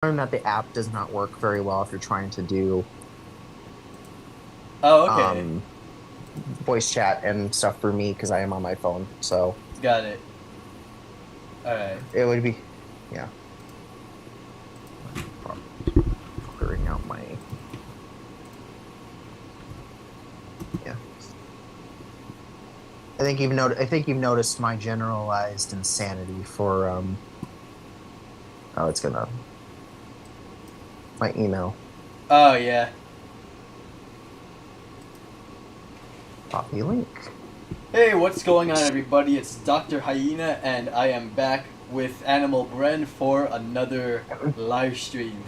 learned that the app does not work very well if you're trying to do Oh, okay. um, voice chat and stuff for me because I am on my phone. So Got it. Alright. it would be, yeah, figuring out my, yeah. I think you've noticed my generalized insanity for oh, it's gonna my email. Oh, yeah. Copy link. Hey, what's going on, everybody? It's Dr. Hyena, and I am back with Animal Bren for another live stream.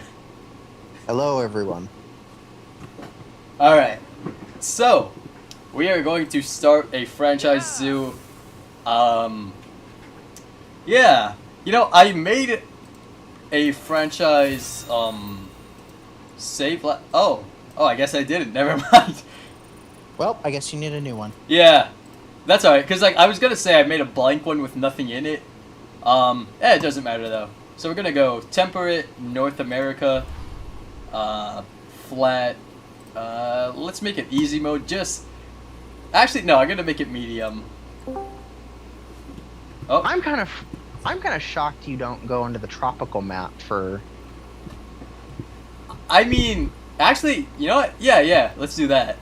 Hello, everyone. Alright. So, we are going to start a franchise zoo. Um, yeah. I made a franchise, save oh. Oh, I guess I didn't. Never mind. Well, I guess you need a new one. Yeah. That's alright, because I was gonna say I made a blank one with nothing in it. It doesn't matter though. So we're gonna go temperate, North America, flat. Let's make it easy mode. Actually, no, I'm gonna make it medium. Oh, I'm kind of I'm kind of shocked you don't go into the tropical map for I mean, actually, you know what? Yeah, let's do that.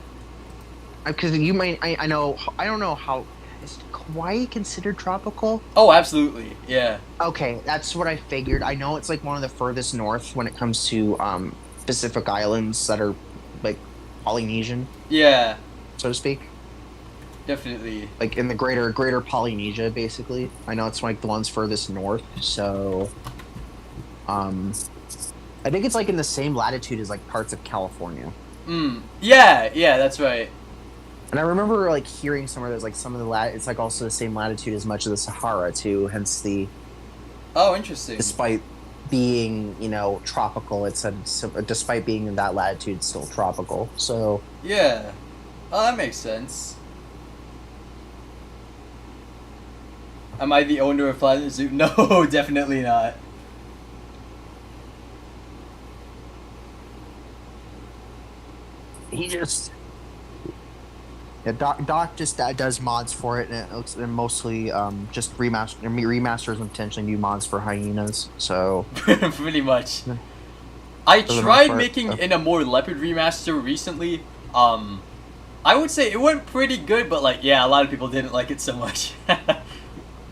because you might I know I don't know how is Kauai considered tropical? Oh, absolutely, yeah. Okay, that's what I figured. I know it's like one of the furthest north when it comes to Pacific islands that are like Polynesian, Yeah, so to speak. definitely. Like in the greater Polynesia, basically. I know it's like the ones furthest north, so um I think it's like in the same latitude as like parts of California. Yeah, that's right. And I remember like hearing somewhere there's like some of the it's like also the same latitude as much of the Sahara too, hence the Oh, interesting. despite being, tropical, it's despite being in that latitude it's still tropical. So Yeah. Oh, that makes sense. Am I the owner of Planet Zoo? No, definitely not. he just yeah, Doc just does mods for it, and it looks and mostly just remasters and potentially new mods for hyenas. So Pretty much. I for the most tried part, making in a more leopard remaster recently. I would say it went pretty good, but like, yeah, a lot of people didn't like it so much.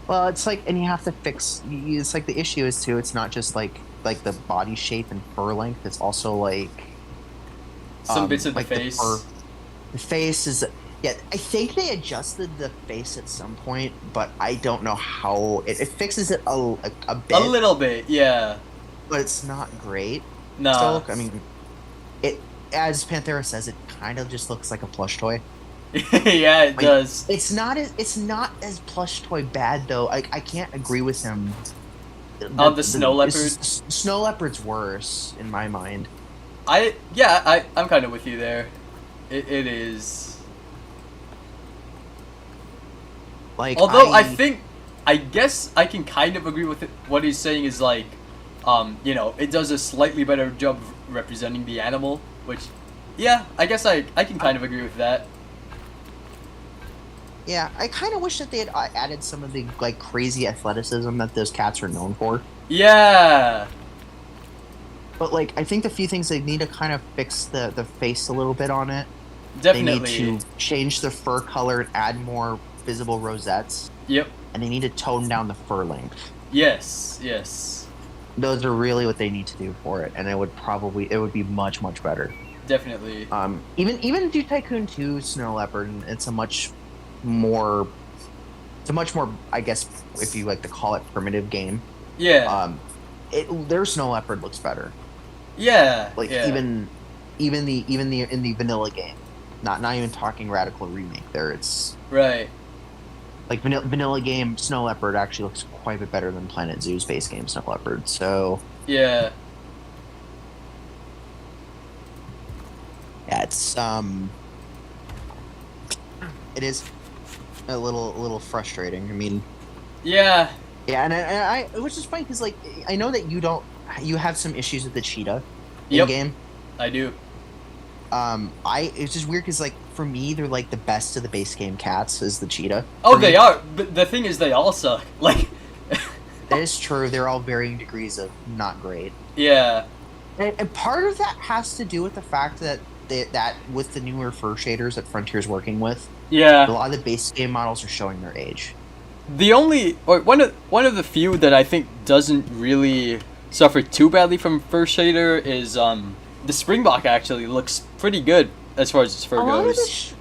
well, it's like, and you have to fix. It's like the issue is too. It's not just like the body shape and fur length. It's also Some bits of the like the fur. face. The face is yeah. I think they adjusted the face at some point, but I don't know how it fixes it a A bit, little bit, yeah. but it's not great. Nah. Still, I mean, it as Panthera says, it kind of just looks like a plush toy. Yeah, it Like does. it's not as plush toy bad though. I can't agree with him. The snow leopard. Snow leopard's worse in my mind. I'm kind of with you there. It is. Like Although I guess I can kind of agree with it. What he's saying is like, it does a slightly better job of representing the animal, which, yeah, I guess I can kind of agree with that. yeah, I kind of wish that they had added some of the like crazy athleticism that those cats are known for. Yeah, But like, I think the few things they need to kind of fix the face a little bit on it. They need definitely. to change the fur color and add more visible rosettes, Yep. and they need to tone down the fur length. Yes. Those are really what they need to do for it, and it would be much better. Definitely. Even do Tycoon 2 Snow Leopard, and more it's a much more, I guess, if you like to call it, primitive game. Yeah. Their Snow Leopard looks better. Yeah. Like Yeah. even the in the vanilla game, not even talking radical remake. There, it's Right. like vanilla game Snow Leopard actually looks quite a bit better than Planet Zoo's base game Snow Leopard. So Yeah. yeah, it is a little frustrating. I mean, Yeah. yeah, and I it was just funny because like I know that you don't. you have some issues with the cheetah in Yep. game. I do. It's just weird because like for me, they're like the best of the base game cats is the cheetah. Oh, For they me. are. But the thing is, they all suck. Like, That is true. They're all varying degrees of not great. yeah, And part of that has to do with the fact that that with the newer fur shaders that Frontier's working with, a yeah. lot of the base game models are showing their age. The only, or one of the few that I think doesn't really suffer too badly from fur shader is the Springbok actually looks pretty good as far as its fur goes.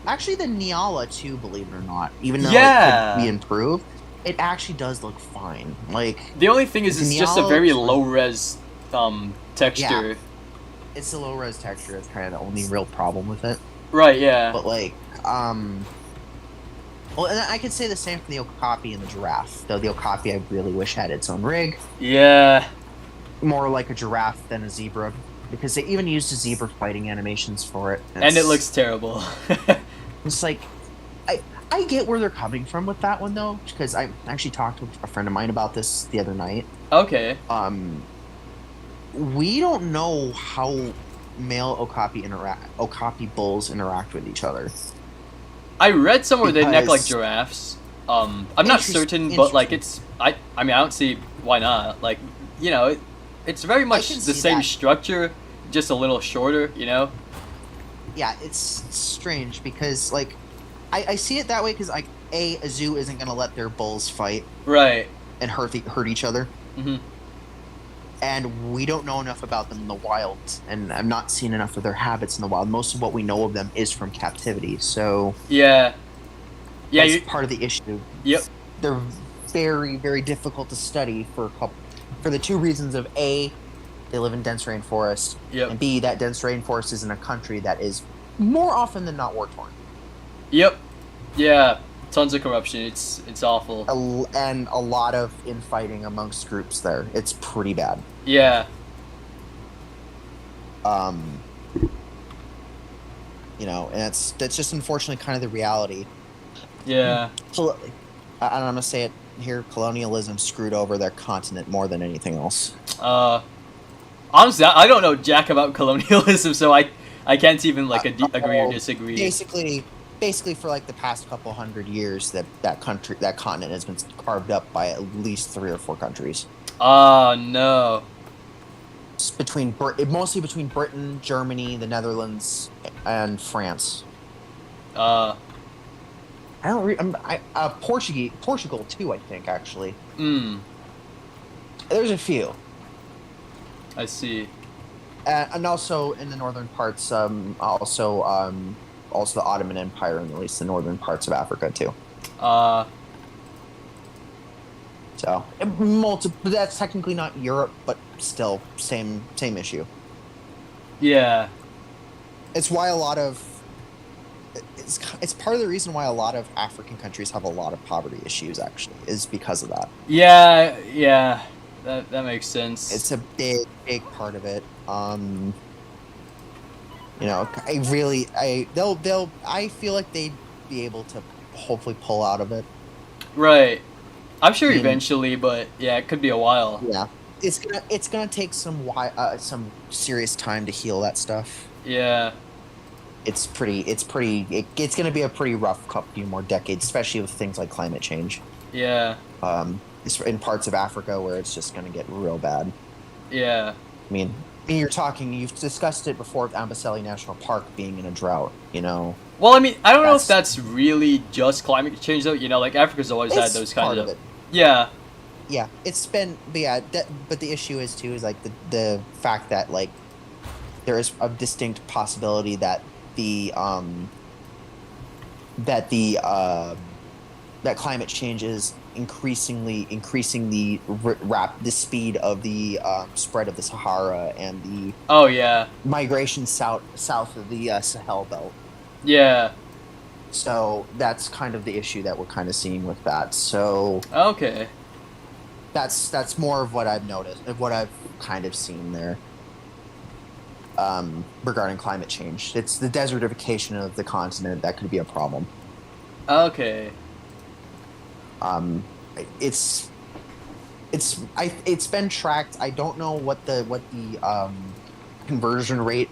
Actually the Niala too, believe it or not, even though Yeah. it could be improved, it actually does look fine. Like The only thing is, it's just a Niala very looks low res texture. it's the low res texture that's kind of the only real problem with it. Right? Yeah. But like, well, and I could say the same for the Okapi and the giraffe. Though the Okapi, I really wish had its own rig, Yeah. more like a giraffe than a zebra, because they even used the zebra fighting animations for it. And it looks terrible. It's like, I get where they're coming from with that one though, because I actually talked to a friend of mine about this the other night. Okay. We don't know how male Okapi bulls interact with each other. I read somewhere they neck like Because- giraffes. I'm not certain, but like it's I mean I don't see why not. Like, you know, it's very much can the see same that. structure, just a little shorter. You know. Yeah, it's strange because like I see it that way because like a zoo isn't gonna let their bulls fight Right. and hurt each other, Hmm. and we don't know enough about them in the wild, and I've not seen enough of their habits in the wild. Most of what we know of them is from captivity, so Yeah. Yeah. that's You, part of the issue. yep. They're very very difficult to study for the two reasons of A, they live in dense rainforest, Yep. and B, that dense rainforest is in a country that is more often than not war torn. Yep. Yeah. Tons of corruption. It's awful. And a lot of infighting amongst groups there. It's pretty bad. Yeah. You know, and that's just unfortunately kind of the reality. Yeah. So, I'm gonna say it here: colonialism screwed over their continent more than anything else. Honestly, I don't know jack about colonialism, so I can't even like agree or disagree. Basically, for like the past couple hundred years, that continent has been carved up by at least 3 or 4 countries. Oh no. It's mostly between Britain, Germany, the Netherlands, and France. Uh. I don't. Portugal too. I think actually. Mm. There's a few, I see. and also in the northern parts. Also the Ottoman Empire in at least the northern parts of Africa too. So but that's technically not Europe, but still same issue. Yeah. It's why a lot of it's part of the reason why a lot of African countries have a lot of poverty issues. Actually, is because of that. Yeah. Yeah. That makes sense. It's a big part of it. You know, I feel like they'd be able to hopefully pull out of it. right. I'm sure I mean- eventually, but yeah, it could be a while. Yeah, it's gonna take some serious time to heal that stuff. Yeah. It's gonna be a pretty rough few more decades, especially with things like climate change. Yeah. It's in parts of Africa where it's just gonna get real bad. Yeah. I mean, you've discussed it before with Amboseli National Park being in a drought. You know, Well, I mean, I don't know if That's- that's really just climate change, though. You know, like Africa's always had it's those part kinds of of. it. Yeah. Yeah, it's been, but yeah, but the issue is too is like the fact that like there is a distinct possibility that that climate change is increasing the the speed of the spread of the Sahara and the Oh yeah. migration south of the Sahel belt. Yeah. So that's kind of the issue that we're kind of seeing with that. So Okay. that's more of what I've noticed, of what I've kind of seen there. Regarding climate change, it's the desertification of the continent that could be a problem. Okay. It's it's been tracked. I don't know what the conversion rate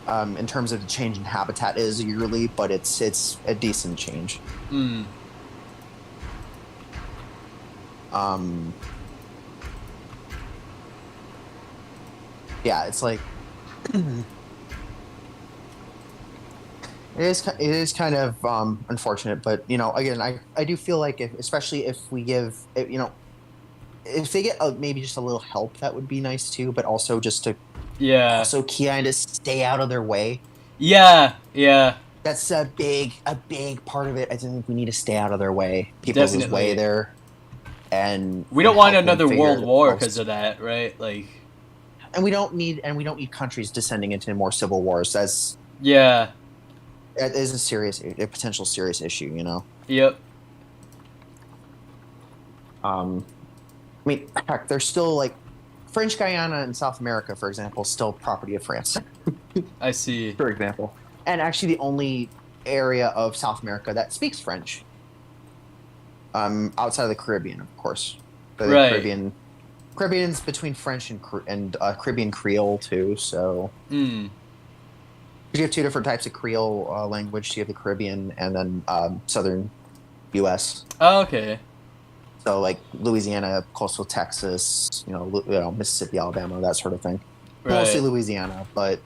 in terms of the change in habitat is yearly, but it's a decent change. Hmm. Um, yeah, it's like it is kind of unfortunate, but again, I do feel like especially if we give if they get maybe just a little help, that would be nice too, but also just to Yeah. also kind of stay out of their way. Yeah. Yeah. That's a big part of it. I think we need to stay out of their way, people's way Definitely. there, and We and don't want help them another figure world it war because themselves. of that, right? Like, And we don't need countries descending into more civil wars. yeah. That is a potential serious issue. Yep. Um, I mean, heck, there's still like French Guiana in South America, for example, still property of France, I see. for example, and actually the only area of South America that speaks French, outside of the Caribbean, of course. The Right. Caribbean's between French and Caribbean Creole too. So Hmm. you have two different types of Creole language. You have the Caribbean and then Southern U.S. Oh, okay. So like Louisiana, coastal Texas, Mississippi, Alabama, that sort of thing. Mostly Right. Louisiana, but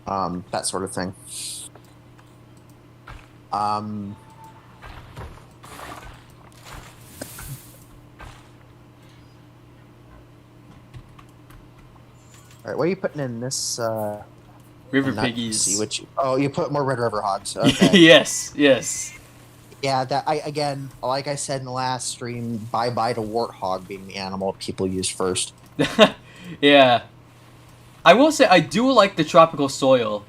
that sort of thing. Um, all right, what are you putting in this? River Not see piggies. what you. Oh, you put more Red River hogs. Okay. Yes. Yes. Yeah, that I again, like I said in the last stream, bye bye to warthog being the animal people use first. Yeah. I will say I do like the tropical soil.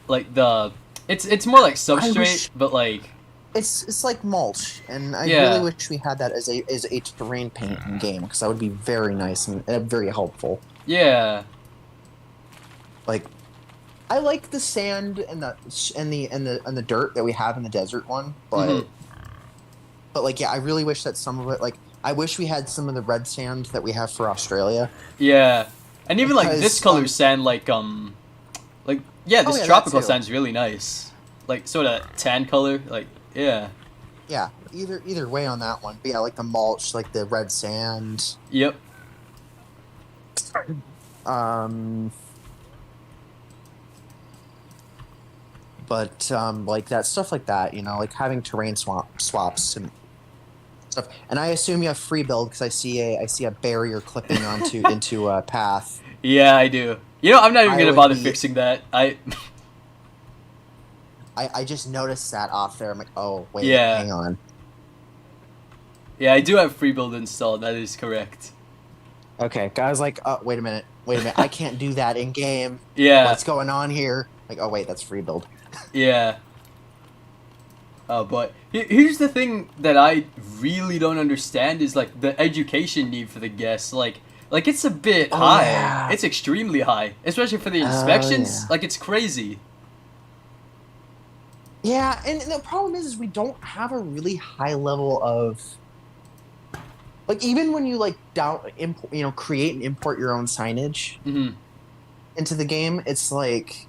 Like it's more like I substrate, wish but like it's like mulch, and I really yeah. wish we had that as a terrain paint in game because that would be very nice and very helpful. Yeah. Like I like the sand and the dirt that we have in the desert one, Mhm. but like yeah, I really wish that some of it like I wish we had some of the red sand that we have for Australia Yeah. And even like this because color sand like yeah, oh this yeah, that tropical too. sand's really nice. Like sort of tan color, like yeah. Yeah, either way on that one. But yeah, like the mulch, like the red sand. Yep. Um, but like that stuff like that, like having terrain swaps and stuff. And I assume you have free build because I see a barrier clipping onto into a path. Yeah, I do. I'm not even I going to would bother be. fixing that. I I just noticed that off there. I'm like, oh wait, yeah. hang on. Yeah, I do have free build installed. That is correct. Okay, guys, like, wait a minute. I can't do that in game. Yeah. What's going on here? Like, oh wait, that's free build. Yeah. But here's the thing that I really don't understand is like the education need for the guests. Like it's a bit Oh high. yeah. It's extremely high, especially for the Oh inspections. yeah. Like it's crazy. Yeah, and the problem is we don't have a really high level of like even when you like create and import your own signage Hmm. into the game, it's like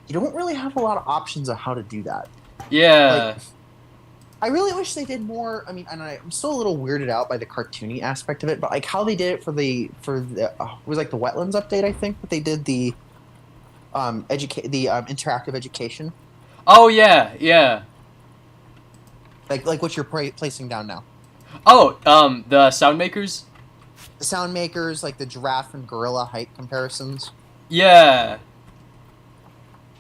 you don't really have a lot of options of how to do that. Like Yeah. I really wish they did more. I mean, and I'm still a little weirded out by the cartoony aspect of it, but like how they did it for the it was like the wetlands update, I think, but they did the interactive education, Oh yeah. Yeah. like what you're placing down now. Oh, the sound makers. The sound makers, like the giraffe and gorilla height comparisons. Yeah.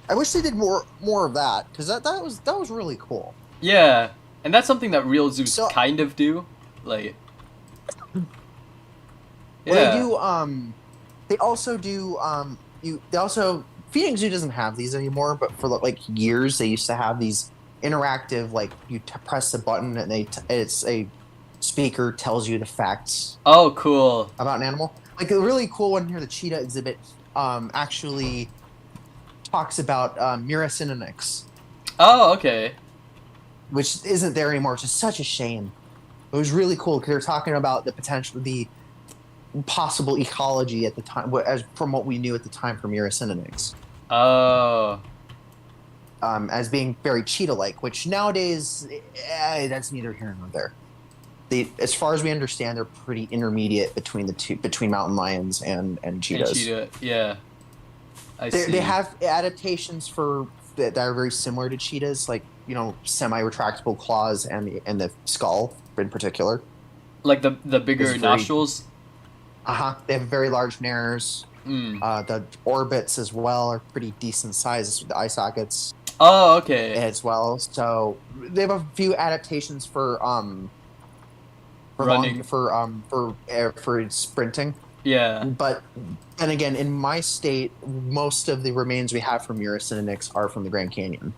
I wish they did more of that because that was really cool. Yeah. And that's something that real zoos So kind of do. Like well, they yeah. do. They also do. They also Feeding Zoo doesn't have these anymore, but for like years they used to have these interactive. Like you press the button and it's a speaker tells you the facts Oh, cool. about an animal. Like a really cool one here, the cheetah exhibit. Actually talks about Miracinonyx, Oh, okay. which isn't there anymore, which is such a shame. It was really cool because they're talking about the potential, the possible ecology at the time, as from what we knew at the time from Uracininyx, Oh, as being very cheetah-like, which nowadays that's neither here nor there. As far as we understand, they're pretty intermediate between the two, between mountain lions and and cheetahs. cheetah. Yeah, I see. They have adaptations for that are very similar to cheetahs, like semi-retractable claws and the skull in particular. Like the bigger Very nostrils. They have very large nares. Mm. The orbits as well are pretty decent sizes with the eye sockets Oh, okay. as well. So they have a few adaptations for Running. for sprinting. Yeah. But then again, in my state, most of the remains we have from Uracininyx are from the Grand Canyon.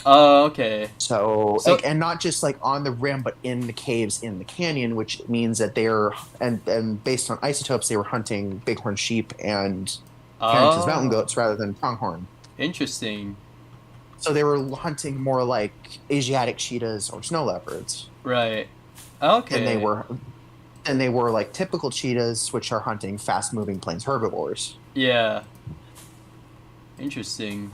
Oh, okay. So and not just like on the rim, but in the caves in the canyon, which means that they're and based on isotopes, they were hunting bighorn sheep and Harrington's mountain goats rather than pronghorn. Interesting. So they were hunting more like Asiatic cheetahs or snow leopards. Right. Okay. And they were like typical cheetahs, which are hunting fast-moving plains herbivores. Yeah. Interesting.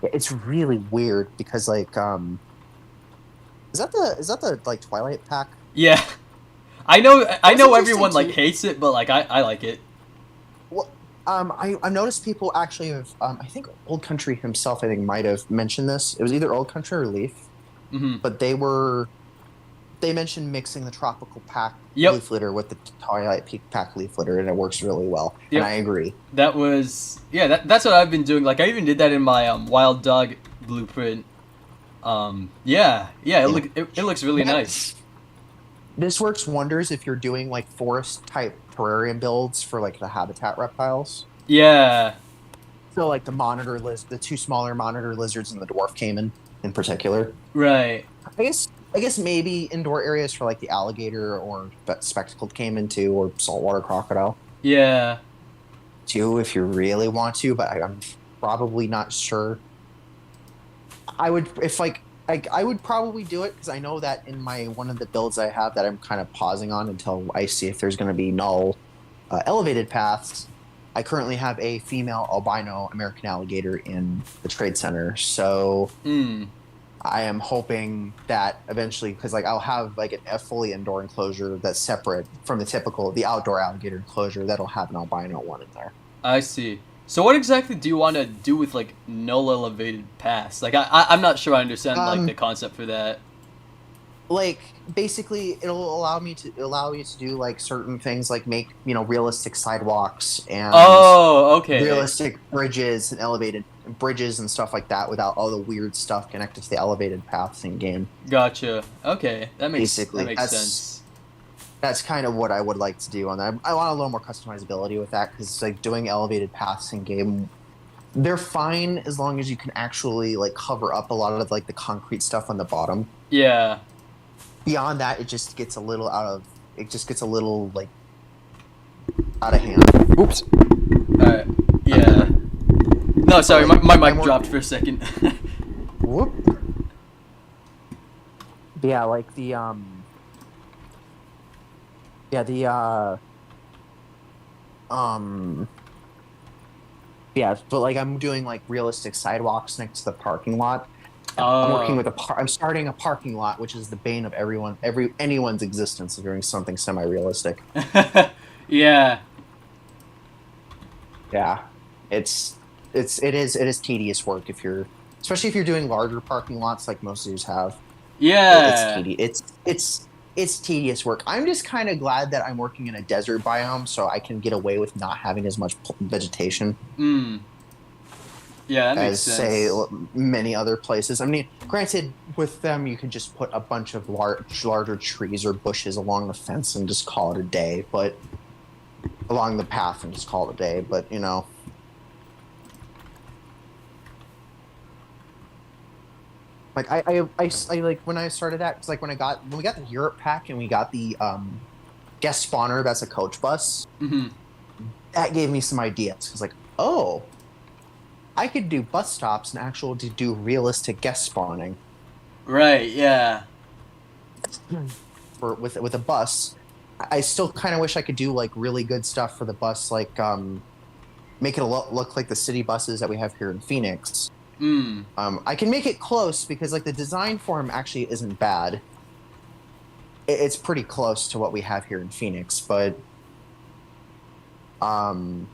It's really weird because like is that the like Twilight Pack? Yeah. I know interesting everyone like too. hates it, but like I like it. Well, I noticed people actually have I think Old Country himself I think might have mentioned this. It was either Old Country or Leaf, Mm-hmm. but they mentioned mixing the Tropical Pack Yep. leaf litter with the Twilight Peak Pack leaf litter, and it works really well. Yep. And I agree. That was that's what I've been doing. Like I even did that in my wild dog blueprint. It looks really nice. This works wonders if you're doing like forest type terrarium builds for like the habitat reptiles. Yeah. So like the two smaller monitor lizards and the dwarf caiman in particular. Right. I guess maybe indoor areas for like the alligator or spectacled caiman too, or saltwater crocodile Yeah. too, if you really want to. But I'm probably not sure. I would I would probably do it because I know that in one of the builds I have that I'm kind of pausing on until I see if there's going to be null elevated paths. I currently have a female albino American alligator in the trade center, so I am hoping that eventually, because like I'll have like a fully indoor enclosure that's separate from the outdoor alligator enclosure that'll have an albino one in there. I see. So what exactly do you want to do with like null elevated paths? Like I'm not sure I understand like the concept for that. Like basically it'll allow me to do like certain things like make realistic sidewalks and Okay. realistic bridges and elevated bridges and stuff like that without all the weird stuff connected to the elevated paths in game. Gotcha. Okay, that makes sense. That's kind of what I would like to do on that. I want a little more customizability with that because like doing elevated paths in game, they're fine as long as you can actually like cover up a lot of like the concrete stuff on the bottom. Yeah. Beyond that, it just gets a little like out of hand. Oops. Alright. Yeah. No, sorry, my mic dropped for a second. Whoop. Yeah, like the but like I'm doing like realistic sidewalks next to the parking lot. I'm working with I'm starting a parking lot, which is the bane of anyone's existence of doing something semi-realistic. Yeah. Yeah, it is tedious work especially if you're doing larger parking lots like most zoos have. Yeah. It's tedious work. I'm just kind of glad that I'm working in a desert biome, so I can get away with not having as much vegetation. Yeah, that makes as sense. Say many other places. I mean, granted, with them you could just put a bunch of larger trees or bushes along the fence and just call it a day, but along the path and just call it a day. But like I like when I started that, because like when we got the Europe pack and we got the guest spawner that's a coach bus, that gave me some ideas. Because like, I could do bus stops and actually do realistic guest spawning. Right. Yeah. for with a bus. I still kind of wish I could do like really good stuff for the bus, like make it look like the city buses that we have here in Phoenix. Mm. I can make it close because like the design for them actually isn't bad. It's pretty close to what we have here in Phoenix, um,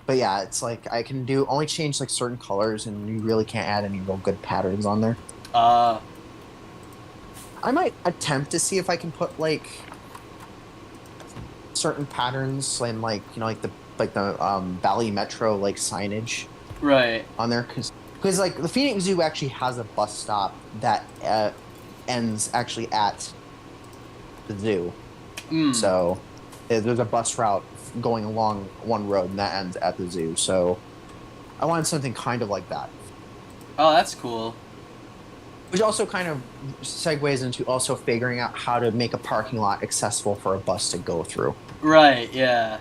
but yeah, it's like I can do only change like certain colors, and you really can't add any real good patterns on there. Uh. I might attempt to see if I can put like certain patterns and like the Bally Metro like signage Right. on there because like the Phoenix Zoo actually has a bus stop that ends actually at the zoo. Mm. So there's a bus route going along one road and that ends at the zoo. So I wanted something kind of like that. Oh, that's cool. Which also kind of segues into also figuring out how to make a parking lot accessible for a bus to go through. Right. Yeah.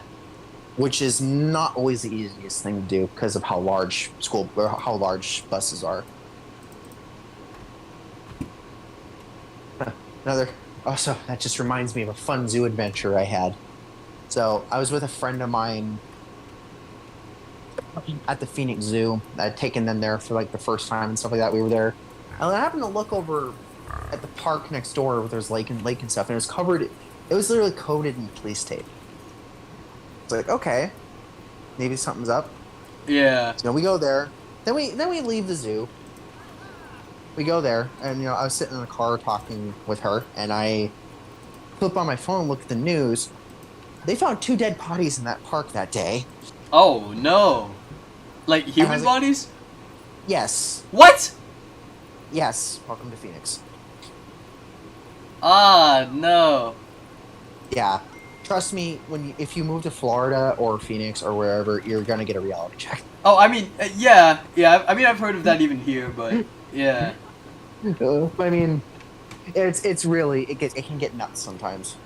Which is not always the easiest thing to do because of how large how large buses are. Another also that just reminds me of a fun zoo adventure I had. So I was with a friend of mine at the Phoenix Zoo. I'd taken them there for like the first time and stuff like that. We were there. And I happened to look over at the park next door where there's lake and stuff, and it was covered. It was literally coated in police tape. It's like, okay, maybe something's up. Yeah. So we go there. Then we leave the zoo. We go there, and I was sitting in the car talking with her, and I flip on my phone, look at the news. They found 2 dead bodies in that park that day. Oh no. Like human like, bodies? Yes. What? Yes. Welcome to Phoenix. Ah, no. Yeah. Trust me, if you move to Florida or Phoenix or wherever, you're gonna get a reality check. Oh, I mean, yeah. I mean, I've heard of that even here, but yeah. I mean, it's really it can get nuts sometimes.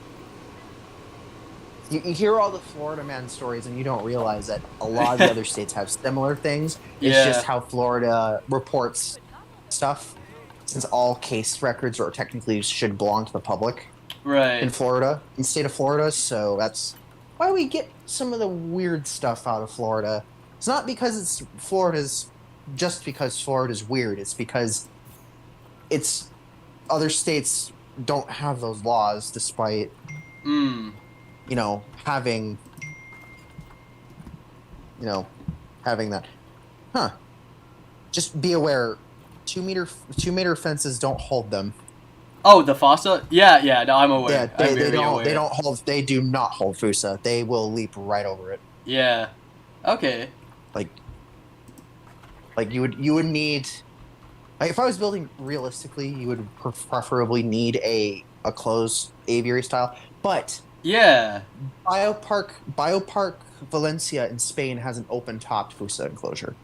You hear all the Florida man stories, and you don't realize that a lot of the other states have similar things. It's Yeah. just how Florida reports stuff, since all case records or technically should belong to the public in Right. Florida, in the state of Florida. So that's why we get some of the weird stuff out of Florida. It's not because just because Florida's weird. It's because other states don't have those laws, despite Mm. having that. Huh. Just be aware, 2 meter fences don't hold them. Oh, the fossa? Yeah, yeah. No, I'm aware. Yeah, I'm very don't. aware. They do not hold Fusa. They will leap right over it. Yeah. Okay. Like you would need. Like, if I was building realistically, you would preferably need a closed aviary style. But Yeah. Biopark Valencia in Spain has an open topped Fusa enclosure,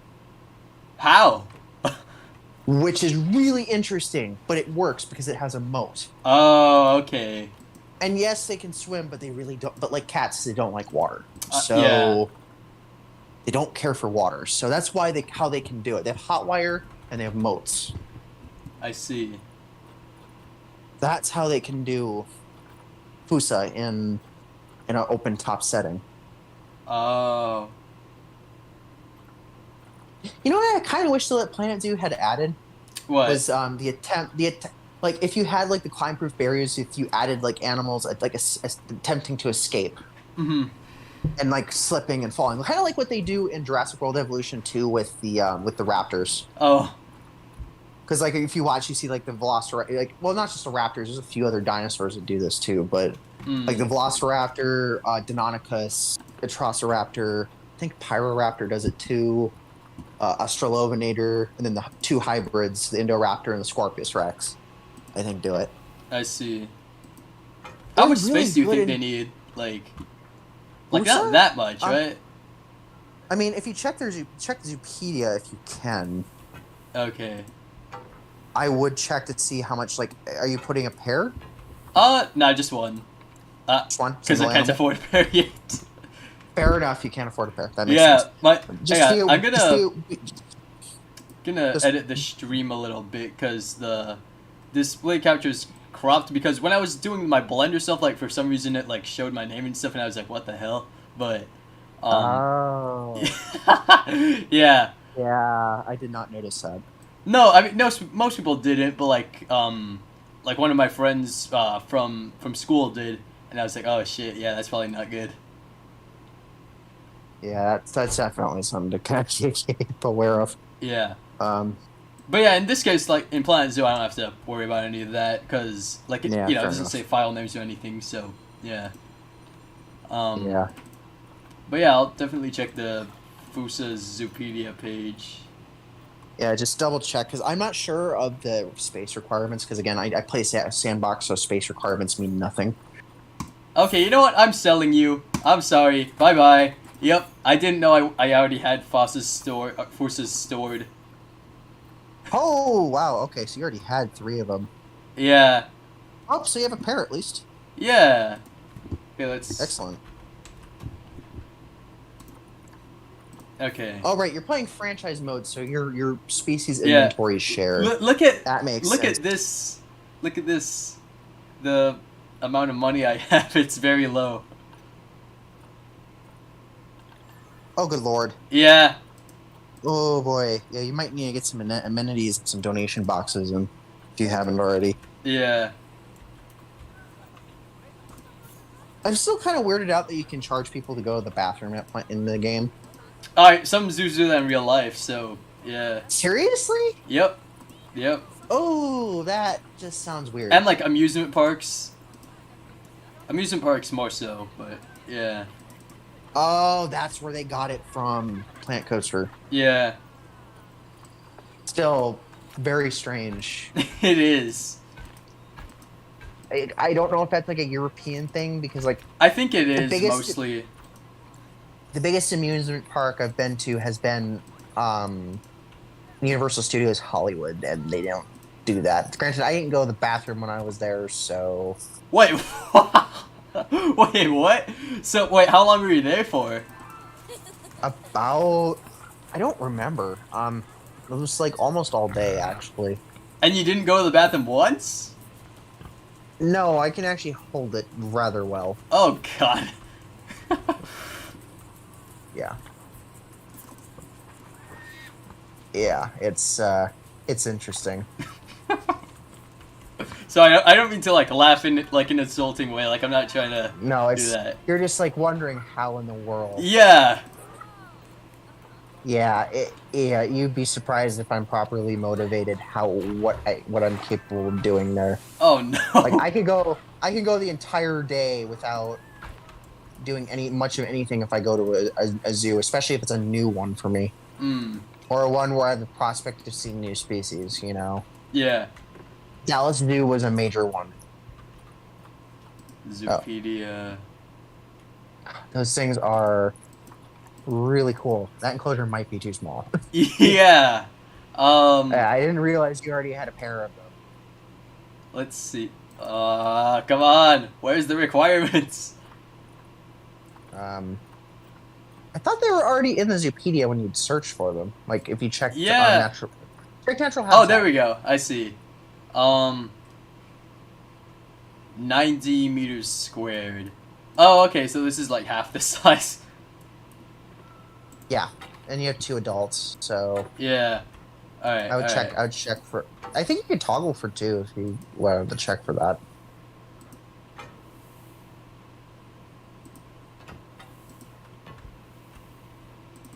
How? which is really interesting. But it works because it has a moat. Oh, okay. And yes, they can swim, but they really don't. But like cats, they don't like water, so Yeah. they don't care for water. So that's why how they can do it. They have hot wire and they have moats. I see. That's how they can do Fusa in an open top setting. Oh. You know what I kind of wish that Planet Zoo had added What? was like if you had like the climb proof barriers, if you added like animals like attempting to escape Mm-hmm. and like slipping and falling, kind of like what they do in Jurassic World Evolution 2 with the raptors. Oh. Because like if you watch, you see like the Velociraptor, like, well, not just the raptors. There's a few other dinosaurs that do this too, but like the Velociraptor, Deinonychus, Atrociraptor, I think Pyroraptor does it too. Australovenator, and then the 2 hybrids, the Indoraptor and the Scorpius Rex, I think do it. I see. How much really space do you good think in- they need? Like Fusa? not that much, right? I mean, if you check Zoopedia, if you can, Okay. I would check to see how much. Like, are you putting a pair? No, just one. Just one? Because I Single can't animal? afford a pair yet. Fair enough. You can't afford a pair. That makes Yeah, sense. but Just hang be, on, I'm gonna. gonna Just- edit the stream a little bit because the display capture is cropped. Because when I was doing my Blender stuff, like for some reason it like showed my name and stuff, and I was like, what the hell? But Oh. yeah. Yeah, I did not notice that. No, I mean, no, most people didn't, but like one of my friends from school did, and I was like, oh shit, yeah, that's probably not good. Yeah, that's definitely something to kind of keep aware of. Yeah, Um, but yeah, in this case, like in Planet Zoo, I don't have to worry about any of that because, like, Yeah, you know, it fair doesn't enough. say file names or anything. So yeah, yeah. but yeah, I'll definitely check the Fusa Zoopedia page. Yeah, just double check because I'm not sure of the space requirements. Because again, I play sandbox, so space requirements mean nothing. Okay, you know what? I'm selling you. I'm sorry. Bye bye. Yep, I didn't know I already had Fusa's stored. Oh wow, okay, so you already had 3 of them. Yeah. Oh, so you have a pair at least. Yeah. Okay, let's. Excellent. Okay. Oh right, you're playing franchise mode, so your species Yeah. inventory is shared. Look at That makes look sense. at this. Look at this. The amount of money I have, it's very low. Oh good lord. Yeah. Oh boy. Yeah, you might need to get some amenities, some donation boxes, and if you haven't already. Yeah. I'm still kind of weirded out that you can charge people to go to the bathroom in the game. Alright, some zoos do that in real life, so yeah. Seriously? Yep. Yep. Oh, that just sounds weird. And like amusement parks. Amusement parks more so, but yeah. Oh, that's where they got it from. Planet Coaster. Yeah. Still very strange. It is. I don't know if that's like a European thing because like I think it is biggest- mostly. the biggest amusement park I've been to has been Universal Studios Hollywood, and they don't do that. Granted, I didn't go to the bathroom when I was there, so Wait, wait, what? So, wait, how long were you there for? about I don't remember. It was like almost all day actually. And you didn't go to the bathroom once? No, I can actually hold it rather well. Oh, God. Yeah. Yeah, it's interesting. So, I don't mean to, like, laugh in, like, an insulting way. Like, I'm not trying to No, do it's that. you're just like wondering how in the world. Yeah. Yeah, yeah, you'd be surprised if I'm properly motivated what I'm capable of doing there. Oh, no. Like I could go the entire day without doing much of anything if I go to a zoo, especially if it's a new one for me. Mm, Or a one where I have the prospect of seeing new species, you know. yeah. Dallas Zoo was a major one. Zoopedia. Those things are really cool. That enclosure might be too small. Yeah. I didn't realize you already had a pair of them. Let's see. Come on. Where's the requirements? I thought they were already in the Zoopedia when you'd search for them. Like if you checked Yeah. check natural Oh, habitat. there we go. I see. 90 meters squared. Oh, okay, so this is like half the size. Yeah, and you have 2 adults, so Yeah. Alright. I would check. I would check for. I think you could toggle for 2 if you wanted to check for that.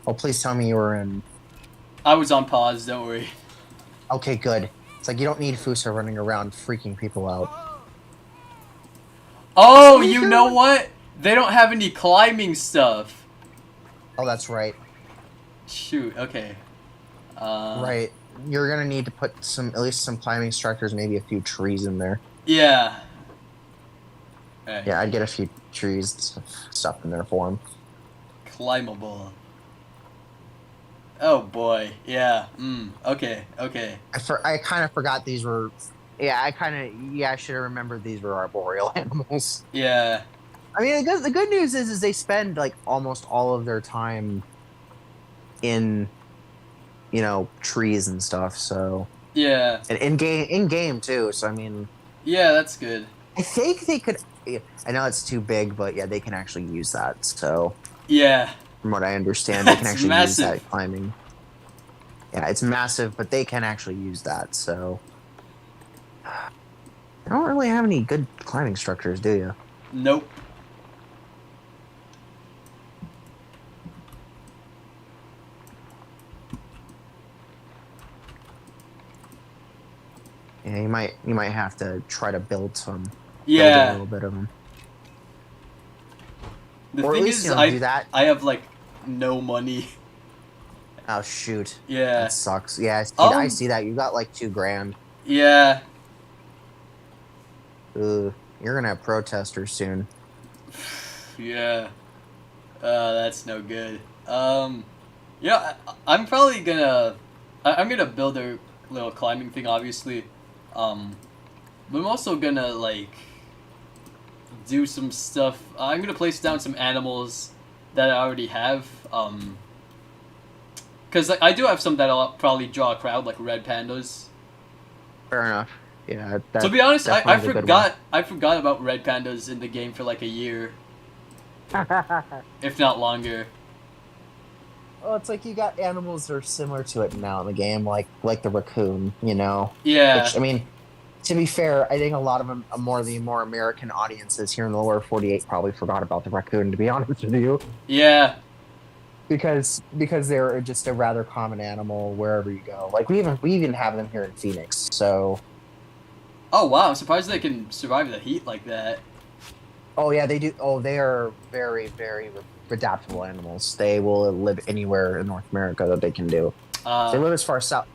Oh, please tell me you were in. I was on pause, don't worry. Okay, good. It's like you don't need Fusa running around freaking people out. Oh, you know what? They don't have any climbing stuff. Oh, that's right. Shoot, okay. Right. You're gonna need to put at least some climbing structures, maybe a few trees in there. Yeah. Alright. Yeah, I'd get a few trees stuff in there for him. Climbable. Oh boy, yeah. Okay, okay. I kind of forgot these were. Yeah, I should have remembered these were arboreal animals. Yeah. I mean, the good news is they spend like almost all of their time in trees and stuff. So Yeah. and in game too. So I mean, Yeah, that's good. I think they could. I know it's too big, but yeah, they can actually use that. So Yeah. from what I understand, they can That's actually use massive. that climbing. Yeah, it's massive, but they can actually use that. So I don't really have any good climbing structures, do you? Nope. Yeah, you might have to try to build a Yeah. little bit of them, The or at thing least is, do that. I have like no money. Oh shoot, that Yeah. sucks. Yeah, I Um. see that. You got like 2 grand. Yeah. Ooh, you're gonna have protesters soon. Yeah. That's no good. Yeah, I'm probably gonna. I'm gonna build a little climbing thing, obviously. Um, but I'm also gonna like do some stuff. I'm gonna place down some animals that I already have. Because like, I do have some that'll probably draw a crowd, like red pandas. Fair enough. Yeah, To that be honest, I definitely is a good one. forgot about red pandas in the game for like a year, if not longer. Well, it's like you got animals that are similar to it now in the game, like the raccoon, Yeah, Which I mean, to be fair, I think a lot of them, the more American audiences here in the lower 48 probably forgot about the raccoon. To be honest with you, yeah. because they're just a rather common animal wherever you go. Like we even have them here in Phoenix. So, Oh wow, I'm surprised they can survive the heat like that. oh yeah, they do. Oh, they are very very adaptable animals. They will live anywhere in North America that they can do. They Uh, live as far south,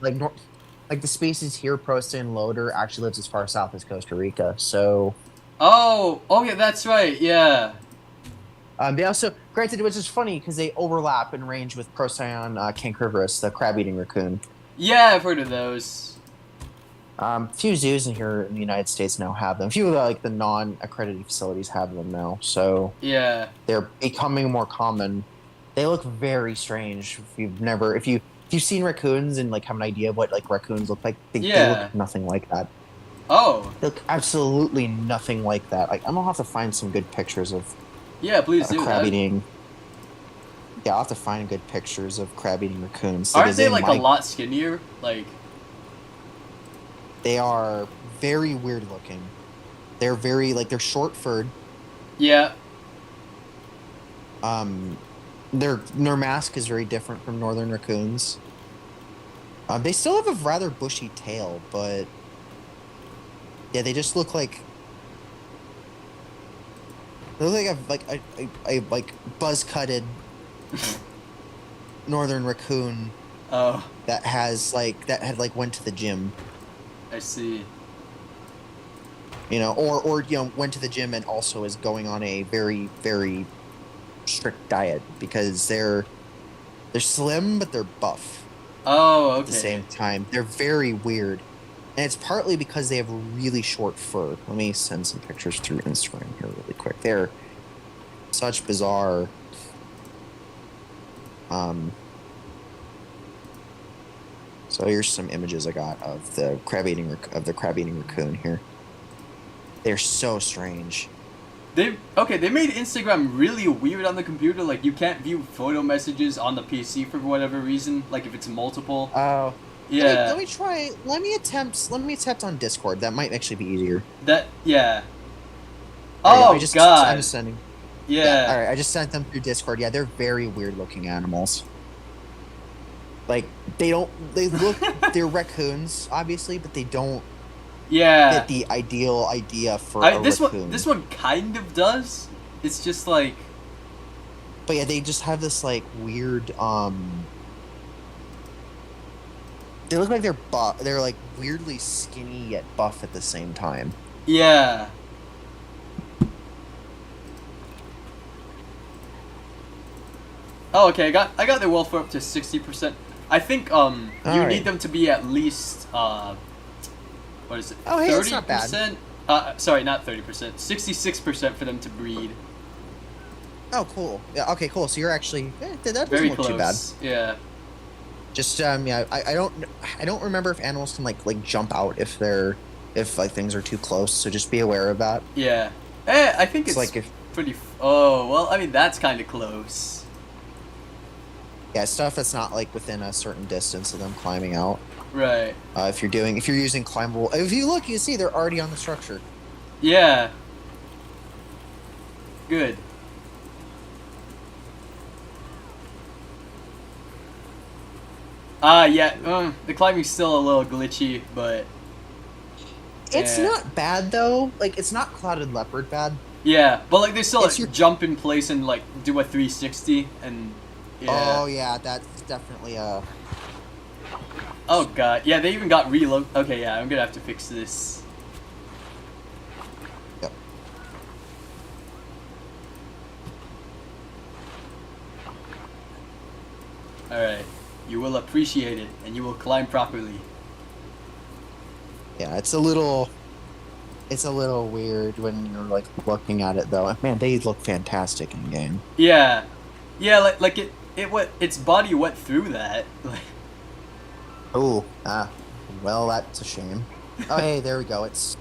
like the species here, Prostan loader, actually lives as far south as Costa Rica. So, oh yeah, that's right. Yeah, they also, granted, which is funny because they overlap in range with Procyon cancrivorous, the crab-eating raccoon. yeah, I've heard of those. Few zoos in here in the United States now have them. Few of the non-accredited facilities have them now. So Yeah, they're becoming more common. They look very strange. If you've seen raccoons and like have an idea of what like raccoons look like, they yeah. look nothing like that. Oh, They look absolutely nothing like that. Like I'm gonna have to find some good pictures of yeah. Please do crab that. eating. Yeah, I'll have to find good pictures of crab eating raccoons Aren't because they like a lot skinnier? Like, they are very weird looking. They're very they're short furred. yeah, Um, their mask is very different from northern raccoons. They still have a rather bushy tail, but yeah, they just look like a like buzz cutted northern raccoon oh, that had went to the gym, I see. or went to the gym and also is going on a very very strict diet because they're slim but they're buff Oh, at the same okay. time. They're very weird. And it's partly because they have really short fur. Let me send some pictures through Instagram here really quick. They're such bizarre. Um, so here's some images I got of the crab eating raccoon here. They're so strange. They made Instagram really weird on the computer. Like, you can't view photo messages on the PC for whatever reason. Like, if it's multiple. Oh, Yeah, let me try. Let me attempt on Discord. That might actually be easier. yeah. There you go. Oh I'm God. just sending. Yeah, all Yeah, right. I just sent them through Discord. Yeah, they're very weird looking animals. Like they're raccoons, obviously, but they don't yeah. fit the ideal idea for I a this one raccoon. this one kind of does. It's just like, But yeah, they just have this weird. They look like they're buff. They're like weirdly skinny yet buff at the same time. yeah. Oh, okay. I got their welfare up to 60%. I think All you right. need them to be at least what is it? Oh, hey, that's not bad. 30%. Sorry, not 30%. 66% for them to breed. Oh, cool. Yeah. Okay. Cool. So you're actually that doesn't Very look too bad. close. Yeah. Just yeah, I don't remember if animals can like jump out if they're if like things are too close. So just be aware of that. Yeah. I think It's it's like if pretty. Oh well, I mean that's kind of close. yeah, stuff that's not like within a certain distance of them climbing out. Right. If you're using climbable, if you look, you see they're already on the structure. Yeah. Good. Yeah. The climbing's still a little glitchy, but It's yeah. not bad though. Like it's not clouded leopard bad. Yeah, but like they still It's your like jump in place and like do a 360 and yeah. oh yeah, that's definitely a Oh god, yeah, they even got reload. Okay, yeah, I'm gonna have to fix this. yep. All right, you will appreciate it and you will climb properly. Yeah, it's a little weird when you're like looking at it though. Man, they look fantastic in game. Yeah, yeah, like it went its body went through that. Like, Oh, well, that's a shame. Oh, hey, there we go. It's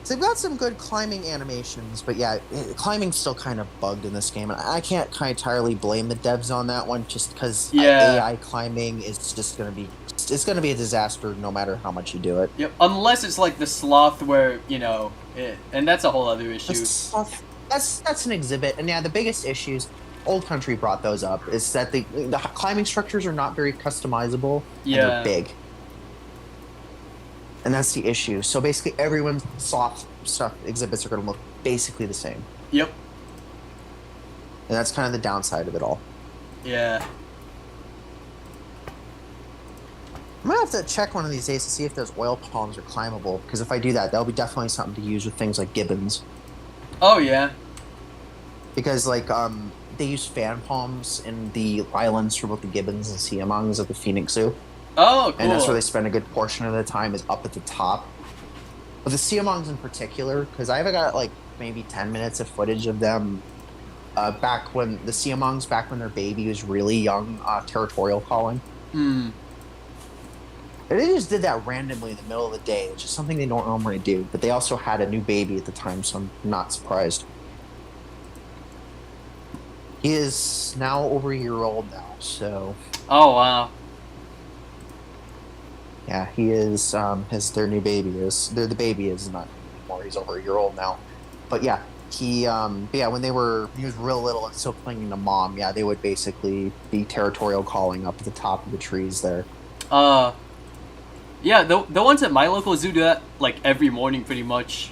so they've got some good climbing animations, but yeah, climbing's still kind of bugged in this game, and I can't kind of entirely blame the devs on that one, just because yeah, AI climbing is just it's gonna be a disaster no matter how much you do it. yep. Unless it's like the sloth where and that's a whole other issue. That's an exhibit, and yeah, the biggest issues. Old Country brought those up is that the climbing structures are not very customizable and they're Yeah, big. And that's the issue. So basically, everyone's soft stuff exhibits are going to look basically the same, yep, and that's kind of the downside of it all. yeah. I'm gonna have to check one of these days to see if those oil palms are climbable. Because if I do that, that'll be definitely something to use with things like gibbons. Oh yeah. Because like they use fan palms in the islands for both the gibbons and siamongs of the Phoenix Zoo, Oh and that's where cool. they spend a good portion of the time is up at the top. But the siamongs in particular, because I've got like maybe 10 minutes of footage of them back when the Siamongs, back when their baby was really young, territorial calling. Hmm. And they just did that randomly in the middle of the day. It's just something they don't normally do. But they also had a new baby at the time, so I'm not surprised. He is now over a year old now, so Oh wow. yeah, he is. Their new baby is. The baby is not anymore. He's over a year old now, but yeah, but yeah, when he was real little and still clinging to mom, yeah, they would basically be territorial calling up at the top of the trees there. Uh, yeah, the ones at my local zoo do that like every morning, pretty much.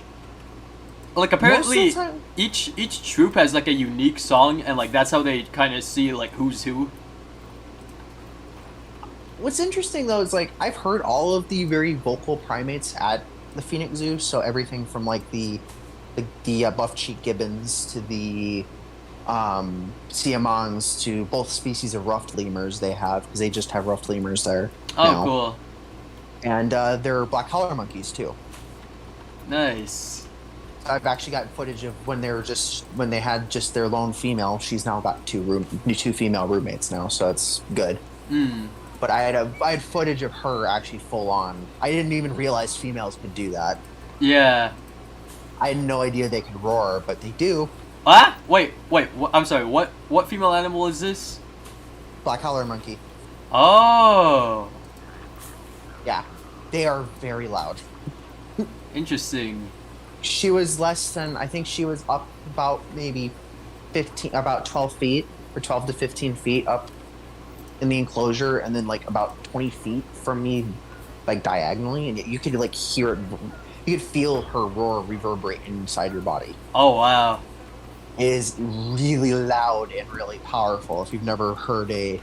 Like Most of the apparently, time, each troop has like a unique song, and like that's how they kind of see like who's who. what's interesting though is like I've heard all of the very vocal primates at the Phoenix Zoo, so everything from like the buff cheek gibbons to the siamongs to both species of ruffed lemurs they have because they just have ruffed lemurs there Oh, now, cool, and there are black collar monkeys too. nice. I've actually got footage of when they had just their lone female. She's now got two female roommates now, so it's good. Hmm. But I had footage of her actually full on. I didn't even realize females could do that. Yeah. I had no idea they could roar, but they do. Ah, wait. I'm sorry. What female animal is this? Black collar monkey. Oh, Yeah, they are very loud. interesting. She was less than I think she was up about maybe 15, about 12 feet or 12 to 15 feet up in the enclosure, and then like about 20 feet from me, like diagonally, and you could like hear it. You could feel her roar reverberate inside your body. Oh wow. It is really loud and really powerful. If you've never heard a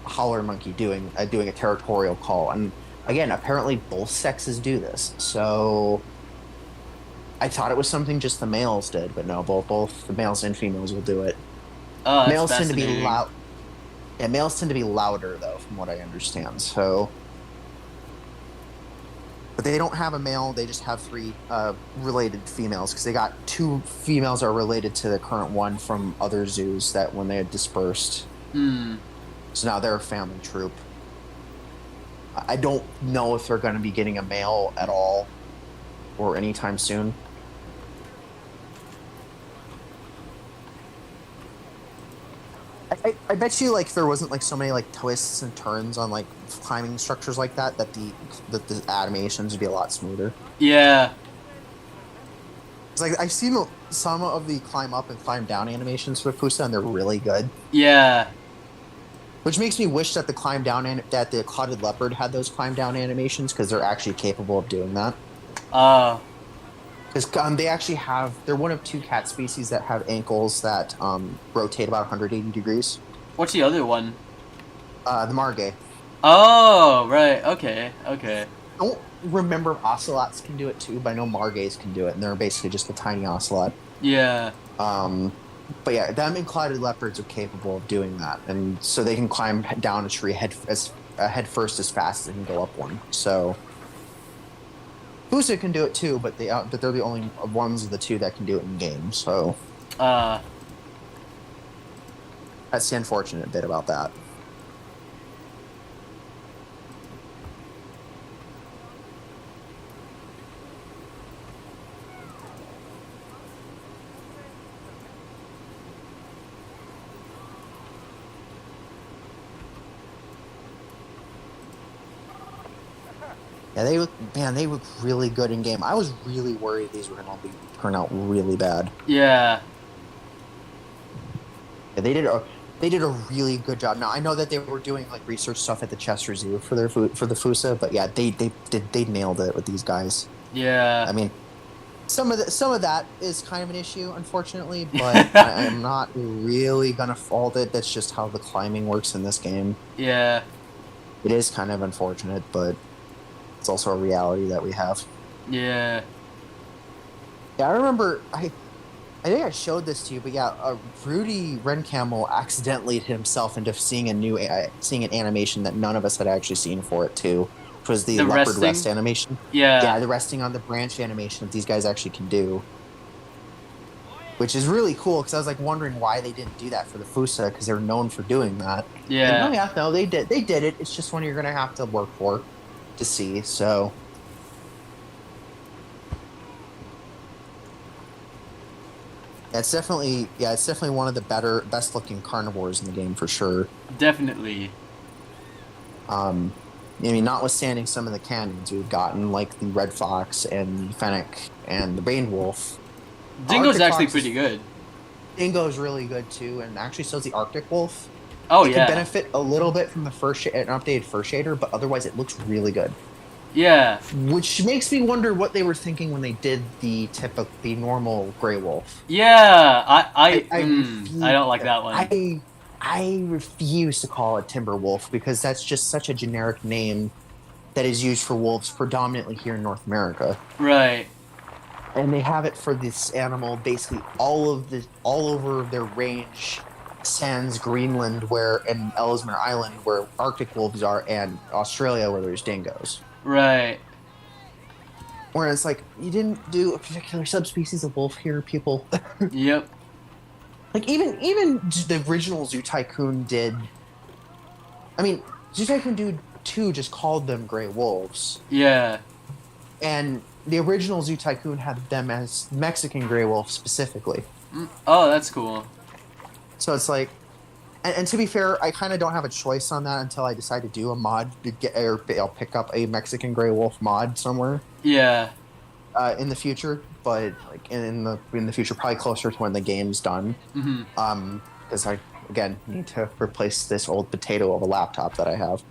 howler monkey doing a territorial call, and again, apparently both sexes do this. So I thought it was something just the males did, but no, both the males and females will do it. Oh, that's Males tend to be fascinating. loud. Yeah, males tend to be louder though, from what I understand. So, but they don't have a male. They just have three related females because they got two females are related to the current one from other zoos that when they had dispersed. Hmm. So now they're a family troop. I don't know if they're going to be getting a male at all or anytime soon. I bet you like there wasn't like so many like twists and turns on like climbing structures like that the animations would be a lot smoother. Yeah. It's like I've seen some of the climb up and climb down animations for Fusa and they're really good. Yeah. Which makes me wish that the climb down that the Clouded Leopard had those climb down animations because they're actually capable of doing that. Because they actually they're one of two cat species that have ankles that rotate about 180 degrees. What's the other one? The Margay. Oh, right. Okay. Okay. I don't remember if ocelots can do it too, but I know Margays can do it, and they're basically just a tiny ocelot. Yeah. But yeah, them and Clouded Leopards are capable of doing that, and so they can climb down a tree head first as fast as they can go up one. So Fusa can do it too, but they're the only ones of the two that can do it in game. So that's the unfortunate bit about that. Yeah, they look really good in game. I was really worried these were gonna turn out really bad. Yeah. Yeah, they did a really good job. Now I know that they were doing like research stuff at the Chester Zoo for the Fusa, but yeah, they nailed it with these guys. Yeah. I mean, some of that is kind of an issue, unfortunately, but I'm not really gonna fault it. That's just how the climbing works in this game. Yeah. It is kind of unfortunate, but it's also a reality that we have. Yeah. Yeah, I remember. I think I showed this to you, but yeah, Rudy Rencamel accidentally himself into seeing an animation that none of us had actually seen for it too, which was the leopard resting? rest animation. Yeah. Yeah, the resting on the branch animation that these guys actually can do, which is really cool because I was like wondering why they didn't do that for the Fusa because they're known for doing that. Yeah. And, no, they did. They did it. It's just one you're gonna have to work for to see. So. It's definitely one of the best looking carnivores in the game for sure. Definitely. I mean, notwithstanding some of the canons we've gotten, like the red fox and the fennec and the Bane wolf. Dingo's actually pretty good. Dingo's really good too, and actually so is the Arctic wolf. Oh, it can benefit a little bit from the an updated first shader, but otherwise it looks really good. Yeah. Which makes me wonder what they were thinking when they did the normal gray wolf. Yeah, I don't like that one. I refuse to call it timber wolf because that's just such a generic name that is used for wolves predominantly here in North America. Right. And they have it for this animal basically all over their range, sans Greenland and Ellesmere Island where Arctic wolves are, and Australia where there's dingoes. Right. Whereas, like, you didn't do a particular subspecies of wolf here, people. Yep. Like, even the original Zoo Tycoon did... I mean, Zoo Tycoon 2 just called them gray wolves. Yeah. And the original Zoo Tycoon had them as Mexican gray wolf specifically. Oh, that's cool. So it's like... And to be fair, I kind of don't have a choice on that until I decide to do a mod I'll pick up a Mexican gray wolf mod somewhere. Yeah. In the future, but like in the future, probably closer to when the game's done. Mm-hmm. Because I again need to replace this old potato of a laptop that I have.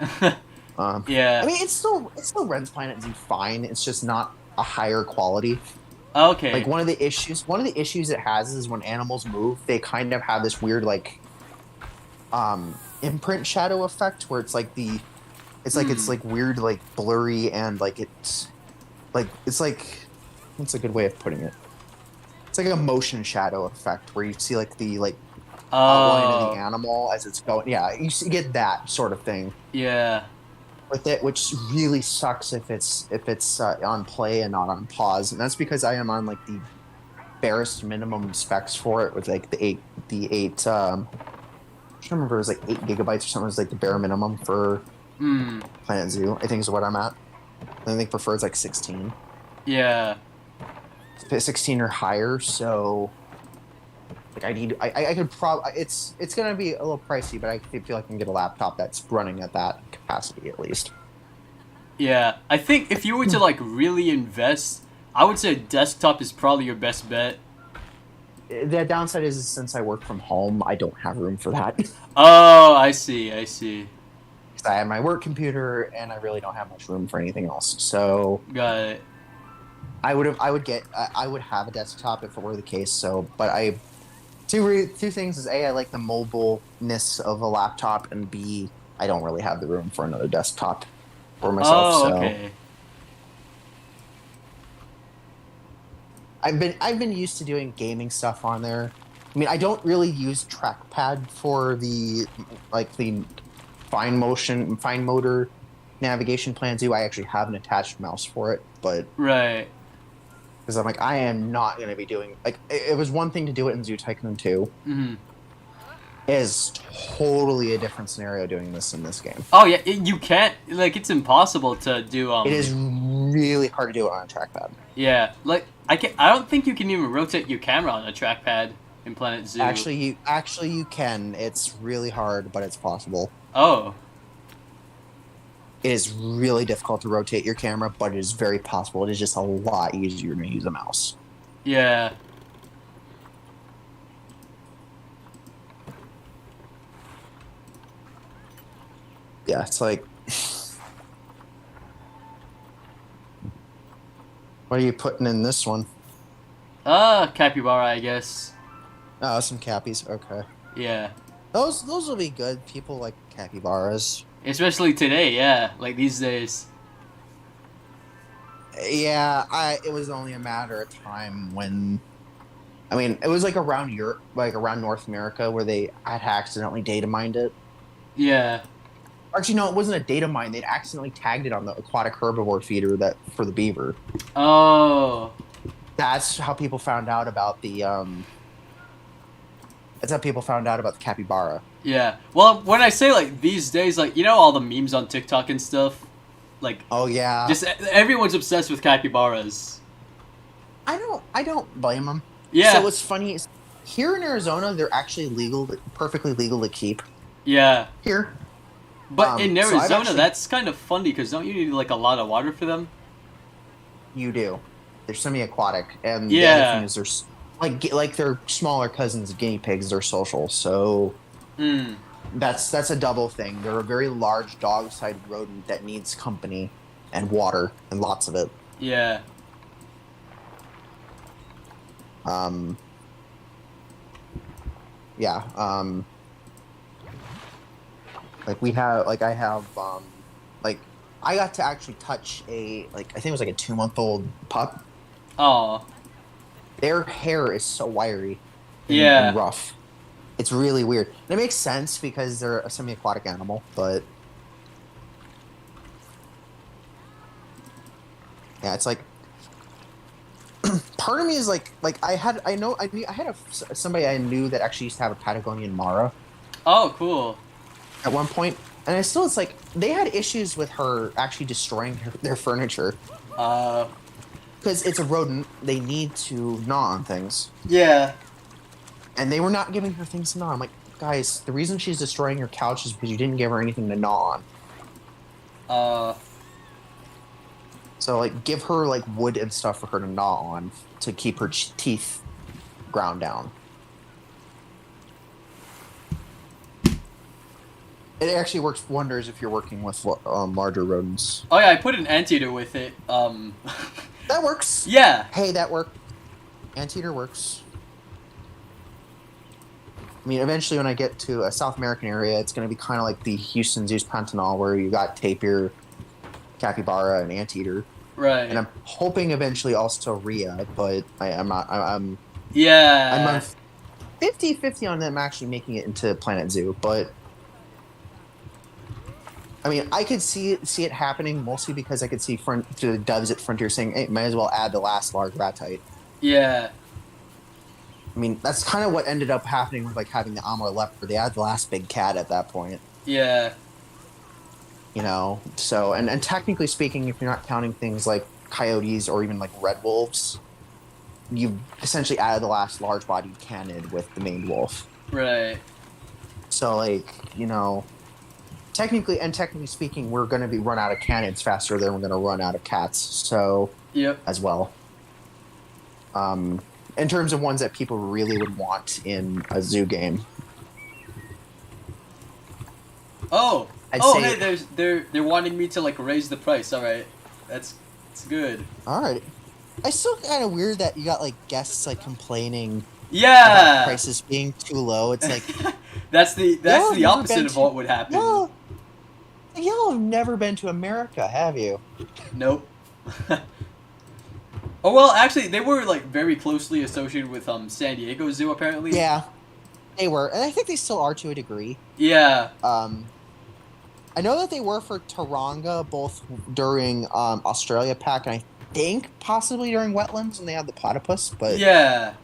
Yeah. I mean, it's still Ren's Planet Z fine. It's just not a higher quality. Okay. Like one of the issues it has is when animals move, they kind of have this weird like imprint shadow effect where it's like it's like weird like blurry and like it's like what's a good way of putting it? It's like a motion shadow effect where you see like the outline of the animal as it's going. Yeah, you get that sort of thing. Yeah. With it, which really sucks if it's on play and not on pause, and that's because I am on like the barest minimum specs for it with like the eight don't remember, it was like 8 GB or something. It was like the bare minimum for Planet Zoo. I think is what I'm at. I think preferred is like 16. Yeah. 16 or higher. So, like, I could probably. It's gonna be a little pricey, but I feel like I can get a laptop that's running at that capacity at least. Yeah. I think if you were to like really invest, I would say a desktop is probably your best bet. The downside is since I work from home, I don't have room for that. Oh, I see. I see. Because I have my work computer and I really don't have much room for anything else. So Got it. I would have a desktop if it were the case. So, but two things is A, I like the mobileness of a laptop, and B, I don't really have the room for another desktop for myself. Oh, so okay. I've been used to doing gaming stuff on there. I mean, I don't really use trackpad for the fine motor navigation Plan Zoo. I actually have an attached mouse for it, but Right. because I'm like, I am not going to be doing like it was one thing to do it in Zoo Tycoon 2. Mm-hmm. It is totally a different scenario doing this in this game. Oh yeah, you can't like it's impossible to do. It is really hard to do it on a trackpad. Yeah, like I don't think you can even rotate your camera on a trackpad in Planet Zoo. Actually, you can. It's really hard, but it's possible. Oh. It is really difficult to rotate your camera, but it is very possible. It is just a lot easier to use a mouse. Yeah. Yeah, it's like... What are you putting in this one? Capybara, I guess. Oh, some cappies. Okay. Yeah. Those will be good. People like capybaras. Especially today, yeah. Like these days. Yeah, it was only a matter of time when... I mean, it was like around Europe, like around North America, where they had accidentally data mined it. Yeah. Actually, no, it wasn't a data mine. They'd accidentally tagged it on the aquatic herbivore feeder for the beaver. Oh. That's how people found out about the That's how people found out about the capybara. Yeah. Well, when I say like these days, like you know all the memes on TikTok and stuff, like Oh yeah. just everyone's obsessed with capybaras. I don't blame them. Yeah. So what's funny is here in Arizona, they're actually perfectly legal to keep. Yeah. Here. But in so I've Arizona, actually- that's kind of funny because don't you need like a lot of water for them? You do. They're semi-aquatic, and Yeah. the other thing is like their smaller cousins, guinea pigs. They're social, so that's a double thing. They're a very large dog-sided rodent that needs company and water and lots of it. Yeah. Yeah. I got to actually touch I think it was like a 2-month-old pup. Oh. Their hair is so wiry and rough. It's really weird. And it makes sense because they're a semi-aquatic animal, but yeah, it's like part of me is like I had somebody I knew that actually used to have a Patagonian Mara Oh, cool. at one point, and it's like they had issues with her actually destroying their furniture because it's a rodent. They need to gnaw on things, Yeah. and they were not giving her things to gnaw. I'm like, guys, the reason she's destroying your couch is because you didn't give her anything to gnaw on. So, like, give her, like, wood and stuff for her to gnaw on to keep her teeth ground down. It actually works wonders if you're working with larger rodents. Oh yeah, I put an anteater with it. That works. Yeah. Hey, that worked. Anteater works. I mean, eventually when I get to a South American area, it's going to be kind of like the Houston Zeus Pantanal, where you got tapir, capybara, and anteater. Right. And I'm hoping eventually also Rhea, but I'm not. I'm Yeah. 50-50 on them actually making it into Planet Zoo, but I mean, I could see it happening mostly because I could see the devs at Frontier saying, "Hey, might as well add the last large ratite." Yeah. I mean, that's kind of what ended up happening with like having the Amur leopard. They had the last big cat at that point, Yeah. you know. So, and technically speaking, if you're not counting things like coyotes or even like red wolves, you've essentially added the last large-bodied canid with the maned wolf. Right. So, like, you know, technically speaking, we're going to be run out of canids faster than we're going to run out of cats. So, Yep. as well. In terms of ones that people really would want in a zoo game. Oh. I'd Oh, say, hey, they're wanting me to like raise the price. All right. That's good. all right. I still kind of weird that you got like guests like complaining about Yeah. prices being too low. It's like that's y'all have the never opposite been of to what would happen. y'all have never been to America, have you? Nope. Oh well, actually, they were like very closely associated with San Diego Zoo apparently. Yeah, they were, and I think they still are to a degree. Yeah. I know that they were for Taronga both during Australia Pack and I think possibly during Wetlands when they had the platypus, but Yeah.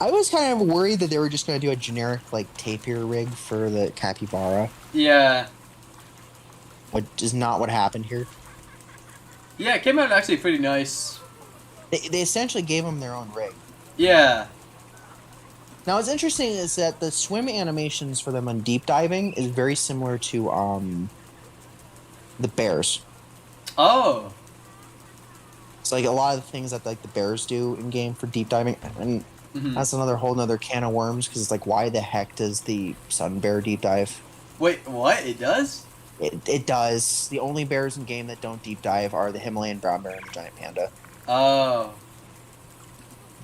I was kind of worried that they were just going to do a generic like tapir rig for the capybara, Yeah. which is not what happened here. Yeah, it came out actually pretty nice. They essentially gave them their own rig. Yeah. Now, what's interesting is that the swim animations for them on deep diving is very similar to the bears. Oh. It's like a lot of the things that like the bears do in game for deep diving, and Mhm. that's another whole nother can of worms because it's like, why the heck does the sun bear deep dive? Wait, what? It does? It does. The only bears in game that don't deep dive are the Himalayan brown bear and the giant panda. Oh.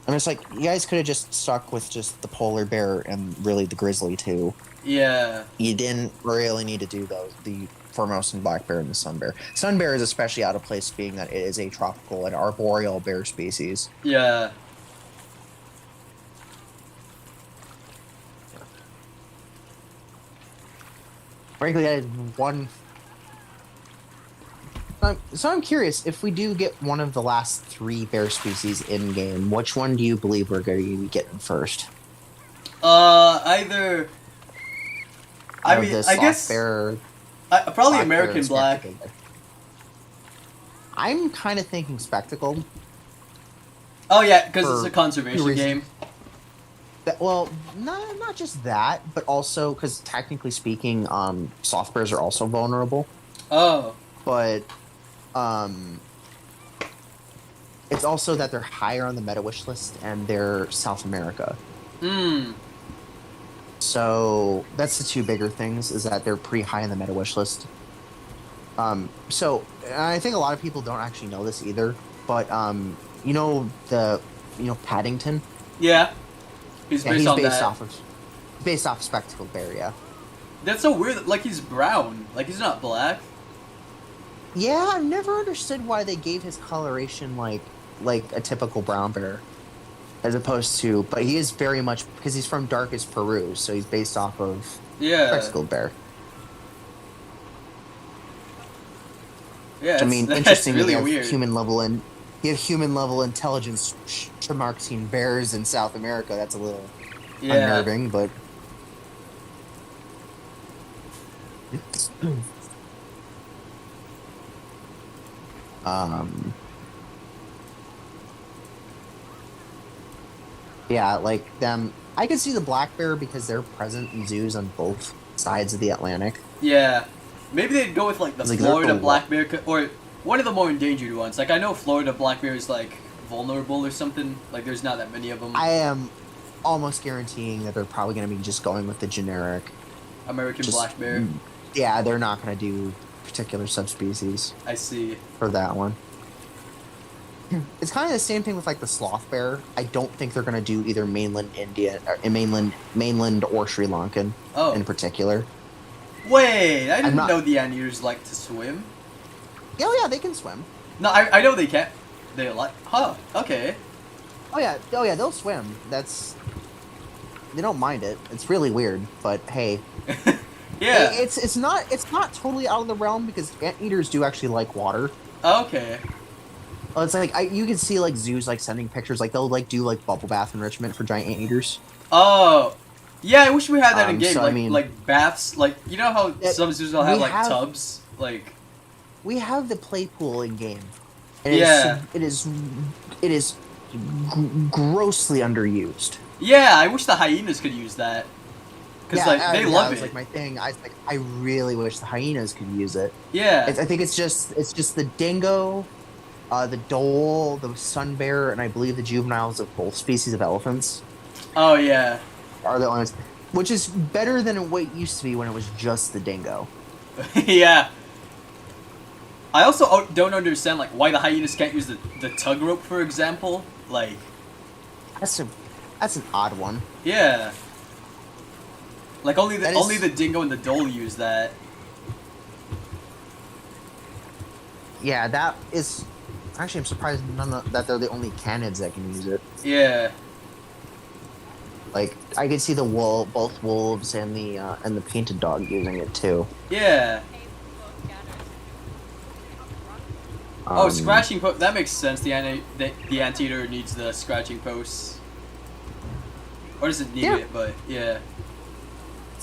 And it's like, you guys could have just stuck with just the polar bear and really the grizzly too. Yeah. You didn't really need to do those. The Formosan black bear and the sun bear. Sun bear is especially out of place, being that it is a tropical and arboreal bear species. Yeah. Frankly, that is one. So I'm curious, if we do get one of the last three bear species in game, which one do you believe we're going to be getting first? Either. Out I mean, of the I soft guess bear, probably black bear, American and Black. spectacled bear. I'm kind of thinking spectacled. Oh yeah, because For it's a conservation two reasons. game. That, well, not just that, but also because technically speaking, soft bears are also vulnerable. Oh. But it's also that they're higher on the meta wish list and they're South America. Hmm. So that's the two bigger things, is that they're pretty high on the meta wish list. So and I think a lot of people don't actually know this either, but you know Paddington. Yeah. He's Yeah, based he's on based that. off spectacled bear. Yeah. That's so weird. Like he's brown. Like he's not black. Yeah, I've never understood why they gave his coloration like a typical brown bear, as opposed to. But he is very much, because he's from darkest Peru, so he's based off of Yeah. spectacled bear. Yeah. I mean, that's interesting. really you have weird. human level intelligence marking bears in South America. That's a little Yeah. unnerving, but. Yeah, like them. I could see the black bear because they're present in zoos on both sides of the Atlantic. Yeah. Maybe they'd go with like the Like, they're Florida for black bear or one of the more endangered ones. Like I know Florida black bear is like vulnerable or something. Like there's not that many of them. I am almost guaranteeing that they're probably going to be just going with the generic. American Just, black bear. Yeah, they're not going to do particular subspecies I see. for that one. It's kind of the same thing with like the sloth bear. I don't think they're going to do either mainland India or mainland or Sri Lankan Oh. in particular. Wait, I didn't not- know the anteaters like to swim. Oh yeah, they can swim. No, I know they can't. They like. Huh. Okay. Oh yeah, they'll swim. They don't mind it. It's really weird, but hey, Yeah. it's not totally out of the realm because anteaters do actually like water. Okay. It's like you can see like zoos like sending pictures, like they'll like do like bubble bath enrichment for giant anteaters. Oh. Yeah, I wish we had that in game. So, like I mean, like baths. Like you know how some zoos will have we like have- tubs. Like. we have the play pool in game. And Yeah. it is grossly underused. Yeah, I wish the hyenas could use that. Because like they love It's it. like my thing. I really wish the hyenas could use it. Yeah. I think it's just the dingo, the dhole, the sun bear, and I believe the juveniles of both species of elephants Oh yeah. are the ones, which is better than what it used to be when it was just the dingo. Yeah. I also don't understand like why the hyenas can't use the tug rope, for example. Like. That's an odd one. Yeah. Like only That is- only the dingo and the dhole use that. Yeah, that is. Actually, I'm surprised that they're the only canids that can use it. Yeah. Like I could see both wolves and the painted dog using it too. Yeah. Oh, Um, scratching post. That makes sense. The anteater needs the scratching posts. Or does it need Yeah. it? But yeah.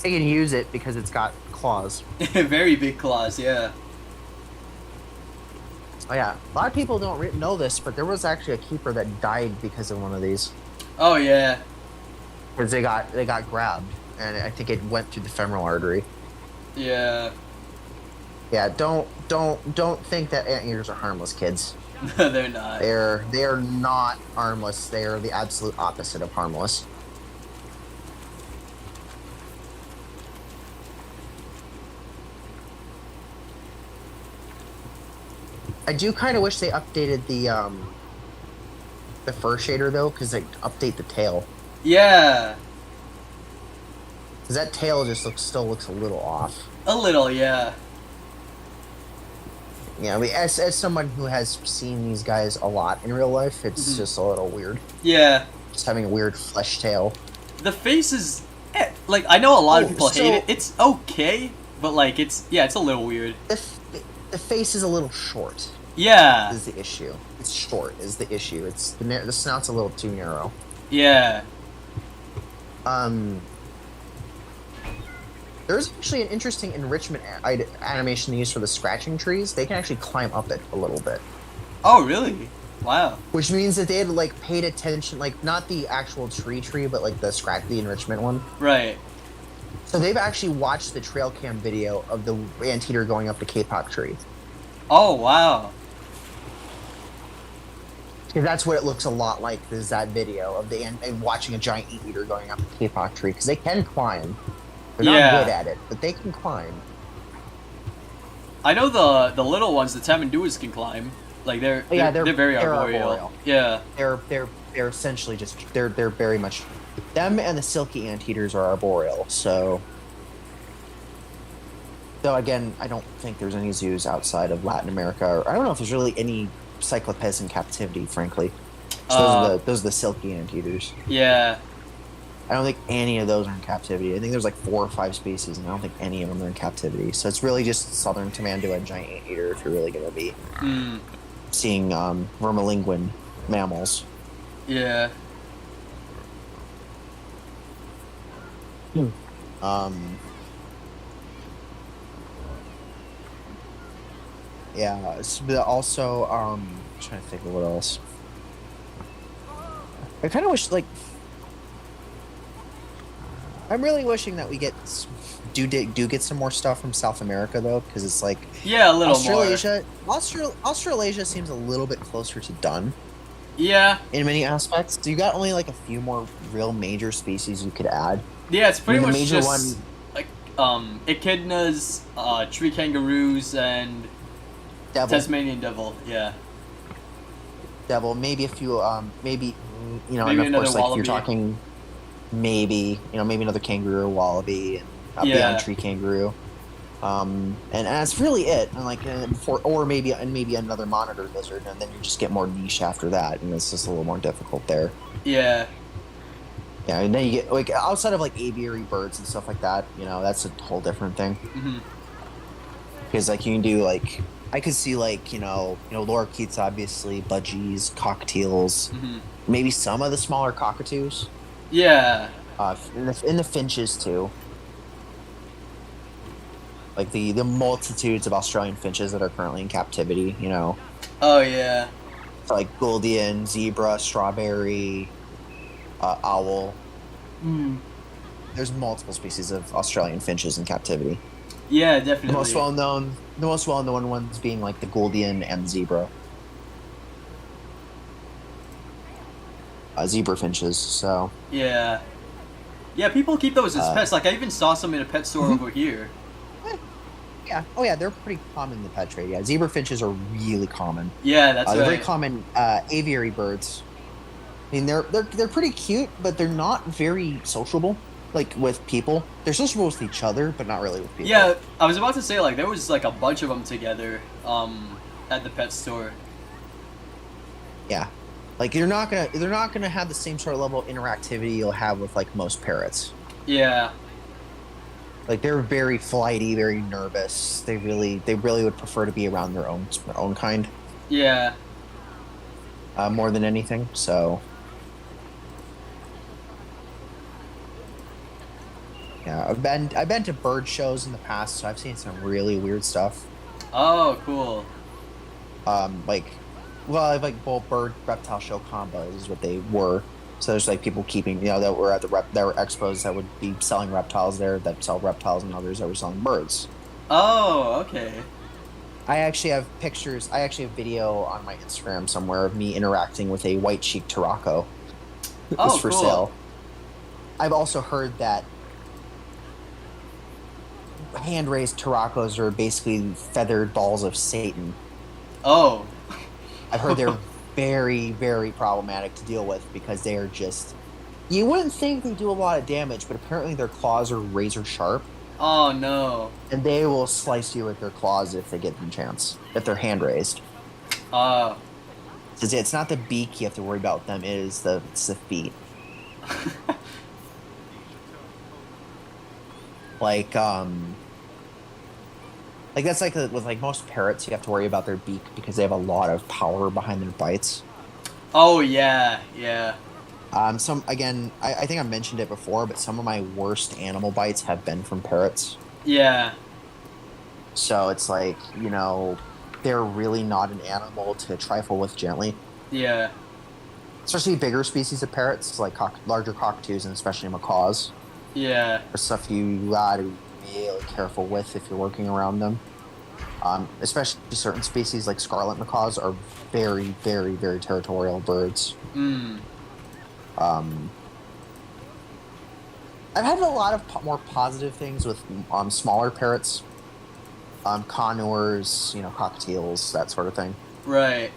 They can use it because it's got claws. Very big claws. Yeah. Oh yeah, a lot of people don't know this, but there was actually a keeper that died because of one of these. Oh yeah. Because they got grabbed, and I think it went through the femoral artery. Yeah. Yeah, don't think that anteaters are harmless, kids. They're not. They are not harmless. They are the absolute opposite of harmless. I do kind of wish they updated the fur shader though, because they update the tail. Yeah. Because that tail just still looks a little off. A little. Yeah. Yeah, I mean, as someone who has seen these guys a lot in real life, it's Mhm. just a little weird. Yeah. Just having a weird flesh tail. The face is like I know a lot of Oh, people hate so- it. It's okay, but like it's a little weird. The face is a little short. Yeah. Is the issue? It's short. Is the issue? It's the snout's a little too narrow. Yeah. There's actually an interesting enrichment animation they use for the scratching trees. They can actually climb up it a little bit, Oh really? Wow. which means that they had like paid attention, like not the actual tree, but like the enrichment one. Right. So they've actually watched the trail cam video of the anteater going up the K-pop tree. Oh wow. Because that's what it looks a lot like. Is that video of and watching a giant anteater going up the K-pop tree because they can climb. They're not Yeah. good at it, but they can climb. I know the little ones, the tamanduas can climb. Like they're very they're arboreal. Yeah. They're essentially just they're very much them, and the silky anteaters are arboreal. So, though again, I don't think there's any zoos outside of Latin America. Or, I don't know if there's really any cyclopes in captivity, frankly. So those are the silky anteaters. Yeah. I don't think any of those are in captivity. I think there's like 4 or 5 species, and I don't think any of them are in captivity. So it's really just southern tamandua and giant anteater if you're really going to be Mm. seeing vermalinguine mammals. Yeah. Yeah, but also, I'm trying to think of what else. I kind of wish, like, I'm really wishing that we do get some more stuff from South America though, because it's like Yeah, a little Australasia. Australasia seems a little bit closer to done more. Yeah. in many aspects. So you got only like a few more real major species you could add. Yeah, it's pretty I mean, much the major just like echidnas, tree kangaroos, and Devil, Tasmanian devil. Yeah. devil, maybe a few, maybe Maybe and of another course, like if you're wallaby. talking, maybe maybe another kangaroo or wallaby, and a Yeah. beyond tree kangaroo. And that's really it. And like, or maybe another monitor lizard, and then you just get more niche after that, and it's just a little more difficult there. Yeah. Yeah, and then you get like outside of like aviary birds and stuff like that. That's a whole different thing. Hmm. Because like you can do like I could see like lorikeets, obviously, budgies, cockatiels, Hmm. maybe some of the smaller cockatoos. Yeah. In the finches too. Like the multitudes of Australian finches that are currently in captivity. Oh yeah. So like Guldian, zebra, strawberry, owl. Mm. There's multiple species of Australian finches in captivity. Yeah, The most definitely. well known ones being like the Guldian and zebra. Zebra finches. So Yeah. Yeah, people keep those as uh, pets. Like I even saw some in a pet store mhm. over here. Yeah. Oh yeah, they're pretty common in the pet trade. Yeah, zebra finches are really common. Yeah, that's They're very right. common aviary birds. I mean, they're pretty cute, but they're not very sociable. Like with people, they're sociable with each other, but not really with people. Yeah, I was about to say like there was like a bunch of them together at the pet store. Yeah, like they're not gonna have the same sort of level of interactivity you'll have with like most parrots. Yeah. Like they're very flighty, very nervous. They really would prefer to be around their own kind Yeah. more than anything. So yeah, I've been to bird shows in the past, so I've seen some really weird stuff. Oh, cool. Like, well, I've like both bird reptile show combos is what they were. So there's like people keeping, that were at there were expos that would be selling reptiles there that sell reptiles, and others that were selling birds. Oh, okay. I actually have pictures. I actually have video on my Instagram somewhere of me interacting with a white cheek Turaco who's Oh, for cool. sale. I've also heard that hand raised Turacos are basically feathered balls of Satan. Oh. I've heard they're very, very problematic to deal with because they are just. You wouldn't think they do a lot of damage, but apparently their claws are razor sharp, Oh no. and they will slice you with their claws if they get the chance, if they're hand raised. Uh. So it's not the beak you have to worry about with them, it's the feet. Like, that's like with like most parrots, you have to worry about their beak because they have a lot of power behind their bites. Oh yeah, yeah. Some again, I think I mentioned it before, but some of my worst animal bites have been from parrots. Yeah. So it's like, they're really not an animal to trifle with gently. Yeah. Especially bigger species of parrots, like larger cockatoos and especially macaws. Yeah. Are stuff you gotta be really careful with if you're working around them. Especially certain species like scarlet macaws are very, very, very territorial birds. Mm. Um, I've had a lot of more positive things with smaller parrots, conures, cockatiels, that sort of thing. Right.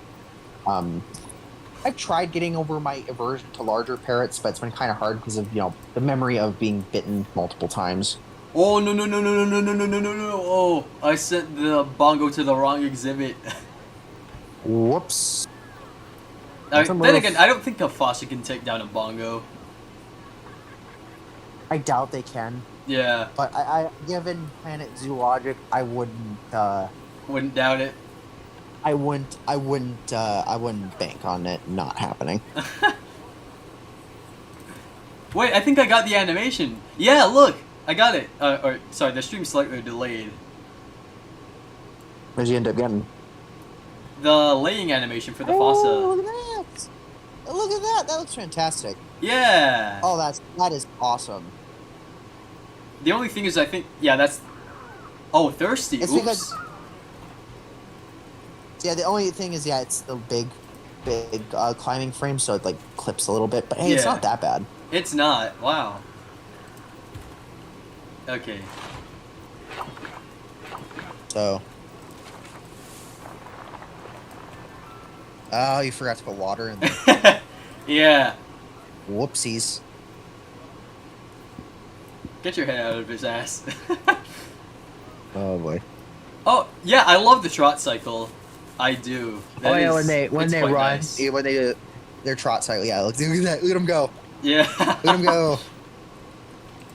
Um, I've tried getting over my aversion to larger parrots, but it's been kind of hard because of the memory of being bitten multiple times. Oh no no no no no no no no no no no! Oh, I sent the bongo to the wrong exhibit. Whoops! That's a Then again, move. I don't think a foster can take down a bongo. I doubt they can, Yeah, but given Planet Zoologic, I wouldn't. wouldn't doubt it. I wouldn't bank on it not happening. Wait, I think I got the animation. Yeah, look, I got it. Or sorry, the stream's slightly delayed. Where'd you end up getting? The laying animation for the fossa. Oh, look at that! Look at that! That looks fantastic. Yeah. Oh, that is awesome. The only thing is, I think, yeah, that's. Oh, thirsty. It's because Oops. yeah, the only thing is it's the big climbing frame, so it like clips a little bit. But hey, it's Yeah, not that bad. it's not. Wow. Okay. So, oh, you forgot to put water in there. Yeah. Whoopsies. Get your head out of his ass. Oh boy. Oh yeah, I love the trot cycle. I do. Oh That yeah, is, when it's they quite run, nice. yeah, when they their trot cycle. Yeah, look at that. Look at them go. Look at them Yeah. go.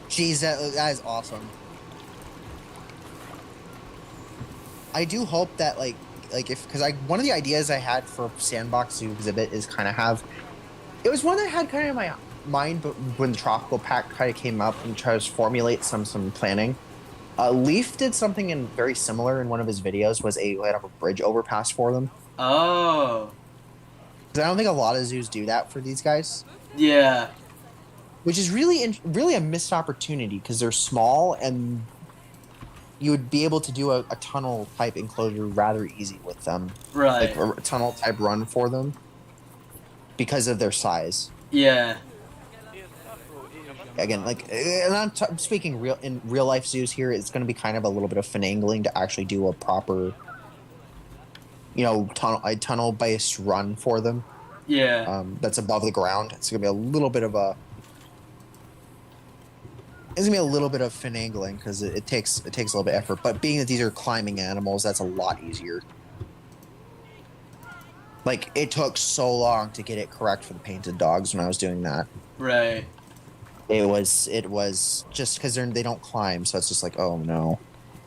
Jeez, that is awesome. I do hope that like if because I one of the ideas I had for Sandbox Zoo exhibit is kind of have it was one that I had kind of in my mind, but when the Tropical Pack kind of came up and tried to formulate some planning. Leaf did something in very similar in one of his videos. Was a Light up a bridge overpass for them. Oh. 'Cause I don't think a lot of zoos do that for these guys, Yeah. which is really a missed opportunity because they're small and you would be able to do a tunnel type enclosure rather easy with them, like Right. a tunnel type run for them because of their size. Yeah. Again, like, and I'm speaking real in real life zoos here. It's going to be kind of a little bit of finagling to actually do a proper, tunnel based run for them. Yeah. That's above the ground. It's going to be a little bit of a. It's gonna be a little bit of finagling because it takes a little bit of effort. But being that these are climbing animals, that's a lot easier. Like it took so long to get it correct for the painted dogs when I was doing that. Right. It was just because they don't climb, so it's just like, oh no.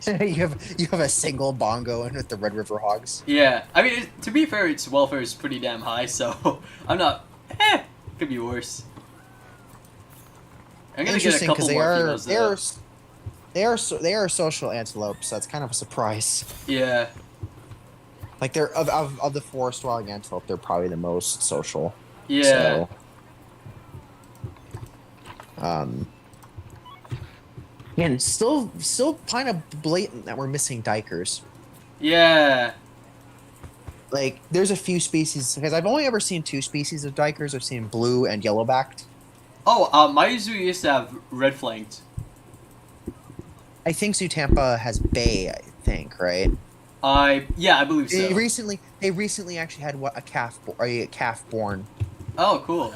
you have a single bongo in with the Red River Hogs. Yeah. I mean, to be fair, its welfare is pretty damn high, so I'm not. Could be worse. I'm gonna get a Interesting couple because they more are kilos though. they are social antelopes. So that's kind of a surprise. Yeah. Like they're of the forest dwelling antelope, they're probably the most social. Yeah. So, um, again, still kind of blatant that we're missing dikers. Yeah. Like there's a few species because I've only ever seen two species of dikers. I've seen blue and yellow-backed. Oh, my zoo used to have red flanked. I think Zoo-Tampa has bay. I think right. I believe so. They recently actually had a calf born, Oh, cool.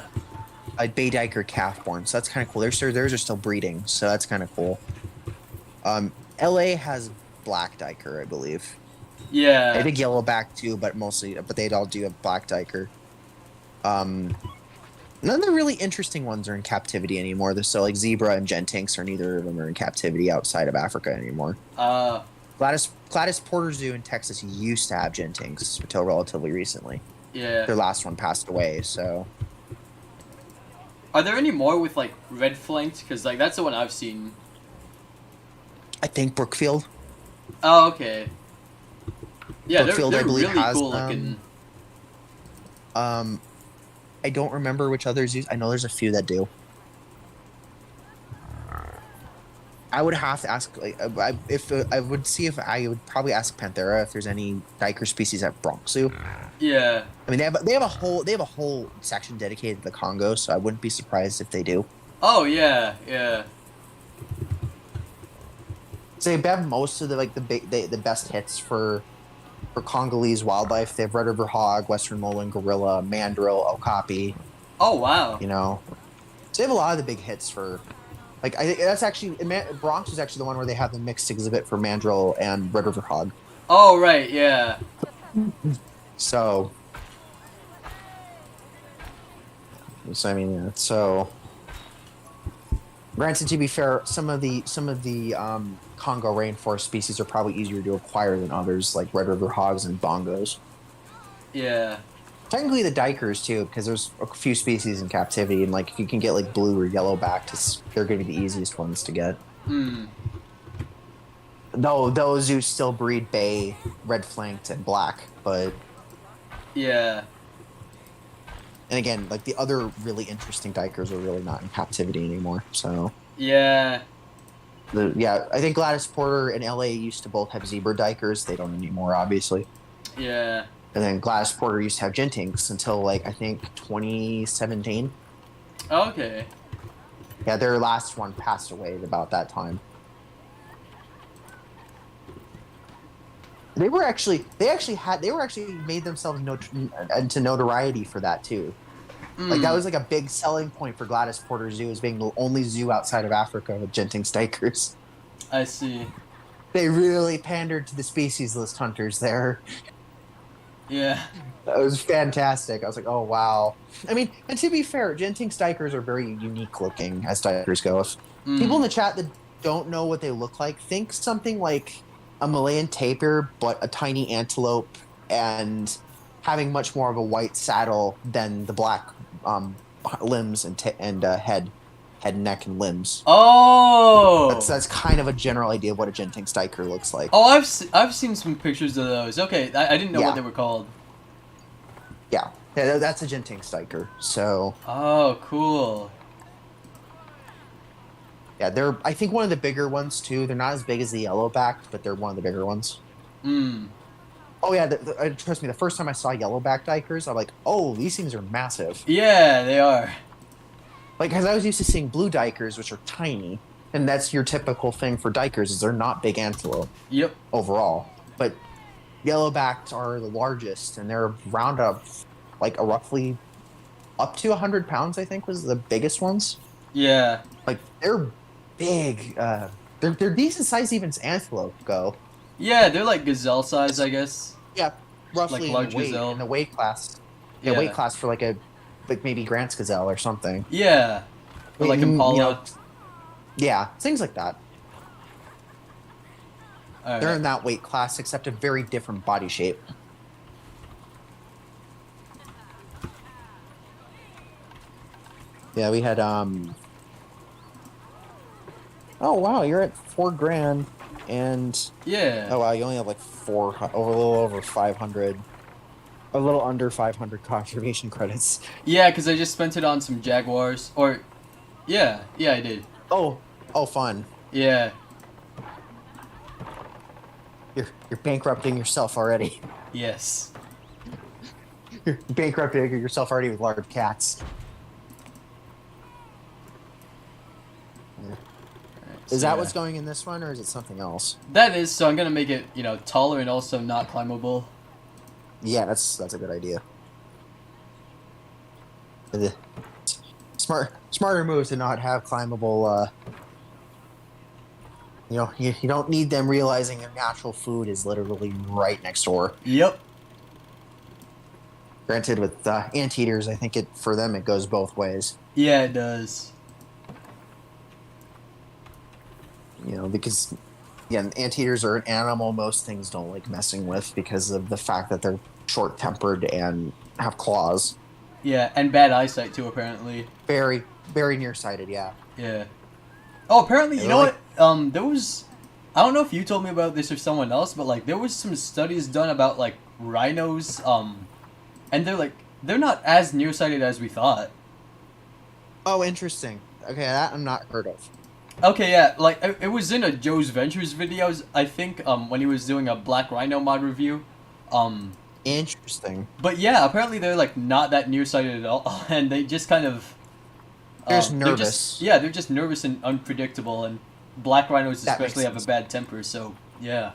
a bay diker calf born. So that's kind of cool. Theirs are still breeding, so that's kind of cool. L.A. has black diker, I believe. Yeah. I think yellowback too, but they'd all do a black diker. None of the really interesting ones are in captivity anymore. So like zebra and gentinks, or neither of them are in captivity outside of Africa anymore. Gladys Porter Zoo in Texas used to have gentinks until relatively recently. Yeah. Their last one passed away, so. Are there any more with like red flanked? Because like that's the one I've seen. I think Brookfield. Oh, okay. Yeah, Brookfield, they're I believe, really has cool them. looking. I don't remember which others use. I know there's a few that do. I would have to ask, like, I would see if I would probably ask Panthera if there's any diker species at Bronx Zoo. Yeah. I mean, they have a whole section dedicated to the Congo, so I wouldn't be surprised if they do. Oh yeah, yeah. So they have most of the best hits for Congolese wildlife. They have red river hog, western molan, gorilla, mandrill, okapi. Oh wow. You know, so they have a lot of the big hits for. Like I think that's actually Bronx is actually the one where they have the mixed exhibit for mandrill and red river hog. Oh right, yeah. So I mean, so. Granted, to be fair, some of the Congo rainforest species are probably easier to acquire than others, like red river hogs and bongos. Yeah. Technically, the dikers too, because there's a few species in captivity, and like if you can get like blue or yellowbacked, they're going to be the easiest ones to get. Hmm. Though those zoos still breed bay, red flanked, and black, but Yeah. and again, like the other really interesting dikers are really not in captivity anymore. So Yeah. I think Gladys Porter and LA used to both have zebra dikers. They don't anymore, obviously. Yeah. And then Gladys Porter used to have gentinks until like I think 2017. Okay. Yeah, their last one passed away at about that time. They actually made themselves into notoriety for that too. Like that was like a big selling point for Gladys Porter Zoo as being the only zoo outside of Africa with gentinks dikers. I see. They really pandered to the species list hunters there. Yeah. That was fantastic. I was like, oh wow. I mean, and to be fair, Genting Stikers are very unique looking as Stikers go. If people in Mm. the chat that don't know what they look like, think something like a Malayan tapir, but a tiny antelope and having much more of a white saddle than the black limbs and head, neck, and limbs. Oh. That's kind of a general idea of what a Genting Stiker looks like. Oh, I've seen some pictures of those. Okay, I didn't know Yeah. what they were called. Yeah, that's a Genting Stiker. So Oh, cool. yeah, they're I think one of the bigger ones too. They're not as big as the yellow-backed, but they're one of the bigger ones. Mm. Oh yeah, trust me. The first time I saw yellow-backed dikers, I'm like, oh, these things are massive. Yeah, they are. Like, because I was used to seeing blue dikers, which are tiny, and that's your typical thing for dikers is they're not big antelope Yep. overall, but yellow-backed are the largest, and they're round up like a roughly up to 100 pounds. I think was the biggest ones. Yeah. Like they're big. They're decent size even as antelope go. Yeah, they're like gazelle size, I guess. Yeah, roughly large in the weight gazelle. in the weight class. Yeah, Yeah. weight class for like maybe Grant's gazelle or something. Yeah. Or like Impala. You know, yeah, things like that. All They're right. in that weight class, except a very different body shape. Yeah, we had Oh wow, you're at $4,000, and Yeah. oh wow, you only have like a little over 500, a little under 500 conservation credits. Yeah, because I just spent it on some Jaguars. Or, yeah, I did. Oh, fun. Yeah. You're bankrupting yourself already. Yes. You're bankrupting yourself already with large cats. Is that what's going in this one, or is it something else? That is, so I'm gonna make it, taller and also not climbable. Yeah, that's a good idea. Smarter move to not have climbable. You don't need them realizing their natural food is literally right next door. Yep. Granted, with anteaters, I think for them it goes both ways. Yeah, it does. Because again, anteaters are an animal most things don't like messing with because of the fact that they're short-tempered and have claws. Yeah, and bad eyesight too, apparently. Very, very nearsighted, yeah. Yeah. Oh, apparently, you know like- what? There was, I don't know if you told me about this or someone else, but like there was some studies done about like rhinos, and they're not as nearsighted as we thought. Oh, interesting. Okay, that I'm not heard of. Okay, yeah, like it was in a Joe's Ventures videos, I think, when he was doing a Black Rhino mod review. Interesting. But yeah, apparently they're like not that nearsighted at all, and they just kind of They're just nervous. they're just nervous and unpredictable, and black rhinos That makes especially have a sense. bad temper. So yeah,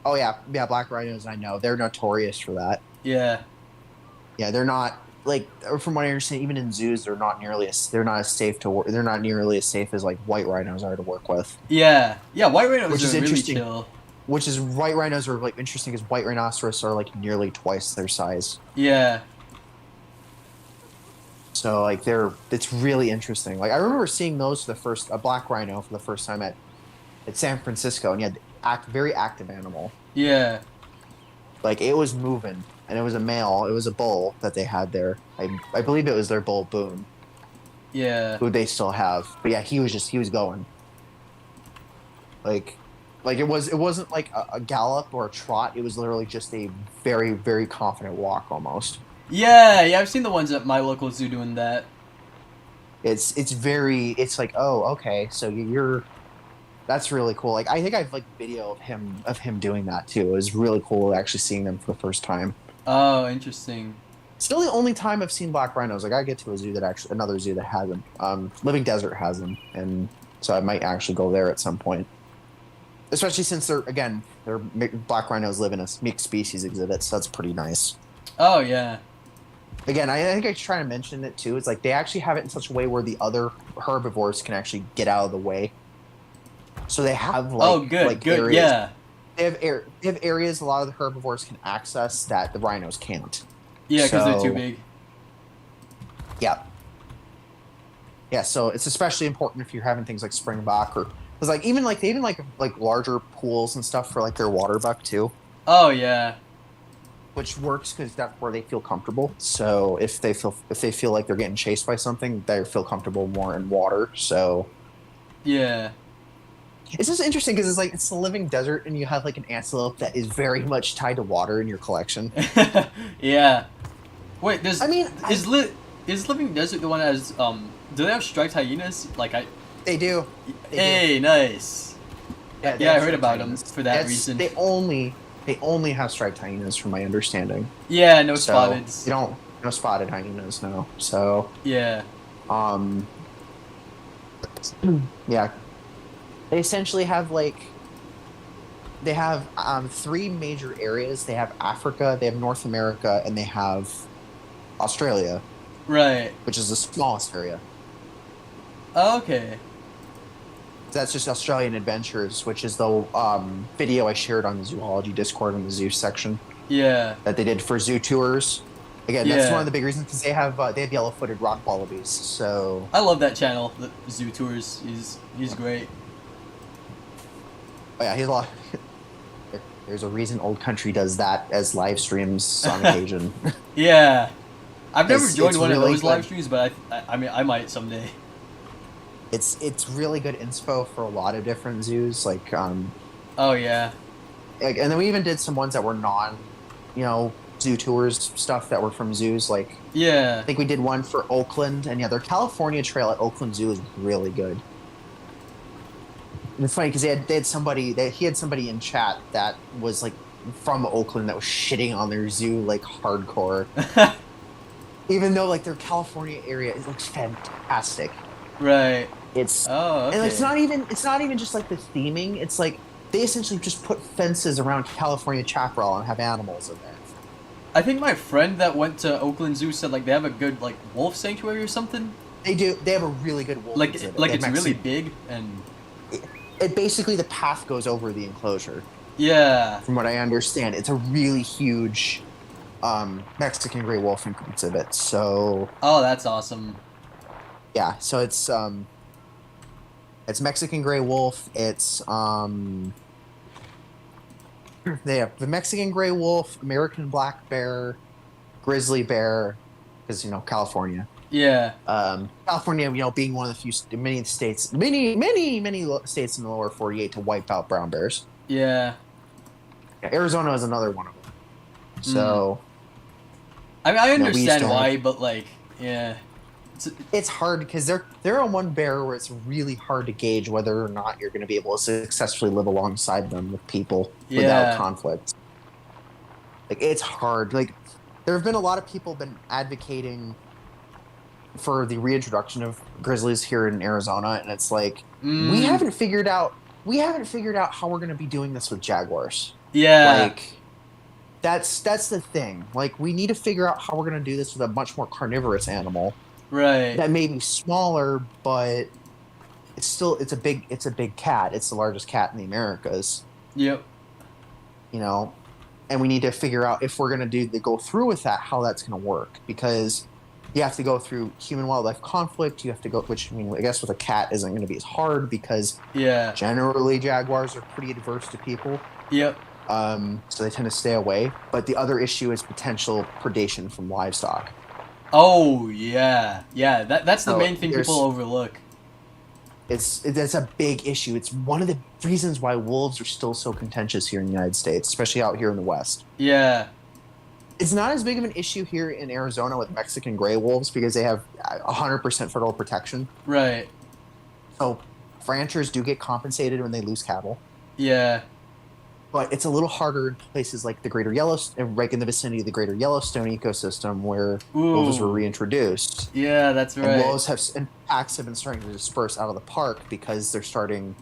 Oh yeah, black rhinos. I know they're notorious for that. yeah, Yeah, they're not like from what I understand. Even in zoos, they're not nearly as safe to work. They're not nearly as safe as like white rhinos are to work with. yeah. White rhinos Which is are really interesting. chill. Which is white rhinos are like interesting because white rhinoceros are like nearly twice their size. Yeah, So like it's really interesting. Like I remember seeing those for a black rhino for the first time at San Francisco, and you had very active animal. yeah, Like it was moving, and it was a male. It was a bull that they had there. I believe it was their bull Boone, yeah, who they still have. But yeah, he was going. Like it wasn't like a gallop or a trot. It was literally just a very, very confident walk almost. yeah. I've seen the ones at my local zoo doing that. It's like, oh, okay, so that's really cool. Like I think I've like video of him doing that too. It was really cool actually seeing them for the first time. Oh, interesting. Still the only time I've seen black rhinos. Like I get to another zoo that has them. Living Desert has them, and so I might actually go there at some point. Especially since black rhinos live in a mixed species exhibit, so that's pretty nice. Oh yeah, Again, I think I try to mention it too. It's like they actually have it in such a way where the other herbivores can actually get out of the way. So they have Oh, good, like good. areas. Yeah, They have areas a lot of the herbivores can access that the rhinos can't. yeah, because they're too So big. yeah, yeah. So it's especially important if you're having things like springbok or because like even like they even like larger pools and stuff for like their water buck too, Oh yeah, which works because that's where they feel comfortable. So if they feel like they're getting chased by something, they feel comfortable more in water. So yeah, it's just interesting because it's like it's the living desert, and you have like an antelope that is very much tied to water in your collection. yeah. Wait, there's I mean, is li is Living Desert the one that has do they have striped hyenas? Like I, they do. They do. hey, nice. Yeah, they Yeah, I have heard striped about them hyenas. for that That's reason. they only have striped hyenas, from my understanding. Yeah, no So spotteds. you don't no spotted hyenas, no. So Yeah, um yeah, they essentially have like they have three major areas. They have Africa, they have North America, and they have Australia, right. which is the smallest area. Okay. That's just Australian Adventures, which is the video I shared on the Zoology Discord in the zoo section Yeah, that they did for zoo tours. Again, that's one yeah. of the big reasons because they have yellow-footed rock wallabies. So I love that channel. The Zoo Tours. He's great. oh yeah, he's a lot. There's a reason Old Country does that as live streams on occasion. Yeah, I've never joined It's one of really those live good. streams, but I mean I might someday. It's really good inspo for a lot of different zoos. Oh yeah, And then we even did some ones that were you know, zoo tours stuff that were from zoos. Like yeah. I think we did one for Oakland, and yeah, their California Trail at Oakland Zoo is really good. And it's funny because they had somebody that he had somebody in chat that was like from Oakland that was shitting on their zoo like hardcore, even though like their California area it looks fantastic. Right. It's Oh, and okay. it's not even just like the theming. It's like they essentially just put fences around California Chaparral and have animals in there. I think my friend that went to Oakland Zoo said like they have a good like wolf sanctuary or something. They do. They have a really good wolf exhibit. Like They have it's really Mexi- big and it basically the path goes over the enclosure. yeah. From what I understand, it's a really huge Mexican gray wolf exhibit. So Oh, that's awesome. yeah, so it's Mexican gray wolf. It's they have the Mexican gray wolf, American black bear, grizzly bear, because you know California. Yeah. California, you know, being one of the few many states, many states in the lower 48 to wipe out brown bears. Yeah. Yeah, Arizona is another one of them. Mm. So I mean, I you know, we used understand to why, have, but like, yeah. It's, it's hard because they're on one bear where it's really hard to gauge whether or not you're going to be able to successfully live alongside them with people without yeah. conflict. Like it's hard. Like there have been a lot of people been advocating for the reintroduction of grizzlies here in Arizona, and it's like Mm, we haven't figured out how we're going to be doing this with jaguars. yeah. Like that's the thing. Like we need to figure out how we're going to do this with a much more carnivorous animal Right. that may be smaller, but it's a big cat. It's the largest cat in the Americas, Yep. you know. And we need to figure out if we're going to go through with that, how that's going to work, because you have to go through human wildlife conflict. You have to go, which I mean, I guess with a cat isn't going to be as hard because Yeah. generally jaguars are pretty adverse to people. Yep. So they tend to stay away. But the other issue is potential predation from livestock. Oh yeah. Yeah. That's the So main thing there's people overlook. that's a big issue. It's one of the reasons why wolves are still so contentious here in the United States, especially out here in the West. Yeah. It's not as big of an issue here in Arizona with Mexican gray wolves because they have 100% federal protection. Right. So ranchers do get compensated when they lose cattle. Yeah. But it's a little harder in places like the Greater Yellowstone, right in the vicinity of the Greater Yellowstone ecosystem, where wolves were Ooh. reintroduced. Yeah, that's And right. and packs have been starting to disperse out of the park because they're starting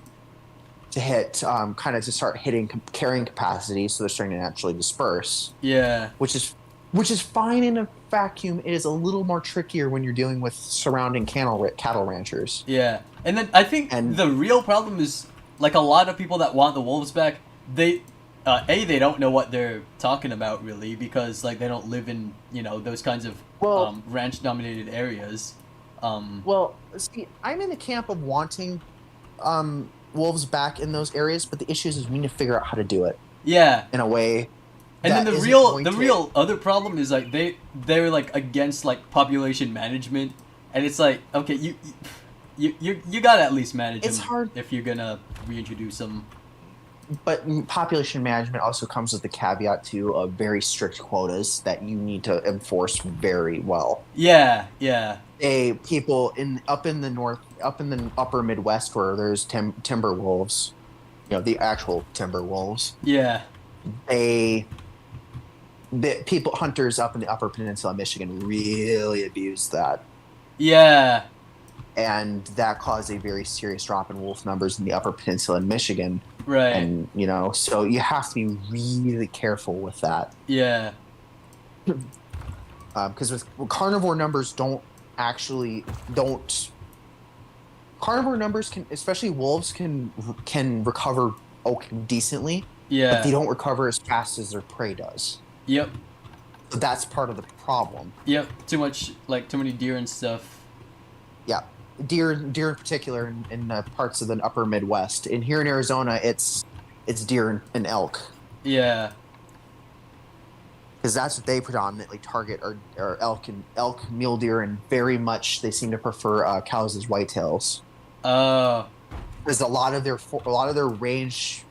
to hit, kind of to start hitting carrying capacity, so they're starting to naturally disperse, Yeah. which is fine in a vacuum. It is a little more trickier when you're dealing with surrounding cattle ranchers. Yeah. And then I think And the real problem is like a lot of people that want the wolves back, they they don't know what they're talking about really because like they don't live in those kinds of Well, ranch dominated areas. well, see, I'm in the camp of wanting wolves back in those areas, but the issue is we need to figure out how to do it Yeah, in a way and then that isn't going the to. real other problem is like they're like against like population management, and it's like okay you gotta at least manage It's them hard, if you're gonna reintroduce them. but population management also comes with the caveat to very strict quotas that you need to enforce very well. Yeah, yeah, People in up in the north, up in the upper Midwest, where there's timber wolves, the actual timber wolves. yeah, They the people hunters up in the Upper Peninsula of Michigan really abused that, yeah, and that caused a very serious drop in wolf numbers in the Upper Peninsula in Michigan. right, And so you have to be really careful with that, yeah, because with carnivore numbers actually don't carnivore numbers can, especially wolves, can recover decently, but they yeah, don't recover as fast as their prey does. yep, So that's part of the problem. yep. Too much like too many deer and stuff. Yeah, deer in particular in parts of the upper Midwest. And here in Arizona, it's deer and elk, Yeah. because that's what they predominantly target are elk, mule deer, and very much they seem to prefer cows as whitetails. Oh. Because a lot of their range,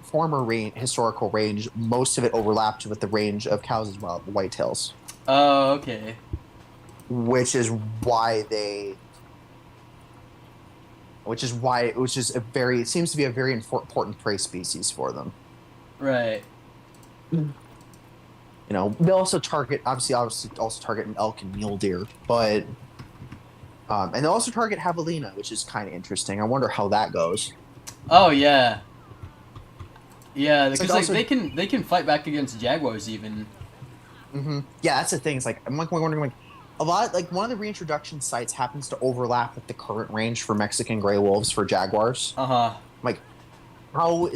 historical range, most of it overlapped with the range of cows as well, whitetails, Oh. Okay. which is why they. It seems to be a very important prey species for them. Right. They also obviously also target an elk and mule deer, but and they also target javelina, which is kind of interesting. I wonder how that goes. Oh yeah. Yeah, It's because like like also, they can fight back against jaguars even. yeah, that's the thing. It's like I'm like wondering, like a lot, like one of the reintroduction sites happens to overlap with the current range for Mexican gray wolves for jaguars. Uh huh. Like, how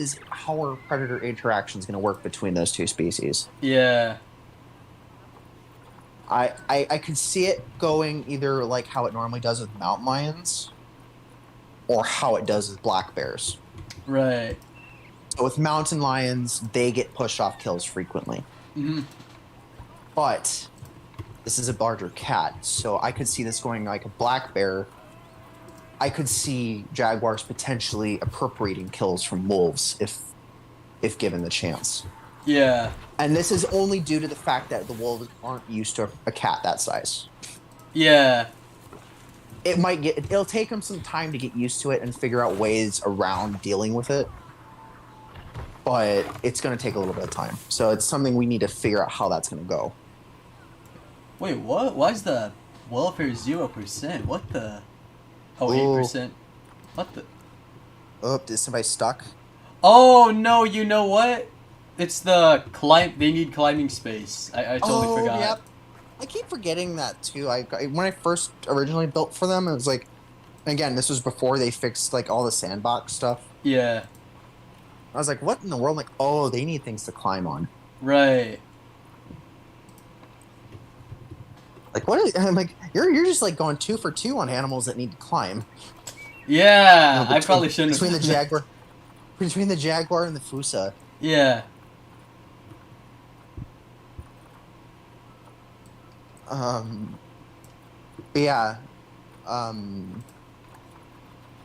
are predator interactions going to work between those two species? Yeah. I could see it going either like how it normally does with mountain lions, or how it does with black bears. Right. So with mountain lions, they get pushed off kills frequently. Hmm. But this is a larger cat, so I could see this going like a black bear. I could see jaguars potentially appropriating kills from wolves if given the chance. Yeah. And this is only due to the fact that the wolves aren't used to a cat that size. Yeah. It'll take them some time to get used to it and figure out ways around dealing with it. But it's going to take a little bit of time. So it's something we need to figure out how that's going to go. Wait, what? Why is the welfare 0%? What the? Oh, 8%. What the? Oh, is somebody stuck? Oh no! You know what? It's the climb. They need climbing space. I totally forgot. Yep. I keep forgetting that too. When I first originally built for them, it was like, again, this was before they fixed like all the sandbox stuff. Yeah. I was like, what in the world? Like, oh, they need things to climb on. Right. Like, what? I'm like, you're just like going 2 for 2 on animals that need to climb. Yeah. I Between- probably shouldn't between have. between the jaguar and the fusa. Yeah. But yeah,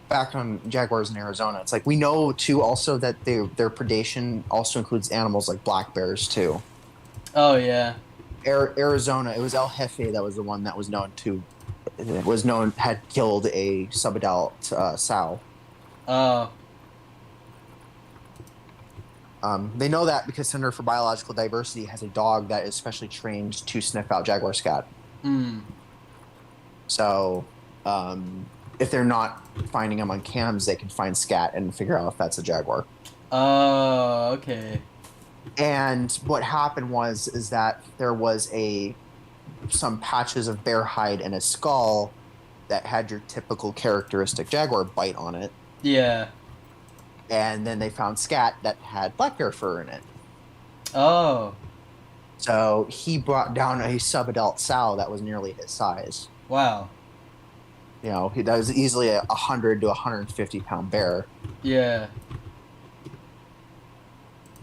back on jaguars in Arizona, it's like we know too also that their predation also includes animals like black bears too. Oh yeah. Arizona, it was El Jefe that was the one that was known had killed a subadult sow. Oh. They know that because Center for Biological Diversity has a dog that is specially trained to sniff out jaguar scat. Hmm. So, if they're not finding them on cams, they can find scat and figure out if that's a jaguar. Oh. Okay. And what happened is that there was some patches of bear hide and a skull that had your typical characteristic jaguar bite on it. Yeah. and then they found scat that had black bear fur in it. Oh, So he brought down a sub-adult sow that was nearly his size. wow. That was easily a 100 to 150 pound bear Yeah.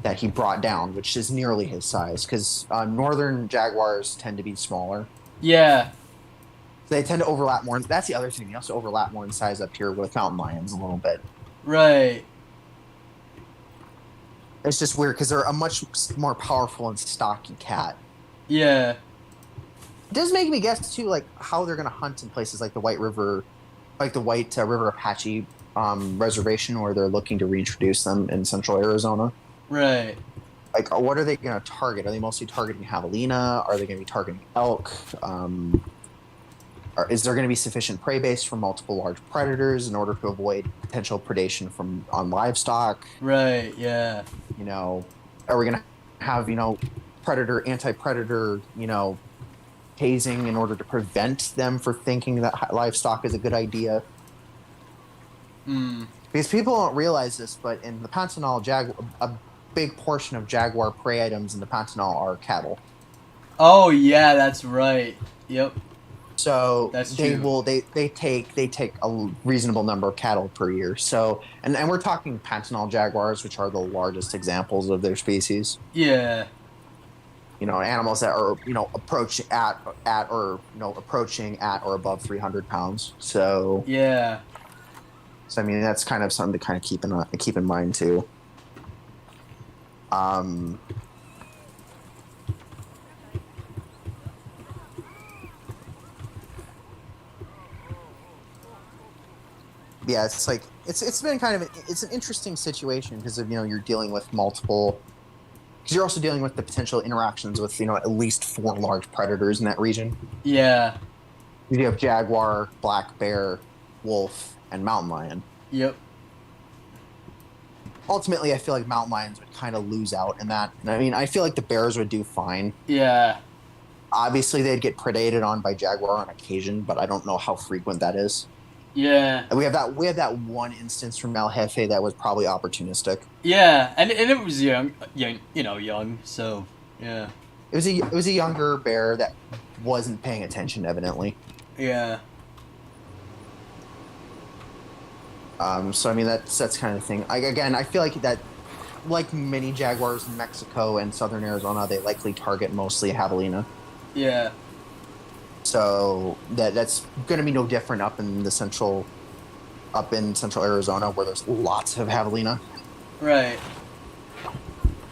that he brought down, which is nearly his size. Because northern jaguars tend to be smaller. Yeah. They tend to overlap more. That's the other thing. They also overlap more in size up here with mountain lions a little bit. Right. It's just weird because they're a much more powerful and stocky cat. Yeah. It does make me guess too, like how they're going to hunt in places like the White River, River Apache reservation, where they're looking to reintroduce them in central Arizona. Right. Like, what are they going to target? Are they mostly targeting javelina? Are they going to be targeting elk? Is there going to be sufficient prey base from multiple large predators in order to avoid potential predation on livestock? Right. Yeah. Are we going to have predator anti-predator hazing in order to prevent them from thinking that livestock is a good idea? Because people don't realize this, but in the Pantanal, a big portion of jaguar prey items in the Pantanal are cattle. Oh yeah, that's right. Yep. So That's they true. take a reasonable number of cattle per year. So and we're talking Pantanal jaguars, which are the largest examples of their species. Yeah. Animals that are approaching at or above 300 pounds. So Yeah. I mean that's kind of something to kind of keep in mind too. Yeah, it's like it's been kind of it's an interesting situation because of you're dealing with multiple. Because you're also dealing with the potential interactions with at least 4 large predators in that region. Yeah. You have jaguar, black bear, wolf, and mountain lion. Yep. Ultimately, I feel like mountain lions would kind of lose out in that. I mean, I feel like the bears would do fine. Yeah. Obviously, they'd get predated on by jaguar on occasion, but I don't know how frequent that is. Yeah. And we have that one instance from El Jefe that was probably opportunistic. Yeah, and it was young, so yeah. It was a younger bear that wasn't paying attention, evidently. Yeah. So I mean that's kind of the thing. I feel like that, like many jaguars in Mexico and southern Arizona, they likely target mostly javelina. Yeah. So that's going to be no different up in central Arizona, where there's lots of javelina. Right.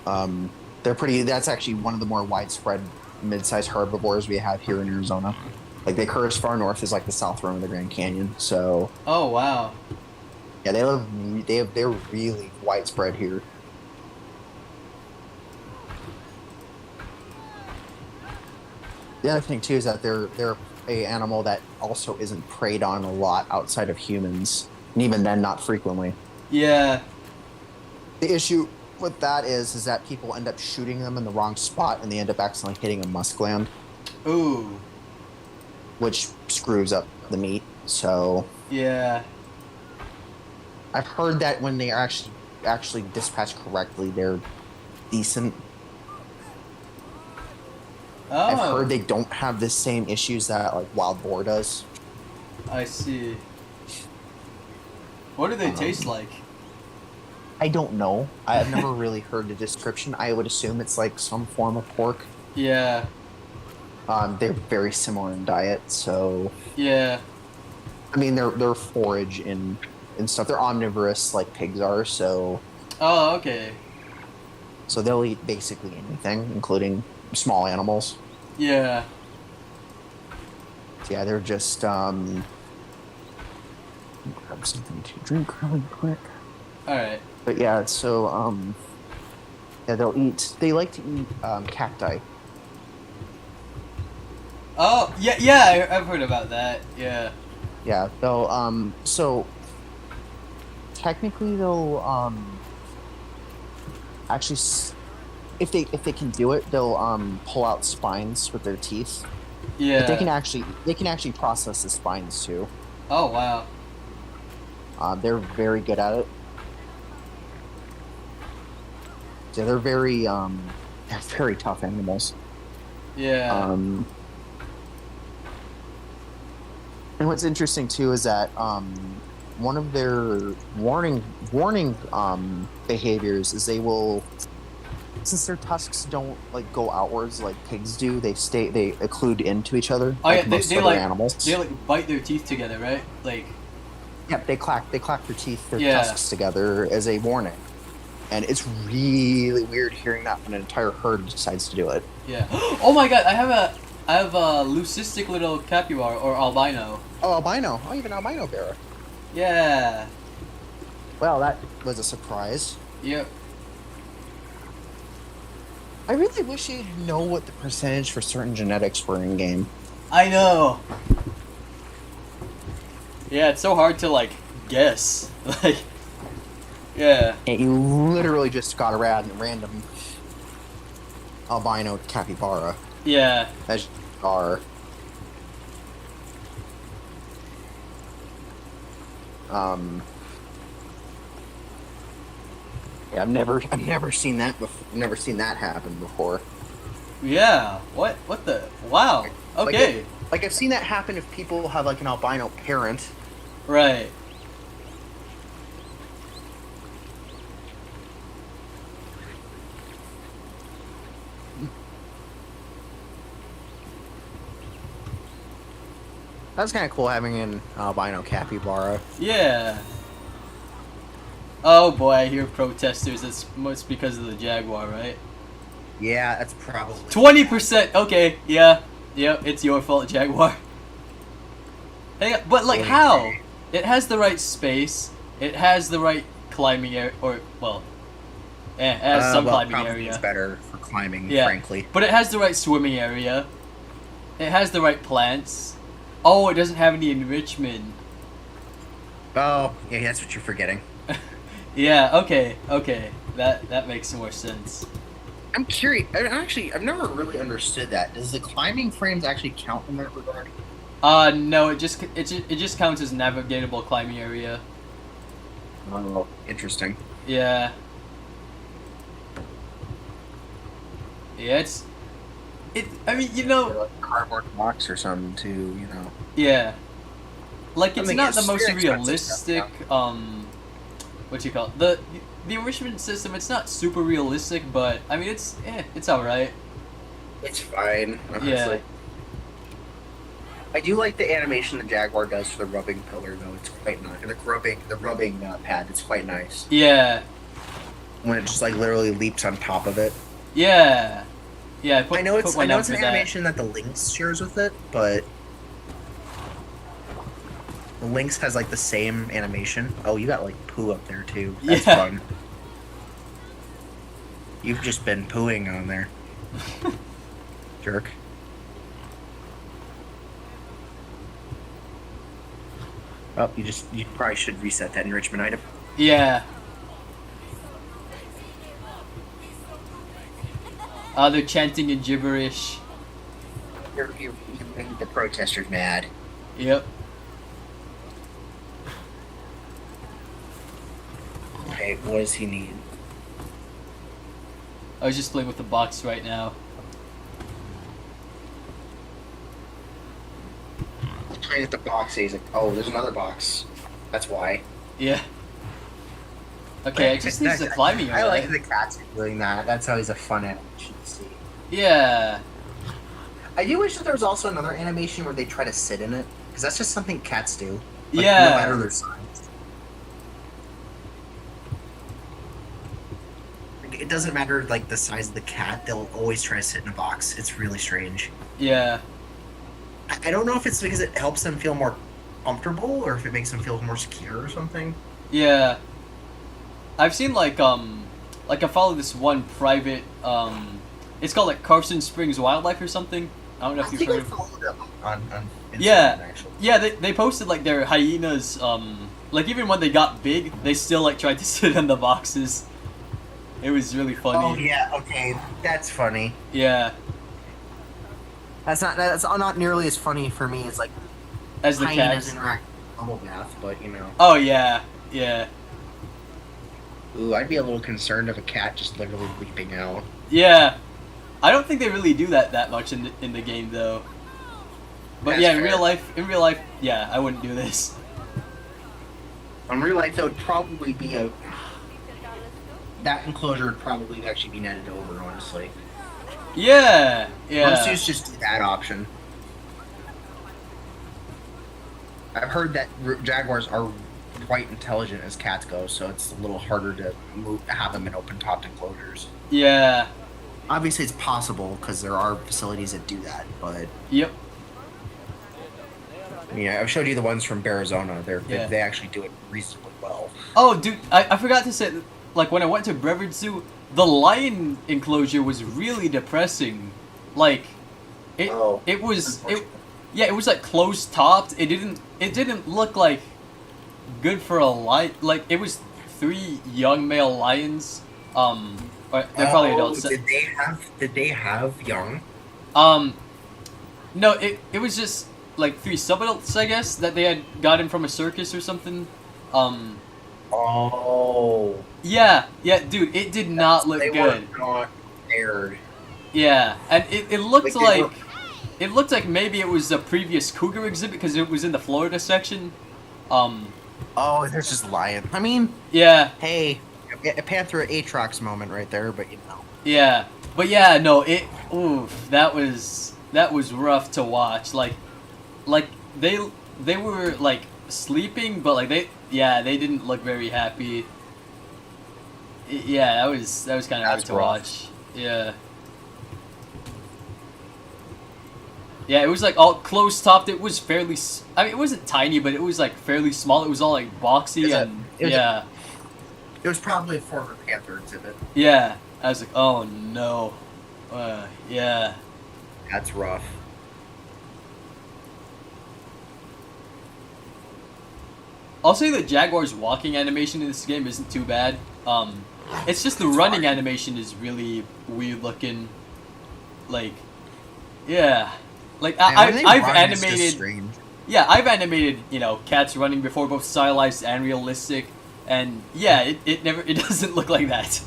That's actually one of the more widespread mid-sized herbivores we have here in Arizona. Like they occur as far north as like the South Rim of the Grand Canyon. So Oh wow. yeah, they're really widespread here. The other thing too is that they're a animal that also isn't preyed on a lot outside of humans, and even then, not frequently. Yeah. The issue with that is that people end up shooting them in the wrong spot, and they end up accidentally hitting a musk gland, Ooh. which screws up the meat. So Yeah. I've heard that when they are actually dispatched correctly, they're decent. Oh. I've heard they don't have the same issues that like wild boar does. I see. What do they taste like? I don't know. I've never really heard the description. I would assume it's like some form of pork. Yeah. They're very similar in diet, so Yeah. I mean they're forage and stuff. They're omnivorous like pigs are, so Oh, okay. they'll eat basically anything, including small animals. Yeah. So yeah, they're just grab something to drink really quick. All right. But yeah, so yeah, they like to eat cacti. Oh, yeah, yeah, I've heard about that. Yeah. Yeah, they'll so technically they'll actually if they can do it, they'll pull out spines with their teeth. Yeah. But they can actually process the spines too. Oh, wow. They're very good at it. Yeah, they're very tough animals. Yeah. And what's interesting too is that one of their warning behaviors is they will, since their tusks don't like go outwards like pigs do, they occlude into each other Oh like yeah, most other animals. they like bite their teeth together, right? Like. Yep, they clack their Yeah. tusks together as a warning. And it's really weird hearing that when an entire herd decides to do it. Yeah. Oh my god, I have a leucistic little capybara or albino. Oh, albino. Oh, even albino bear. Yeah. Well, that was a surprise. Yep. I really wish you'd know what the percentage for certain genetics were in game. I know. Yeah, it's so hard to like guess. Like, yeah. And you literally just got a random albino capybara. Yeah. As are. Yeah, I've never seen that before. Never seen that happen before. Yeah. What the? Wow. Okay. Like I've seen that happen if people have like an albino parent. Right. That's kind of cool having an albino capybara. Yeah. Oh boy, I hear protesters. It's because of the Jaguar, right? Yeah, that's probably 20%. Okay. Yeah. Yep. It's your fault, Jaguar. Hey, but like how? It has the right space. It has the right climbing area, or well, it has some climbing area. It's better for climbing, Yeah. frankly. But it has the right swimming area. It has the right plants. Oh, it doesn't have any enrichment. Oh, yeah, that's what you're forgetting. Yeah. Okay. That makes more sense. I'm curious. I've never really understood that. Does the climbing frames actually count in that regard? No. It just counts as navigatable climbing area. Oh, interesting. Yeah. Yeah. I mean, you know. Like a cardboard box or something too, you know. Yeah. Like it's I mean, not the it's most very expensive realistic. stuff, What you call it? The enrichment system. It's not super realistic, but I mean, it's all right. It's fine. Honestly. Yeah. I do like the animation the Jaguar does for the rubbing pillar, though. It's quite nice. The rubbing pad. It's quite nice Yeah. when it just like literally leaps on top of it. Yeah. Yeah. I know it's an that. animation that the Lynx shares with it, but the Lynx has like the same animation. Oh, you got like poo up there too. That's Yeah. fun. You've just been pooing on there, jerk. Oh, you probably should reset that enrichment item. Yeah. They're chanting in gibberish. You made the protesters mad. Yep. Okay, what does he need? I was just playing with the box right now. Trying at the box, he's like, oh, there's another box. That's why. Yeah. Okay, it just needs the climbing area. I like the cats doing that. That's always a fun animation to see. Yeah. I do wish that there was also another animation where they try to sit in it, because that's just something cats do. Like, Yeah. No matter their size. Like, it doesn't matter like the size of the cat; they'll always try to sit in a box. It's really strange. Yeah. I don't know if it's because it helps them feel more comfortable, or if it makes them feel more secure or something. Yeah. I've seen like I follow this one private it's called like Carson Springs Wildlife or something. I don't know if you've heard of it. followed them on Instagram, Yeah. actually. Yeah, they posted like their hyenas like even when they got big, they still like tried to sit in the boxes. It was really funny. Oh yeah, okay, that's funny. Yeah. That's not nearly as funny for me as like As the hyenas cats. interact with bubble bath, but you know. Oh yeah. Yeah. Ooh, I'd be a little concerned of a cat just literally leaping out. Yeah, I don't think they really do that much in the game though. But That's yeah, fair. in real life, yeah, I wouldn't do this. In real life, that would probably be a that enclosure would probably actually be netted over. Honestly, Yeah, most yeah, dudes just do that option. I've heard that jaguars are quite intelligent as cats go, so it's a little harder to have them in open-topped enclosures. yeah, Obviously, it's possible because there are facilities that do that, but yep, yeah, I've showed you the ones from Arizona. yeah. They actually do it reasonably well. Oh, dude, I forgot to say, like, when I went to Brevard Zoo, the lion enclosure was really depressing. Like, it Oh, it was it, unfortunately. yeah, it was like closed topped. It didn't look like good for a lion. Like, it was three young male lions. They're probably Oh, adults. did they have young? Um, no, it was just like three sub-adults, I guess, that they had gotten from a circus or something. Um, Oh, yeah, dude, it did not look they were good. not paired. Yeah, and it looked Like they were. like maybe it was a previous cougar exhibit because it was in the Florida section. Um, Oh, there's just lion. I mean, yeah, hey, a Panther Atrox moment right there, but you know. yeah, but yeah, no, oof, that was rough to watch. Like they they were like sleeping, but like they didn't look very happy. Yeah, that was kind of hard That's to rough. watch. Yeah. Yeah, it was like all close topped. It was fairly. I mean, it wasn't tiny, but it was like fairly small. It was all like boxy and yeah, It was probably a former Panther exhibit. yeah. I was like, oh no, yeah. That's rough. I'll say the Jaguar's walking animation in this game isn't too bad. It's just the running animation is really weird looking. Like, yeah, like Man, when they I've run, it's just animated. strange. Yeah, I've animated, cats running before, both stylized and realistic, and yeah, it never it doesn't look like that.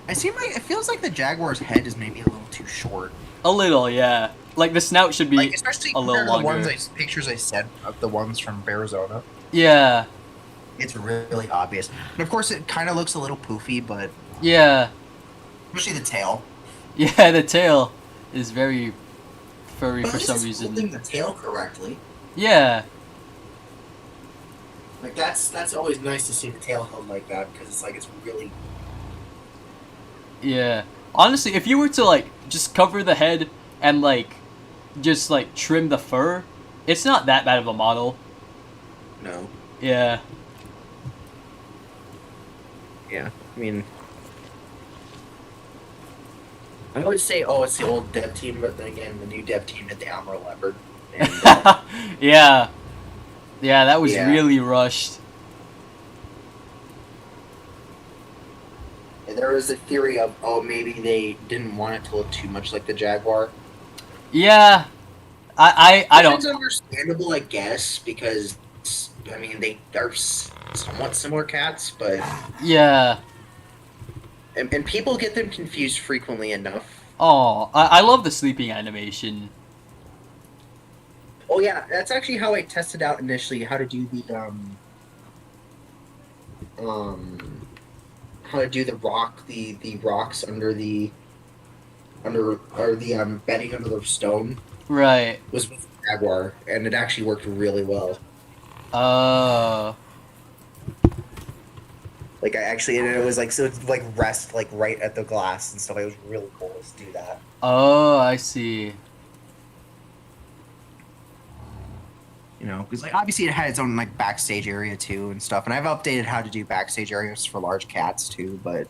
It feels like the Jaguar's head is maybe a little too short. A little, yeah. Like the snout should Like be especially a little compared to the longer. pictures I sent of the ones from Arizona. Yeah, It's really obvious. And of course it kinda looks a little poofy, but yeah, especially the tail. yeah. The tail is very furry But at for least some it's reason. holding the tail correctly. Yeah, Like that's always nice to see the tail held like that because it's like it's really yeah. Honestly, if you were to like just cover the head and like just like trim the fur, it's not that bad of a model. no. Yeah, Yeah. I mean I always say, oh, it's the old dev team, but then again, the new dev team did the Almer Leopard. And, yeah, yeah. That was Yeah. really rushed. there was a theory of, oh, maybe they didn't want it to look too much like the Jaguar. Yeah, I Which is don't. understandable, I guess, because, I mean, they are somewhat similar cats, but... Yeah. And people get them confused frequently enough. Oh, I love the sleeping animation. Oh, yeah, that's actually how I tested out initially how to do the, how to do the rocks under or the bedding under the stone Right. was with Jaguar, and it actually worked really well. Like I actually, and it was like so it's like rest like right at the glass and stuff. It was really cool to do that. Oh, I see. You know, because like obviously it had its own like backstage area too and stuff. And I've updated how to do backstage areas for large cats too, but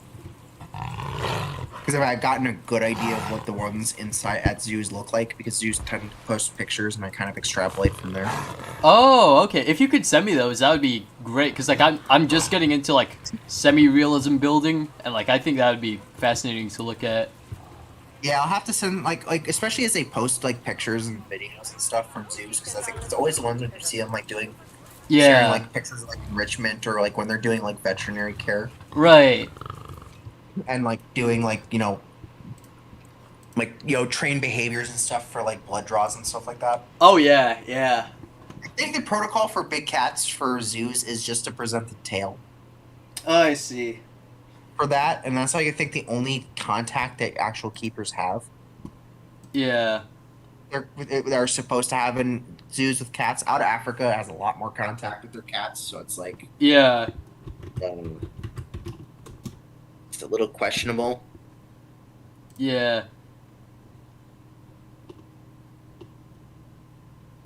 because I've gotten a good idea of what the ones inside at zoos look like, because zoos tend to post pictures and I kind of extrapolate from there. Oh, okay. If you could send me those, that would be great. Cause like I'm just getting into like semi-realism building, and like I think that would be fascinating to look at. Yeah, I'll have to send like especially as they post like pictures and videos and stuff from zoos, because that's like it's always the ones when you see them like doing sharing Yeah. like pictures of like enrichment or like when they're doing like veterinary care Right. and like doing like trained behaviors and stuff for like blood draws and stuff like that. Oh yeah, yeah. I think the protocol for big cats for zoos is just to present the tail I see. for that, and that's like I think the only contact that actual keepers have. Yeah. They're supposed to have in zoos with cats. Out of Africa has a lot more contact with their cats, so it's like Yeah. um, it's a little questionable. Yeah.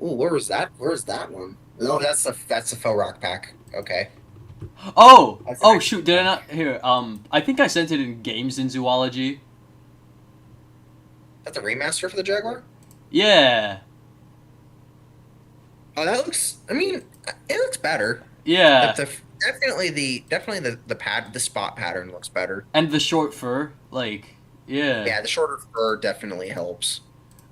Oh, where was that? Where's that one? No, that's the faux rock pack. Okay, Oh! that's Oh actually shoot, did I not here, I think I sent it in Games in Zoology. that's a remaster for the Jaguar. Yeah. Oh, that looks. I mean, it looks better. The, Yeah. the definitely the spot pattern looks better. And the short fur, like, yeah. Yeah, the shorter fur definitely helps.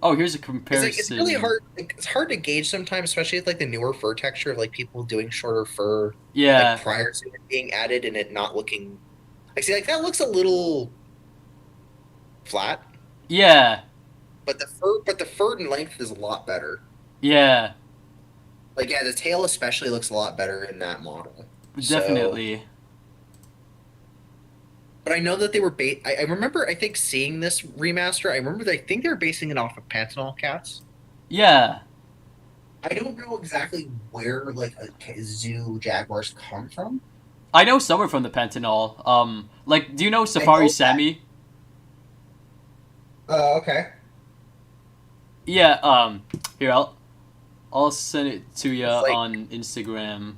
Oh, here's a It's really comparison. hard. It's hard to gauge sometimes, especially with like the newer fur texture of like people doing shorter fur like Yeah. prior to it being added and it not looking. Like see, like that looks a little flat, Yeah. but the fur and length is a lot better. Yeah. Like yeah, the tail especially looks a lot better in that model. So, Definitely. but I know that they were I remember I think seeing this remaster. I remember I think they were basing it off of Pantanal cats. Yeah. I don't know exactly where like zoo jaguars come from. I know some are from the Pentanol. Like, do you know I Safari know that. Sammy? Okay. Yeah, here, I'll send it to you It's like on Instagram.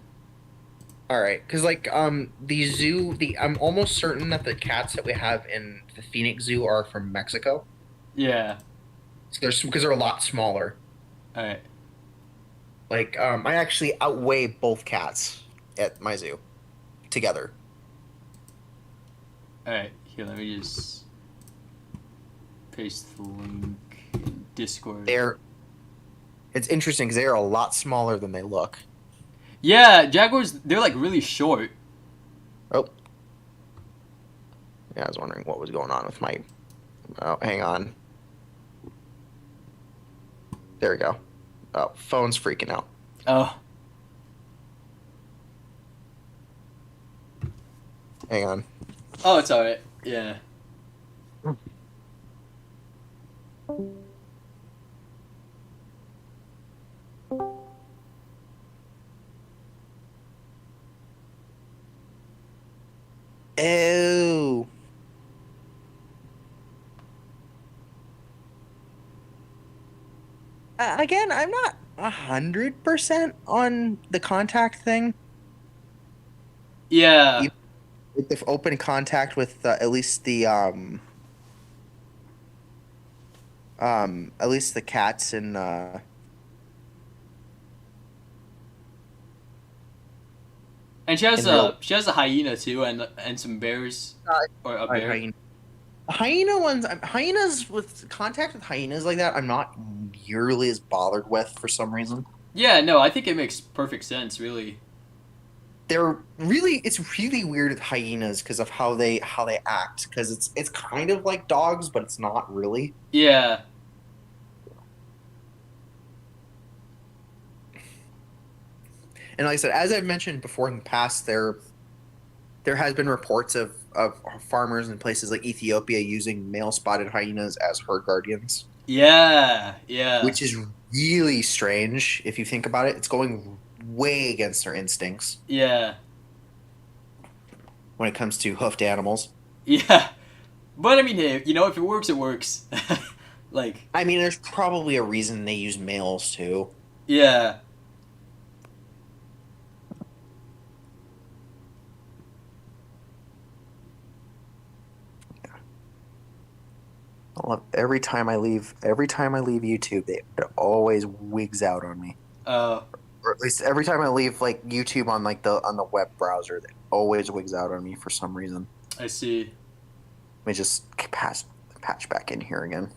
all right, because like the I'm almost certain that the cats that we have in the Phoenix Zoo are from Mexico. Yeah. So they're because they're a lot smaller. Alright. Like I actually outweigh both cats at my zoo together. Alright, here, let me just paste the link in Discord. It's interesting because they're a lot smaller than they look. Yeah, Jaguars, they're like really short. Oh, yeah, I was wondering what was going on with my. Oh, hang on. There we go. Oh, phone's freaking out. Oh. Hang on. Oh, it's alright. Yeah. Oh. Again, I'm not 100% on the contact thing. Yeah. With the open contact with at least the cats and And in real she has a hyena too and some bears or a bear. hyena. Hyena ones, hyenas with contact with hyenas like that, I'm not nearly as bothered with for some reason. Yeah, no, I think it makes perfect sense, really. It's really weird with hyenas because of how they act because it's kind of like dogs, but it's not really. Yeah. And like I said, as I've mentioned before in the past, there has been reports of farmers in places like Ethiopia using male spotted hyenas as herd guardians, Yeah. Yeah. which is really strange if you think about it. It's going way against their instincts Yeah. when it comes to hoofed animals. Yeah. But I mean, hey, you know, if it works, it works. Like, I mean, there's probably a reason they use males too. yeah. Every time I leave YouTube, it always wigs out on me. Uh, Or at least every time I leave like YouTube on like the web browser, it always wigs out on me for some reason. I see. Let me just patch back in here again.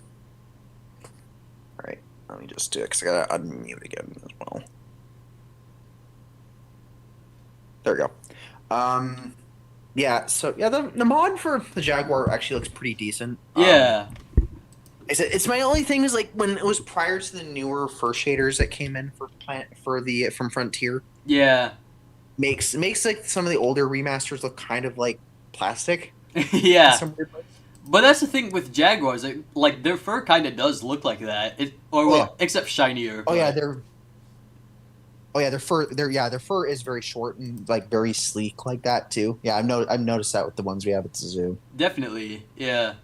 All right, let me just do it because I gotta unmute again as well. Um, yeah. So yeah, the mod for the Jaguar actually looks pretty decent. Yeah, It's my only thing is like when it was prior to the newer first shaders that came in for the from Frontier yeah, makes like some of the older remasters look kind of like plastic in yeah. some weird ways. But that's the thing with Jaguars, like their fur kind of does look like that. Or Oh yeah. well, except shinier. Oh yeah, But their fur is very short and like very sleek like that too. Yeah, I've noticed that with the ones we have at the zoo. definitely, yeah,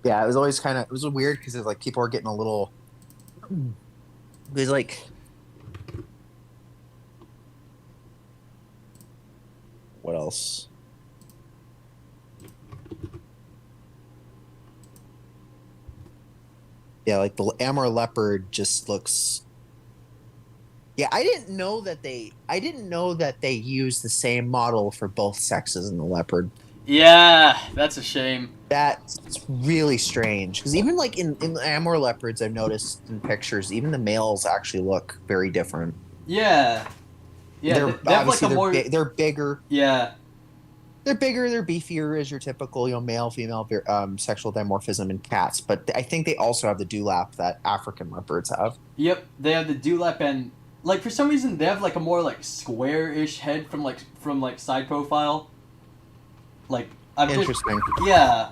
Yeah, it was always kind of it was weird because like people are getting a little. There's like what else? Yeah, like the Amur leopard just looks. Yeah, I didn't know that they use the same model for both sexes in the leopard. yeah. That's a shame. That's really strange because even like in Amur leopards, I've noticed in pictures, even the males actually look very different. Yeah, yeah. They have like a more They're bigger. yeah, They're bigger. They're beefier as your typical male female sexual dimorphism in cats. But I think they also have the dewlap that African leopards have. yep. They have the dewlap and like for some reason they have like a more like square-ish head from like side profile. Like I'm just Interesting. yeah.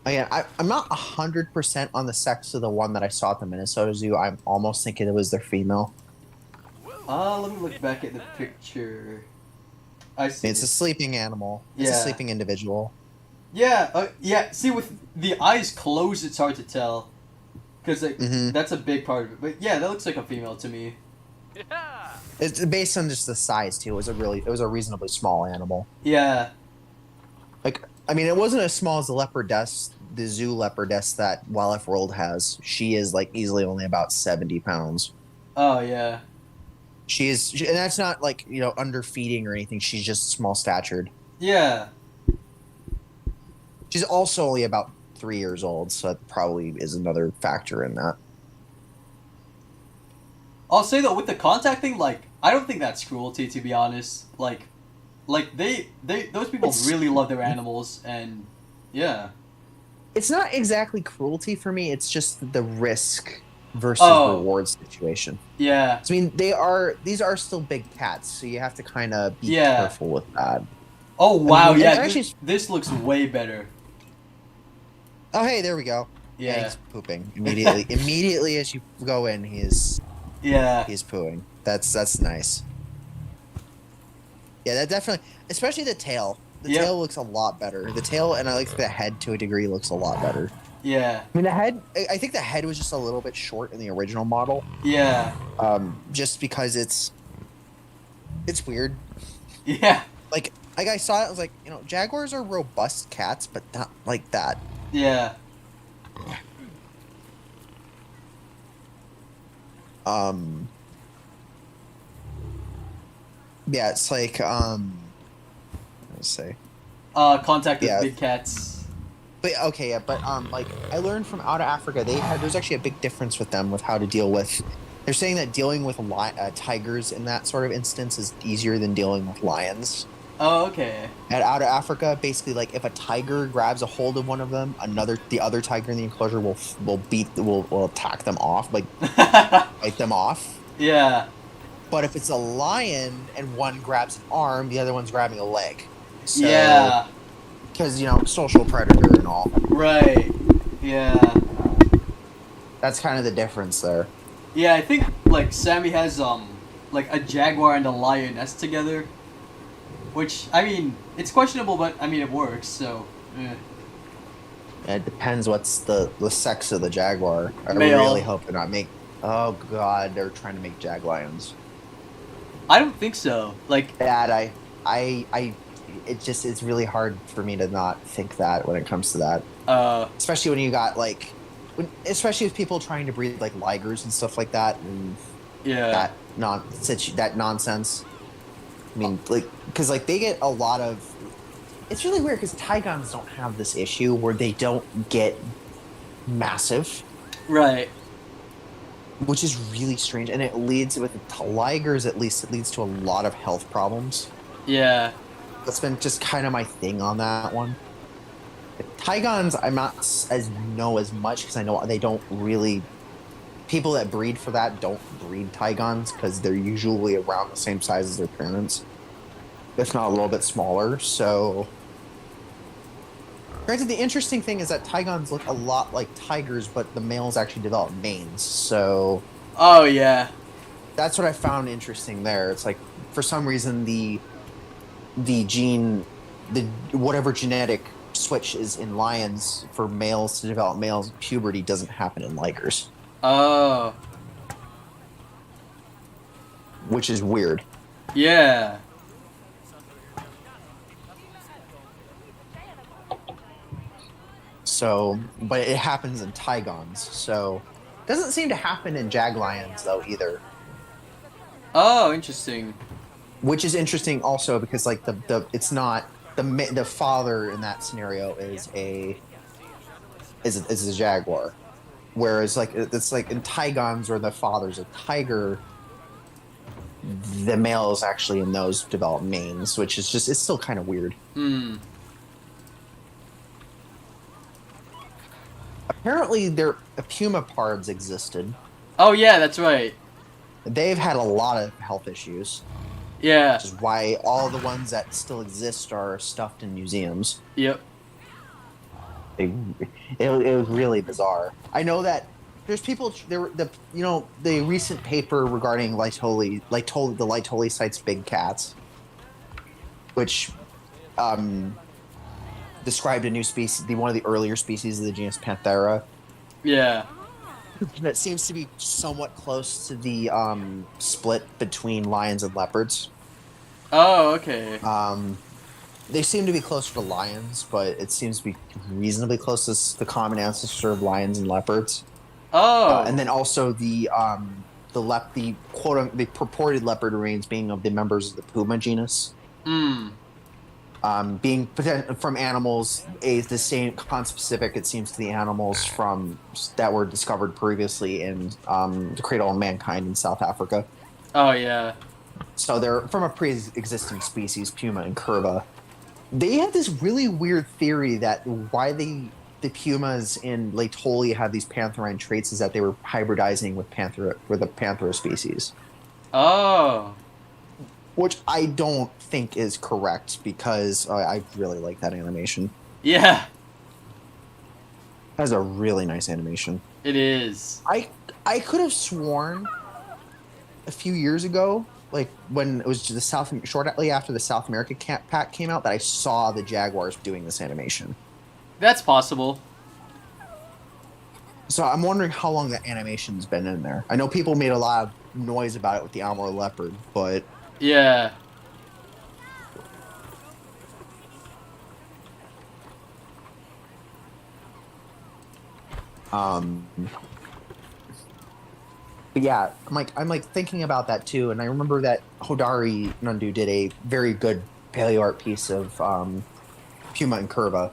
Again, I'm not 100% on the sex of the one that I saw at the Minnesota Zoo. I'm almost thinking it was their female. Let me look back at the picture. I see. It's a sleeping animal. It's a Yeah. sleeping individual. Yeah, yeah. See, with the eyes closed, it's hard to tell, because like, Hmm. that's a big part of it. But yeah, that looks like a female to me. It's based on just the size too. It was a reasonably small animal. Yeah, Like I mean, it wasn't as small as the leopardess, the zoo leopardess that Wildlife World has. She is like easily only about 70 pounds. oh yeah, And that's not like under feeding or anything. She's just small statured. yeah. She's also only about 3 years old, so that probably is another factor in that. I'll say though, with the contact thing, like, I don't think that's cruelty, to be honest. Like those people It's- really love their animals, and yeah. It's not exactly cruelty for me. It's just the risk versus Oh. reward situation. Yeah, I mean, these are still big cats, so you have to kind of be Yeah. careful with that. oh wow, mean, yeah. actually- This looks way better. Oh, hey, there we go. Yeah, He's pooping immediately. Immediately as you go in, he's yeah, pooing. That's nice. Yeah, that definitely, especially the tail. The Yep. tail looks a lot better. The tail and I like the head to a degree looks a lot better. yeah, I mean, the head. I think the head was just a little bit short in the original model. yeah, Just because it's weird. yeah, Like I saw it, I was like, jaguars are robust cats, but not like that. yeah. Um, yeah, it's like let's say, Contact with Yeah. big cats. but okay, yeah, but like I learned from out of Africa, there's actually a big difference with them with how to deal with. They're saying that dealing with tigers in that sort of instance is easier than dealing with lions. Oh, okay. At out of Africa, basically, like if a tiger grabs a hold of one of them, the other tiger in the enclosure will attack them off, like bite them off. Yeah, But if it's a lion and one grabs an arm, the other one's grabbing a leg. So, yeah, because social predator and all. right. Yeah, That's kind of the difference there. yeah. I think like Sammy has like a jaguar and a lioness together, which I mean it's questionable, but I mean it works. So, It depends what's the sex of the jaguar. I Male. really hope they're not make. Oh God, they're trying to make jag lions. I don't think so. Like, That it's really hard for me to not think that when it comes to that. Especially when you got especially with people trying to breed like ligers and stuff like that, and yeah, that nonsense. I mean, because they get a lot of. It's really weird because Tigons don't have this issue where they don't get massive. Right. which is really strange. And it leads with the tigers, at least, it leads to a lot of health problems. Yeah. That's been just kind of my thing on that one. Tigons, I'm not as know as much because I know they don't really. People that breed for that don't breed Tigons because they're usually around the same size as their parents, if not a little bit smaller. So, granted, the interesting thing is that Tigons look a lot like tigers, but the males actually develop manes. So Oh yeah. that's what I found interesting there. It's like for some reason the gene, the whatever genetic switch is in lions for males to develop males, puberty doesn't happen in ligers, Oh. which is weird. Yeah. So, but it happens in Tigons. So, doesn't seem to happen in Jag lions though either, Oh, interesting. which is interesting also because like the it's not the father in that scenario is a jaguar, whereas like it's like in Tigons where the father's a tiger, the male is actually in those developed manes, which is just it's still kind of weird. Hmm. Apparently, there pumapards existed. Oh yeah, that's right. They've had a lot of health issues, Yeah. which is why all the ones that still exist are stuffed in museums. Yep. It, it was really bizarre. I know that there's people the recent paper regarding the Laetoli site's big cats, which described a new species, one of the earlier species of the genus Panthera, Yeah. that seems to be somewhat close to the split between lions and leopards. Oh, okay. They seem to be closer to lions, but it seems to be reasonably close to the common ancestor of lions and leopards. Oh. And then also the purported leopard remains being of the members of the puma genus. Hmm. Being from animals, the same conspecific it seems to the animals from that were discovered previously in the Cradle of Mankind in South Africa. Oh yeah. So they're from a pre-existing species, puma and curva. They have this really weird theory that why the pumas in Laetoli have these pantherine traits is that they were hybridizing with the Panthera species, Oh. which I don't think is correct because I really like that animation. Yeah. That's a really nice animation. It is. I could have sworn a few years ago, like when it was shortly after the South America pack came out, that I saw the Jaguars doing this animation. That's possible. So I'm wondering how long that animation's been in there. I know people made a lot of noise about it with the Almor Leopard, but Yeah. um but yeah, I'm like thinking about that too, and I remember that Hodari Nundu did a very good paleo art piece of Puma and Curva.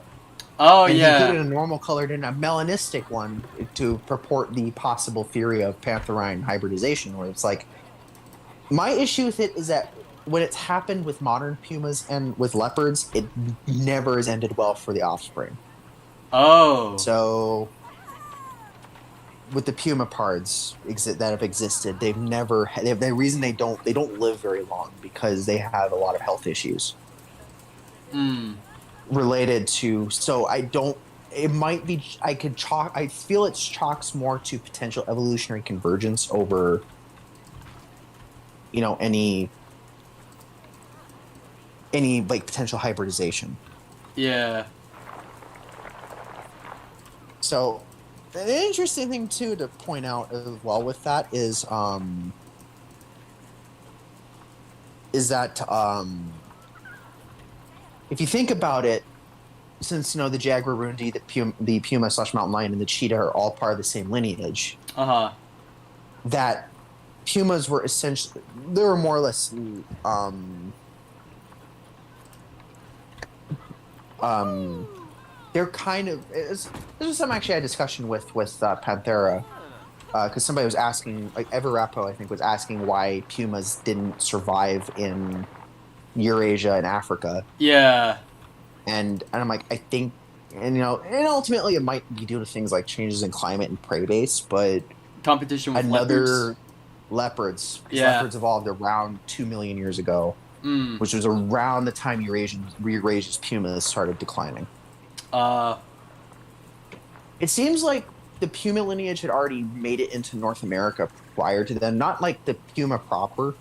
Oh And he yeah. included a normal colored and a melanistic one to purport the possible theory of pantherine hybridization, where it's like, my issue with it is that when it's happened with modern pumas and with leopards, it never has ended well for the offspring. Oh. So, with the pumapards that have existed, they've never. The reason they don't live very long because they have a lot of health issues. Hmm. Related to, so I don't, it might be, I feel it chalks more to potential evolutionary convergence over any like potential hybridization. Yeah. So an interesting thing too to point out as well with that is that if you think about it, since the Jaguarundi, the puma / mountain lion, and the cheetah are all part of the same lineage, Uh-huh. that pumas were essentially, they were more or less they're kind of. This was something actually I had a discussion with Panthera because somebody was asking, like Everapo, I think, was asking why pumas didn't survive in Eurasia and Africa, Yeah, and I'm like, I think, and and ultimately it might be due to things like changes in climate and prey base, but competition with leopards. another leopards, because Yeah. leopards evolved around 2 million years ago, Mm. which was around the time Eurasia's pumas started declining. Uh. It seems like the puma lineage had already made it into North America prior to then, not like the puma proper.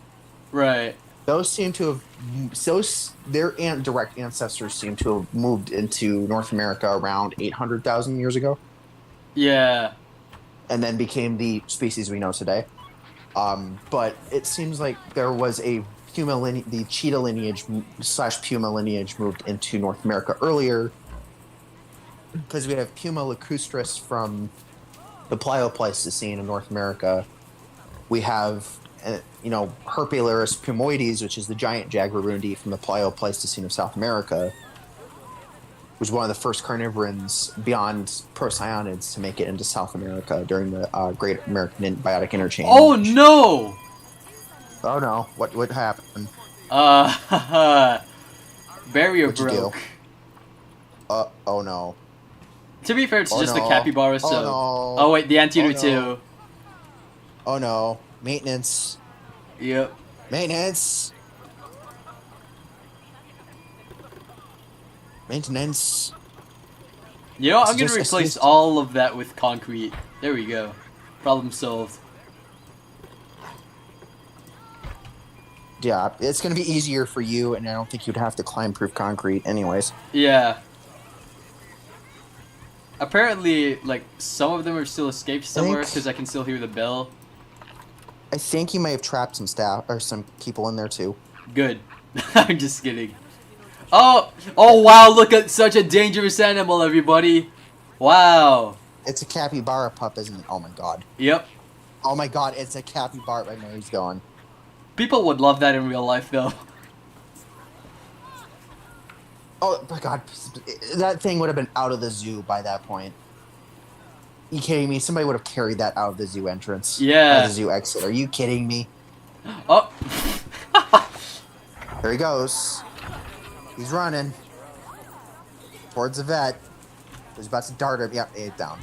Right. Those seem to have their direct ancestors seem to have moved into North America around 800,000 years ago, Yeah. and then became the species we know today. But it seems like there was a the cheetah lineage slash puma lineage moved into North America earlier, because we have Puma lacustris from the Plio-Pleistocene in North America. We have, Herpalaris pumoides, which is the giant jaguarundi from the Plio-Pleistocene of South America, was one of the first carnivorans beyond procyonids to make it into South America during the Great American Biotic Interchange. Oh no! Oh no! What happened? Barrier What'd you do? broke. Oh no! To be fair, it's Oh just the no. capybara, so. Oh no! Oh wait, the anteater Oh, no. too. Oh no! Maintenance! Yep. Maintenance! Maintenance! You know, I'm It's gonna just- replace it's- all of that with concrete. There we go. Problem solved. Yeah, it's gonna be easier for you, and I don't think you'd have to climb-proof concrete, anyways. Yeah. Apparently, like, some of them are still escaped somewhere Think- because I can still hear the bell. I think you may have trapped some staff or some people in there too. Good. I'm just kidding. Oh! Oh wow, look at such a dangerous animal, everybody! Wow. It's a capybara pup, isn't it? Oh my god! Yep. Oh my god! It's a capybara. My mind's going. People would love that in real life, though. Oh my god! That thing would have been out of the zoo by that point. You kidding me? Somebody would have carried that out of the zoo entrance. Yeah. Out of the zoo exit. Are you kidding me? Oh! There he goes. He's running towards the vet. He's about to dart him. Yep, ate down.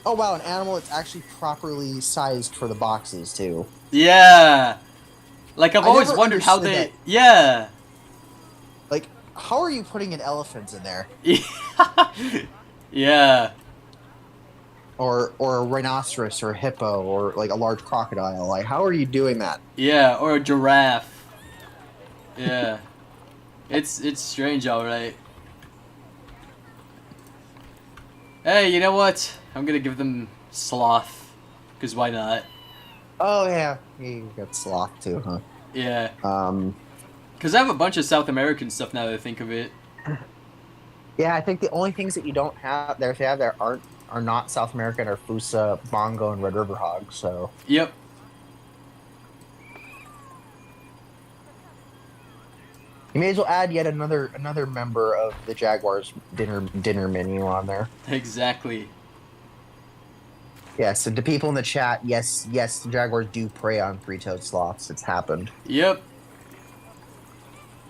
Oh wow, an animal that's actually properly sized for the boxes too. Yeah! Like, I've I always never wondered how understood they... that. Yeah! Like, how are you putting an elephant in there? Yeah. Or a rhinoceros or a hippo or like a large crocodile? Like, how are you doing that? Yeah, or a giraffe. Yeah. It's strange, alright. Hey, you know what? I'm gonna give them sloth. Because why not? Oh yeah, you got sloth too, huh? Yeah. Um, Because I have a bunch of South American stuff now that I think of it. yeah, I think the only things that you don't have there are not South American are Fusa, Bongo, and Red River Hog. So Yep. you may as well add yet another member of the Jaguars dinner menu on there. Exactly. Yeah, so to people in the chat, yes, the Jaguars do prey on three-toed sloths. It's happened. Yep.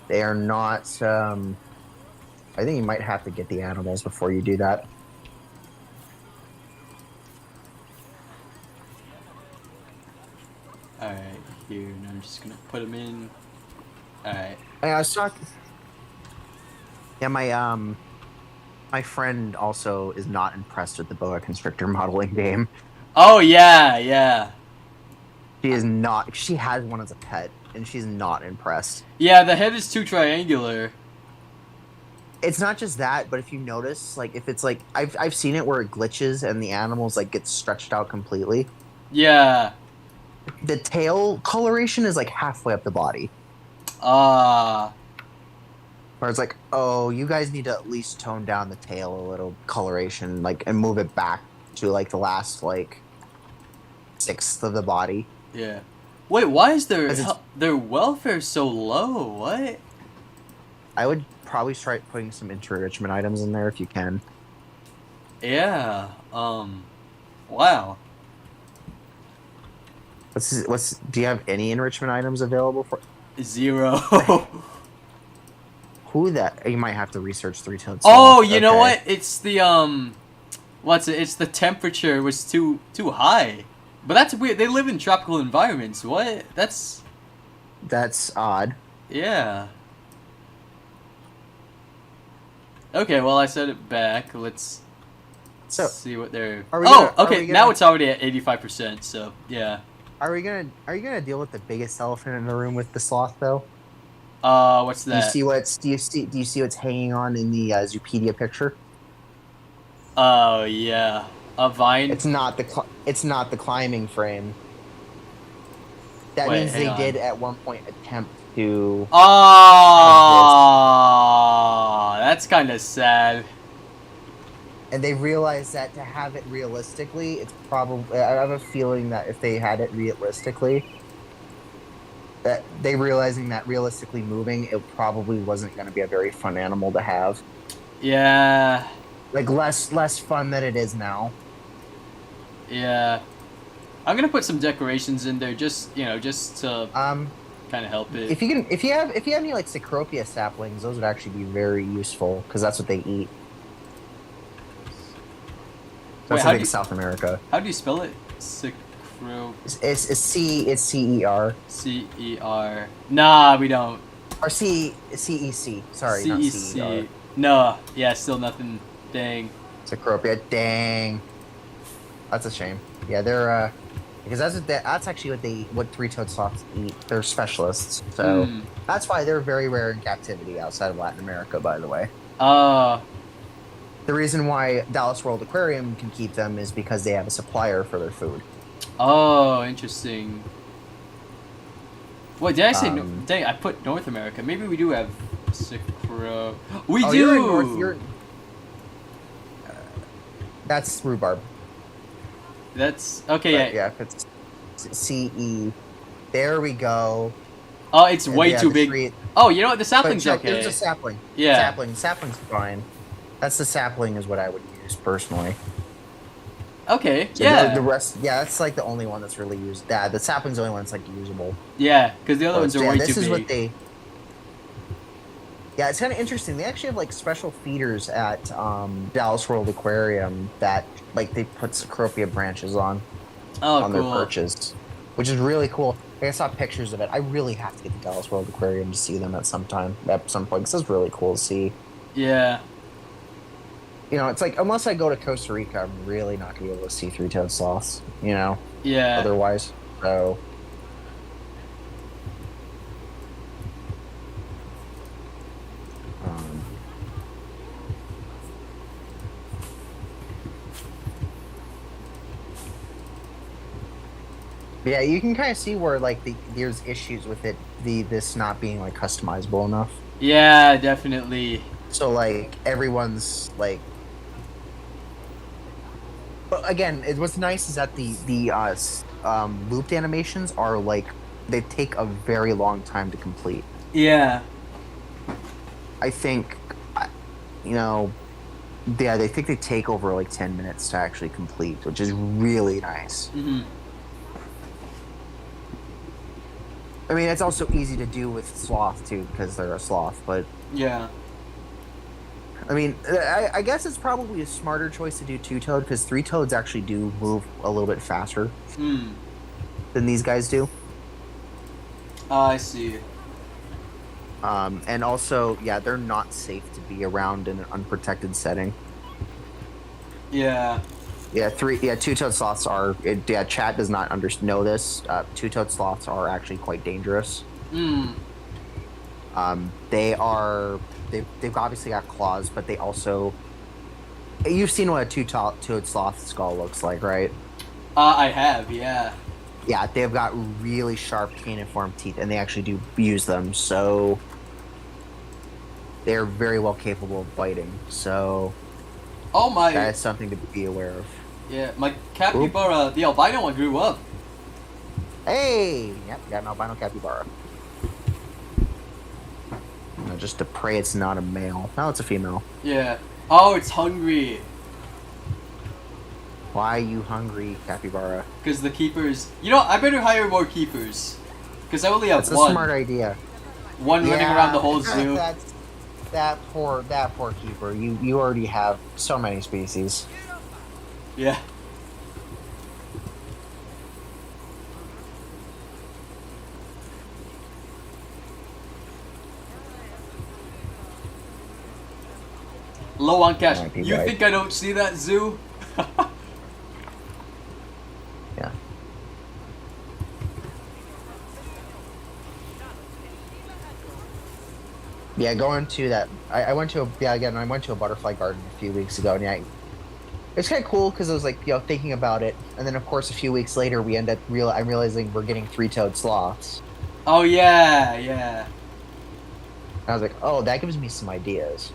They are not. I think you might have to get the animals before you do that. Alright, here, and I'm just gonna put them in. Alright. I was talking. Yeah, my friend also is not impressed with the boa constrictor modeling game. Oh, yeah, yeah. She is not. She has one as a pet, and she's not impressed. Yeah, the head is too triangular. It's not just that, but if you notice, like if it's like I've seen it where it glitches and the animals like get stretched out completely. Yeah. The tail coloration is like halfway up the body. Ah. Where it's like, oh, you guys need to at least tone down the tail a little coloration, like, and move it back to like the last like sixth of the body. Yeah. Wait, why is 'Cause it's- their welfare so low? What? I would probably try putting some enrichment items in there if you can. Yeah. Wow. Do you have any enrichment items available for 0. who that? You might have to research three-toed Oh, sloth. you know Okay. what? It's the what's it? It's the temperature was too high. But that's weird. They live in tropical environments. What? That's That's odd. yeah. Okay, well I set it back. Let's So, see what they're. are we Oh, gonna- are okay. we Now gonna- it's already at 85%. So yeah. Are you gonna deal with the biggest elephant in the room with the sloth though? What's Do you that? see do you see what's hanging on in the Zoopedia picture? Oh yeah, a vine. It's not the climbing frame. That Wait, means hang they on. did at one point attempt to. Oh, that's kind of sad. And they realized that to have it realistically, it's probably. I have a feeling that if they had it realistically, that they realizing that realistically moving, it probably wasn't going to be a very fun animal to have. Yeah, Like less fun than it is now. yeah. I'm gonna put some decorations in there, just just to kind of help it. If you have any like Cecropia saplings, those would actually be very useful because that's what they eat. That's how I do think you- South America. How do you spell it? Cecro. It's CER CER. Nah, we don't. or CEC. Sorry, not CER. No, yeah, still nothing. Dang. Cecropia. Dang, that's a shame. Yeah, they're because that's actually what three-toed sloths eat. They're specialists, so Hmm. that's why they're very rare in captivity outside of Latin America. By the way. The reason why Dallas World Aquarium can keep them is because they have a supplier for their food. Oh, interesting. Wait, did I say? Um, Dang, I put North America. Maybe we do have Cecro. We Oh, do. you're in that's rhubarb. That's okay. But Yeah. yeah, if it's CE. There we go. Oh, it's And way yeah, too the big. tree- Oh, you know what? The but sapling's no, okay. It's a sapling. Yeah. Sapling's fine. That's the sapling is what I would use personally. Okay. So Yeah. The rest, yeah, that's like the only one that's really used. Yeah, the sapling's the only one that's like usable. Yeah, because the other But, ones are yeah, way this too is big. what they. Yeah, it's kind of interesting. They actually have like special feeders at Dallas World Aquarium that like they put Cecropia branches on Oh, their cool. perches, which is really cool. I saw pictures of it. I really have to get to Dallas World Aquarium to see them at some point. This is really cool to see. Yeah. You know, it's like unless I go to Costa Rica, I'm really not gonna be able to see three-toed sloths. You know, Yeah. otherwise. So. Um, yeah, you can kind of see where like there's issues with it. This not being like customizable enough. Yeah, definitely. So like everyone's like. But again, what's nice is that the looped animations are like they take a very long time to complete. Yeah. I think, you know, yeah, they think they take over like 10 minutes to actually complete, which is really nice. Hmm. I mean, it's also easy to do with sloth too because they're a sloth, but Yeah. I mean, I guess it's probably a smarter choice to do two-toed because three-toads actually do move a little bit faster Hmm. than these guys do. I see. And also, yeah, they're not safe to be around in an unprotected setting. Yeah. Yeah, two-toed sloths are. Yeah, chat does not know this. Two-toed sloths are actually quite dangerous. Hmm. They've obviously got claws, but they also. You've seen what a two-toed sloth skull looks like, right? I have. Yeah. Yeah, they've got really sharp caniform teeth, and they actually do use them. So they're very well capable of biting. So Oh my. that's something to be aware of. Yeah, my capybara, the albino one, grew up. Hey, yep, got an albino capybara. just to pray it's not a male. No, it's a female. Yeah. Oh, it's hungry. Why are you hungry, capybara? Because the keepers... You know, I better hire more keepers. Because I only have That's a one. smart idea. One running around the whole zoo. That poor keeper. You already have so many species. Yeah. Low on cash. Might be You right. think I don't see that zoo? Yeah. Yeah, going to that. I went to I went to a butterfly garden a few weeks ago, and yeah, it's kind of cool because I was like, thinking about it, and then of course a few weeks later we end up I'm realizing we're getting three-toed sloths. Oh, yeah, yeah. And I was like, oh, that gives me some ideas.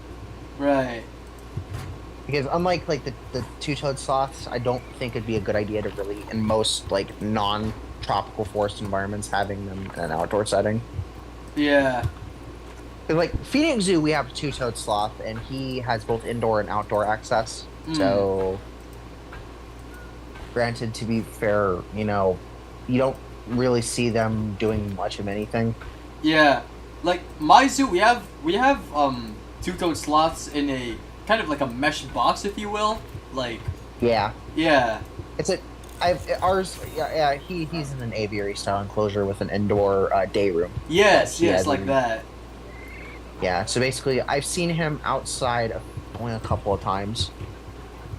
Right. Because unlike like the two-toed sloths, I don't think it'd be a good idea to really, in most like non-tropical forest environments, having them in an outdoor setting. Yeah. 'Cause, like Phoenix Zoo, we have a two-toed sloth, and he has both indoor and outdoor access. So, granted, to be fair, you don't really see them doing much of anything. Yeah. Like, my zoo, we have two-toed sloths in a kind of like a mesh box, if you will. Like, Yeah, yeah. it's ours. Yeah, he's in an aviary style enclosure with an indoor day room. Yes, Yeah, yes, like that. Yeah, so basically, I've seen him outside only a couple of times,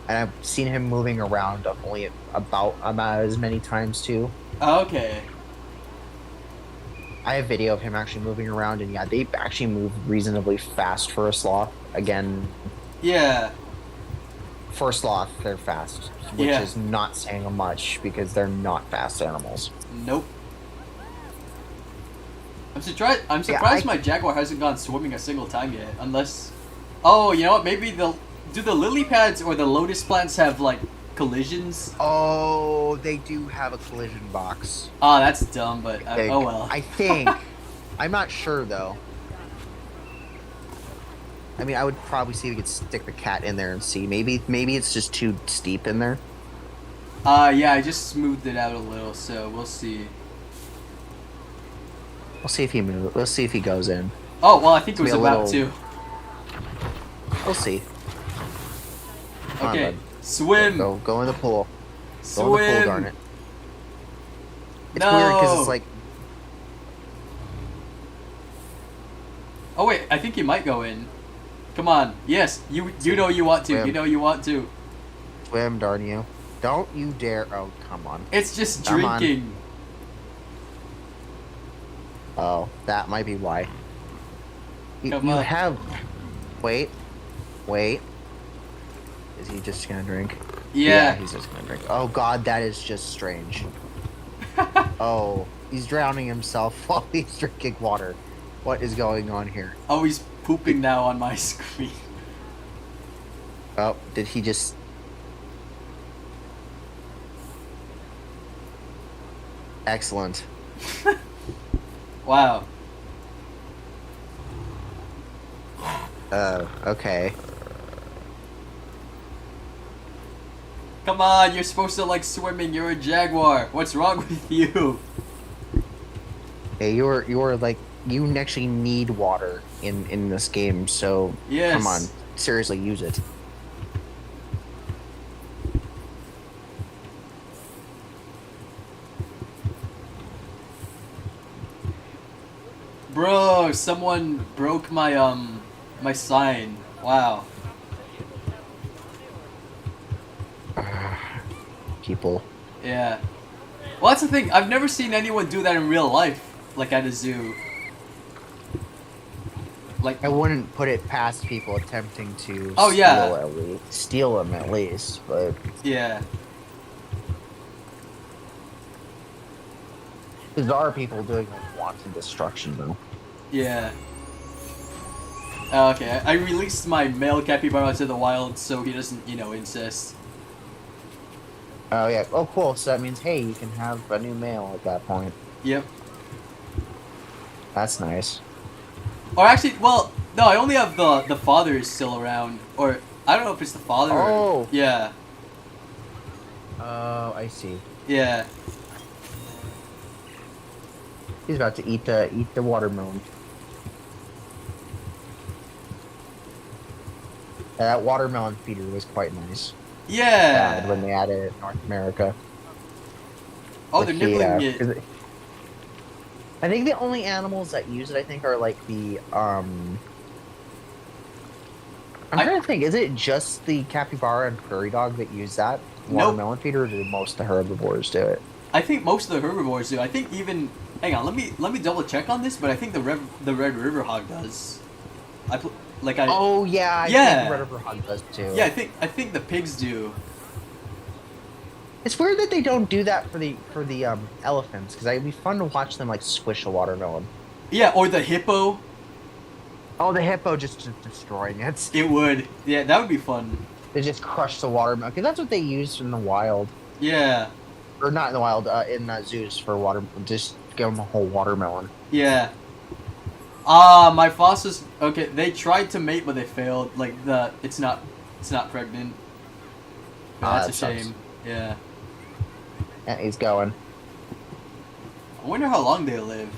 and I've seen him moving around only about as many times too. Okay. I have video of him actually moving around, and yeah, they actually move reasonably fast for a sloth. Again, Yeah. for a sloth, they're fast, which Yeah. is not saying much because they're not fast animals. Nope. I'm surprised I- my jaguar hasn't gone swimming a single time yet. Unless, oh, you know what? Maybe do the lily pads or the lotus plants have like collisions? Oh, they do have a collision box. Ah, that's dumb, but They- oh well. I think. I'm not sure though. I mean, I would probably see if we could stick the cat in there and see. Maybe it's just too steep in there. Yeah, I just smoothed it out a little, so we'll see. We'll see if he moves. Let's see if he goes in. Oh well, I think it was Be a about little- to. We'll see. Come on, Okay, bud. swim. Go in the pool. Swim. Go in the pool, darn it. It's No. weird because it's like, Oh wait, I think you might go in. Come on. Yes, you know you want to. Swim. You know you want to. swim, darn you. Don't you dare. Oh, come on. It's just Come on. drinking. Oh, that might be why. You Come on. have. Wait. Is he just gonna drink? Yeah. He's just gonna drink. Oh god, that is just strange. Oh, he's drowning himself while he's drinking water. What is going on here? Oh, he's pooping now on my screen. Oh, did he just... Excellent. Wow. Okay. Come on, you're supposed to like swimming. You're a jaguar. What's wrong with you? Hey, you're like, you actually need water in this game, so Yes. come on, seriously, use it. Bro, someone broke my my sign. Wow. People. Yeah. Well, that's the thing. I've never seen anyone do that in real life, like at a zoo. Like, I wouldn't put it past people attempting to Oh, yeah. steal them at least, but yeah. there are people doing like wanton destruction though. Yeah. Okay, I released my male capybara to the wild so he doesn't, incest. Oh yeah. Oh cool. So that means hey, you can have a new male at that point. Yep. That's nice. Or actually, well, No, I only have the father is still around, or I don't know if it's the father. Oh. Or, yeah. Oh, I see. Yeah. He's about to eat the watermelon. That watermelon feeder was quite nice. Yeah. When they added it in North America. Oh, they're nibbling it. I think the only animals that use it, I think, are like the I'm trying to think. Is it just the capybara and prairie dog that use that watermelon feeder, or do most of the herbivores do it? I think most of the herbivores do. I think even hang on, let me double check on this, but I think the red river hog does. Oh yeah, I think the red river hog does too. Yeah, I think the pigs do. It's weird that they don't do that for the elephants, because it'd be fun to watch them like squish a watermelon. Yeah, or the hippo. Oh, the hippo just destroying it. It would. Yeah, that would be fun. They just crush the watermelon, because that's what they use in the wild. Yeah. Or not in the wild, in zoos for water. Just give them a whole watermelon. Yeah. My fossil's okay. They tried to mate, but they failed. Like it's not pregnant. That's a shame. Sucks. Yeah. Yeah, he's going. I wonder how long they live.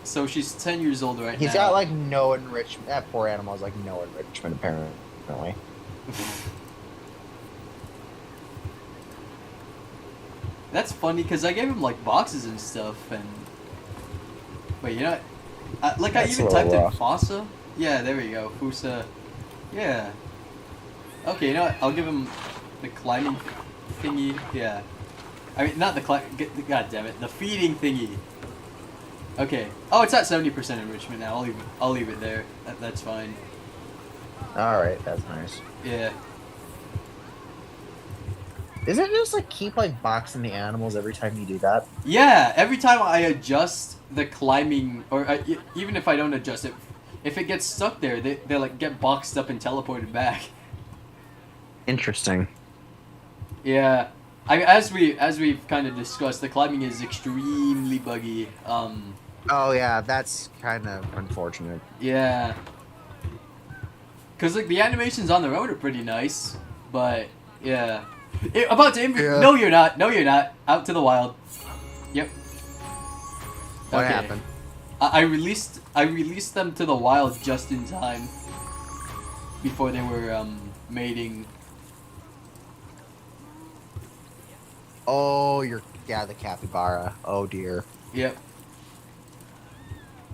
So she's 10 years old right now. He's got like no enrichment. That poor animal has like no enrichment apparently. That's funny because I gave him like boxes and stuff and. Wait, you know, I even typed in Fossa. Yeah, there we go, Fusa. Yeah. Okay, you know what? I'll give him the climbing thingy. Yeah. I mean, not the God damn it, the feeding thingy. Okay. Oh, it's at 70% enrichment now. I'll leave it there. That's fine. All right, that's nice. Yeah. Is it just like keep like boxing the animals every time you do that? Yeah. Every time I adjust the climbing, or even if I don't adjust it, if it gets stuck there, they like get boxed up and teleported back. Interesting. Yeah. As we've kind of discussed, the climbing is extremely buggy. Oh yeah, that's kind of unfortunate. Yeah. Cause like the animations on their own are pretty nice, but yeah. About to Yeah. No, you're not. No, you're not. Out to the wild. Yep. What Okay. happened? I released them to the wild just in time. Before they were mating. Oh, the capybara. Oh dear. Yep.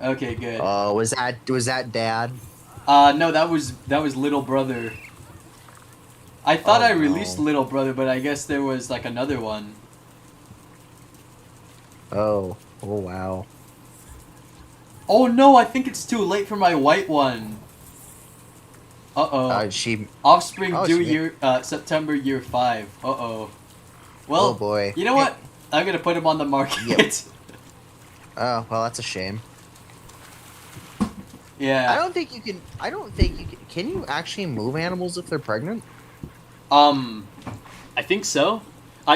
Okay, good. Was that Dad? No, that was little brother. I thought Oh, I released no. little brother, but I guess there was like another one. Oh wow. Oh no, I think it's too late for my white one. Uh-oh. She. Offspring Oh, due she- year September year 5. Uh-oh. Well, Oh boy. you know what? I'm gonna put him on the market. Yep. Oh well, that's a shame. Yeah. I don't think you can. Can you actually move animals if they're pregnant? I think so.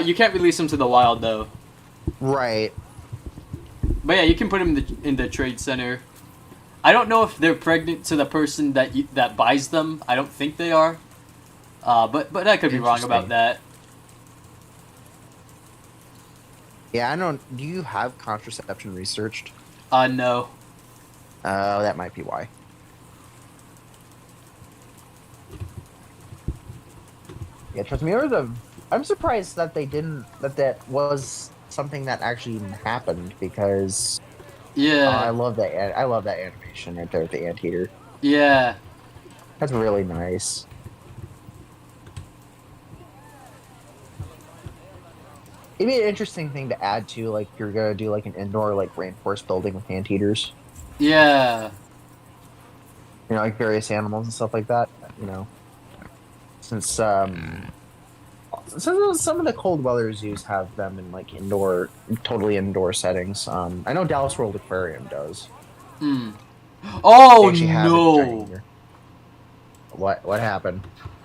You can't release them to the wild though. Right. But yeah, you can put them in the trade center. I don't know if they're pregnant to the person that buys them. I don't think they are. But I could be wrong about Interesting. that. Yeah, I don't. Do you have contraception researched? No. That might be why. Yeah, trust me. I'm surprised that they didn't. That was something that actually even happened, because Yeah. I love that. I love that animation right there with the anteater. Yeah. That's really nice. It'd be an interesting thing to add to, like, if you're gonna do like an indoor like rainforest building with anteaters. Yeah. You know, like various animals and stuff like that. You know, since some of the cold weather zoos have them in like totally indoor settings. I know Dallas World Aquarium does. Hmm. They Oh actually have it during the no. year. What happened?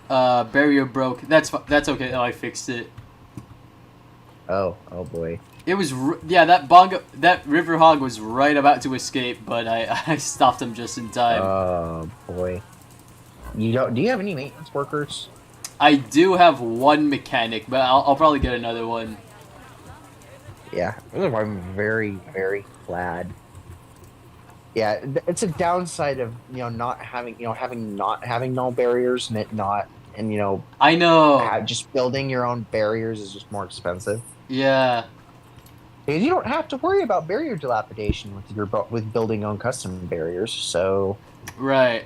Barrier broke. That's okay. Oh, I fixed it. Oh boy. It was yeah, that river hog was right about to escape, but I stopped him just in time. Oh boy. You don't? Do you have any maintenance workers? I do have one mechanic, but I'll probably get another one. Yeah, I'm very, very glad. Yeah, it's a downside of not having not having null barriers and it not and I know. just building your own barriers is just more expensive Yeah. because you don't have to worry about barrier dilapidation with building your own custom barriers. So Right.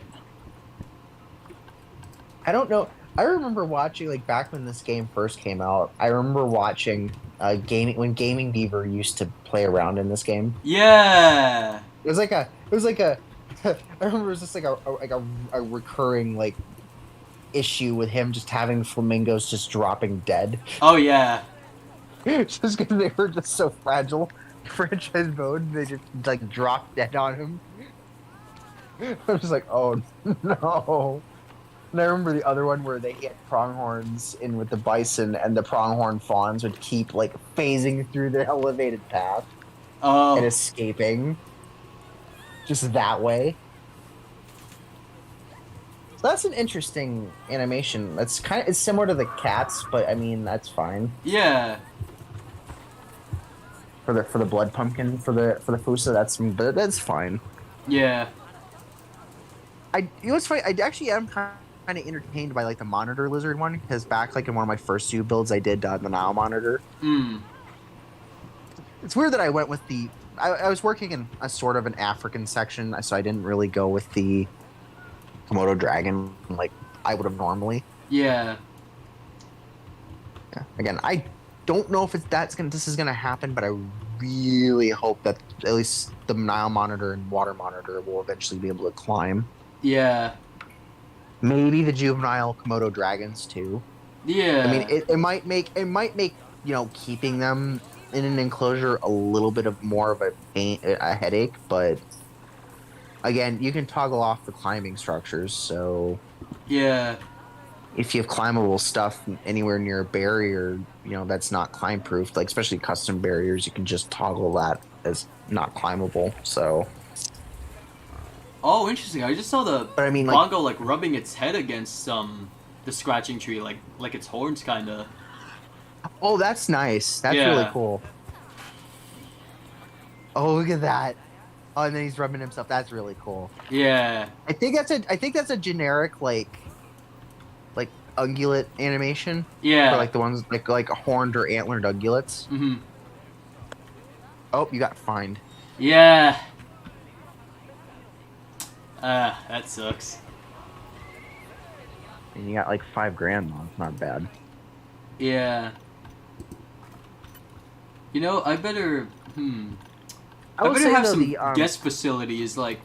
I don't know. I remember watching like back when this game first came out. I remember watching Gaming Beaver used to play around in this game. Yeah. It was like a I remember it was just like a recurring like issue with him just having flamingos just dropping dead. Oh yeah. Just because they were just so fragile. Franchise mode, they just like dropped dead on him. I was like, oh no. And I remember the other one where they hit pronghorns in with the bison, and the pronghorn fawns would keep like phasing through the elevated path Oh. and escaping just that way. So that's an interesting animation. It's similar to the cats, but I mean that's fine Yeah. for the blood pumpkin for the Fusa. That's fine. Yeah. It's funny. I actually am kind of entertained by like the monitor lizard one because back like in one of my first zoo builds I did the Nile monitor. It's weird that I went with the. I was working in a sort of an African section, so I didn't really go with the Komodo dragon like I would have normally. Yeah. Yeah. Again, I don't know if this is gonna happen, but I really hope that at least the Nile monitor and water monitor will eventually be able to climb. Yeah. Maybe the juvenile Komodo dragons too. Yeah. I mean, it might make keeping them in an enclosure a little bit of more of a headache, but again, you can toggle off the climbing structures. So Yeah. if you have climbable stuff anywhere near a barrier, that's not climb proof, like especially custom barriers, you can just toggle that as not climbable. So. Oh, interesting. I just saw the But I mean, bongo like rubbing its head against the scratching tree, like its horns, kind of. Oh, that's nice. That's Yeah. really cool. Oh, look at that. Oh, and then he's rubbing himself. That's really cool. Yeah. I think that's a generic like ungulate animation. Yeah. For like the ones like horned or antlered ungulates. Mhm. Oh, you got fined. Yeah. That sucks. And you got like $5,000 though. It's not bad. Yeah. I better. I will better say, have though, some guest facilities like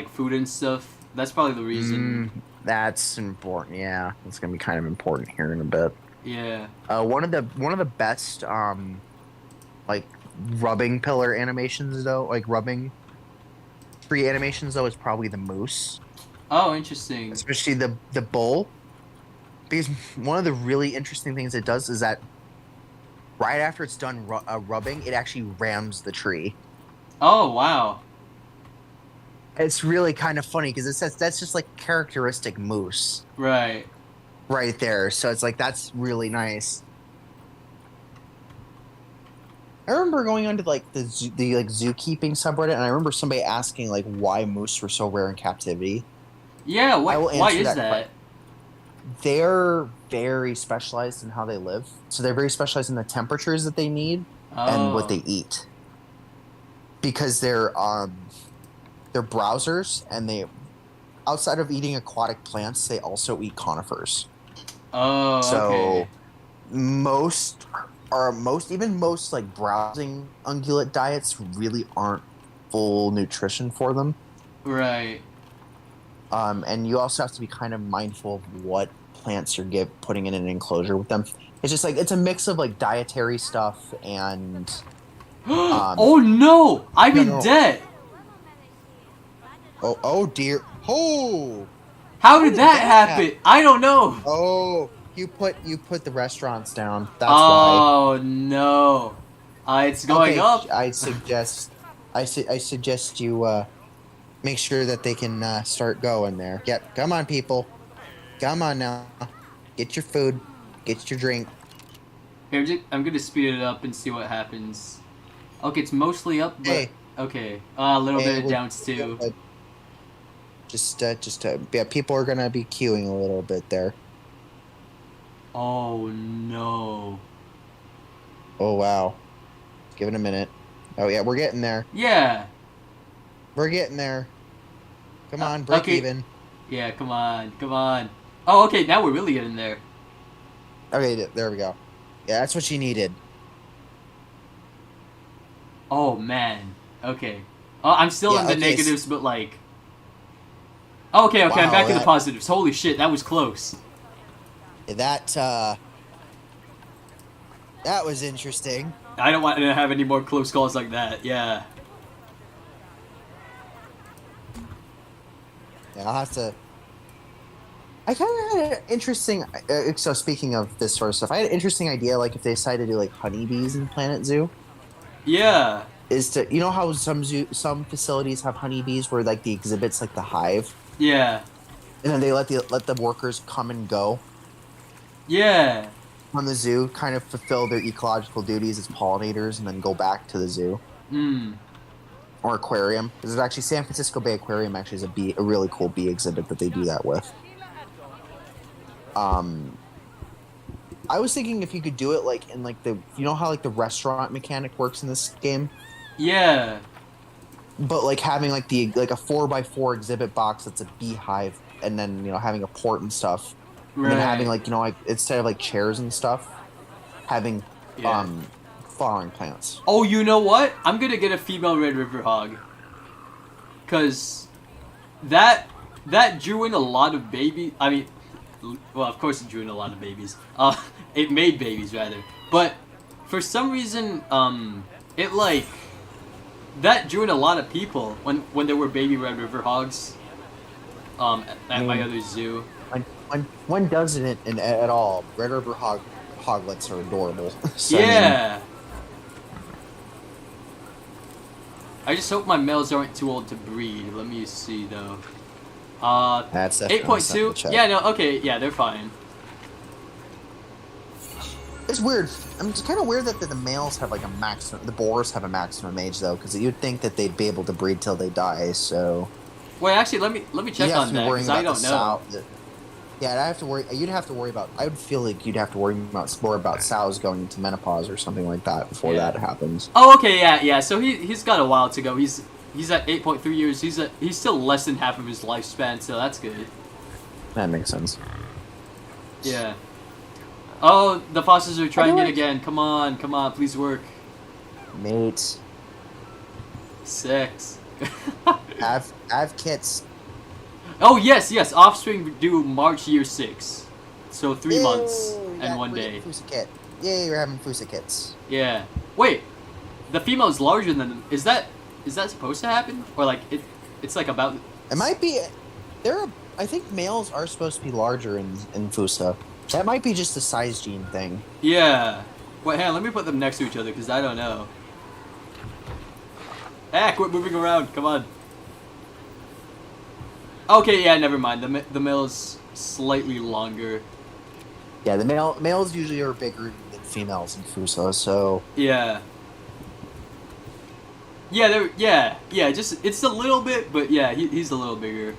food and stuff. That's probably the reason. That's important. Yeah, it's gonna be kind of important here in a bit. Yeah. One of the best like rubbing pillar animations though, like rubbing tree animations though, is probably the moose, Oh, interesting. especially the bull, because one of the really interesting things it does is that right after it's done rubbing, it actually rams the tree. Oh, wow. It's really kind of funny because that's just like characteristic moose Right. right there. So it's like that's really nice. I remember going onto like the zookeeping subreddit, and I remember somebody asking like why moose were so rare in captivity. Yeah. I will Why answer is that that? They're very specialized in how they live, so they're very specialized in the temperatures that they need and what they eat. Because they're browsers, and they outside of eating aquatic plants, they also eat conifers. Oh. So Okay. most like browsing ungulate diets really aren't full nutrition for them. Right. And you also have to be kind of mindful of what plants you're putting in an enclosure with them. It's just like it's a mix of like dietary stuff and Oh no! I'm in no. debt. oh dear. Oh, How did that happen? I don't know. oh, you put the restaurants down. That's why. Oh no. It's going Okay, up. I suggest you make sure that they can start going there. Yep, come on, people. Come on now. Get your food. Get your drink. Here, I'm gonna speed it up and see what happens. Okay, it's mostly up, but Hey, okay, a little hey, bit we're down too. yeah, people are gonna be queuing a little bit there. Oh no. Oh wow. Give it a minute. Oh yeah, we're getting there. Yeah. We're getting there. Come on, break Okay. even. Yeah. Come on. Come on. Oh, okay. Now we're really getting there. Okay, there we go. Yeah, that's what you needed. Oh man. Okay. I'm still in Yeah, the okay. negatives, but like. Oh, okay. Okay. I'm Wow, back in the positives. Holy shit. That was close. that that was interesting. I don't want to have any more close calls like that. Yeah. Yeah, I'll have to. I kind of had an interesting. So speaking of this sort of stuff, I had an interesting idea. Like if they decided to do like honeybees in Planet Zoo, Yeah. is to how some facilities have honeybees where like the exhibits like the hive, Yeah. and then they let the workers come and go Yeah. from the zoo, kind of fulfill their ecological duties as pollinators, and then go back to the zoo Hmm. or aquarium. There's actually San Francisco Bay Aquarium actually is a really cool bee exhibit that they do that with. Um, I was thinking if you could do it like in like the how like the restaurant mechanic works in this game, Yeah. but like having like a 4x4 exhibit box that's a beehive, and then having a port and stuff, and then having Right. like like instead of like chairs and stuff, having Yeah. flowering plants. Oh, you know what? I'm gonna get a female Red River Hog. Cause that that drew in a lot of baby. I mean, well, of course it drew in a lot of babies. It made babies rather. But for some reason, it like that drew in a lot of people when there were baby Red River Hogs. At my other zoo. When doesn't it at all? Red River hoglets are adorable. So I mean, Yeah. I just hope my males aren't too old to breed. Let me see though. that's Eight definitely point something two. to check. Yeah, no, okay, yeah, they're fine. It's weird. It's kind of weird that the males have like a maximum. The boars have a maximum age though, because you'd think that they'd be able to breed till they die. So Wait, actually, let me you'd check have on to be that worrying because I about don't know. Yeah, I'd have to worry. You'd have to worry about. I would feel like you'd have to worry more about sows going into menopause or something like that before Yeah. that happens. Oh, okay, yeah, yeah. So he's got a while to go. He's at 8.3 years. He's still less than half of his lifespan, so that's good. That makes sense. Yeah. Oh, the fossils are trying it like- again. Come on, please work. Mate, 6. have kits. Oh yes, yes. Offspring due March year 6, so 3 months Yay, and 1 day. Fusa kit. Yay, we're having Fusa kits. Yeah. Wait, the female is larger than. Is that supposed to happen, or like it's like about? It might be. I think males are supposed to be larger in Fusa. That might be just a size gene thing. Yeah. Wait, hang on, let me put them next to each other because I don't know. Ah, quit moving around. Come on. Okay, yeah, never mind. The male is slightly longer. Yeah, the males usually are bigger than females in Fusa, so Yeah. Yeah, yeah. Just it's a little bit, but yeah, he's a little bigger.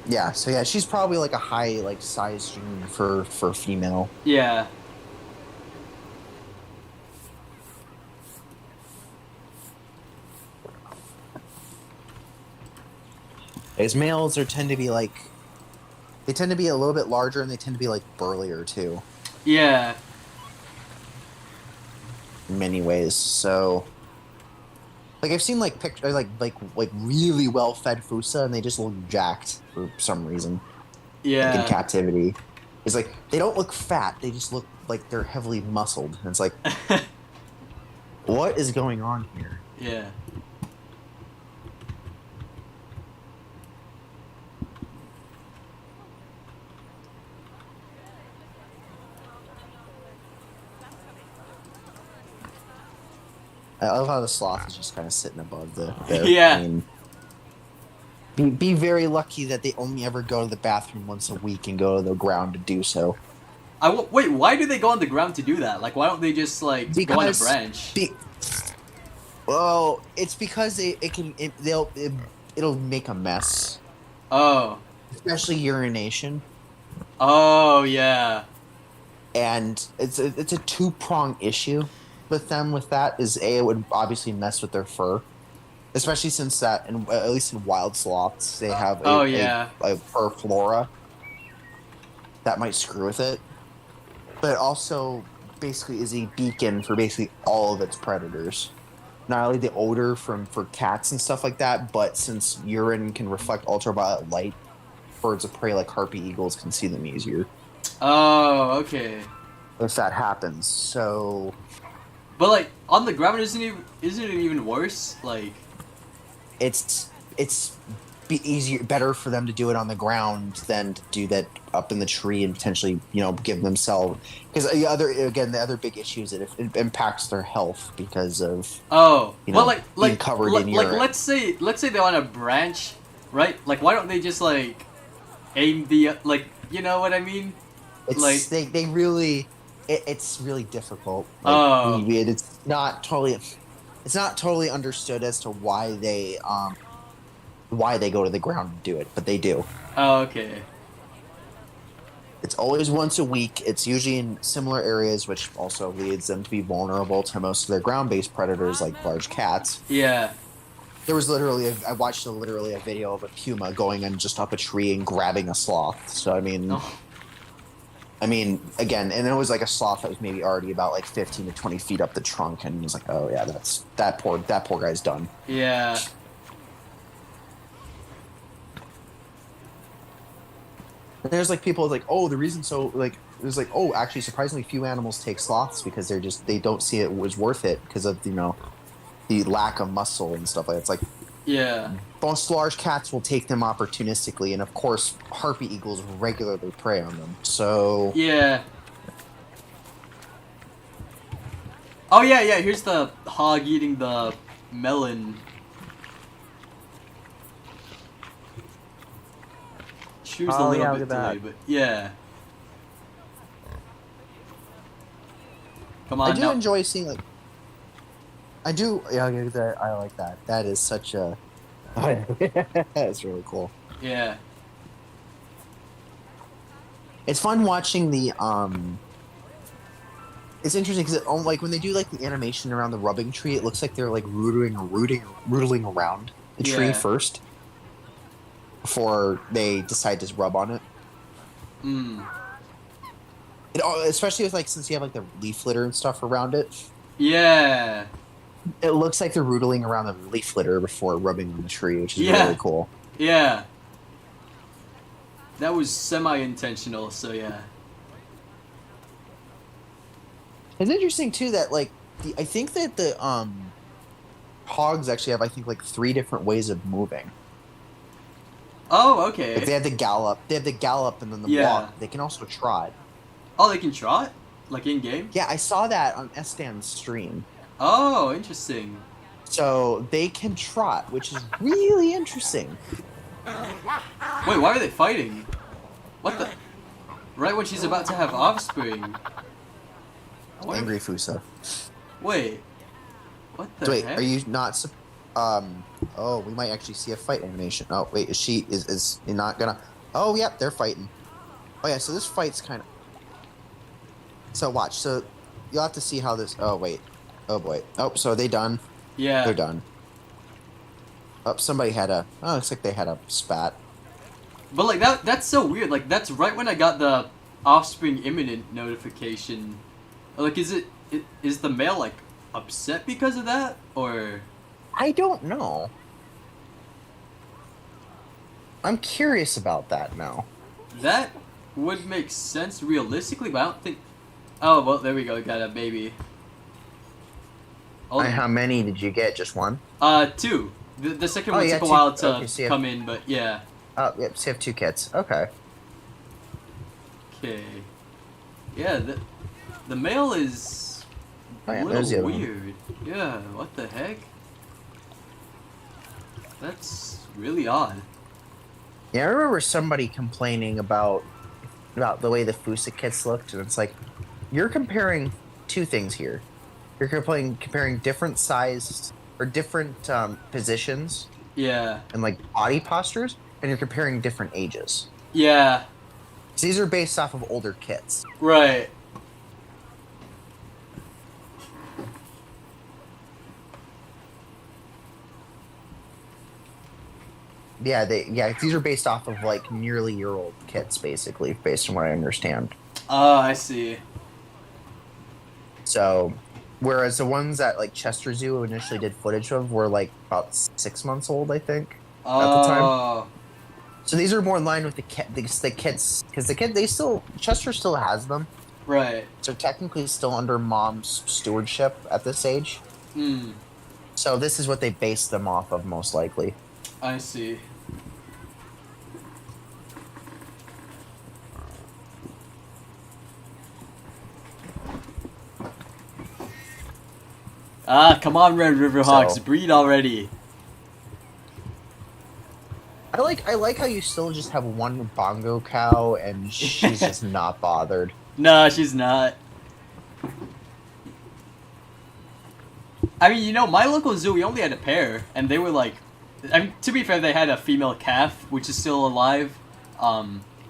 yeah, she's probably like a high like size gene for female. Yeah. As males tend to be like they tend to be a little bit larger and they tend to be like burlier too Yeah. in many ways. So like I've seen like pictures like really well fed Fusa and they just look jacked for some reason. Like in Yeah. captivity. It's like they don't look fat, they just look like they're heavily muscled. And it's like what is going on here? Yeah. I love how the sloth is just kind of sitting above there. Yeah. I mean, be very lucky that they only ever go to the bathroom once a week and go to the ground to do so. Wait, why do they go on the ground to do that? Like, why don't they just, like, go on a branch? Well, it's because it'll make a mess, Oh. especially urination. Oh, yeah. And it's a two-pronged issue with them. With that is it would obviously mess with their fur, especially since that, at least in wild sloths, they have Oh, yeah. a fur flora that might screw with it. But it also basically is a beacon for basically all of its predators. Not only the odor for cats and stuff like that, but since urine can reflect ultraviolet light, birds of prey like harpy eagles can see them easier. Oh, okay. If that happens, so But, like, on the ground, isn't it even worse? Like, it's be easier, better for them to do it on the ground than to do that up in the tree and potentially, give themselves, because the other big issue is that it impacts their health because of oh, well, being covered in urine. let's say they're on a branch, right? Like, why don't they just like aim the you know what I mean? It's like they really it's really difficult. Oh. It's not totally understood as to why they go to the ground and do it, but they do. Oh, okay. It's always once a week. It's usually in similar areas, which also leads them to be vulnerable to most of their ground-based predators, like large cats. Yeah. There was I watched literally a video of a puma going in just up a tree and grabbing a sloth. So Oh. Again, and it was like a sloth that was maybe already about like 15 to 20 feet up the trunk, and he was like, "Oh yeah, that poor guy's done." Yeah. And there's like people like, "Oh, the reason so like." It was like, "Oh, actually, surprisingly few animals take sloths because they don't see it was worth it because of the lack of muscle and stuff like that." It's like, yeah. most large cats will take them opportunistically, and of course, harpy eagles regularly prey on them. So Yeah. Oh yeah, yeah. Here's the hog eating the melon. She was a little bit delayed, but yeah. Come on I do now. enjoy seeing like. I do, yeah. I like that. That is such a. That's really cool. Yeah. It's fun watching the It's interesting because like when they do like the animation around the rubbing tree, it looks like they're like rootling around the tree Yeah. first before they decide to rub on it. Mm. Especially with like since you have like the leaf litter and stuff around it, Yeah. it looks like they're rootling around the leaf litter before rubbing on the tree, which is Yeah. really cool. Yeah. That was semi-intentional, so yeah. It's interesting too that like I think that the hogs actually have I think like 3 different ways of moving. Oh, okay. Like they have the gallop, and then the Yeah. walk. They can also trot. Oh, they can trot? Like in-game? Yeah, I saw that on Estan's stream. Oh, interesting. So they can trot, which is really interesting. Wait, why are they fighting? What the? Right when she's about to have offspring. What? Angry Fusa. Wait. What the Wait, heck? are you not? Oh, we might actually see a fight animation. Oh, wait, is he not gonna? Oh, yep, they're fighting. Oh yeah, so this fight's kind of. So watch. So you'll have to see how this. Oh wait. Oh boy. Oh, so are they done? Yeah. They're done. Oh, somebody had a. Oh, looks like they had a spat. But like that's so weird. Like that's right when I got the offspring imminent notification. Like is the male like upset because of that or I don't know. I'm curious about that now. that would make sense realistically, but I don't think. Oh well, there we go. Got a baby. Oh, How many did you get? Just one? 2. The second Oh, one yeah, took a two. while to Okay, so you have- come in, but yeah. Oh, yep. So you have 2 kits. Okay. Okay. Yeah, the male is Oh, A yeah, there's the little other one. weird. Yeah, what the heck? That's really odd. Yeah, I remember somebody complaining about the way the Fusa kits looked, and it's like you're comparing two things here. You're comparing different sized or different positions Yeah. and like body postures, and you're comparing different ages. Yeah. 'Cause these are based off of older kits. Right. Yeah, these are based off of like nearly year old kits, basically, based on what I understand. Oh, I see. So, whereas the ones that like Chester Zoo initially did footage of were like about 6 months old, I think, at the time. Oh. So these are more in line with the kits because the kid they still Chester still has them, Right. so technically still under mom's stewardship at this age. Hmm. So this is what they based them off of, most likely. I see. Ah, come on, Red River Hawks, So- breed already. I like how you still just have one bongo cow and she's just not bothered. Nah, she's not. I mean, you know, my local zoo, we only had a pair, and they were like, I mean, to be fair, they had a female calf, which is still alive.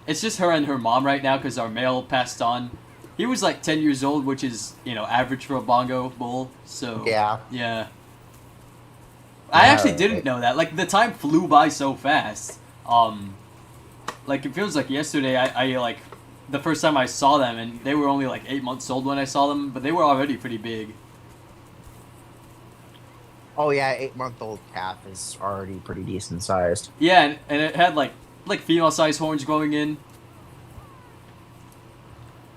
It's just her and her mom right now, because our male passed on. He was like 10 years old, which is, you know, average for a bongo bull, so... Yeah. Yeah. I actually Yeah, didn't know that. Like, the time flew by so fast. Like, it feels like yesterday, I like, the first time I saw them, and they were only like 8 months old when I saw them, but they were already pretty big. Oh yeah, 8-month-old calf is already pretty decent sized. Yeah, and it had like female size horns growing in.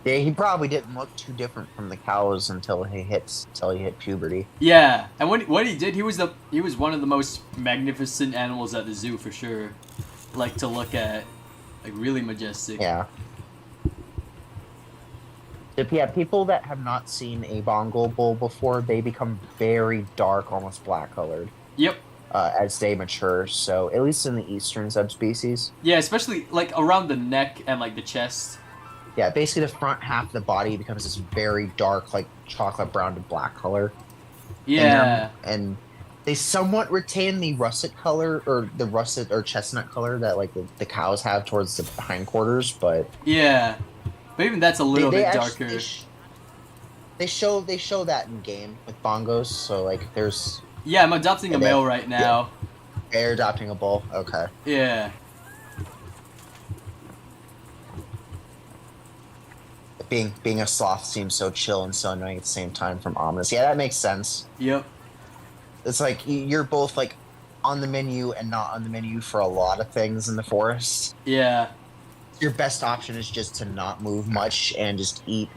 Yeah, he probably didn't look too different from the cows until he hit puberty. Yeah, and what he did, he was one of the most magnificent animals at the zoo for sure. Like to look at, like really majestic. Yeah. Yeah, people that have not seen a bongo bull before, they become very dark, almost black colored, Yep. as they mature. So, at least in the eastern subspecies. Yeah, especially like around the neck and like the chest. Yeah, basically the front half of the body becomes this very dark, like chocolate brown to black color. Yeah. And they somewhat retain the russet color, or the russet or chestnut color that like the cows have towards the hindquarters, but Yeah. But even that's a little bit actually- darker. they show that in game with bongos. So like, there's Yeah, I'm adopting a And they- male right now. they're adopting a bull. Okay, Yeah. being a sloth seems so chill and so annoying at the same time from ominous. Yeah, that makes sense. Yep. It's like you're both like on the menu and not on the menu for a lot of things in the forest. Yeah. Your best option is just to not move much and just eat.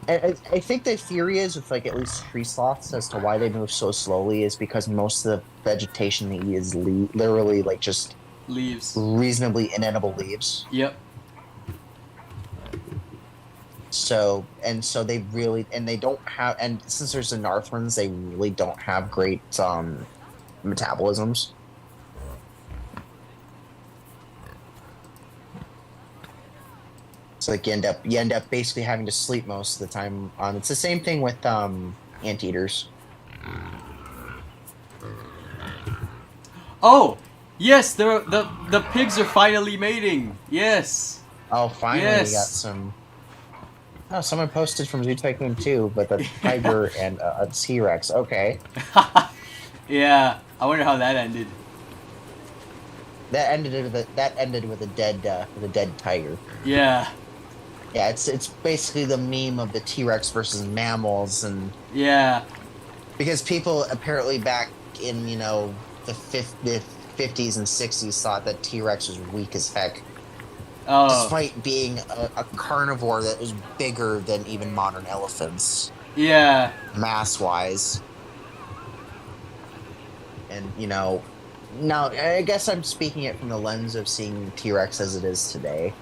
I think the theory is with like at least tree sloths as to why they move so slowly is because most of the vegetation they eat is literally like just Leaves. reasonably inedible leaves. Yep. So they really, and they don't have, and since there's the Northrons, they really don't have great metabolisms. So like you end up basically having to sleep most of the time. It's the same thing with anteaters. Oh, yes, the pigs are finally mating. Yes. Oh, finally Yes. we got some. Oh, someone posted from Zoo Tycoon 2, but the tiger and a T-Rex. Okay, Yeah. I wonder how that ended. that ended with a dead tiger. Yeah. Yeah, it's basically the meme of the T-Rex versus mammals, and Yeah. because people apparently back in the 50s and 60s thought that T-Rex was weak as heck, Oh. despite being a carnivore that was bigger than even modern elephants, Yeah. mass-wise. And now I guess I'm speaking it from the lens of seeing T-Rex as it is today.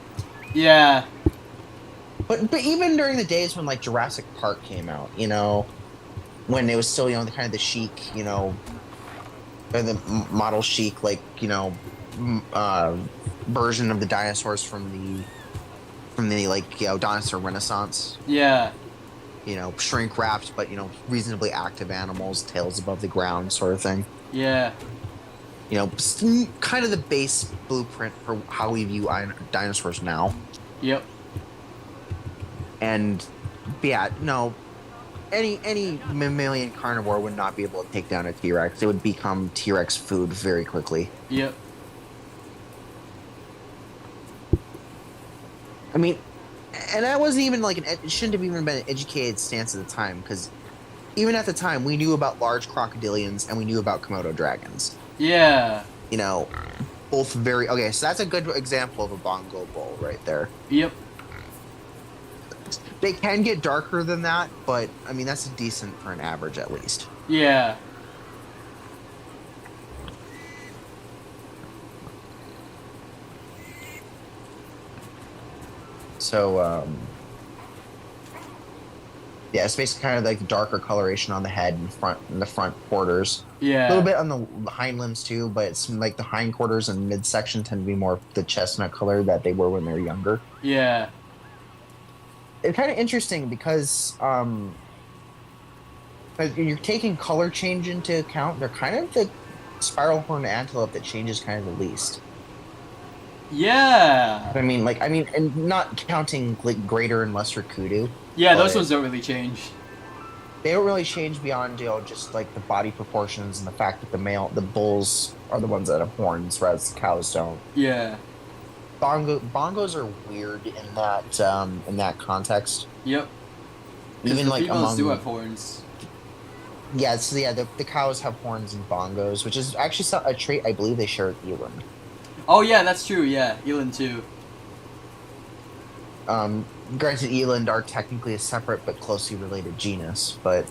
Yeah. But even during the days when like Jurassic Park came out, when it was still, the kind of the chic, or the model chic, like, version of the dinosaurs from the like, dinosaur renaissance. Yeah, Shrink wrapped, but reasonably active animals, tails above the ground, sort of thing. yeah, Kind of the base blueprint for how we view dinosaurs now. yep, And yeah, no, any mammalian carnivore would not be able to take down a T-Rex. It would become T-Rex food very quickly. yep. I mean, and that wasn't even like it shouldn't have even been an educated stance at the time, because even at the time we knew about large crocodilians and we knew about Komodo dragons. Yeah, Both very okay. So that's a good example of a bongo bull right there. yep, They can get darker than that, but I mean that's decent for an average at least. yeah, So yeah, it's basically kind of like the darker coloration on the head and the front quarters. A little yeah, bit on the hind limbs too, but it's like the hind quarters and midsection tend to be more the chestnut color that they were when they were younger. yeah, It's kind of interesting because but you're taking color change into account. They're kind of the spiral horned antelope that changes kind of the least. yeah. And not counting like greater and lesser kudu. Yeah, those But ones don't really change. they don't really change beyond just like the body proportions and the fact that the bulls are the ones that have horns, whereas cows don't. Yeah, Bongos are weird in that context. yep. 'Cause Even the like females do among have horns. the cows have horns in bongos, which is actually a trait I believe they share with eland. Oh yeah, that's true. Yeah, Eland too. Granted, eland are technically a separate but closely related genus, but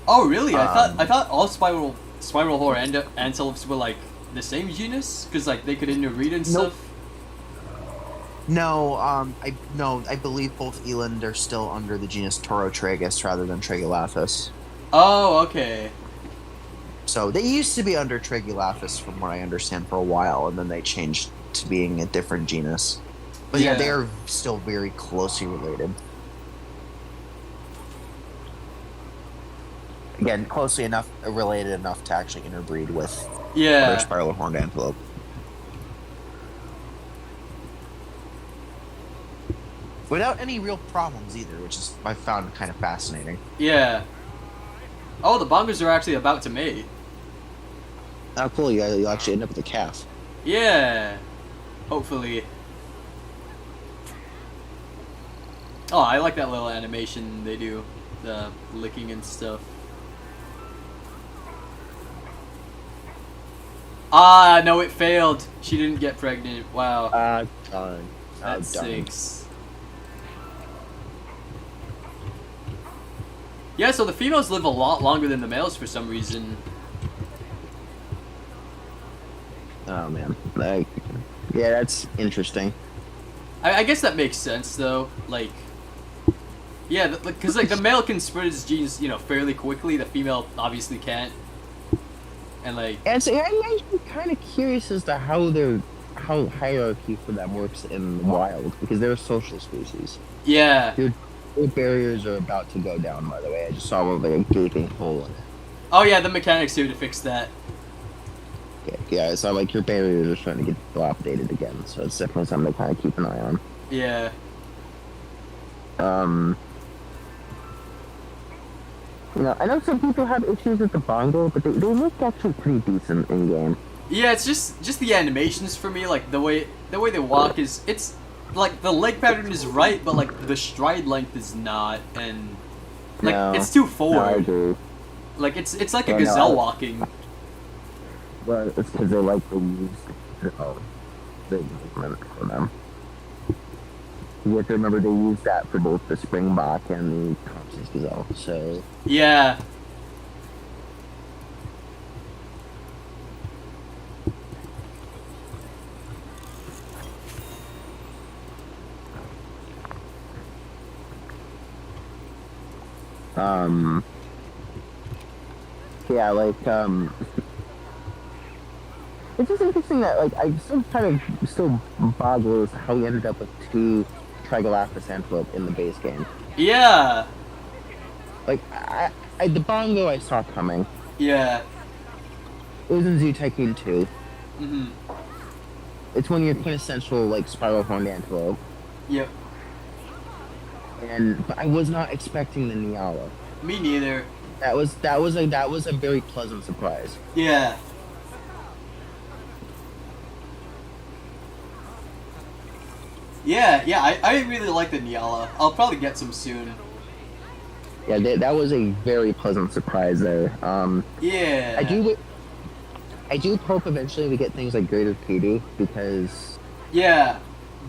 Oh really? Um, I thought all spiral horn antelopes were like the same genus because like they could interbreed and Nope. stuff. no, I believe both eland are still under the genus Torotragus rather than Tragelaphus. Oh okay. So they used to be under Tragelaphus, from what I understand, for a while, and then they changed to being a different genus. But yeah, Yeah. they are still very closely related. Again, closely enough related enough to actually interbreed with other Yeah. spiral horned antelope. Without any real problems either, which is I found kind of fascinating. Yeah. Oh, the bongos are actually about to mate. How cool! You actually end up with a calf. Yeah. Hopefully. Oh, I like that little animation they do, the licking and stuff. Ah, no, it failed. She didn't get pregnant. Wow, Darn. that stinks. Yeah, so the females live a lot longer than the males for some reason. Oh man, yeah, that's interesting. I guess that makes sense though. Like, yeah, because like the male can spread his genes, fairly quickly. The female obviously can't. And like, And so I'm actually kind of curious as to how hierarchy for them works in the wild, because they're a social species. yeah. Their barriers are about to go down. By the way, I just saw like a gaping hole in it. Oh yeah, the mechanics here to fix that. Yeah, so like your barriers are starting to get dilapidated again, so it's definitely something to kind of keep an eye on. Yeah. I know some people have issues with the bongo, but they look actually pretty decent in game. Yeah, it's just the animations for me. Like the way they walk it's like the leg pattern is right, but like the stride length is not, and like No, it's too No, I forward. agree. Like it's like a Yeah, no, gazelle I- walking. Well, it's because they like to use the movement for them. You have to remember they use that for both the springbok and the Thompson's gazelle. So Yeah. Yeah, like it's just interesting that like I still kind of still boggles how we ended up with two Trigolaphus antelope in the base game. Yeah, Like the bongo I saw coming. yeah. It was in Zoo Tycoon 2. Mhm. It's one of your quintessential like spiral horned antelope. Yep. And but I was not expecting the Nyala. Me neither. That was a very pleasant surprise. Yeah. Yeah, yeah, I really like the Nyala. I'll probably get some soon. Yeah, that was a very pleasant surprise there. I Yeah. do I do hope eventually we get things like Greater Kudu because Yeah.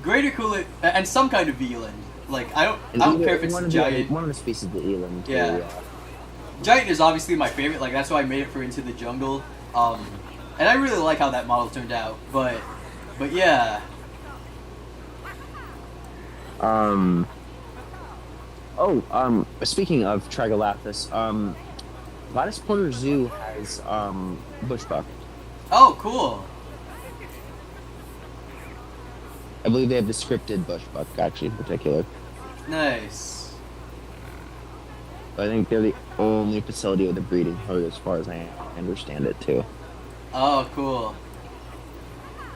Greater Coolit and some kind of Eland. Like and I don't care either if it's one of giant. one of the species of the eland too. Yeah. Yeah. Giant is obviously my favorite, like that's why I made it for Into the Jungle. And I really like how that model turned out. But yeah. Um. Oh. Speaking of Trigolaphus, Gladys Porter Zoo has bushbuck. Oh, cool. I believe they have the scripted bushbuck actually in particular. Nice. I think they're the only facility with a breeding herd, as far as I understand it, too. Oh, cool.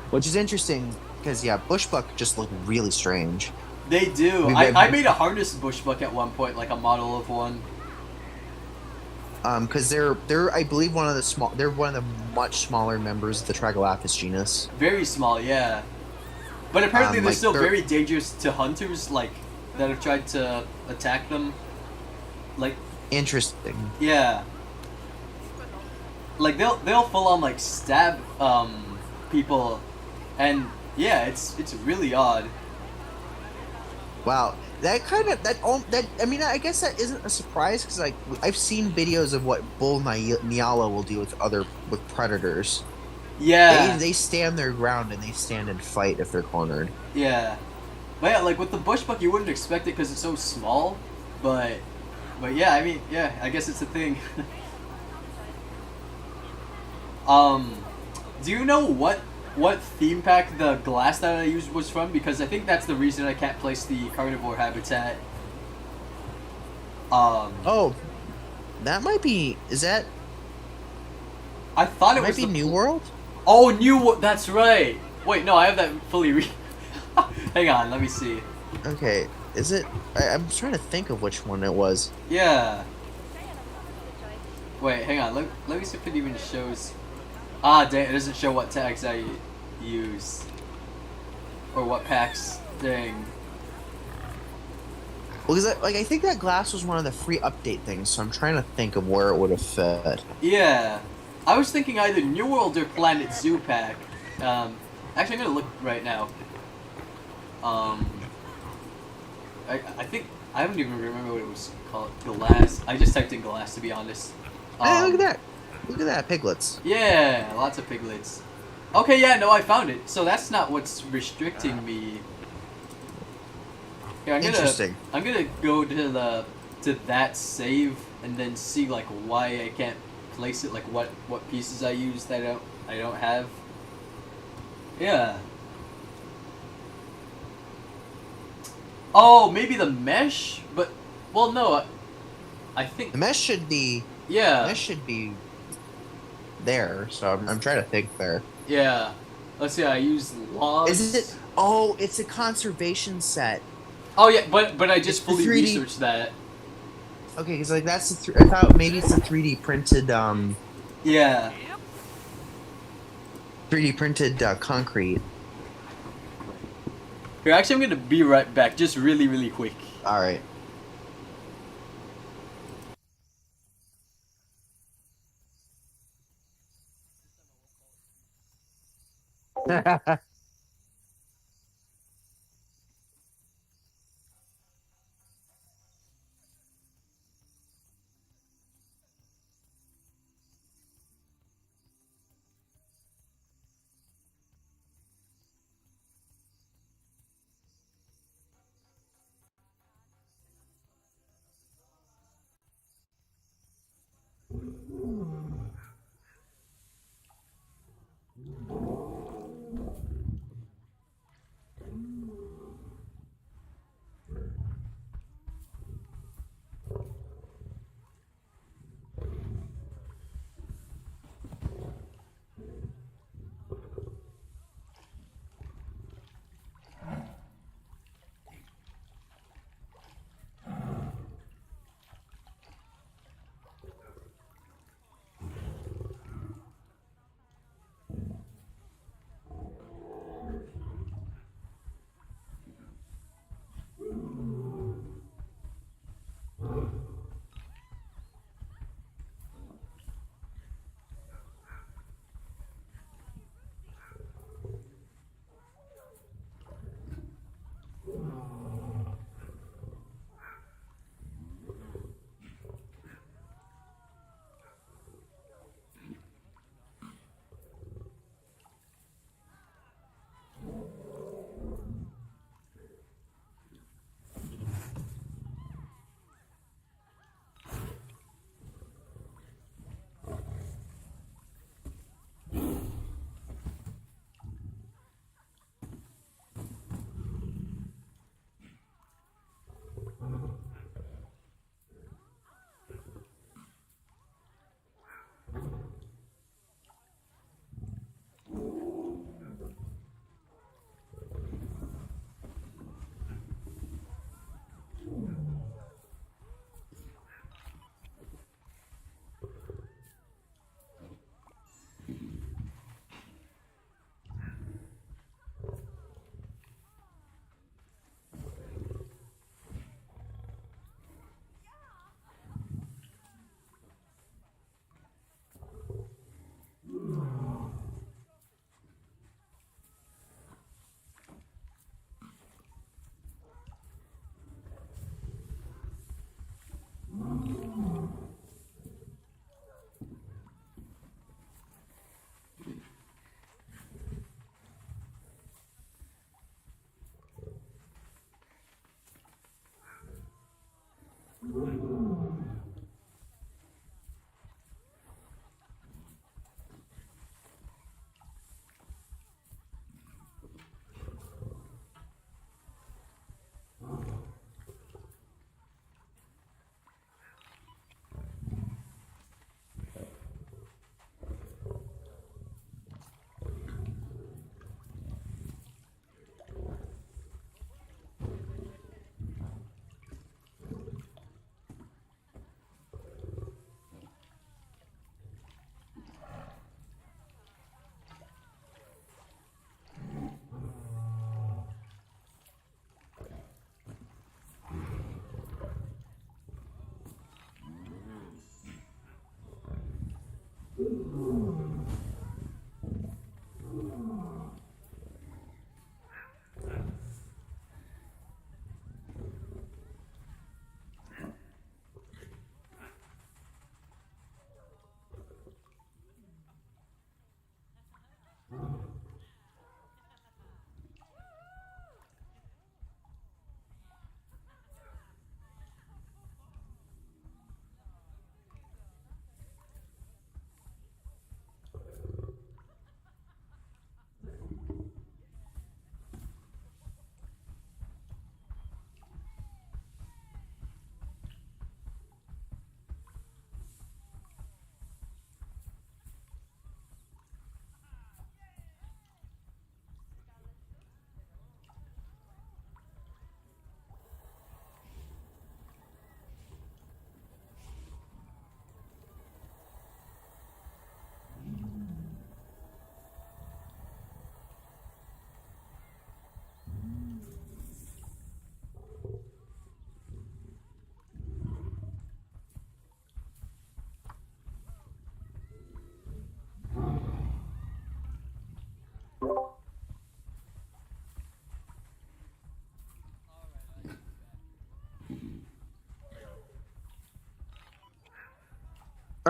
Which is interesting because yeah, bushbuck just look really strange. They do. We've I been- made a harness bushbuck at one point, like a model of one. Because they're I believe one of the small they're one of the much smaller members of the Trigolaphus genus. Very small, yeah. But apparently they're Like, still they're- very dangerous to hunters, like, that have tried to attack them. Like, Interesting. yeah. Like, they'll full on, like, stab, people. And, yeah, it's really odd. Wow, that I mean I guess that isn't a surprise because like I've seen videos of what bull Nyala will do with predators. Yeah. They stand their ground and they stand and fight if they're cornered. Yeah. But yeah, like, with the bushbuck, you wouldn't expect it because it's so small. But yeah, I mean, yeah, I guess it's a thing. Do you know what theme pack the glass that I used was from? Because I think that's the reason I can't place the carnivore habitat. Oh, that might be. Is that? I thought it Might was be the New World. Oh, that's right. Wait, no, I have that fully Hang on, let me see. Okay, is it? I'm trying to think of which one it was. Yeah. Wait, hang on. Let me see if it even shows. Ah, dang, it doesn't show what tags I use. Or what packs. Dang. Well, because I think that glass was one of the free update things, so I'm trying to think of where it would have fit. Yeah. I was thinking either New World or Planet Zoo pack. Actually, I'm gonna look right now. I think I don't even remember what it was called. Glass. I just typed in glass to be honest. Hey, look at that! Look at that, piglets. Yeah, lots of piglets. Okay, yeah, no, I found it. So that's not what's restricting me. Here, Interesting. I'm gonna go to that save and then see like why I can't place it, like what pieces I use that I don't have. Yeah. Oh, maybe the mesh, but well, no, I think The mesh should be. yeah. Mesh should be there. So I'm trying to think there. Yeah. Let's see. I use logs. Is it? Oh, it's a conservation set. Oh yeah, but I just It's the fully 3D researched that. Okay, because like that's I thought maybe it's a 3D printed Yeah. 3D printed concrete. Here, actually, I'm gonna be right back. Just really quick. All right.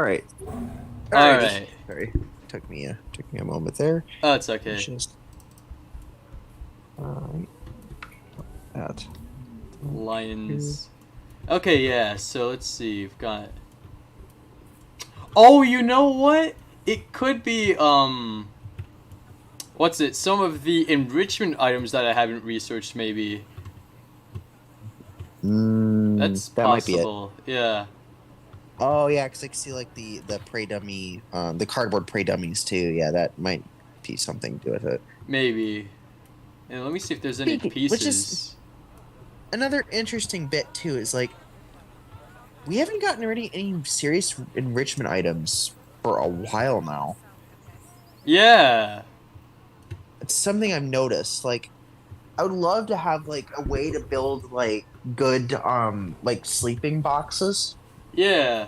All right. All right. Sorry. Took me a moment there. Oh, it's okay. Just. That. Lions. Okay, yeah. So let's see. We've got. Oh, you know what? It could be what's it? Some of the enrichment items that I haven't researched, maybe. That's that might be it. possible. Yeah. Oh yeah, because I can see like the prey dummy, the cardboard prey dummies too. Yeah, that might be something to do with it. Maybe. And let me see if there's any Which pieces. is- Another interesting bit too is like we haven't gotten any serious enrichment items for a while now. Yeah. It's something I've noticed. Like I would love to have like a way to build like good like sleeping boxes. Yeah.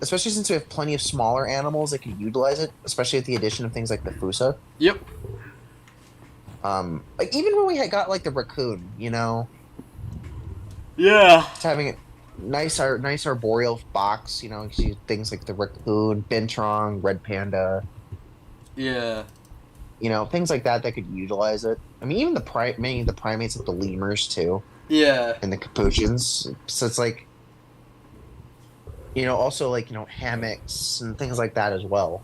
Especially since we have plenty of smaller animals that could utilize it, especially with the addition of things like the Fusa. Yep. Like even when we had got like the raccoon, you know, Yeah. it's having a nice arboreal box, you know, things like the raccoon, Bintrong, red panda, Yeah. you know, things like that could utilize it. I mean, even many of the primates, like the lemurs too, Yeah. and the capuchins. So it's like, you know, also like, you know, hammocks and things like that as well.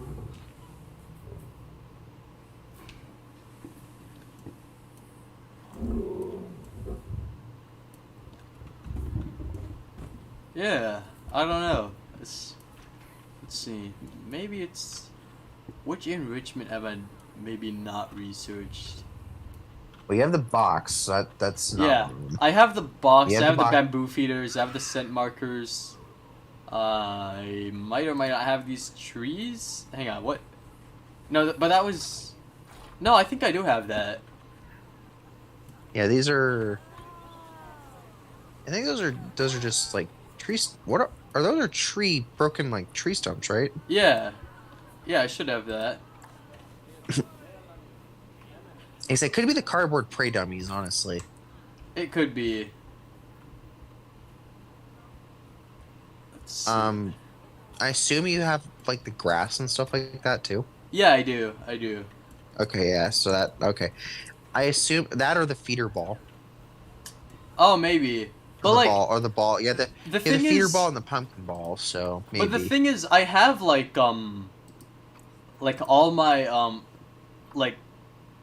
Yeah. I don't know. Let's see. Maybe it's which enrichment have I maybe not researched? Well, you have the box. That's not Yeah. one. I have the box. You I have have the the box. bamboo feeders. I have the scent markers. I might or might not have these trees. Hang on. What? No, but that was. No, I think I do have that. Yeah, these are. I think those are just like trees. What are those? Are tree broken like tree stumps, right? Yeah. Yeah, I should have that. I said it could be the cardboard prey dummies, honestly. It could be. Let's see. I assume you have like the grass and stuff like that too. Yeah, I do. I do. Okay, yeah. So that okay. I assume that or the feeder ball. Oh, maybe. But the like ball or the ball. Yeah, the the thing feeder is, ball and the pumpkin ball. So maybe. but the thing is, I have like all my like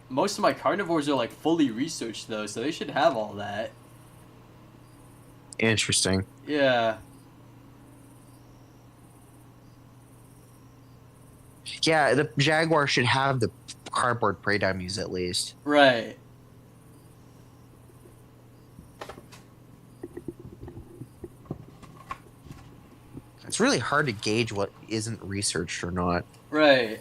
most of my carnivores are like fully researched though, so they should have all that. Interesting. Yeah. Yeah, the jaguar should have the cardboard prey dummies at least. Right. It's really hard to gauge what isn't researched or not. Right.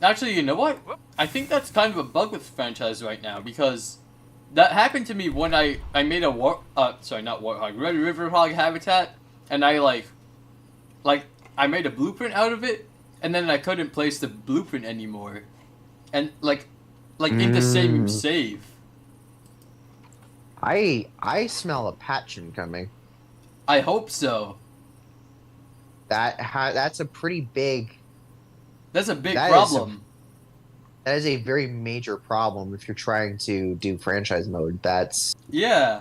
Actually, you know what? I think that's kind of a bug with the franchise right now because that happened to me when I made a not warthog, Red River Hog habitat, and I I made a blueprint out of it, and then I couldn't place the blueprint anymore, and like in the same save. I smell a patch incoming. I hope so. That's a pretty big. That's a big That is problem. That is a very major problem if you're trying to do franchise mode. That's Yeah.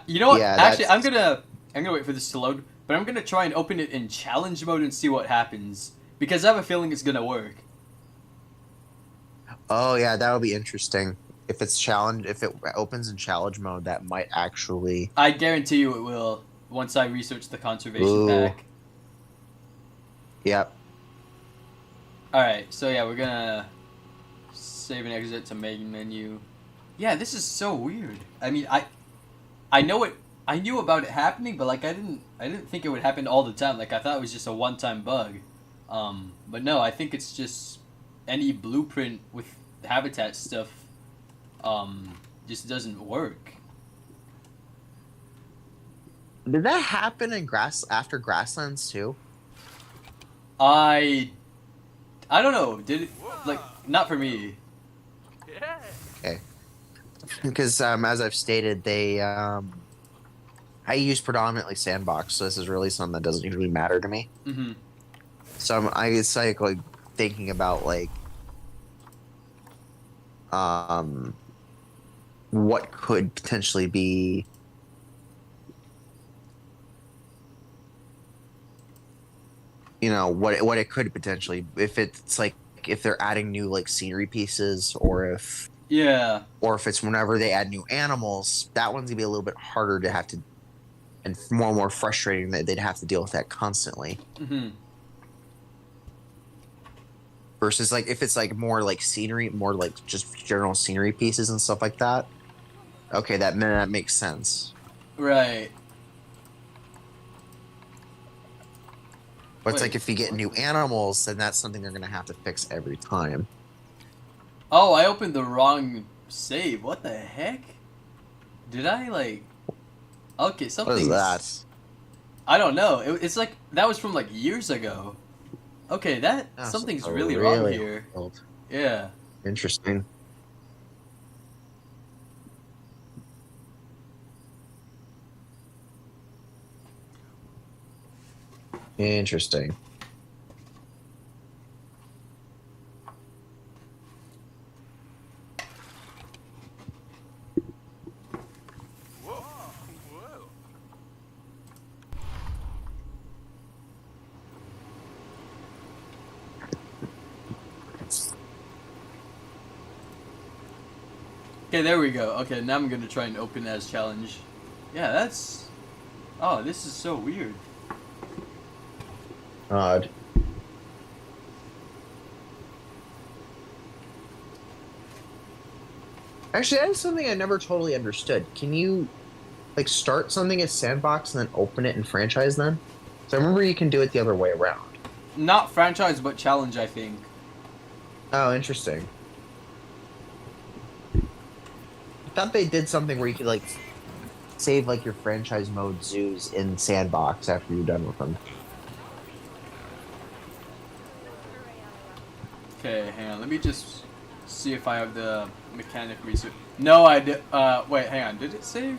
You know what? Yeah, Actually, that's- I'm gonna wait for this to load, but I'm gonna try and open it in challenge mode and see what happens because I have a feeling it's gonna work. oh yeah, that'll be interesting. If it opens in challenge mode, that might actually. I guarantee you it will once I research the conservation Ooh. pack. Yep. All right, so yeah, we're gonna save and exit to main menu. Yeah, this is so weird. I mean, I know it. I knew about it happening, but like I didn't think it would happen all the time. Like I thought it was just a one-time bug. But no, I think it's just any blueprint with habitat stuff just doesn't work. Did that happen in after Grasslands too? I don't know. Did it like not for me? Okay. because as I've stated, I use predominantly sandbox, so this is really something that doesn't usually matter to me. Mm-hmm. So it's like thinking about like um what could potentially be what it could potentially, if it's like if they're adding new like scenery pieces, Yeah. or if it's whenever they add new animals, that one's gonna be a little bit harder to have to, and more frustrating that they'd have to deal with that constantly. Mm-hmm. Versus like if it's like more like scenery, more like just general scenery pieces and stuff like that. Okay, that makes sense. Right. But it's Wait. like if you get new animals, then that's something they're gonna have to fix every time. Oh, I opened the wrong save. What the heck? Did I like? Okay, What is something's. that? I don't know. It's like that was from like years ago. Okay, that Oh, something's so really wrong really here. old. Yeah. Interesting. Interesting. Okay, there we go. Okay, now I'm gonna try and open as challenge. Yeah, that's. Oh, this is so weird. Odd. Actually, that is something I never totally understood. Can you like start something as sandbox and then open it in franchise then? So I remember you can do it the other way around. Not franchise, but challenge, I think. Oh, interesting. I thought they did something where you could like save like your franchise mode zoos in sandbox after you're done with them. Okay, hang on. Let me just see if I have the mechanic research. No, I did. Wait, hang on. Did it save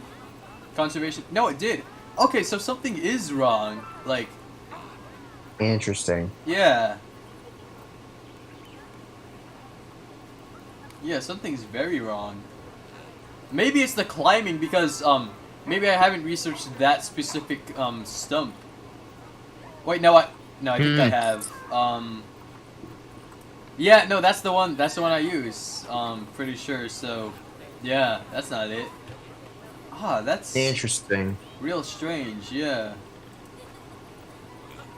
conservation? No, it did. Okay, so something is wrong. Like, Interesting. yeah. Yeah, something's very wrong. Maybe it's the climbing because, maybe I haven't researched that specific, stump. Wait, no, I think I have. Yeah, no, that's the one I use. Pretty sure, so, yeah, that's not it. Ah, that's Interesting. real strange, yeah.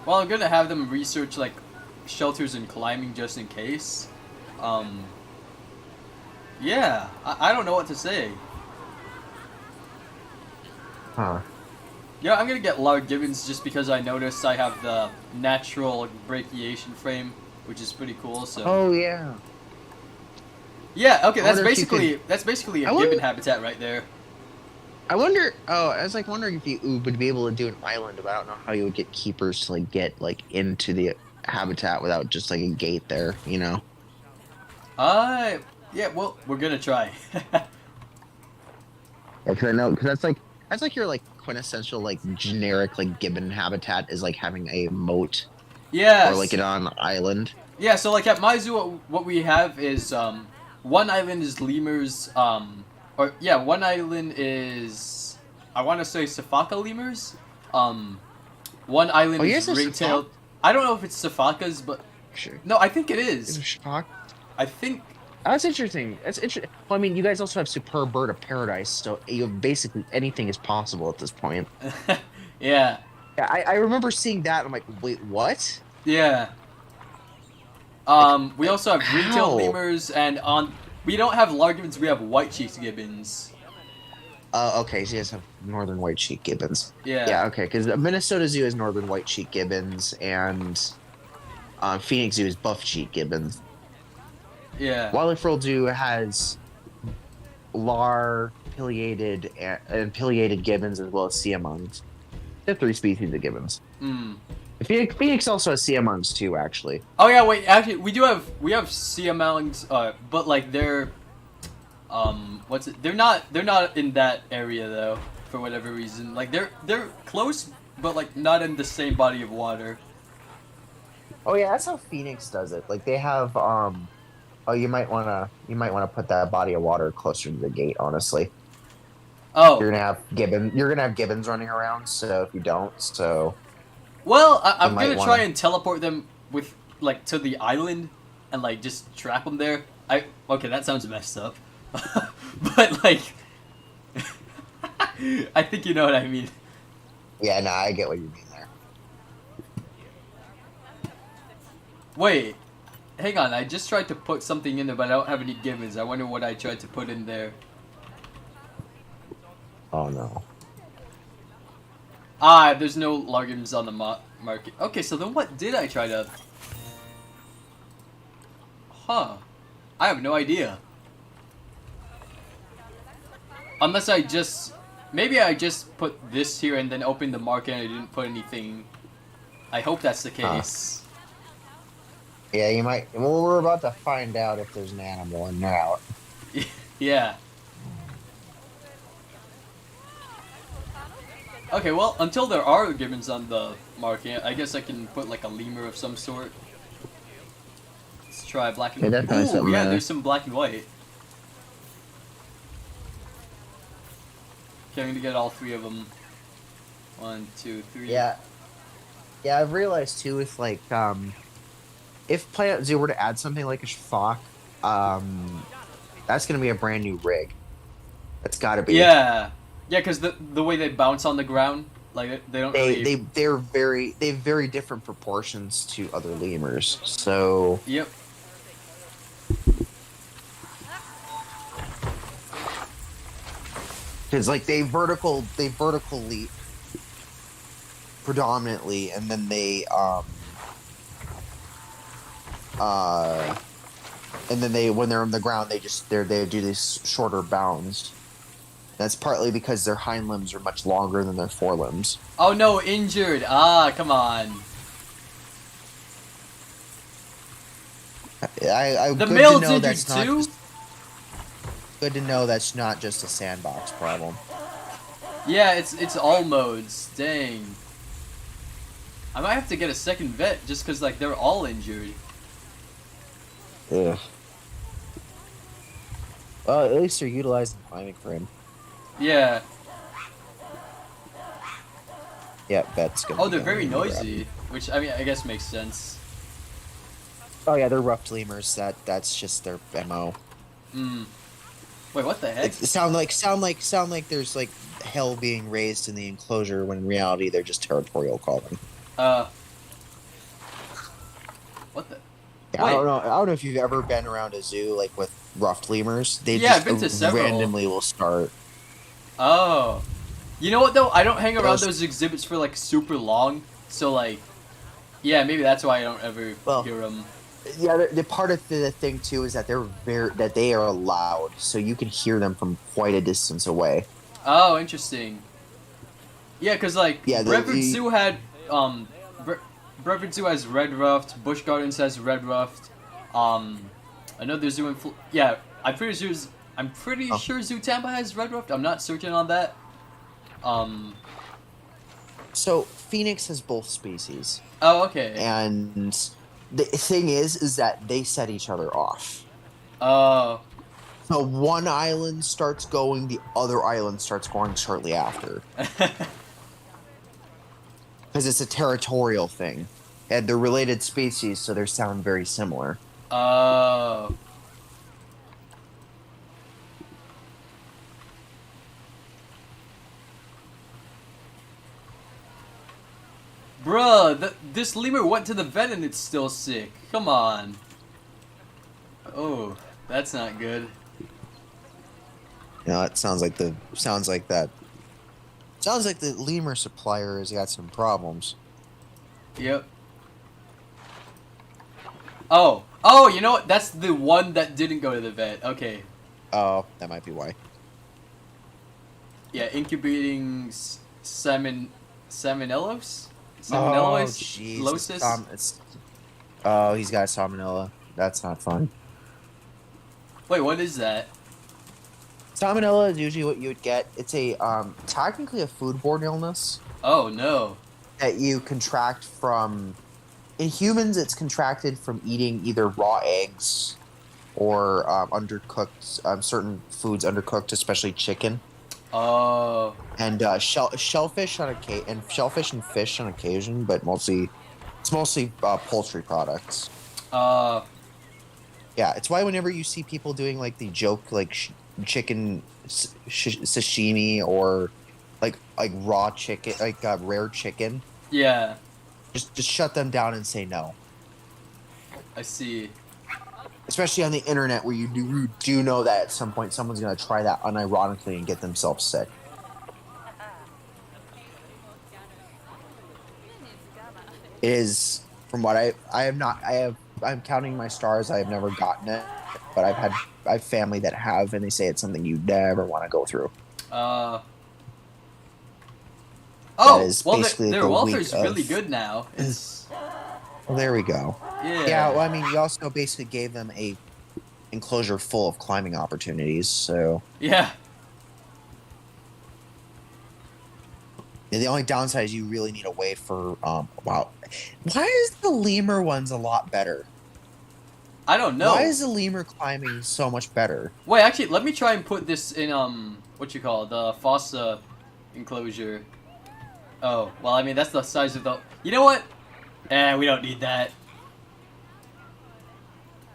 Well, I'm gonna have them research, like, shelters and climbing just in case. Yeah, I don't know what to say. Huh. Yeah, I'm gonna get Lard Gibbons just because I noticed I have the natural brachiation frame, which is pretty cool, so... Oh yeah. Yeah, okay, I that's wonder if you basically a I wonder- gibbon habitat right there. I wonder. Oh, I was like wondering if you would be able to do an island, but I don't know how you would get keepers to like get like into the habitat without just like a gate there. You know. Yeah, well, we're gonna try. Because I know, because that's like your like quintessential like generic like gibbon habitat is like having a moat Yes. or like it on an island. Yeah, so like at my zoo, what we have is one island is lemurs, one island is I want to say Safaka lemurs. One island Oh, is yes, it's ring-tailed. I don't know if it's Safakas, but Sure. no, I think it is. Shock. I think. That's interesting. That's interesting. Well, I mean, you guys also have superb bird of paradise, so you have basically anything is possible at this point. Yeah. Yeah, I remember seeing that. And I'm like, wait, what? Yeah. We also have how? ring-tailed lemurs, and we don't have largemans. We have white-cheeked gibbons. Okay, so you guys have northern white cheek gibbons. Yeah. Yeah, okay, because Minnesota Zoo has northern white cheek gibbons, and Phoenix Zoo is buff cheek gibbons. Yeah. Wildlife World Zoo has pileated and pileated gibbons as well as siamungs. They have 3 species of gibbons. Mm. Phoenix also has siamungs too, actually. Oh yeah, wait. Actually, we have siamungs, but like they're what's it? They're not in that area though, for whatever reason. Like they're close, but like not in the same body of water. Oh yeah, that's how Phoenix does it. Like they have oh, you might wanna put that body of water closer to the gate, honestly. Oh, You're gonna have gibbons running around, so if you don't, so well, you I'm might gonna wanna try and teleport them with like to the island, and like just trap them there. Okay, that sounds messed up, but like, I think you know what I mean. yeah, no, I get what you mean there. Wait, hang on. I just tried to put something in there, but I don't have any gibbons. I wonder what I tried to put in there. Oh no. Ah, there's no largums on the market. Okay, so then what did I try to... Huh. I have no idea. Unless I just... Maybe I just put this here and then opened the market and I didn't put anything. I hope that's the case. Yeah, you might. Well, we're about to find out if there's an animal in there out. Yeah. Okay, well, until there are gibbons on the market, I guess I can put like a lemur of some sort. Let's try black and Yeah, white. definitely Ooh, something yeah, there. there's some black and white. Okay, I'm gonna get all three of them. 1, 2, 3. Yeah. Yeah, I've realized too with like if Planet Zoo were to add something like a Shfak, that's gonna be a brand new rig. That's gotta be. Yeah. Yeah, because the way they bounce on the ground, like they don't really... They have very different proportions to other lemurs. So Yep. because like they vertical leap predominantly, and then they when they're on the ground they do these shorter bounds. That's partly because their hind limbs are much longer than their forelimbs. Oh no, injured. Ah, come on. The Good male's to know injured that's not too? good to know that's not just a sandbox problem. Yeah, it's all modes. Dang. I might have to get a second vet just because like they're all injured. Ugh. Well, at least they're utilizing climbing for him. Yeah. Yeah, that's good. Oh, they're very noisy, which I mean I guess makes sense. Oh yeah, they're rough lemurs. That's just their MO. Hmm. Wait, what the heck? It sound like there's like hell being raised in the enclosure when in reality they're just territorial calling. What the? Yeah, Wait. I don't know if you've ever been around a zoo like with ruffed lemurs. They Yeah, just I've been to several. randomly will start. Oh. You know what though? I don't hang around Those- those exhibits for like super long, so like, yeah, maybe that's why I don't ever Well- hear them. Yeah, the part of the thing too is that they are loud, so you can hear them from quite a distance away. Oh, interesting. Yeah, cause like Yeah, Brevard Zoo had Brevard Zoo has red ruffed. Busch Gardens has red ruffed. Another zoo in yeah, I'm pretty sure Zoo Tampa has red ruffed. I'm not certain on that. So Phoenix has both species, Oh, okay. and the thing is that they set each other off. Oh. So one island starts going, the other island starts going shortly after, because it's a territorial thing, and they're related species, so they sound very similar. Oh. Bruh, this lemur went to the vet and it's still sick. Come on. Oh, that's not good. You know, it sounds like that. Sounds like the lemur supplier has got some problems. Yep. Oh, you know what? That's the one that didn't go to the vet. Okay. Oh, that might be why. Yeah, incubating salmonellos? Oh, jeez. Salmonellosis? Oh, he's got salmonella. That's not fun. Wait, what is that? Salmonella is usually what you would get. It's a technically a foodborne illness Oh no. that you contract from. In humans, it's contracted from eating either raw eggs or undercooked certain foods undercooked, especially chicken Oh. and shellfish shellfish and fish on occasion, but it's mostly poultry products. Uh. Yeah, it's why whenever you see people doing like the joke like chicken sashimi or like raw chicken, like rare chicken, Yeah. just shut them down and say no. I see. Especially on the internet where you do know that at some point someone's going to try that unironically and get themselves sick. It is from what I'm counting my stars. I have never gotten it, but I have family that have, and they say it's something you never want to go through. Oh, is well, basically their the welfare's week really of- good now. It's Well, there we go. yeah. Yeah, well, I mean, you also basically gave them a enclosure full of climbing opportunities, so Yeah. the only downside is you really need a way for wow. Why is the lemur ones a lot better? I don't know. Why is the lemur climbing so much better? Wait, actually, let me try and put this in what you call it, the fossa enclosure. Oh, well, I mean that's the size of the. You know what? We don't need that.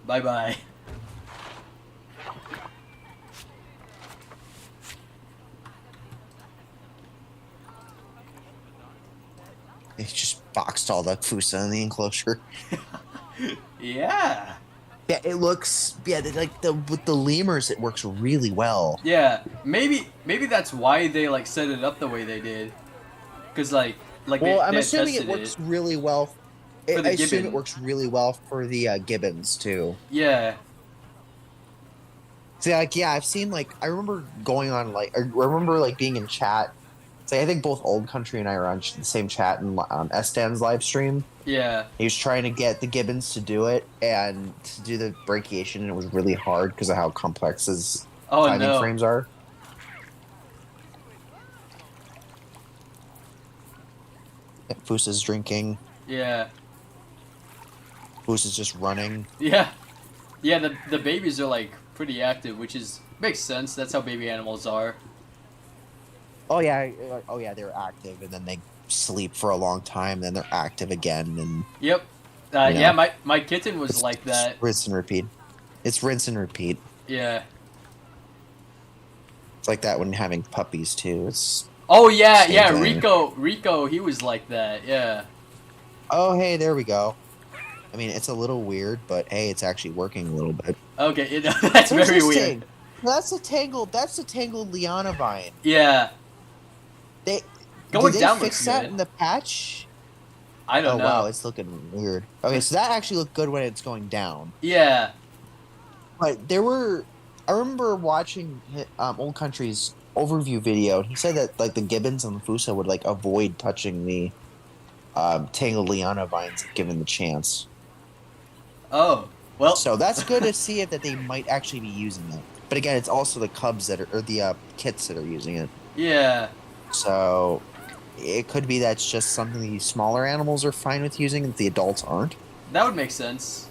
Bye bye. They just boxed all the Fusa in the enclosure. Yeah. Yeah, it looks with the lemurs it works really well. Yeah. Maybe that's why they like set it up the way they did. Cause like Well, I'm they assuming it tested works really well. For the I assume gibbon. it works really well for the gibbons too. Yeah. See, like, yeah, I've seen like I remember going on like I remember like being in chat. So I think both Old Country and I were on the same chat and Estan's live stream. Yeah. He was trying to get the gibbons to do it and to do the brachiation, and it was really hard because of how complex his Oh climbing no. frames are. Yeah, Fusa's drinking. Yeah. Fusa's just running. Yeah. Yeah. The babies are like pretty active, which is makes sense. That's how baby animals are. Oh yeah, they're active, and then they sleep for a long time, then they're active again, and Yep. You know. Yeah. My kitten was like that. rinse and repeat. It's rinse and repeat. Yeah. It's like that when having puppies too. It's Oh yeah, Same yeah. thing. Rico, he was like that. Yeah. oh hey, there we go. I mean, it's a little weird, but hey, it's actually working a little bit. Okay, that's Where's very this weird. thing? That's a tangled. That's a tangled liana vine. Yeah. They Going did they down fix looks that good. in the patch? I don't Oh know. wow, it's looking weird. Okay, so that actually looked good when it's going down. Yeah. But I remember watching Old Country's overview video, and he said that like the gibbons and the Fusa would like avoid touching the tangled liana vines if given the chance. Oh. Well. So that's good to see it that they might actually be using it. But again, it's also the cubs that are or the kits that are using it. Yeah. So it could be that's just something the smaller animals are fine with using and the adults aren't. That would make sense.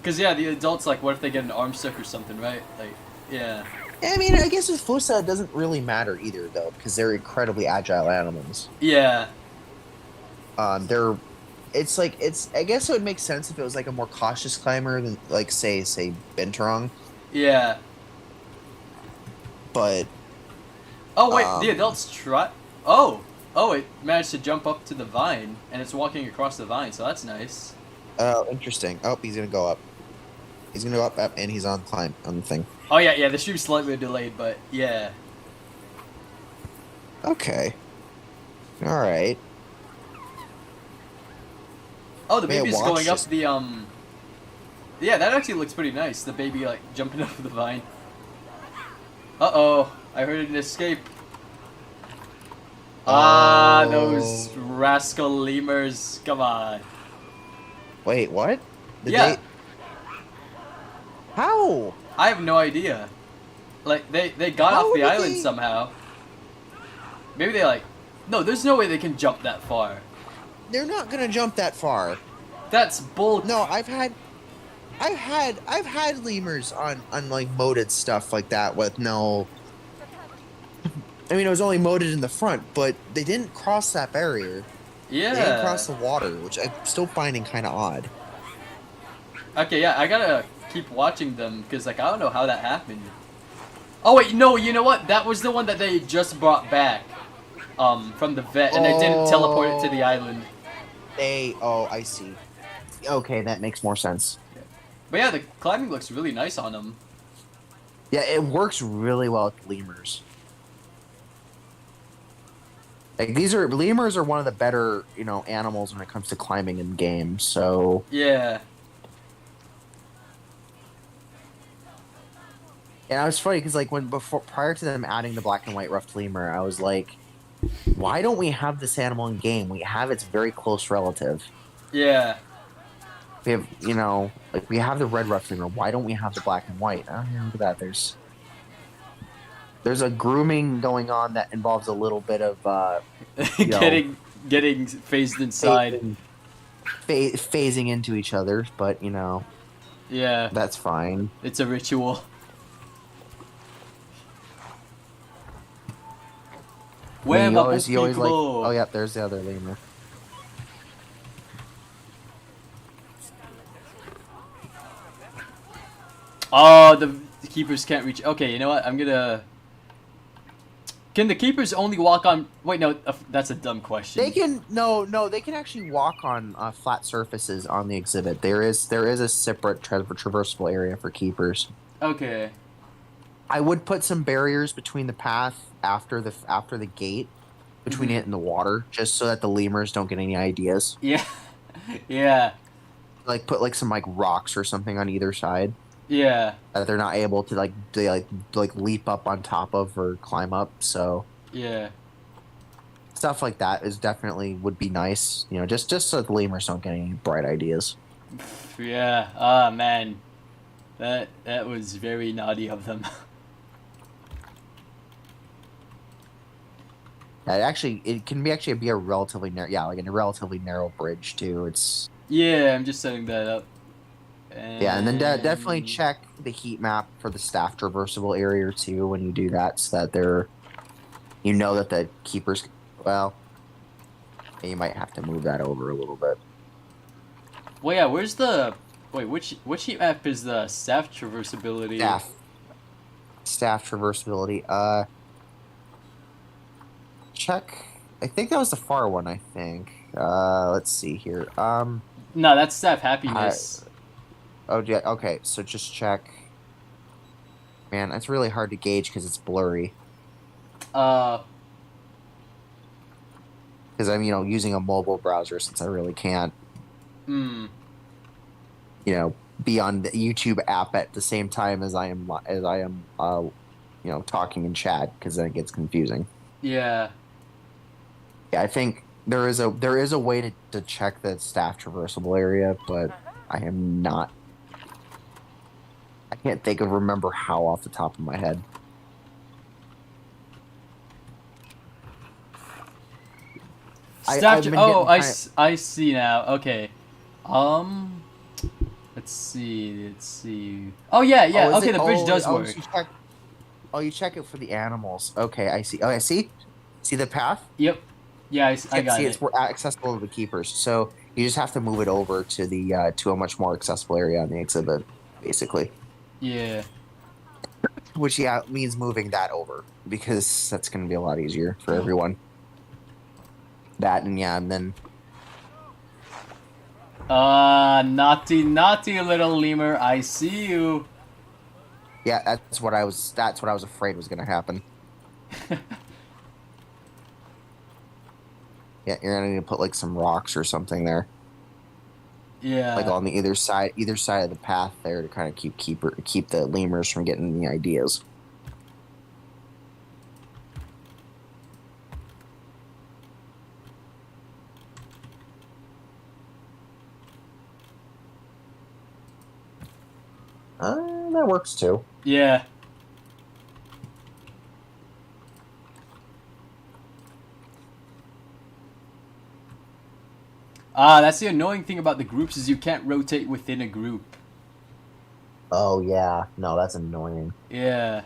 Cause yeah, the adults like, what if they get an arm stuck or something, right? Like, yeah. I mean, I guess with Fusa it doesn't really matter either though, because they're incredibly agile animals. Yeah. I guess it would make sense if it was like a more cautious climber than like say Binturong, Yeah. but Oh wait, the Um, adults try. Oh. Oh, it managed to jump up to the vine, and it's walking across the vine, so that's nice. oh, interesting. Oh, he's gonna go up. He's gonna go up, and he's on the thing. Oh yeah, yeah. The stream's slightly delayed, but yeah. Okay. All right. Oh, the Yeah, baby's watch going up this. the Yeah, that actually looks pretty nice. The baby like jumping up the vine. Uh oh, I heard an escape. Ah, those Oh. rascal lemurs! Come on. Wait, what? Did Yeah. they- How? I have no idea. Like they got How off the would island they- somehow. Maybe they like. No, there's no way they can jump that far. They're not gonna jump that far. That's bull. No, I've had lemurs on like modded stuff like that with no. I mean, it was only modded in the front, but they didn't cross that barrier. They didn't cross Yeah. the water, which I'm still finding kind of odd. Okay, yeah, I gotta keep watching them because like I don't know how that happened. Oh wait, no, you know what? That was the one that they just brought back, from the vet, and they didn't teleport it to the island. Oh, I see. Okay, that makes more sense. But yeah, the climbing looks really nice on them. Yeah, it works really well with lemurs. Like lemurs are one of the better, animals when it comes to climbing in games. So Yeah. and it was funny because like prior to them adding the black and white ruffed lemur, I was like, why don't we have this animal in game? We have its very close relative. Yeah. We have, like we have the red ruffed lemur. Why don't we have the black and white? Oh yeah, look at that. There's a grooming going on that involves a little bit of getting phased inside. phasing into each other, but Yeah. that's fine. It's a ritual. I mean, Where you always like, people? oh yeah, there's the other lemur. Oh, the keepers can't reach. Okay, you know what? I'm gonna. Can the keepers only walk on? Wait, no, that's a dumb question. They can they can actually walk on flat surfaces on the exhibit. There is a separate traversable area for keepers. Okay. I would put some barriers between the path after the gate, between Mhm. it and the water, just so that the lemurs don't get any ideas. Yeah. Yeah. Like put like some like rocks or something on either side Yeah. that they're not able to like leap up on top of or climb up. So Yeah. stuff like that is definitely would be nice. Just so the lemurs don't get any bright ideas. Yeah. Ah, man. That was very naughty of them. It can be a relatively narrow, like a relatively narrow bridge too. It's Yeah, I'm just setting that up. yeah, and then definitely check the heat map for the staff traversable area too when you do that, so that that the keepers. Well, you might have to move that over a little bit. Well, yeah. Where's the? Wait, which heat map is the staff traversability? Staff traversability. Check. I think that was the far one. I think. Let's see here. No, that's staff happiness. Oh yeah. Okay, so just check. Man, that's really hard to gauge because it's blurry. Because I'm using a mobile browser since I really can't Hmm. be on the YouTube app at the same time as I am talking in chat, because then it gets confusing. Yeah. Yeah, I think there is a way to check the staff traversable area, but I can't remember how off the top of my head. Staff. I've been I see now. Okay. Let's see. Oh yeah, yeah. Okay, the bridge does work. You check it for the animals. Okay, I see. Oh, I see. See the path? Yep. Yeah, I got see, it. it's more accessible to the keepers. So you just have to move it over to the to a much more accessible area on the exhibit, basically. Yeah. Which means moving that over, because that's going to be a lot easier for everyone. That and then Naughty little lemur, I see you. yeah, that's what I was afraid was going to happen. Yeah, you're gonna need to put like some rocks or something there, Yeah. like on the either side of the path there, to kind of keep the lemurs from getting any ideas. That works too. Yeah. Ah, that's the annoying thing about the groups is you can't rotate within a group. Oh yeah, no, that's annoying. Yeah.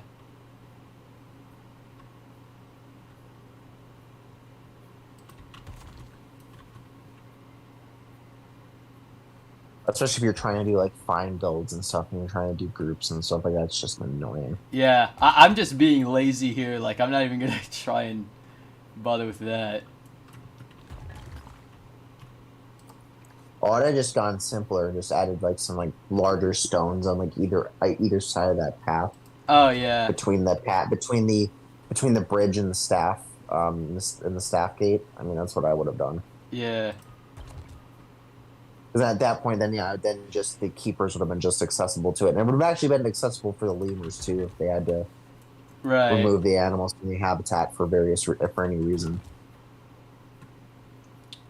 Especially if you're trying to do like fine builds and stuff, and you're trying to do groups and stuff like that. It's just annoying. Yeah. I'm just being lazy here. Like, I'm not even gonna try and bother with that. Oh, I'd have just gone simpler and just added like some like larger stones on like either side of that path Oh, yeah. between the between the bridge and the staff and the staff gate. I mean, that's what I would have done. Yeah. Because at that point, then yeah, then just the keepers would have been just accessible to it, and it would have actually been accessible for the lemurs too if they had to Right. remove the animals from the habitat for for any reason.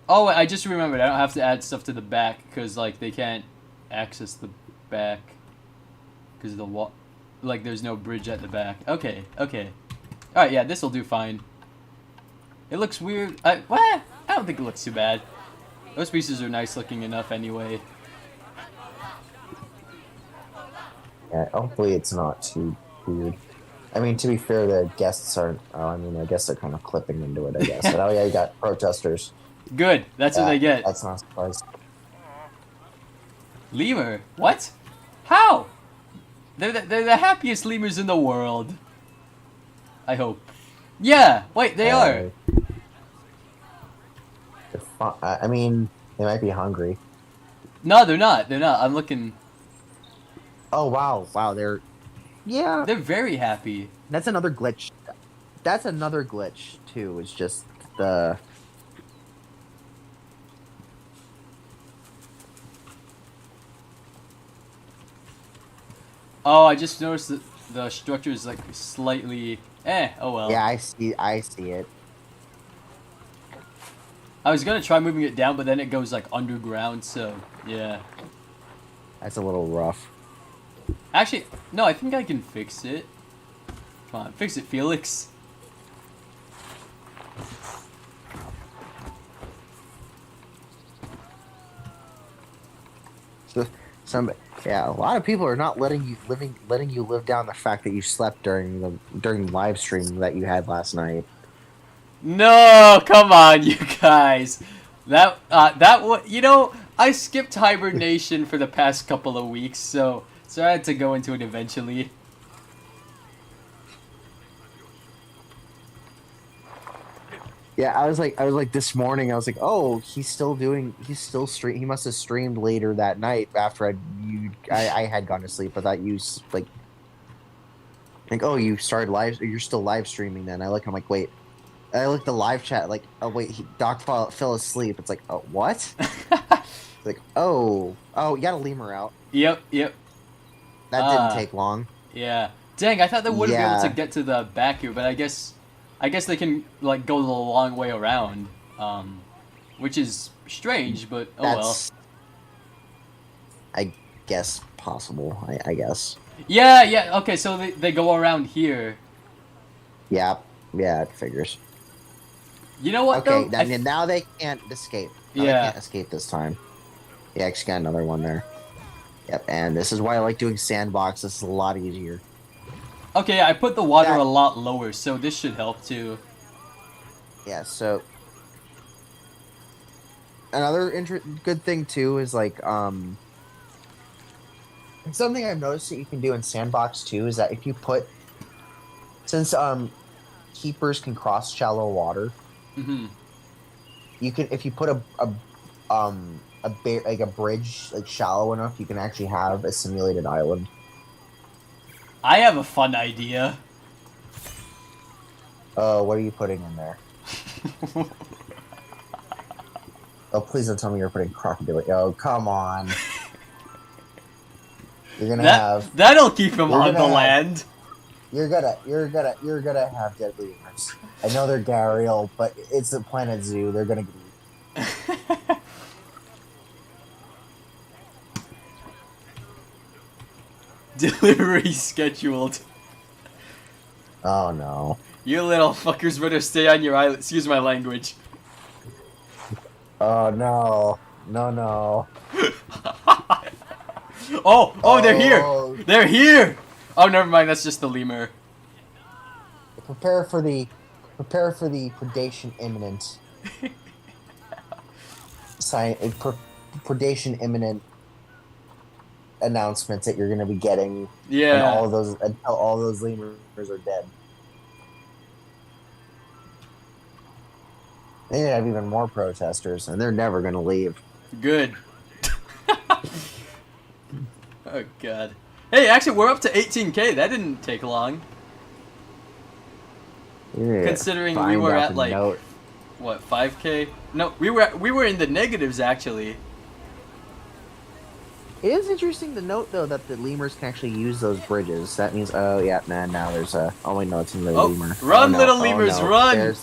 Oh, I just remembered. I don't have to add stuff to the back because, like, they can't access the back because of the wall. Like, there's no bridge at the back. Okay, okay. Alright, yeah, this will do fine. It looks weird. What? I don't think it looks too bad. Those pieces are nice looking enough anyway. Yeah, hopefully it's not too weird. I mean, to be fair, the guests aren't. Oh, I mean, I guess they're kind of clipping into it. I guess. But, oh yeah, you got protesters. Good. That's what they get. That's not surprising. Lemur? What? How? They're the happiest lemurs in the world. I hope. Yeah. Wait, they are. I mean, they might be hungry. No, they're not. They're not. I'm looking. Oh wow, wow, yeah. They're very happy. That's another glitch. That's another glitch too. It's just the. Oh, I just noticed that the structure is like slightly. Oh well. Yeah, I see it. I was gonna try moving it down, but then it goes like underground. So yeah. That's a little rough. Actually, no. I think I can fix it. Come on, fix it, Felix. Yeah, a lot of people are not letting you live down the fact that you slept during the live stream that you had last night. No, come on, you guys. You know, I skipped hibernation for the past couple of weeks, so I had to go into it eventually. Yeah, I was like this morning. I was like, oh, he's still stream. He must have streamed later that night after I had gone to sleep. I thought oh, you started live. You're still live streaming then. I'm like, wait. I look at the live chat. Like, oh wait, Doc fell asleep. It's like, oh what? Like, oh, you got a lemur out. Yep. That didn't take long. Yeah. Dang, I thought they wouldn't be able to Yeah. get to the back here, but I guess they can like go the long way around, which is strange, but oh well. I guess possible. I guess. Yeah. Okay, so they go around here. Yeah, it figures. You know what Okay, though? now they can't escape. Now Yeah. they can't escape this time. Yeah, actually got another one there. Yep, and this is why I like doing sandbox. This is a lot easier. Okay, I put the water That- a lot lower, so this should help too. Yeah, so another good thing too is like something I've noticed that you can do in sandbox too is that if you put since keepers can cross shallow water, Mm-hmm. you can if you put like a bridge like shallow enough, you can actually have a simulated island. I have a fun idea. Oh, what are you putting in there? Oh, please don't tell me you're putting crocodile. Oh, come on. You're gonna have. That'll keep him You're on the gonna have- land. You're gonna have dead lemurs. I know they're gharial, but it's a planet zoo. They're gonna get eaten. Delivery scheduled. Oh no. You little fuckers better stay on your island. Excuse my language. Oh no. No. Oh, they're here! Oh. They're here! Oh, never mind, that's just the lemur. Prepare for the predation imminent. Predation imminent announcements that you're going to be getting. Yeah. And all of those until all those lemurs are dead. They have even more protesters, and they're never going to leave. Good. Oh god. Hey, actually, we're up to 18K. That didn't take long. Yeah, Considering we find were out at the like note. what, 5K? No, we were in the negatives actually. It is interesting to note, though, that the lemurs can actually use those bridges. That means, oh yeah, man, now there's a. Oh wait, no, it's another Oh, lemur. run, Oh, no. little Oh, lemurs, no. run!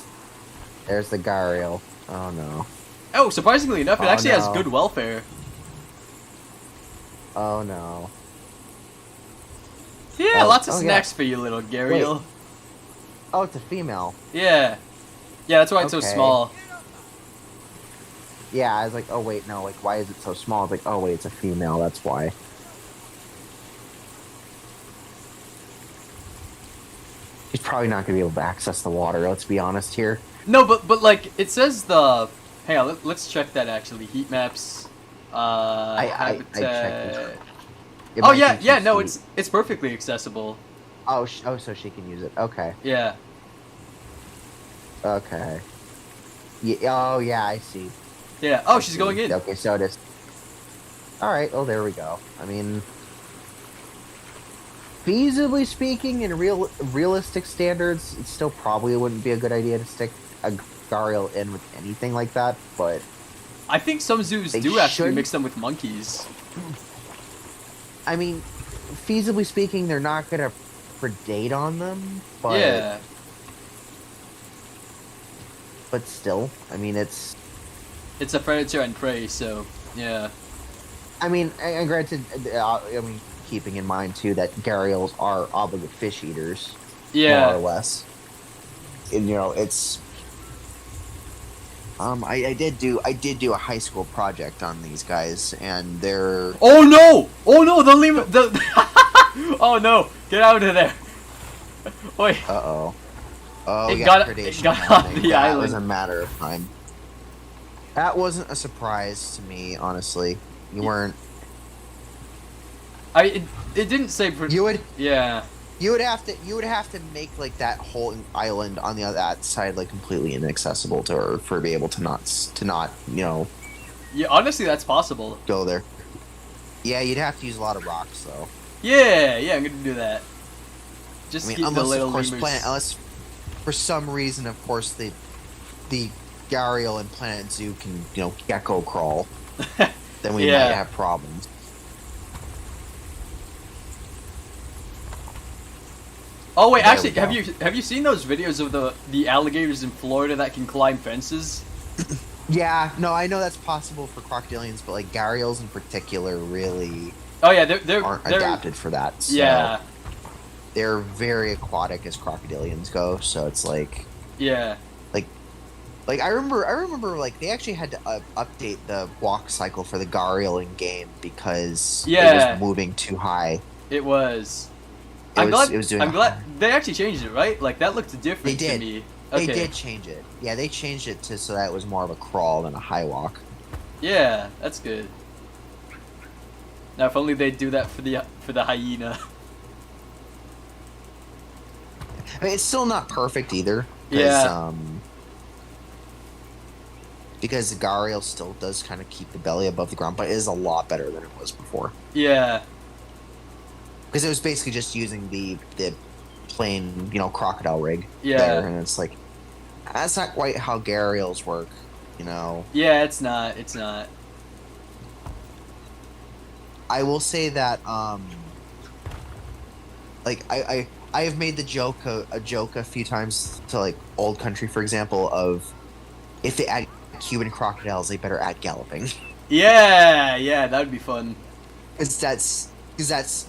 There's the Gariel. Oh no. Oh, surprisingly enough, it Oh, actually has no. good welfare. Oh no. Yeah, Oh, lots of oh, yeah. snacks for you, little Gariel. Oh, it's a female. Yeah. Yeah, that's why it's so Okay. small. Yeah, I was like, oh wait, no, like why is it so small? It's like, oh wait, it's a female. That's why. She's probably not gonna be able to access the water. Let's be honest here. No, but like it says the. Hang on, let's check that actually. Heat maps. I Habitat. checked It Oh might yeah, be yeah. too No, sweet. it's perfectly accessible. Oh, so she can use it. Okay. Yeah. Okay. Yeah, oh yeah, I see. Yeah. Oh, I she's see. going in. Okay, so it is. All right. Oh, there we go. I mean, feasibly speaking, in realistic standards, it still probably wouldn't be a good idea to stick a Gariel in with anything like that. But I think some zoos They do actually should- mix them with monkeys. I mean, feasibly speaking, they're not gonna predate on them. But Yeah. but still, I mean, it's. It's a predator and prey, so yeah. I mean, and granted, I mean, keeping in mind too that Gariels are obligate fish eaters, more or Yeah. less. And you know, it's. I did do a high school project on these guys, and they're. Oh no! Oh no! The lemur. The. Oh no! Get out of there! Wait. Uh-oh. Oh, It yeah, got- predation it got happening. off the That island. was a matter of time. That wasn't a surprise to me, honestly. You weren't. It didn't say. You would. Yeah. You would have to make like that whole island on the other side like completely inaccessible to her for be able to not Yeah. Honestly, that's possible. go there. Yeah, you'd have to use a lot of rocks though. Yeah. Yeah. I'm gonna do that. Just I mean, keep the unless little of course lemurs. unless for some reason, of course, the Gariel and Planet Zoo can gecko crawl, then we Yeah. might have problems. Oh wait, There actually, we go. have you seen those videos of the alligators in Florida that can climb fences? Yeah, no, I know that's possible for crocodilians, but like Gariels in particular really Oh yeah, they're aren't they're adapted for that. So yeah, they're very aquatic as crocodilians go. So it's like yeah. I remember like they actually had to update the walk cycle for the Gariel in game because it Yeah. was moving too high. It was. It was doing. I'm glad they actually changed it, right? Like that looked different They to did. me. They Okay. did change it. Yeah, they changed it to so that it was more of a crawl than a high walk. Yeah, that's good. Now, if only they'd do that for the hyena. I mean, it's still not perfect either. Yeah. Because the Gariel still does kind of keep the belly above the ground, but it is a lot better than it was before. Yeah. Because it was basically just using the plain, crocodile rig Yeah. there, and it's like that's not quite how Gariels work, Yeah, it's not. It's not. I will say that, like I have made the joke a few times to like Old Country, for example, of if they add Cuban crocodiles, they better add galloping. Yeah, yeah, that would be fun. Because that's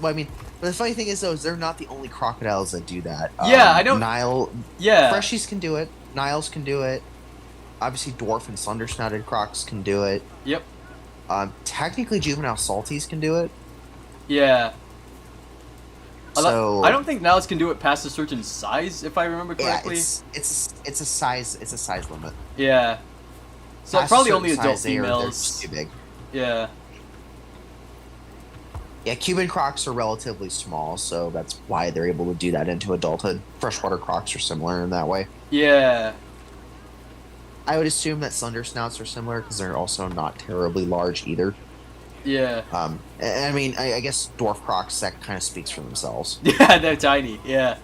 well, I mean, But the funny thing is, though, is they're not the only crocodiles that do that. Yeah, I know. Nile, Yeah. Freshies can do it. Niles can do it. Obviously, dwarf and slender-snouted crocs can do it. Yep. Technically, juvenile salties can do it. Yeah. So I don't think Niles can do it past a certain size, if I remember correctly. yeah, it's a size limit. Yeah. So Past a probably certain only adult size, they're females. just too big. Yeah. Yeah, Cuban crocs are relatively small, so that's why they're able to do that into adulthood. Freshwater crocs are similar in that way. Yeah. I would assume that slender snouts are similar because they're also not terribly large either. Yeah. I mean, I guess dwarf crocs, that kind of speaks for themselves. Yeah, they're tiny. Yeah.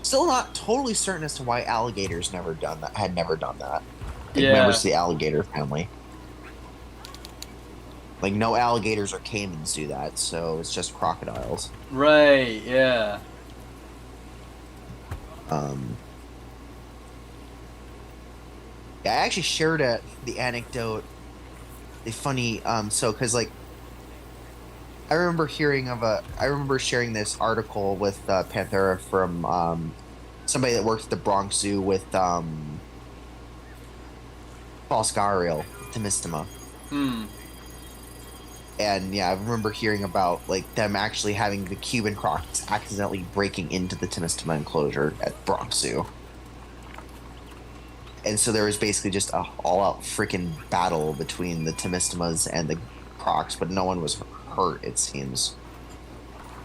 Still not totally certain as to why alligators had never done that. Like, Yeah. members of the alligator family. Like, no alligators or caimans do that, so it's just crocodiles. Right. Yeah. Yeah, I actually shared the anecdote, the funny, because, like, I remember sharing this article with Panthera from somebody that worked at the Bronx Zoo with Falsgariel, Temistoma. Hmm. And yeah, I remember hearing about like them actually having the Cuban crocs accidentally breaking into the Temistoma enclosure at Bronx Zoo. And so there was basically just a all-out freaking battle between the Temistomas and the crocs, but no one was hurt, it seems,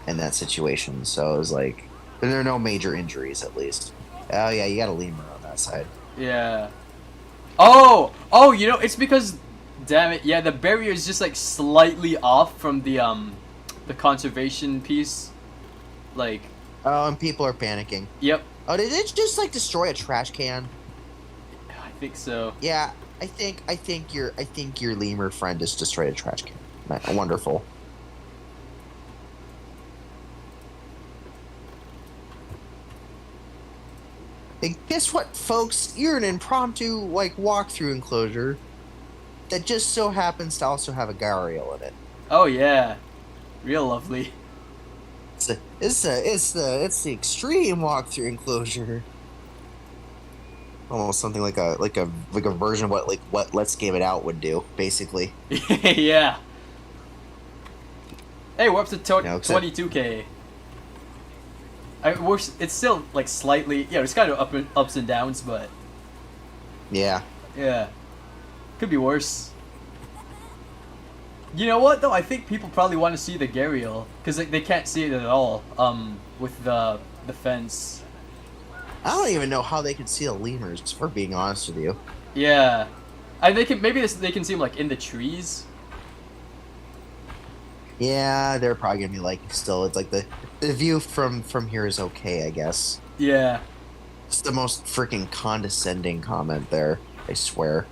in that situation. So it was like, there are no major injuries, at least. Oh yeah, you got a lemur on that side. Yeah. Oh, you know, it's because, damn it, yeah, the barrier is just like slightly off from the conservation piece. Like, Oh, and people are panicking. yep, Oh, did it just like destroy a trash can? I think so. Yeah, I think your lemur friend just destroyed a trash can. Wonderful. And guess what, folks? You're an impromptu like walkthrough enclosure that just so happens to also have a gharial in it. Oh yeah, real lovely. It's the extreme walkthrough enclosure. Almost something like a version of what Let's Game It Out would do, basically. Yeah. Hey, we're up to No, except- 22K. It's still like slightly, yeah, it's kind of ups and downs, but Yeah. yeah, could be worse. You know what though? I think people probably want to see the gharial because they can't see it at all. With the fence. I don't even know how they could see the lemurs, for being honest with you. Yeah, and they can they can see them like in the trees. Yeah, they're probably gonna be like, still, it's like the view from here is okay, I guess. Yeah. It's the most freaking condescending comment there, I swear.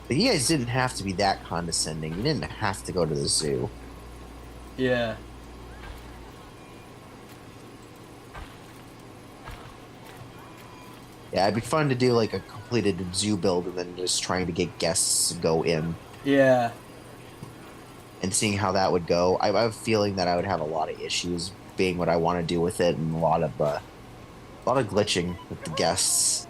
But you guys didn't have to be that condescending. You didn't have to go to the zoo. Yeah. Yeah, it'd be fun to do like a completed zoo build and then just trying to get guests to go in Yeah. and seeing how that would go. I have a feeling that I would have a lot of issues being what I want to do with it, and a lot of glitching with the guests.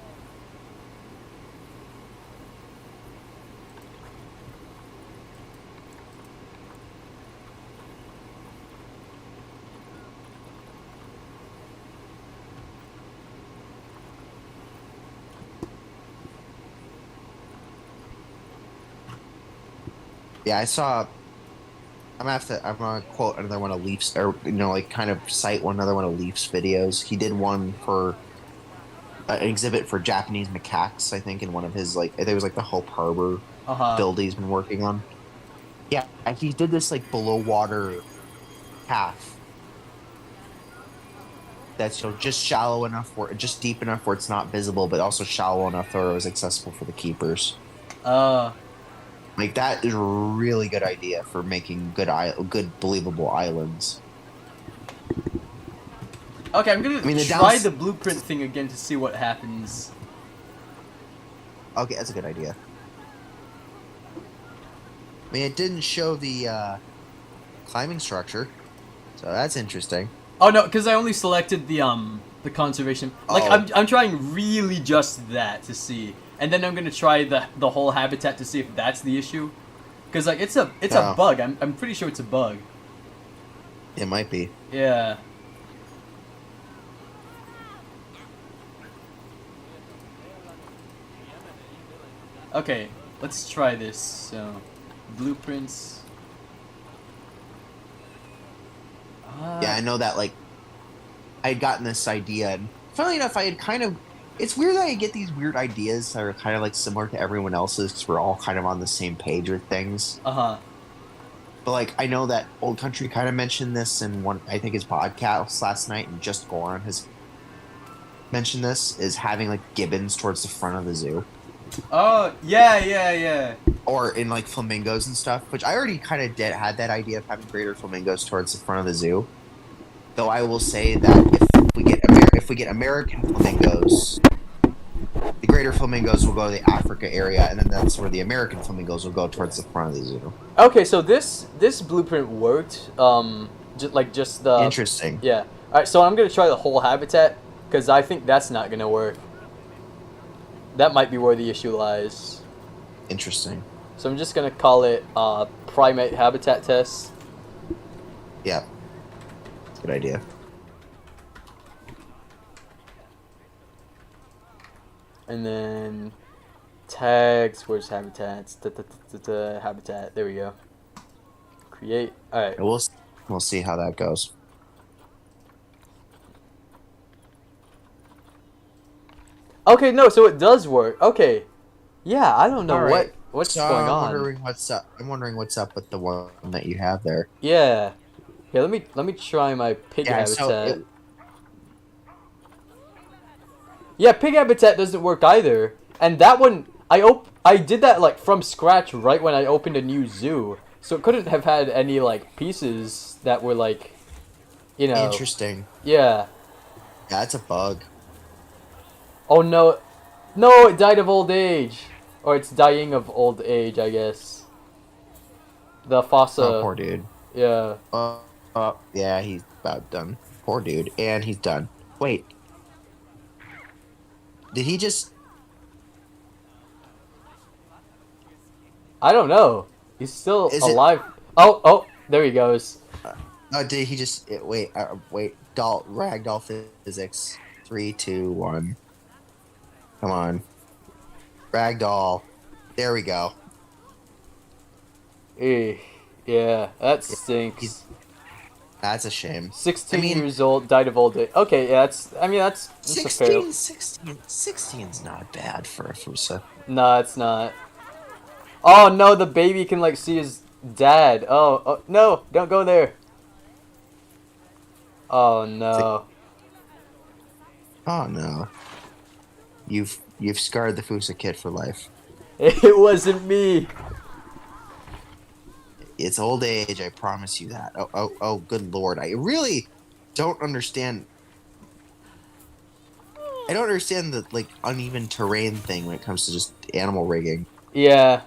Yeah, I saw. I'm gonna quote another one of Leaf's, or like kind of cite another one of Leaf's videos. He did one for an exhibit for Japanese macaques, I think, in one of his I think it was like the Hope Harbor build he's been working on. Yeah, he did this like below water path that's just shallow enough just deep enough where it's not visible, but also shallow enough where it was accessible for the keepers. Like, that is a really good idea for making good believable islands. Okay, I'm gonna the try the blueprint thing again to see what happens. Okay, that's a good idea. I mean, it didn't show the climbing structure, so that's interesting. Oh no, because I only selected the conservation. Like Oh. I'm trying really just that to see, and then I'm gonna try the whole habitat to see if that's the issue. Because like it's a Oh. bug. I'm pretty sure it's a bug. It might be. Yeah. Okay, let's try this. So, blueprints. Yeah, I know that. Like, I had gotten this idea, and funnily enough, I had kind of. It's weird that I get these weird ideas that are kind of like similar to everyone else's because we're all kind of on the same page with things. Uh-huh. But like, I know that Old Country kind of mentioned this in one, I think his podcast last night, and Just Goron has mentioned this is having like gibbons towards the front of the zoo, Oh, yeah. or in like flamingos and stuff. Which I already kind of had that idea of having greater flamingos towards the front of the zoo. Though I will say that if we get American flamingos, the greater flamingos will go to the Africa area, and then that's where the American flamingos will go towards the front of the zoo. Okay, so this blueprint worked. Just the Interesting. Yeah. All right, so I'm gonna try the whole habitat because I think that's not gonna work. That might be where the issue lies. Interesting. So I'm just gonna call it primate habitat test. Yeah. Good idea. And then tags, where's habitats? Habitat, there we go. Create, alright. And we'll see how that goes. Okay, no, so it does work. Okay. Yeah, I don't know All right. what's So going I'm on. wondering what's up. I'm wondering what's up with the one that you have there. Yeah. Here, let me try my pig Yeah, habitat. so Yeah, pig habitat doesn't work either. And that one, I did that like from scratch right when I opened a new zoo. So it couldn't have had any like pieces that were like, you know. Interesting. Yeah. Yeah, it's a bug. Oh no. No, it died of old age. Or it's dying of old age, I guess. The fossa. Oh, poor dude. Yeah. Yeah, he's about done. Poor dude. And he's done. Wait. Did he just... I don't know. He's still Is it- alive. Oh, there he goes. Oh, did he just... wait. Ragdoll physics. 3, 2, 1. Come on. Ragdoll. There we go. Yeah, that stinks. That's a shame. 16 I mean- years old, died of old age. Okay, yeah, that's a fair... 16's not bad for a Fusa. No, it's not. Oh no, the baby can like see his dad. Oh no, don't go there. Oh no. Oh no. You've scarred the Fusa kid for life. It wasn't me. It's old age, I promise you that. Oh, good lord. I really don't understand. I don't understand the, like, uneven terrain thing when it comes to just animal rigging. Yeah.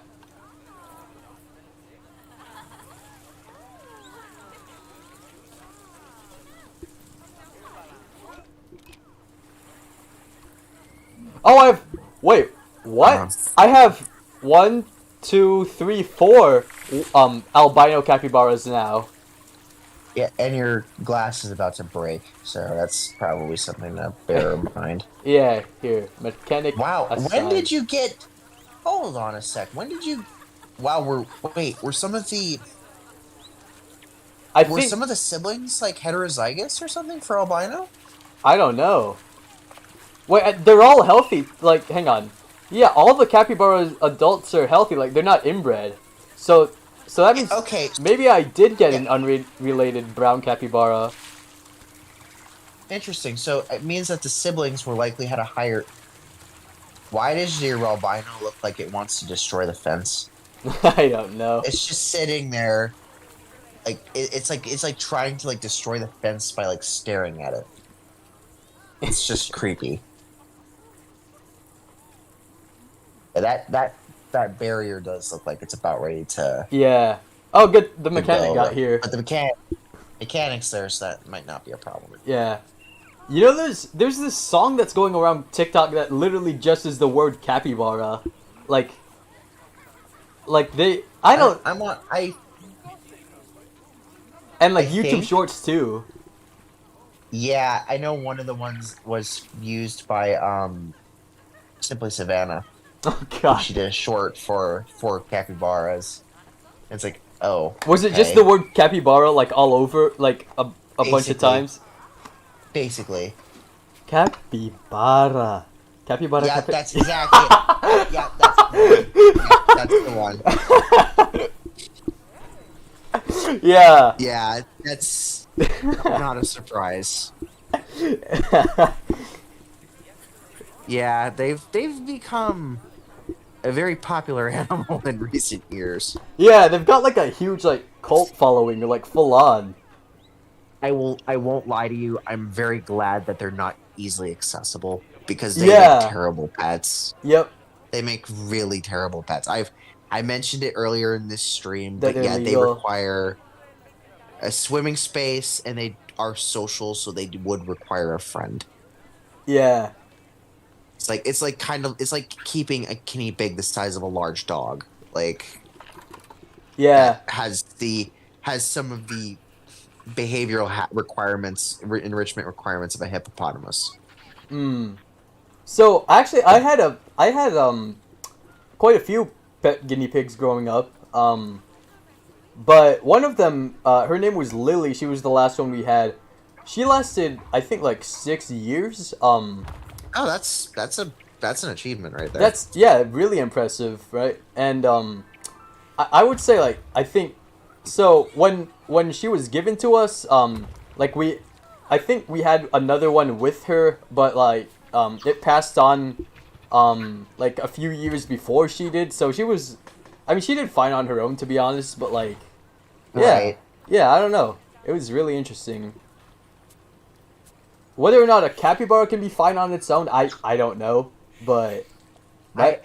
Oh, wait, what? I have 1, 2, 3, 4 albino capybaras now. Yeah, and your glass is about to break, so that's probably something to bear in mind. Yeah, here, mechanic. Wow, aside. when did you get... Hold on a sec. When did you... Wow, were some of the... I Were think some of the siblings, like, heterozygous or something for albino? I don't know. Wait, they're all healthy. Like, hang on. Yeah, all the capybara adults are healthy. Like, they're not inbred. So that means Okay. maybe I did get an unrelated brown capybara. Interesting. So it means that the siblings were likely had a higher... Why does your albino look like it wants to destroy the fence? I don't know. It's just sitting there, like it's like trying to like destroy the fence by like staring at it. It's just creepy. Yeah, that barrier does look like it's about ready to Yeah. Oh, good. The to mechanic go, got here. but the mechanics there, so that might not be a problem. Yeah. You know, there's this song that's going around TikTok that literally just is the word capybara, like they. I don't. I'm on. And like I YouTube think- Shorts too. Yeah, I know one of the ones was used by Simply Savannah. Oh god. She did a short for capybaras. It's like, oh, Was it just okay. the word capybara like all over like a bunch of Basically. times? Basically? Capybara. Capybara. Yeah, that's exactly it. Yeah, that's the one. Yeah. Yeah, that's not a surprise. Yeah, they've become a very popular animal in recent years. Yeah, they've got like a huge like cult following, like full on. I won't lie to you. I'm very glad that they're not easily accessible because they Yeah. make terrible pets. Yep. They make really terrible pets. I mentioned it earlier in this stream, That but they're yeah, they legal. require a swimming space and they are social, so they would require a friend. Yeah. It's like keeping a guinea pig the size of a large dog. Like Yeah. has some of the behavioral enrichment requirements of a hippopotamus. Mm. So actually, I had quite a few pet guinea pigs growing up. But one of them, her name was Lily. She was the last one we had. She lasted, I think, like 6 years. Oh, that's an achievement right there. That's really impressive, right? And I would say like I think so when she was given to us, like I think we had another one with her, but like it passed on like a few years before she did. So she did fine on her own, to be honest, but like yeah. Right. Yeah, I don't know. It was really interesting. Whether or not a capybara can be fine on its own, I don't know, but I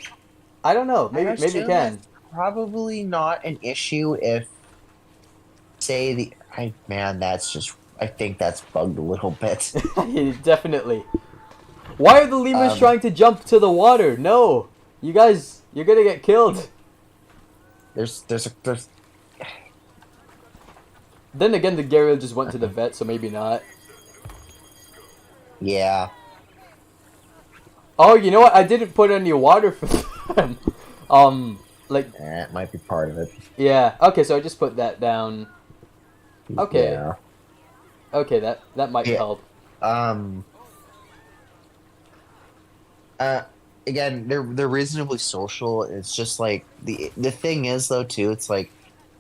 don't know. Maybe it assume can. it's probably not an issue if, say, I think that's bugged a little bit. Definitely. Why are the lemurs trying to jump to the water? No, you guys, you're gonna get killed. There's Then again, the Gharial just went to the vet, so maybe not. yeah. Oh, you know what? I didn't put any water for them. Like It might be part of it. yeah. Okay, so I just put that down. Okay. Yeah. Okay, that might Yeah. help. Again, they're reasonably social. It's just like the thing is though too. It's like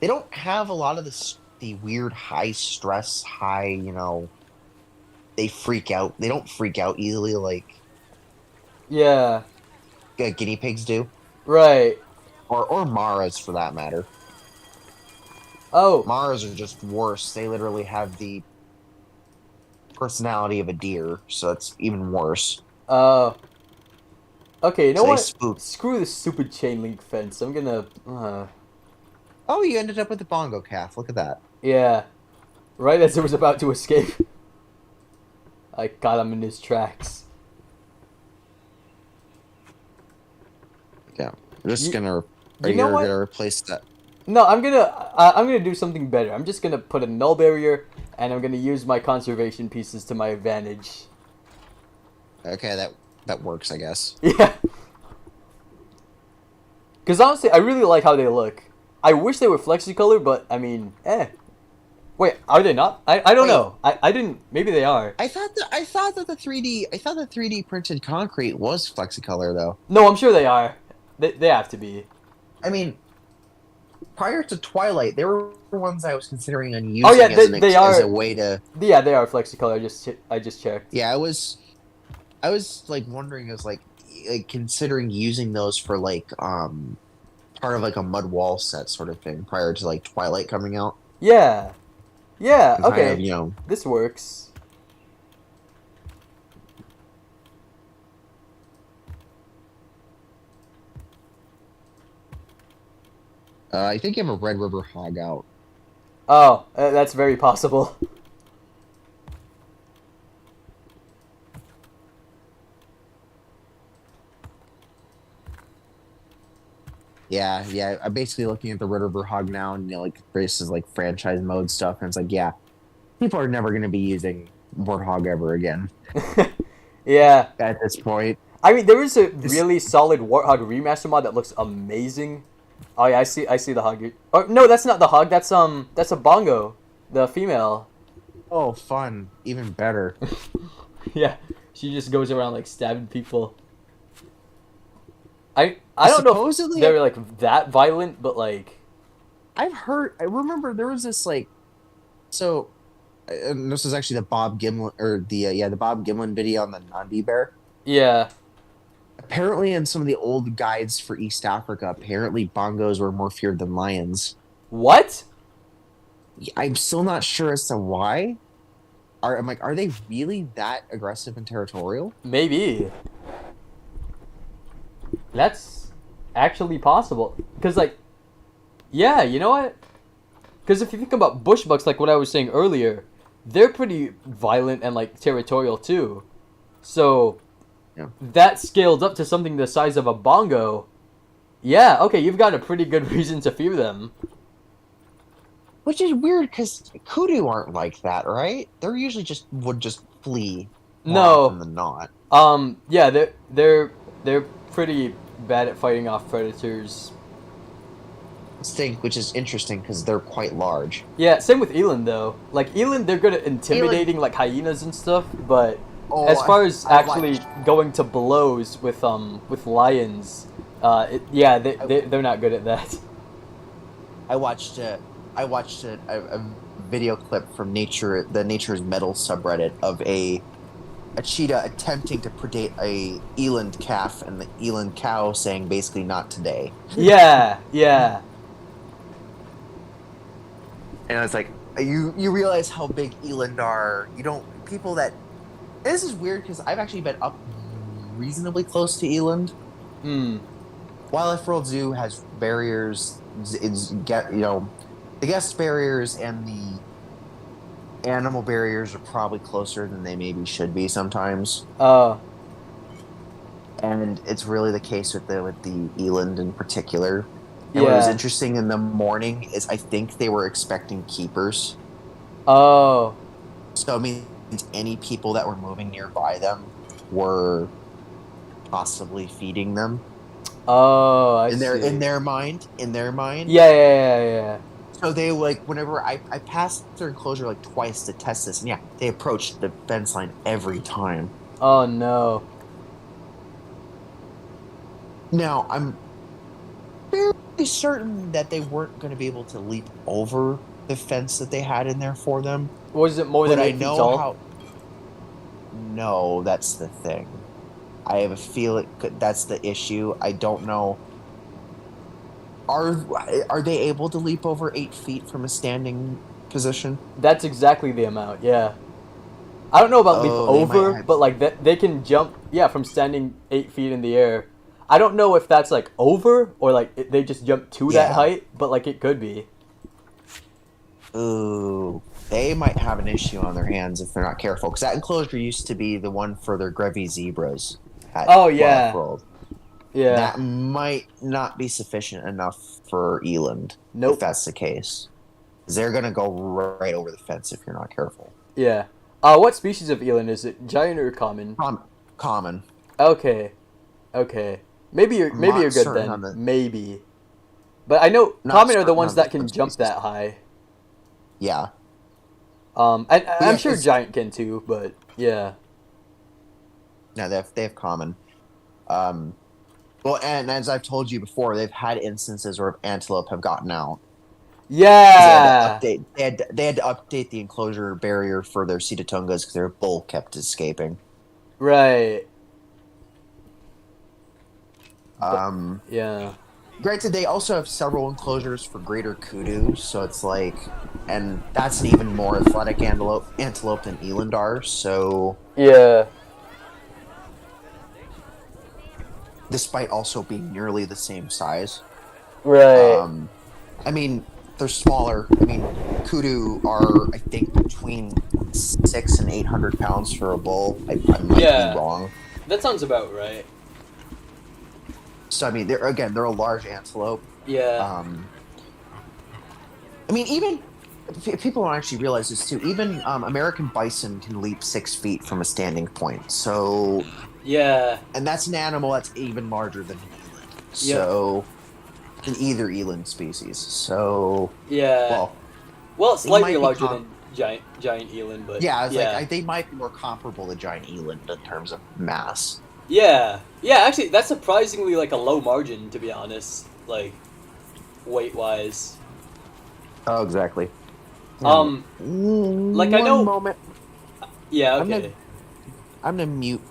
they don't have a lot of the weird high stress, they freak out. They don't freak out easily like Yeah. guinea pigs do, Right. or Maras for that matter. Oh. Maras are just worse. They literally have the personality of a deer, so it's even worse. Okay, you know So they what? spook. Screw this stupid chain link fence. I'm gonna. Oh, you ended up with the bongo calf. Look at that. Yeah. Right as it was about to escape, I caught him in his tracks. Yeah, I'm just You- gonna. you know what? Gonna replace that? No, I'm gonna do something better. I'm just gonna put a null barrier, and I'm gonna use my conservation pieces to my advantage. Okay, that works, I guess. Yeah. Because honestly, I really like how they look. I wish they were Flexicolor, but I mean, eh. Wait, are they not? I don't Wait. know. I didn't. Maybe they are. I thought that the 3D printed concrete was Flexicolor though. No, I'm sure they are. They have to be. I mean, prior to Twilight, there were ones I was considering on using Oh, yeah, as, they as are- a way to. Yeah, they are Flexicolor. I just checked. Yeah, I was like wondering, as like considering using those for like part of like a mud wall set sort of thing prior to like Twilight coming out. Yeah. Yeah. And kind Okay. of, This works. I think you have a Red River hog out. Oh, that's very possible. Yeah. I'm basically looking at the Red River hog now, and like this is like franchise mode stuff, and it's like, yeah, people are never going to be using Warthog ever again Yeah. at this point. I mean, there is a This- really solid Warthog remaster mod that looks amazing. Oh yeah, I see the hog. Oh no, that's not the hog. That's a bongo, the female. Oh, fun, even better. Yeah, she just goes around like stabbing people. I don't know if Supposedly, they're like that violent, but like I've heard. I remember there was this like, so, and this is actually the Bob Gimlin or the Bob Gimlin video on the Nandi bear. yeah. Apparently, in some of the old guides for East Africa, apparently bongos were more feared than lions. What? I'm still not sure as to why. I'm like, are they really that aggressive and territorial? Maybe. That's actually possible. Cause like, yeah, you know what? Because if you think about bush bucks, like what I was saying earlier, they're pretty violent and like territorial too. So Yeah. that scaled up to something the size of a bongo. Yeah, okay, you've got a pretty good reason to fear them. Which is weird because kudu aren't like that, right? They're usually would just flee more often No, than not. yeah, they're pretty bad at fighting off predators. Which is interesting because they're quite large. Yeah, same with eland though. Like eland, they're good at intimidating like hyenas and stuff, but Oh, as far as I actually watched- going to blows with lions, they're not good at that. I watched a video clip from the Nature's Metal subreddit of a cheetah attempting to predate a eland calf, and the eland cow saying basically not today. Yeah. And it's like you realize how big eland are. You don't people that this is weird because I've actually been up reasonably close to eland. Hmm. Wildlife World Zoo has barriers. The guest barriers and the animal barriers are probably closer than they maybe should be sometimes. And it's really the case with the eland in particular. And what was Yeah. interesting in the morning is I think they were expecting keepers. Oh. So it means any people that were moving nearby them were possibly feeding them. Oh, I in see. their mind. Yeah. So they whenever I passed their enclosure like twice to test this, and yeah, they approached the fence line every time. Oh no. Now I'm fairly certain that they weren't going to be able to leap over the fence that they had in there for them. Was it more than But I 8 feet know tall? how. No, that's the thing. I have a feeling that's the issue. I don't know. Are they able to leap over 8 feet from a standing position? That's exactly the amount. Yeah. I don't know about leap Oh, they might over, have- but like they can jump. Yeah, from standing 8 feet in the air. I don't know if that's like over or like they just jump to that Yeah. height, but like it could be. Ooh, they might have an issue on their hands if they're not careful. Because that enclosure used to be the one for their Grevy zebras. At Oh, yeah. Wildlife World. Yeah. That might not be sufficient enough for eland. Nope. If that's the case, 'cause they're gonna go right over the fence if you're not careful. Yeah. What species of eland is it? Giant or common? Common. Okay. Maybe you're Not good certain then. on the- Maybe. But I know Not common are the certain ones on the that can jump species. that high. Yeah. And Yeah, I'm sure 'cause- giant can too, but yeah. No, they have common. Well, and as I've told you before, they've had instances where antelope have gotten out. 'Cause Yeah. They had to update the enclosure barrier for their Cetutungas because their bull kept escaping. Right. Yeah. Granted, they also have several enclosures for greater kudu, so it's like, and that's an even more athletic antelope than eland are. So, Yeah. despite also being nearly the same size, Right. I mean, they're smaller. I mean, kudu are I think between 600 and 800 pounds for a bull. I might Yeah. be wrong. That sounds about right. So I mean, they're a large antelope. Yeah. I mean, even if people don't actually realize this too. Even American bison can leap 6 feet from a standing point. So, Yeah. and that's an animal that's even larger than an eland. So, in either eland species. So, Yeah. well, Well, slightly might be larger com- than giant eland, but yeah, it's like they might be more comparable to giant eland in terms of mass. yeah. Actually, that's surprisingly like a low margin, to be honest. Like weight wise. Oh, exactly. Like I know. One moment. Yeah. I'm Okay. I'm gonna mute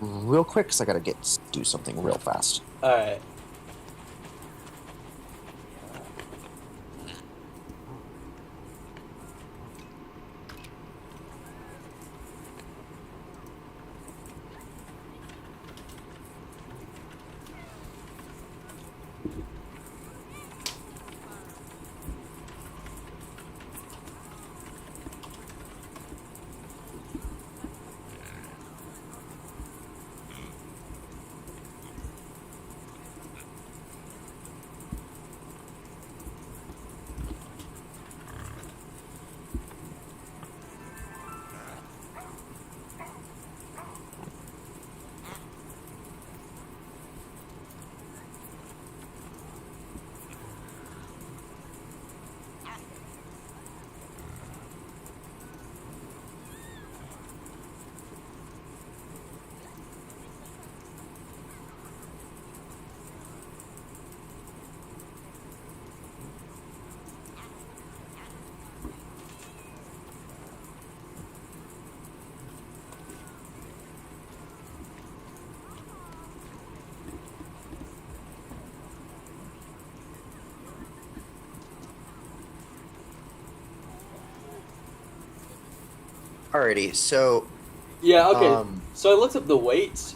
real quick because I gotta do something real fast. All right. Alrighty, so Yeah. Okay. um, So I looked up the weights.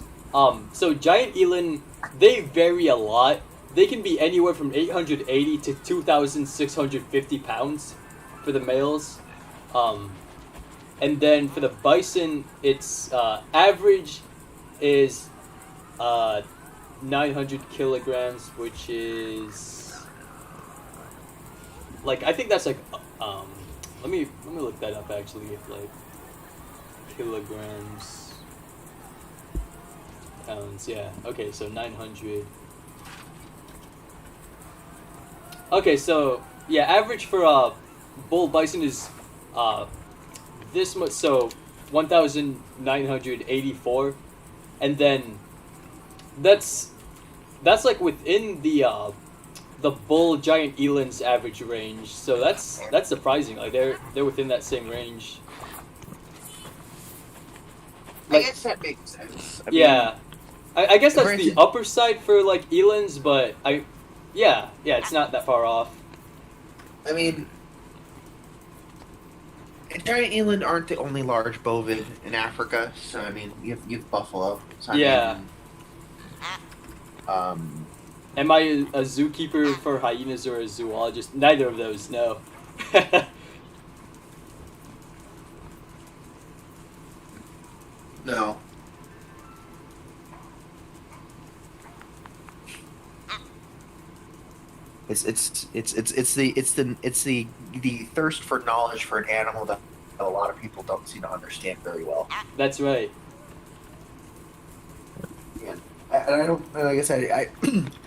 So giant eland, they vary a lot. They can be anywhere from 880 to 2,650 pounds for the males. Um, and then for the bison, its average is 900 kilograms, which is like I think that's like let me look that up actually. If like kilograms pounds, yeah. Okay, so 900. Okay, so yeah, average for bull bison is this much, so 1,984, and then that's like within the bull giant eland's average range. So that's surprising. Like they're within that same range. I guess that makes sense. I Yeah, I guess that's the granted- upper side for like elands, but yeah, it's not that far off. mean, giant eland aren't the only large bovid in Africa. So I mean, you have buffalo. So, Yeah. Mean, Am I a zookeeper for hyenas or a zoologist? Neither of those, no. no. It's the thirst for knowledge for an animal that a lot of people don't seem to understand very well. That's right. And I don't, like I said,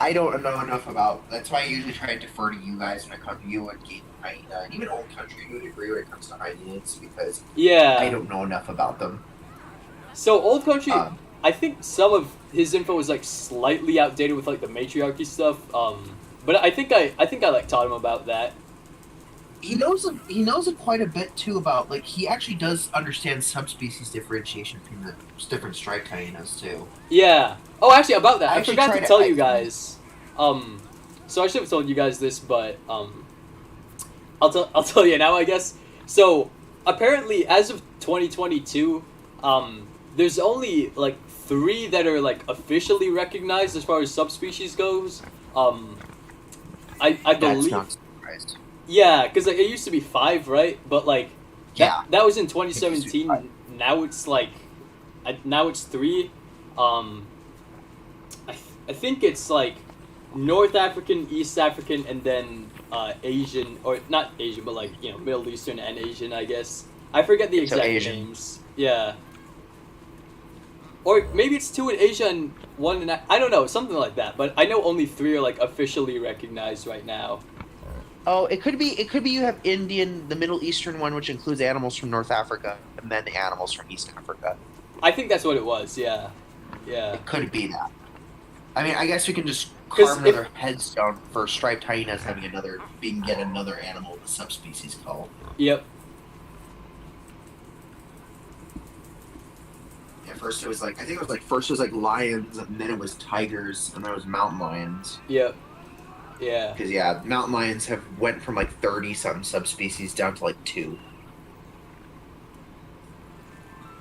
I don't know enough about. That's why I usually try to defer to you guys when I come to you and Gabe and hyena, and even Old Country. You would agree when it comes to hyenas because Yeah. I don't know enough about them. So Old Country, Um, I think some of his info was like slightly outdated with like the matriarchy stuff. But I think I like taught him about that. he knows quite a bit too about he actually does understand subspecies differentiation between the different striped hyenas too. Yeah. Oh, actually, about that, I I actually forgot tried to to- tell I- you guys. So I should have told you guys this, but I'll tell you now, I guess. So apparently, as of 2022, there's only like 3 that are like officially recognized as far as subspecies goes. I That's believe. not franchise. Yeah, because like, it used to be 5, right? But like Yeah. that was in It used to be 2017. 5. Now it's like now it's 3. I think it's like North African, East African, and then Asian, or not Asian, but like Middle Eastern and Asian, I guess. I forget the So exact Asian. names. Yeah. Or maybe it's 2 in Asia and 1 in I don't know, something like that. But I know only 3 are like officially recognized right now. Oh, it could be. It could be you have Indian, the Middle Eastern one, which includes animals from North Africa, and then the animals from East Africa. I think that's what it was. Yeah. Yeah. It could be that. I mean, I guess we can just 'Cause carve another headstone for striped hyenas having being yet another animal with a subspecies called. Yep. At first, it was like first it was like lions, and then it was tigers, and then it was mountain lions. Yep. Yeah. Because yeah, mountain lions have went from like 30-something subspecies down to like 2.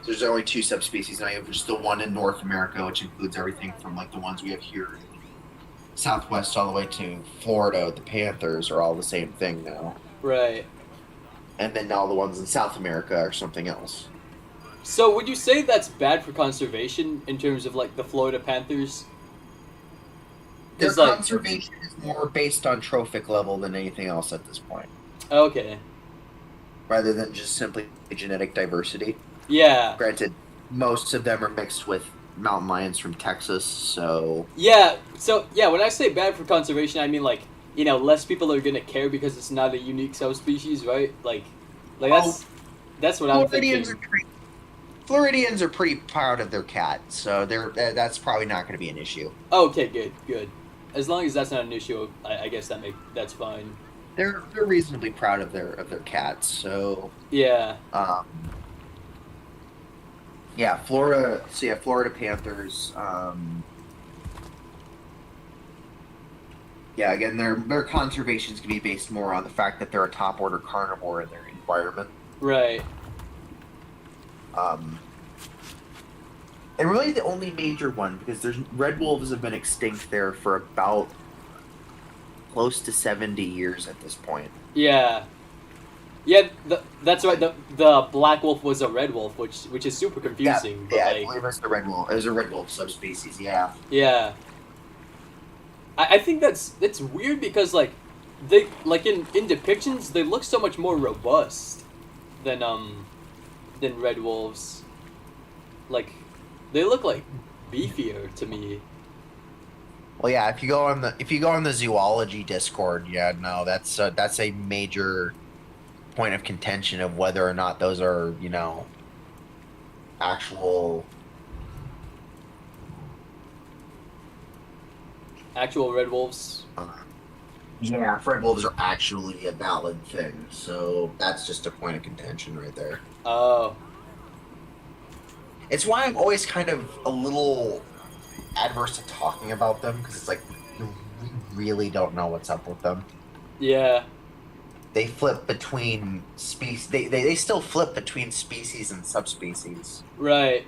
So there's only 2 subspecies now. You have just the one in North America, which includes everything from like the ones we have here in Southwest all the way to Florida. The panthers are all the same thing now. Right. And then now the ones in South America are something else. So would you say that's bad for conservation in terms of like the Florida Panthers? Their 'Cause, like- conservation is more based on trophic level than anything else at this point, Okay. rather than just simply genetic diversity. Yeah. Granted, most of them are mixed with mountain lions from Texas, so Yeah. So yeah, when I say bad for conservation, I mean like less people are gonna care because it's not a unique subspecies, right? Like that's what I'm thinking. Floridians are pretty proud of their cat, so that's probably not going to be an issue. Okay, good. As long as that's not an issue, I guess that's fine. They're reasonably proud of their cats, so Yeah. yeah, Florida. So yeah, Florida Panthers. Yeah, again, their conservation is going to be based more on the fact that they're a top order carnivore in their environment. Right. And really the only major one, because there's red wolves have been extinct there for about close to 70 years at this point. Yeah. Yeah, that's right. The black wolf was a red wolf, which is super confusing. Yeah, but I believe it's the red wolf. It was a red wolf subspecies. Yeah. Yeah. I think that's weird because like they like in depictions they look so much more robust than red wolves. Like they look like beefier to me. Well, yeah. If you go on the zoology Discord, yeah, no, that's a major point of contention of whether or not those are actual Red wolves. Yeah, red wolves are actually a valid thing. So that's just a point of contention right there. Oh. It's why I'm always kind of a little adverse to talking about them, because it's like we really don't know what's up with them. Yeah. They flip between species. They still flip between species and subspecies. Right.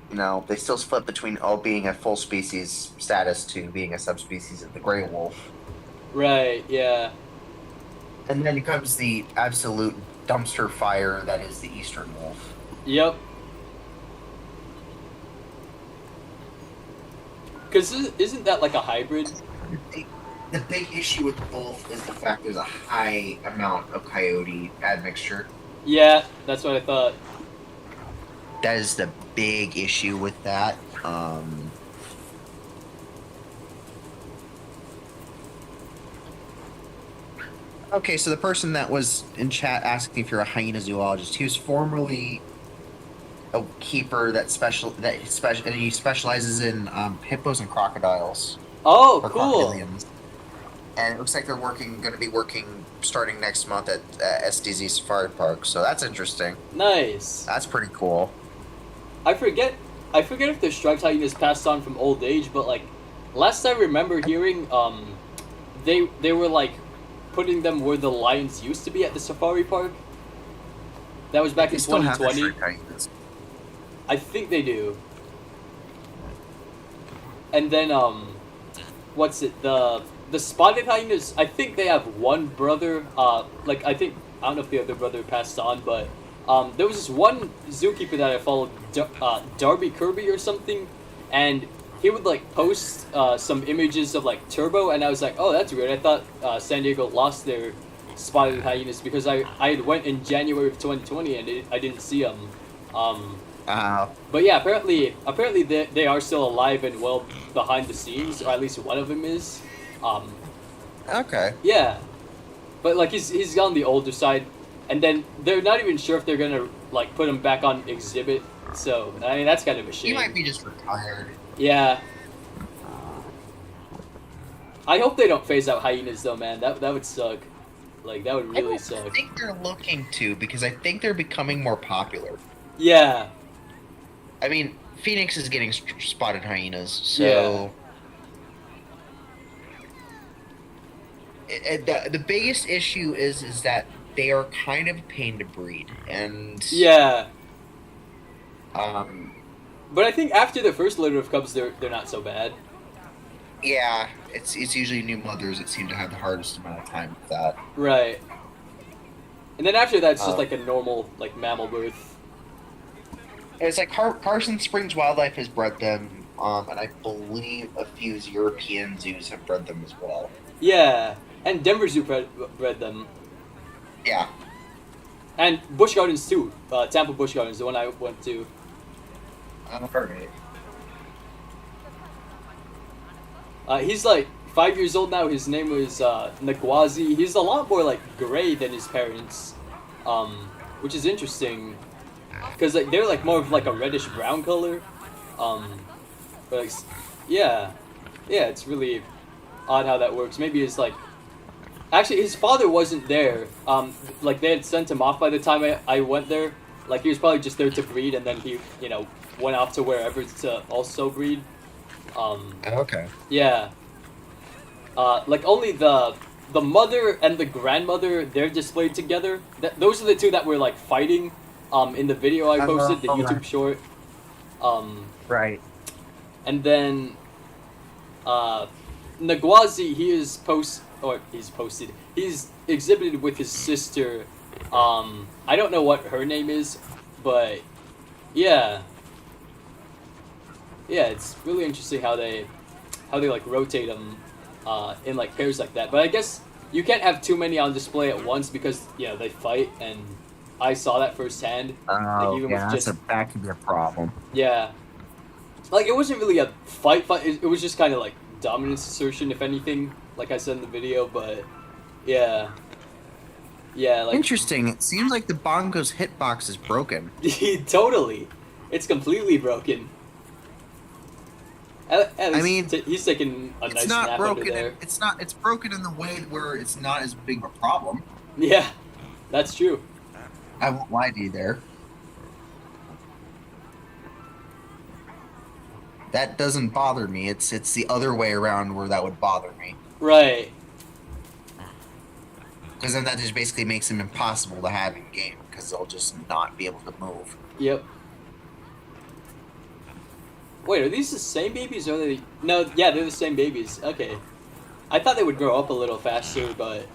They still flip between being a full species status to being a subspecies of the gray wolf. Right. Yeah. And then comes the absolute dumpster fire that is the eastern wolf. Yep. Because isn't that like a hybrid? The big issue with both is the fact there's a high amount of coyote admixture. Yeah, that's what I thought. That is the big issue with that. Okay, so the person that was in chat asking if you're a hyena zoologist, he was formerly a keeper and he specializes in hippos and crocodiles. Oh, Or cool. crocodilians. And it looks like they're going to be working starting next month at SDZ Safari Park. So that's interesting. Nice. That's pretty cool. I forget if the striped hyena is passed on from old age, but like last I remember hearing, they were like putting them where the lions used to be at the safari park. That was back in They still have their 2020. striped hyenas. I think they do. And then what's it? the spotted hyenas, I think they have one brother. Like I don't know if the other brother passed on, but there was this one zookeeper that I followed, Darby Kirby or something, and he would like post some images of like Turbo, and I was like, oh, that's weird. I thought San Diego lost their spotted hyenas because I had went in January of 2020 and I didn't see them. But yeah, apparently they are still alive and well behind the scenes, or at least one of them is. Okay. Yeah, but like he's on the older side, and then they're not even sure if they're gonna like put him back on exhibit. So I mean that's kind of a shame. He might be just retired. Yeah. I hope they don't phase out hyenas though, man. That would suck. Like that would really suck. I think they're looking to, because I think they're becoming more popular. Yeah. I mean, Phoenix is getting spotted hyenas, so the biggest issue is that they are kind of a pain to breed, and yeah. Um, But I think after the first litter of cubs, they're not so bad. yeah, it's usually new mothers that seem to have the hardest amount of time with that. Right. And then after that, it's just like a normal like mammal birth. And it's like Carson Springs Wildlife has bred them, and I believe a few European zoos have bred them as well. Yeah, and Denver Zoo bred them. Yeah. And Busch Gardens too. Tampa Busch Gardens, the one I went to. Alright. He's like 5 years old now. His name was Nagwazi. He's a lot more like gray than his parents, which is interesting. Because like, they're like more of like a reddish brown color, but like, yeah, it's really odd how that works. Maybe it's like, actually his father wasn't there. Like they had sent him off by the time I went there. Like he was probably just there to breed, and then he went off to wherever to also breed. Okay. Yeah. Like only the mother and the grandmother, they're displayed together. Those are the two that were like fighting. In the video I posted, the YouTube short. Right. And then, Nagwazi, he's exhibited with his sister. I don't know what her name is, but yeah, it's really interesting how they like rotate them, in like pairs like that. But I guess you can't have too many on display at once because they fight, and I saw that firsthand. Oh, even yeah, with that could be a problem. Yeah. Like, it wasn't really a fight. It was just kind of, like, dominance assertion, if anything, like I said in the video, but, yeah. Yeah, like... Interesting. It seems like the Bongo's hitbox is broken. Totally. It's completely broken. At least I mean, he's taking a nice nap under there. It's broken in the way where it's not as big of a problem. Yeah, that's true. I won't lie to you there. That doesn't bother me. It's the other way around where that would bother me. Right. Because then that just basically makes them impossible to have in game, because they'll just not be able to move. Yep. Wait, are these the same babies, or are they... No, yeah, they're the same babies. Okay. I thought they would grow up a little faster, but...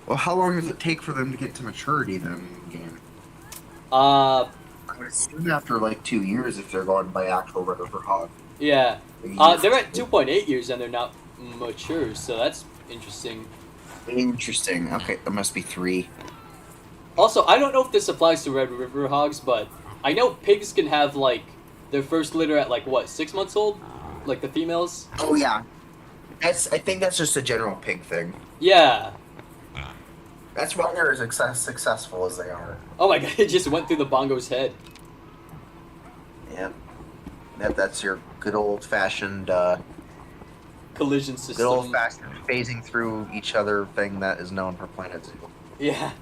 Well, how long does it take for them to get to maturity then in game? I would assume after like 2 years if they're going by actual river hog. Yeah. They're at 2.8 years and they're not mature, so that's interesting. Interesting. Okay, that must be 3. Also, I don't know if this applies to Red River hogs, but I know pigs can have like their first litter at like what, 6 months old? Like the females? Oh yeah. I think that's just a general pig thing. Yeah. That's why they're as successful as they are. Oh my god, it just went through the bongo's head. Yeah. That's your good old-fashioned... collision system. Good old-fashioned phasing through each other thing that is known for Planet Zoo. Yeah.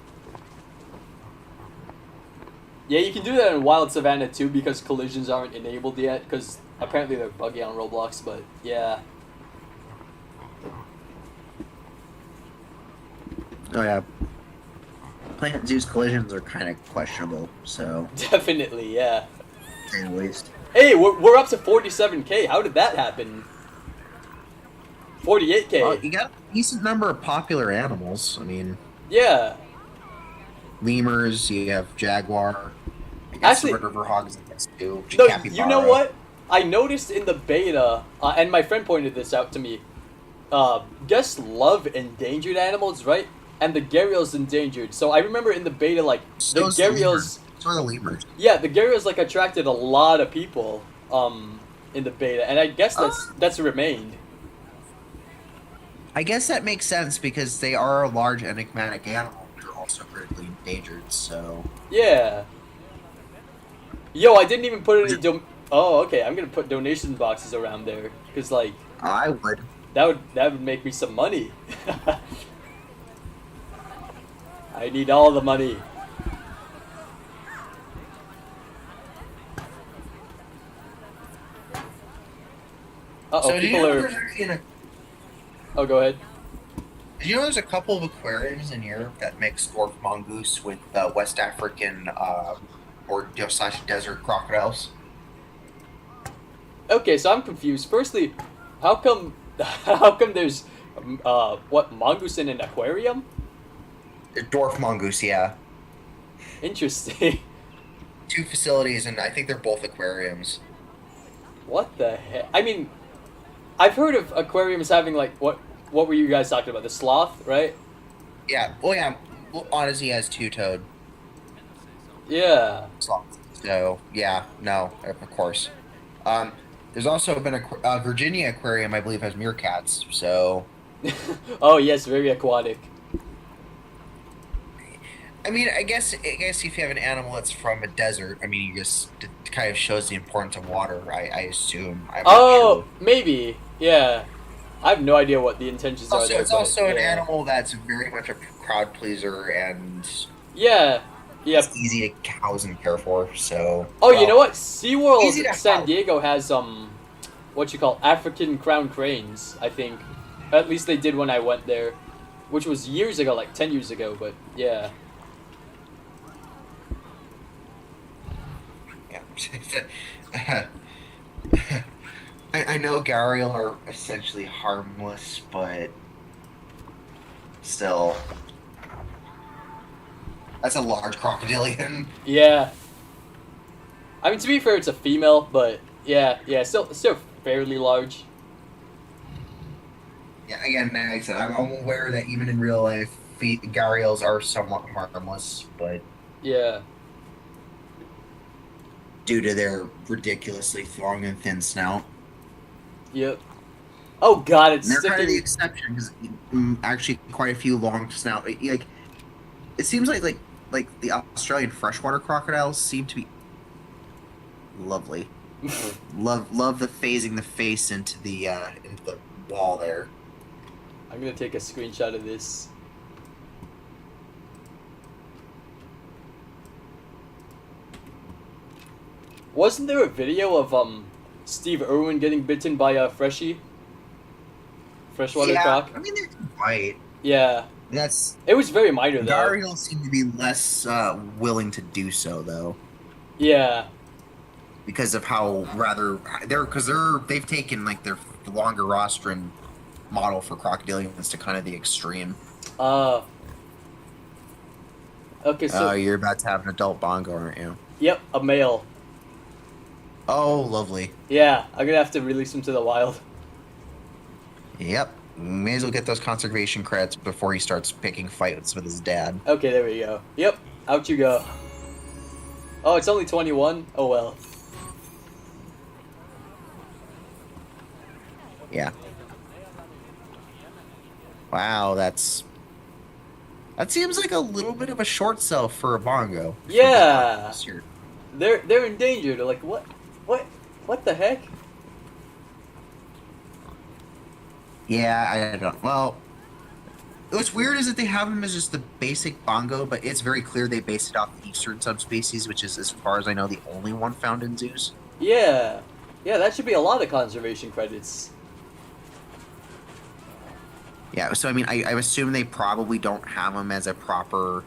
Yeah, you can do that in Wild Savannah too because collisions aren't enabled yet, because apparently they're buggy on Roblox, but yeah. Oh yeah. Planet Zoo's collisions are kind of questionable, so... Definitely, yeah. At least. Hey, we're up to 47K. How did that happen? 48K. Well, you got a decent number of popular animals. I mean, Yeah. lemurs. You have jaguar. I guess Actually, river hogs. I guess too. no, Capybara. you know what? I noticed in the beta, and my friend pointed this out to me. Guests love endangered animals, right? And the gharial's endangered. So I remember in the beta, like the So's gharial's. So are the lemurs. Yeah, the gharial's like attracted a lot of people. In the beta, and I guess that's remained. I guess that makes sense because they are a large enigmatic animal. They're also critically endangered. So Yeah. Yo, I didn't even put any. Oh, okay. I'm gonna put donation boxes around there because like I would. that would make me some money. I need all the money. Uh-oh, So people are... Oh, go ahead. Did you know there's a couple of aquariums in Europe that mix dwarf mongoose with West African or slash desert crocodiles? Okay, so I'm confused. Firstly, how come there's what, mongoose in an aquarium? Dwarf mongoose, yeah. Interesting. 2 facilities, and I think they're both aquariums. What the heck? I mean, I've heard of aquariums having like what were you guys talking about? The sloth, right? Yeah. Well, yeah. Well, Odyssey has 2-toed Yeah. sloths. So yeah, no, of course. There's also been a Virginia aquarium, I believe, has meerkats. So Oh yes, very aquatic. I mean, I guess if you have an animal that's from a desert, I mean, it kind of shows the importance of water. I assume. I'm not Oh, sure. maybe. Yeah. I have no idea what the intentions are there. It's but, also an yeah. animal that's very much a crowd pleaser and Yeah. Yep. it's easy to house and care for. So. Oh, you well, know what? SeaWorld easy to San house. Diego has what you call African crown cranes, I think. At least they did when I went there, which was years ago, like 10 years ago, but yeah. Yeah. I know Gharial are essentially harmless, but still, that's a large crocodilian. Yeah. I mean, to be fair, it's a female, but yeah, still fairly large. Yeah, again, like I said, I'm aware that even in real life, Gharials are somewhat harmless, but Yeah. due to their ridiculously long and thin snout, Yep. Oh god, it's and they're kind of the sticking. exception because actually quite a few long snout. Like it seems like the Australian freshwater crocodiles seem to be lovely. love the phasing the face into the wall there. I'm gonna take a screenshot of this. Wasn't there a video of Steve Irwin getting bitten by a freshwater croc? I mean they're white. Yeah, That's it was very minor though. Gharials seem to be less willing to do so though, Yeah, because of how they've taken like their longer rostrum model for crocodilians to kind of the extreme. okay, so You're about to have an adult bongo, aren't you? yep, a male. Oh, lovely. Yeah, I'm gonna have to release him to the wild. Yep. May as well get those conservation credits before he starts picking fights with his dad. Okay, there we go. Yep, out you go. Oh, it's only 21? Oh well. Yeah. Wow, that seems like a little bit of a short sell for a bongo. Yeah. They're endangered. Like what the heck? Yeah, I don't. Well, what's weird is that they have them as just the basic bongo, but it's very clear they based it off the eastern subspecies, which is, as far as I know, the only one found in zoos. Yeah. Yeah, that should be a lot of conservation credits. Yeah, so I mean, I assume they probably don't have them as a proper,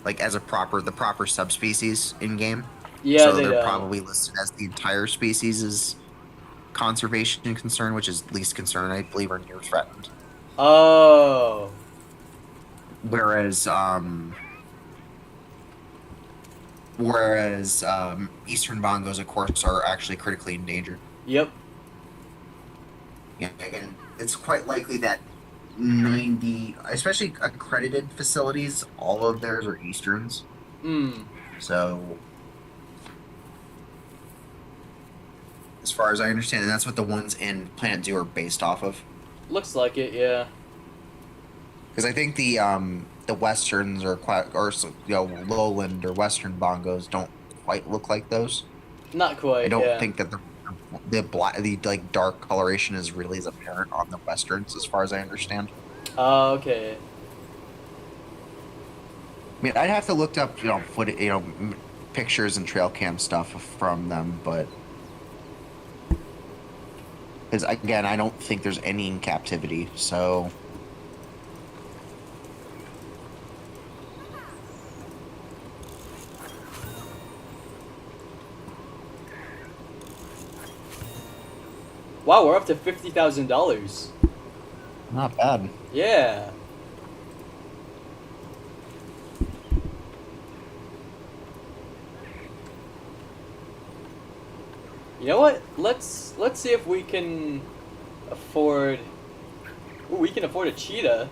the proper subspecies in game. Yeah, so they they're don't. probably listed as the entire species as conservation concern, which is least concern, I believe, are near threatened. Oh. Whereas eastern bongos, of course, are actually critically endangered. Yep. Yeah, and it's quite likely that 90, especially accredited facilities, all of theirs are easterns. Hmm. So, as far as I understand, and that's what the ones in Planet Zoo are based off of. Looks like it, yeah. Because I think the westerns or lowland or western bongos don't quite look like those. Not quite, I don't yeah. think that the like dark coloration is really as apparent on the westerns, as far as I understand. Oh, okay. I mean, I'd have to look up pictures and trail cam stuff from them, but because again, I don't think there's any in captivity, so. Wow, we're up to $50,000. Not bad. Yeah. You know what? Let's see if we can afford. Ooh, we can afford a cheetah.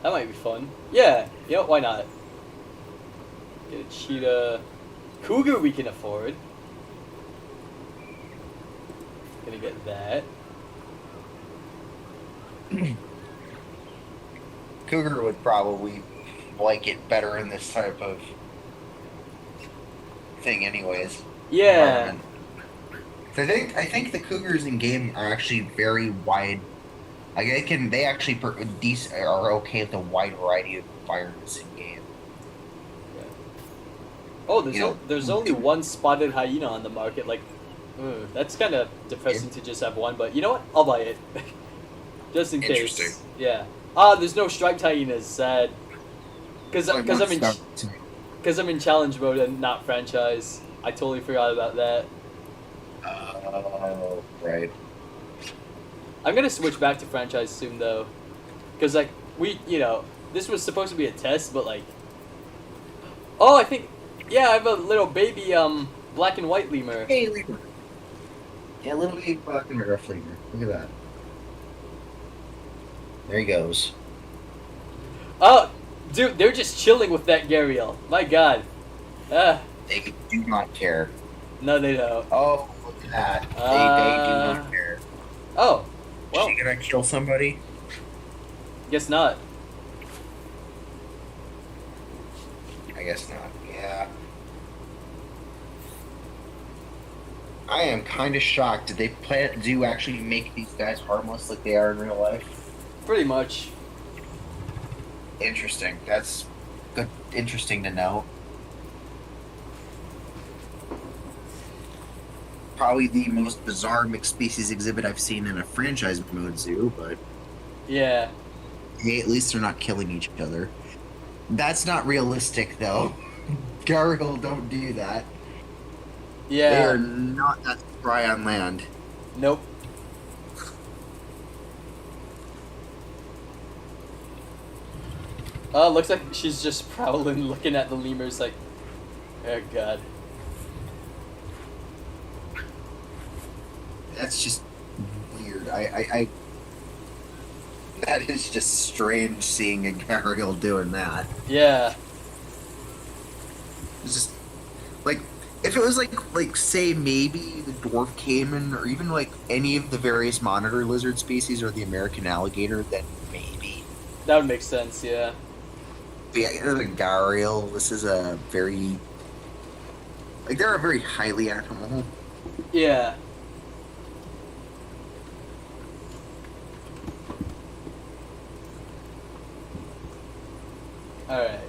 That might be fun. Yeah. You know, why not? Get a cheetah. Cougar we can afford. Gonna get that. Cougar would probably like it better in this type of thing, anyways. Yeah. environment. So I think the cougars in game are actually very wide. Like they actually are okay with a wide variety of environments in game. Oh, there's only one spotted hyena on the market. Like, that's kind of depressing to just have one. But you know what? I'll buy it, just in case. Interesting. Yeah. There's no striped hyenas. Sad. Because I'm in challenge mode and not franchise. I totally forgot about that. Oh, right. I'm gonna switch back to franchise soon though, because like this was supposed to be a test, but like, oh, I think, yeah, I have a little baby black and white lemur. Hey, lemur. Yeah, little baby black and rough lemur. Look at that. There he goes. Oh, dude, they're just chilling with that Gariel. My God. They do not care. No, they don't. Oh, look at that. They do not care. Oh, well, Is she gonna kill somebody? guess not. I guess not. Yeah. I am kind of shocked. Did they do actually make these guys harmless like they are in real life? Pretty much. Interesting. That's good. Interesting to know. Probably the most bizarre mixed species exhibit I've seen in a franchise mode zoo, but Yeah. hey, at least they're not killing each other. That's not realistic, though. Gharial don't do that. Yeah. They are not that spry on land. Nope. Looks like she's just prowling, looking at the lemurs like, oh God. That's just weird. I that is just strange seeing a Gharial doing that. Yeah. It's just like if it was like say maybe the dwarf caiman or even like any of the various monitor lizard species or the American alligator, then maybe. That would make sense, yeah. But yeah, the Gharial, this is a very they're a very highly animal. Yeah. Alright.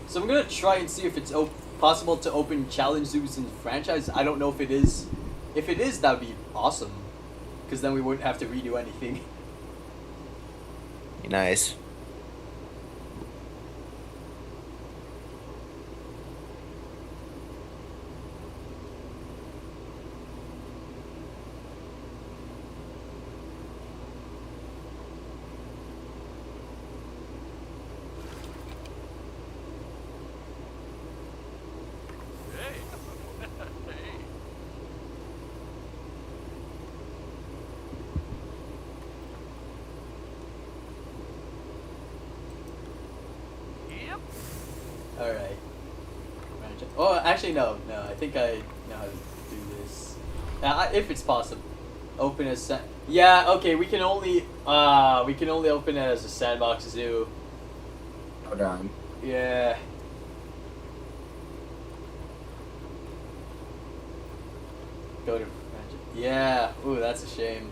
So I'm gonna try and see if it's possible to open challenge zoos in the franchise. I don't know if it is. If it is, that would be awesome. Because then we wouldn't have to redo anything. Nice. Oh, actually, no. I think I know how to do this. If it's possible, open as yeah. Okay, we can only open it as a sandbox zoo. Hold on. Yeah. Go to yeah. Ooh, that's a shame.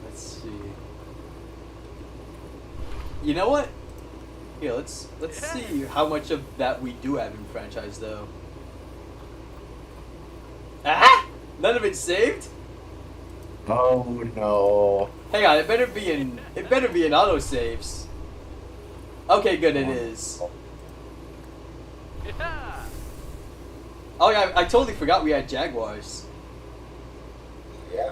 Let's see. You know what? Here, let's see how much of that we do have in franchise though. Ah! None of it's saved? Oh no. Hang on, it better be in autosaves. Okay, good, it is. Oh yeah, I totally forgot we had Jaguars. Yeah.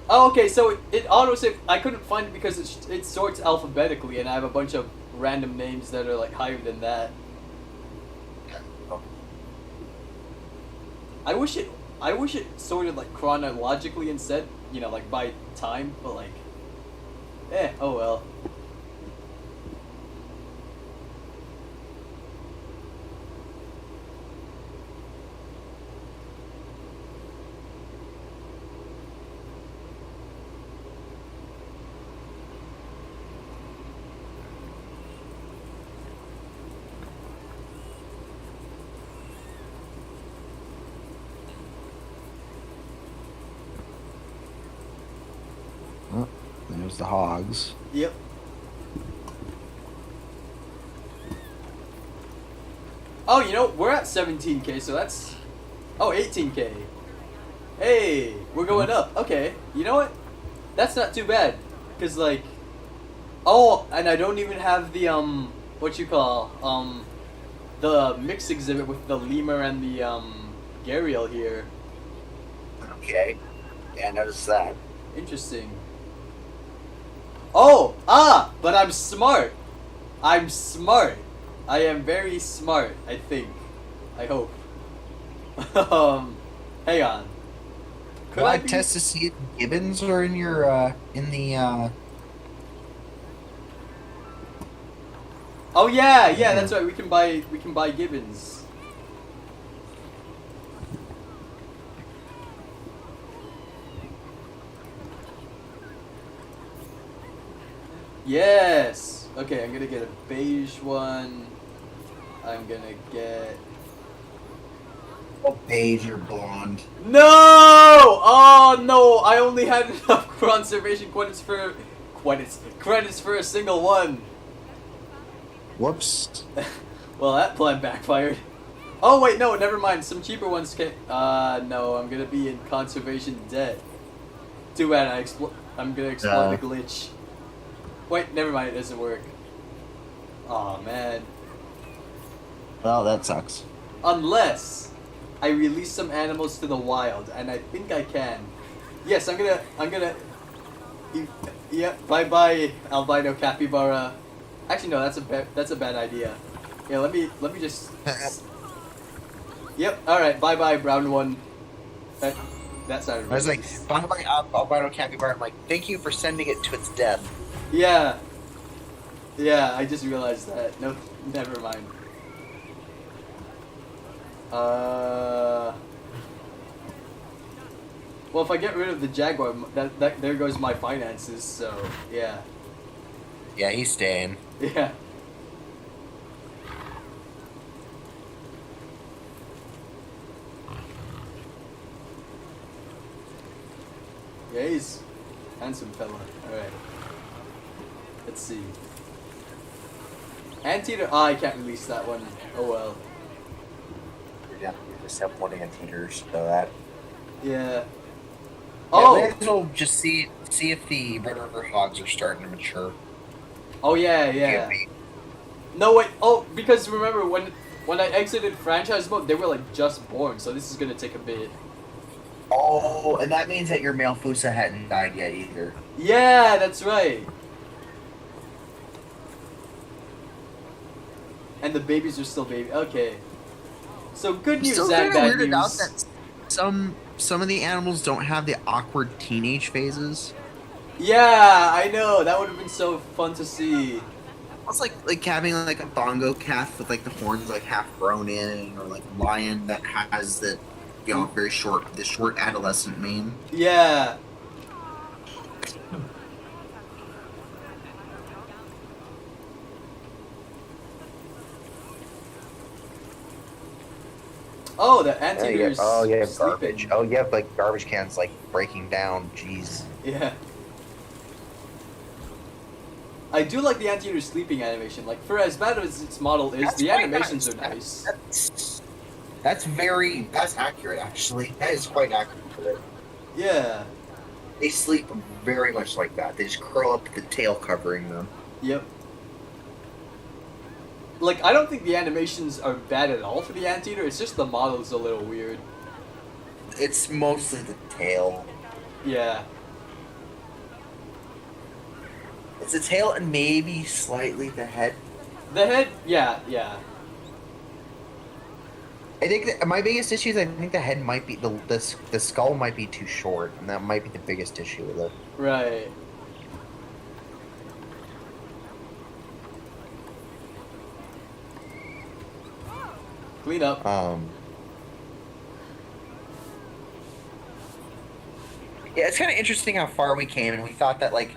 Oh, okay, so it autosave. I couldn't find it because it sorts alphabetically, and I have a bunch of random names that are like higher than that. I wish it sorted like chronologically instead, you know, like by time, but like, oh well. Oh, there's the hogs. Yep. Oh, you know, we're at 17K, so that's... Oh, 18K. Hey, we're going up. Okay, you know what? That's not too bad. Because, like... Oh, and I don't even have the, what you call, the mix exhibit with the lemur and the, gharial here. Okay. Yeah, I noticed that. Interesting. Oh! But I'm smart! I'm smart! I am very smart, I think. I hope. Hang on. Could Well, I I be... test to see if gibbons are in your in the Oh yeah, that's right. We can buy gibbons. Yes. Okay, I'm gonna get a beige one. I'm gonna get... Oh, beige or blonde. No! Oh no! I only had enough conservation credits for a single one. whoops. Well, that plan backfired. Oh wait, no, never mind. Some cheaper ones can. No, I'm gonna be in conservation debt. Too bad. I'm gonna exploit the glitch. Wait, never mind. It doesn't work. Aw, man. Well, that sucks. Unless I release some animals to the wild, and I think I can. Yes, I'm gonna. Yeah, bye bye, albino capybara. Actually, no, that's a bad idea. Yeah, let me just. Yep. All right. Bye bye, brown one. That sounded. I was like, racist. bye bye, albino capybara. I'm like, thank you for sending it to its death. Yeah. Yeah, I just realized that. No, never mind. Well, if I get rid of the jaguar, that there goes my finances. So yeah. Yeah, he's staying. Yeah. Yeah, he's handsome fella. All right. Let's see. Anteater. Ah, I can't release that one. Oh well. Yeah, you just have one anteater, so that. Yeah. Yeah, Oh. we might as well just see if the Red River hogs are starting to mature. Oh yeah. No wait. Oh, because remember when I exited franchise mode, they were like just born. So this is gonna take a bit. Oh, and that means that your male Fusa hadn't died yet either. Yeah, that's right. And the babies are still baby. Okay. So good news Still and kind of bad weirded out news. that some of the animals don't have the awkward teenage phases. Yeah, I know. That would have been so fun to see. It's like having like a bongo calf with like the horns like half grown in, or like a lion that has the very short adolescent mane. Yeah. Oh, the anteater's Oh, you have sleeping. garbage. Oh, you have like garbage cans like breaking down. Jeez. Yeah. I do like the anteater sleeping animation. Like, for as bad as its model is, That's the quite animations nice. are nice. That's accurate actually. That is quite accurate. Yeah. They sleep very much like that. They just curl up with the tail covering them. Yep. Like, I don't think the animations are bad at all for the anteater. It's just the model's a little weird. It's mostly the tail. Yeah. It's the tail and maybe slightly the head. The head, yeah, yeah. I think that my biggest issue is I think the head might be the skull might be too short, and that might be the biggest issue with it. Right. Clean up. Yeah, it's kind of interesting how far we came, and we thought that like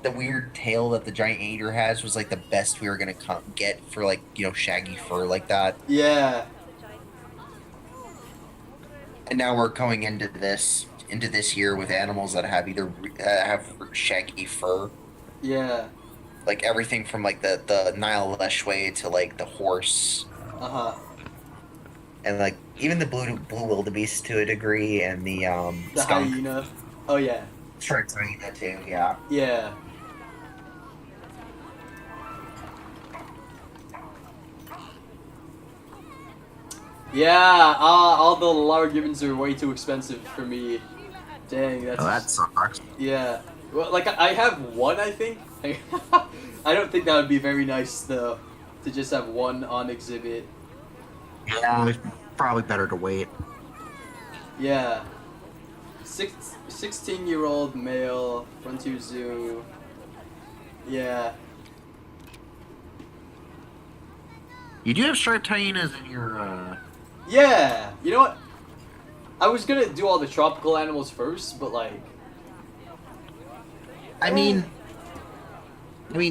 the weird tail that the giant eater has was like the best we were gonna get for like shaggy fur like that, Yeah. and now we're going into this year with animals that have either have shaggy fur, Yeah. like everything from like the Nile Leshway to like the horse, Uh-huh. and like even the blue wildebeest to a degree, and the The skunk. hyena. Oh, yeah. Striped hyena too, yeah. Yeah. Yeah, all the Lara Gibbons are way too expensive for me. Dang, that's... Oh, that sucks. Yeah. Well, like, I have one, I think. I don't think that would be very nice, though, to just have one on exhibit. Yeah, it's probably better to wait. Yeah. 16-year-old male, Frontier Zoo. Yeah. You do have striped hyenas in your, Yeah! You know what? I was gonna do all the tropical animals first, but, like... I mean,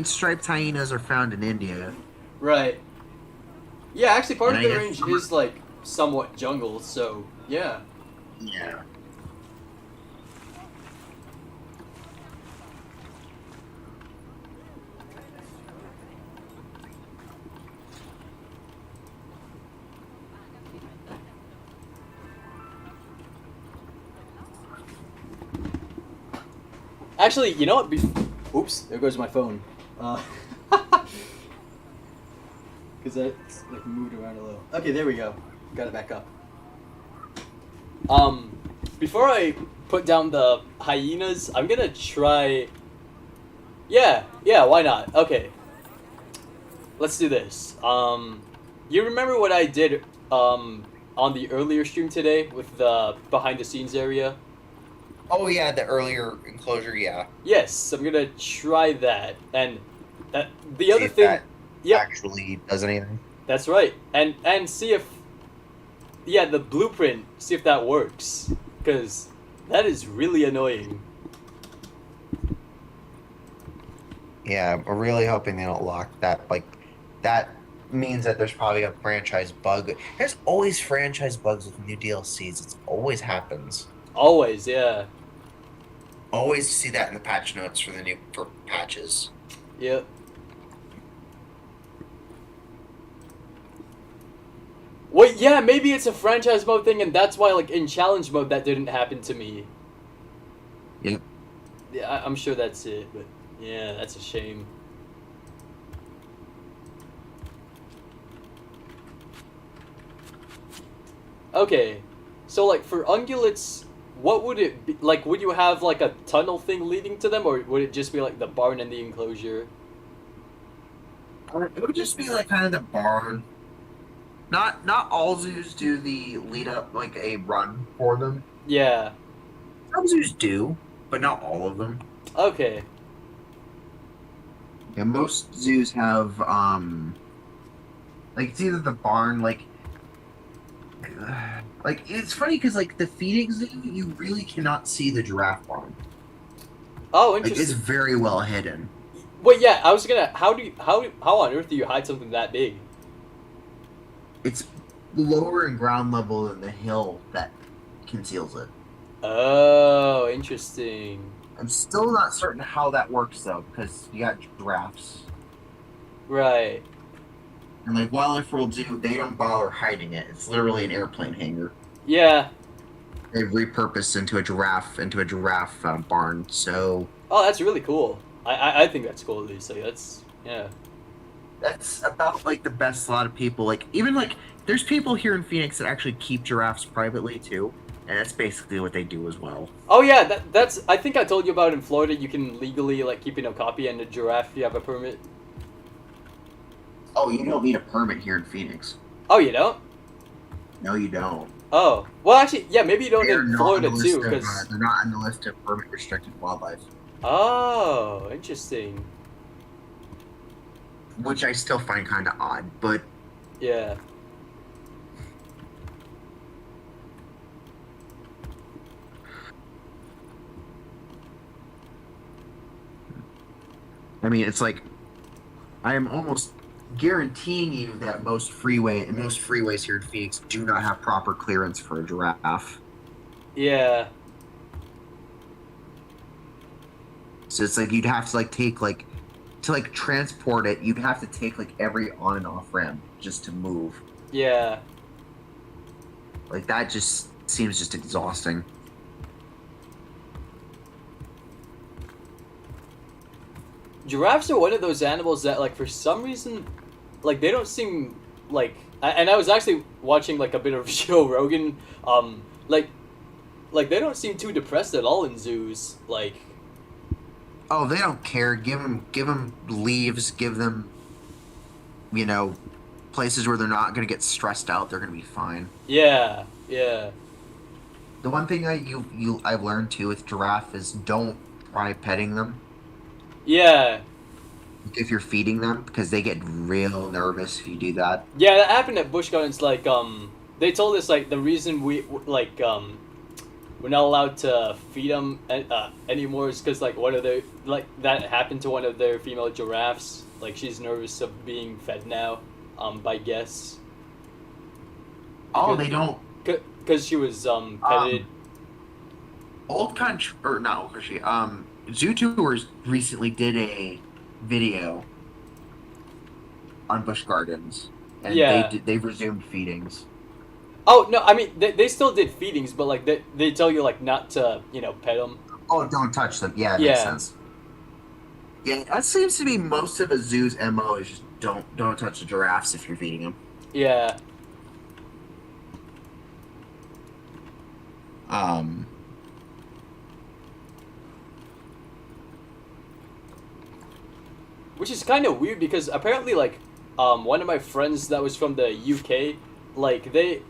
striped hyenas are found in India. Right. Yeah, actually, part of And the I range guess- is, like, somewhat jungle, so, yeah. Yeah. Actually, you know what? Oops, there goes my phone. Because it's, like, moved around a little. Okay, there we go. Got it back up. Before I put down the hyenas, I'm gonna try... Yeah, why not? Okay. Let's do this. You remember what I did, on the earlier stream today with the behind-the-scenes area? Oh yeah, the earlier enclosure, yeah. Yes, I'm gonna try that. And the See other if thing... that Yep. actually does anything. That's right. And see if... Yeah, the blueprint, see if that works. Because that is really annoying. Yeah, we're really hoping they don't lock that. Like, that means that there's probably a franchise bug. There's always franchise bugs with new DLCs. It always happens. Always, yeah. Always see that in the patch notes for patches. Yep. Wait, yeah, maybe it's a franchise mode thing, and that's why, like, in challenge mode, that didn't happen to me. Yep. Yeah, I'm sure that's it, but yeah, that's a shame. Okay, so, like, for ungulates, what would it be? Like, would you have, like, a tunnel thing leading to them, or would it just be, like, the barn and the enclosure? It would just be like kind of the barn. Not all zoos do the lead up like a run for them. Yeah. Some zoos do, but not all of them. Okay. Yeah, most zoos have like it's either the barn, like it's funny because like the feeding zoo, you really cannot see the giraffe barn. Oh, Like it's interesting. very well hidden. Well, yeah, I was gonna. How on earth do you hide something that big? It's lower in ground level than the hill that conceals it. Oh, interesting. I'm still not certain how that works though, because you got giraffes. Right. And like Wildlife World Zoo, they don't bother hiding it. It's literally an airplane hangar. Yeah. They've repurposed into a giraffe barn. So Oh, that's really cool. I think that's cool at least. Like that's yeah. that's about like the best. A lot of people like even like there's people here in Phoenix that actually keep giraffes privately too, and that's basically what they do as well. Oh yeah, that's I think I told you about in Florida. You can legally like keep in a copy and a giraffe if you have a permit. Oh, you don't need a permit here in Phoenix. Oh, you don't? No, you don't. Oh, well, actually, yeah, maybe you don't They are in not on Florida the list too, of. because They're not on the list of permit restricted wildlife, oh, interesting. which I still find kind of odd. But Yeah. I mean, it's like I am almost guaranteeing you that most freeways here in Phoenix do not have proper clearance for a giraffe. Yeah. So it's like you'd have to like take like to like transport it, you'd have to take like every on and off ramp just to move. Yeah. Like that just seems just exhausting. Giraffes are one of those animals that, like, for some reason, like, they don't seem like. And I was actually watching like a bit of Joe Rogan. Like, they don't seem too depressed at all in zoos. Like, Oh, they don't care. Give them leaves. Give them, you know, places where they're not gonna get stressed out. They're gonna be fine. yeah, yeah, The one thing I've learned too with giraffe is don't try petting them yeah, if you're feeding them because they get real nervous if you do that. yeah. That happened at Busch Gardens. Like, they told us like the reason like we're not allowed to feed them anymore is because like one of their like that happened to one of their female giraffes. Like she's nervous of being fed now, by guests. Oh, they don't. Because she was petted. Old country or not old country. Zoo Tours recently did a video on Busch Gardens, and Yeah. they've resumed feedings. Oh no, I mean they still did feedings, but like they tell you like not to pet them. Oh, don't touch them. Yeah, it makes Yeah. sense. Yeah, that seems to be most of a zoo's MO is just don't touch the giraffes if you're feeding them. Yeah. Um, Which is kind of weird because apparently like one of my friends that was from the UK, like they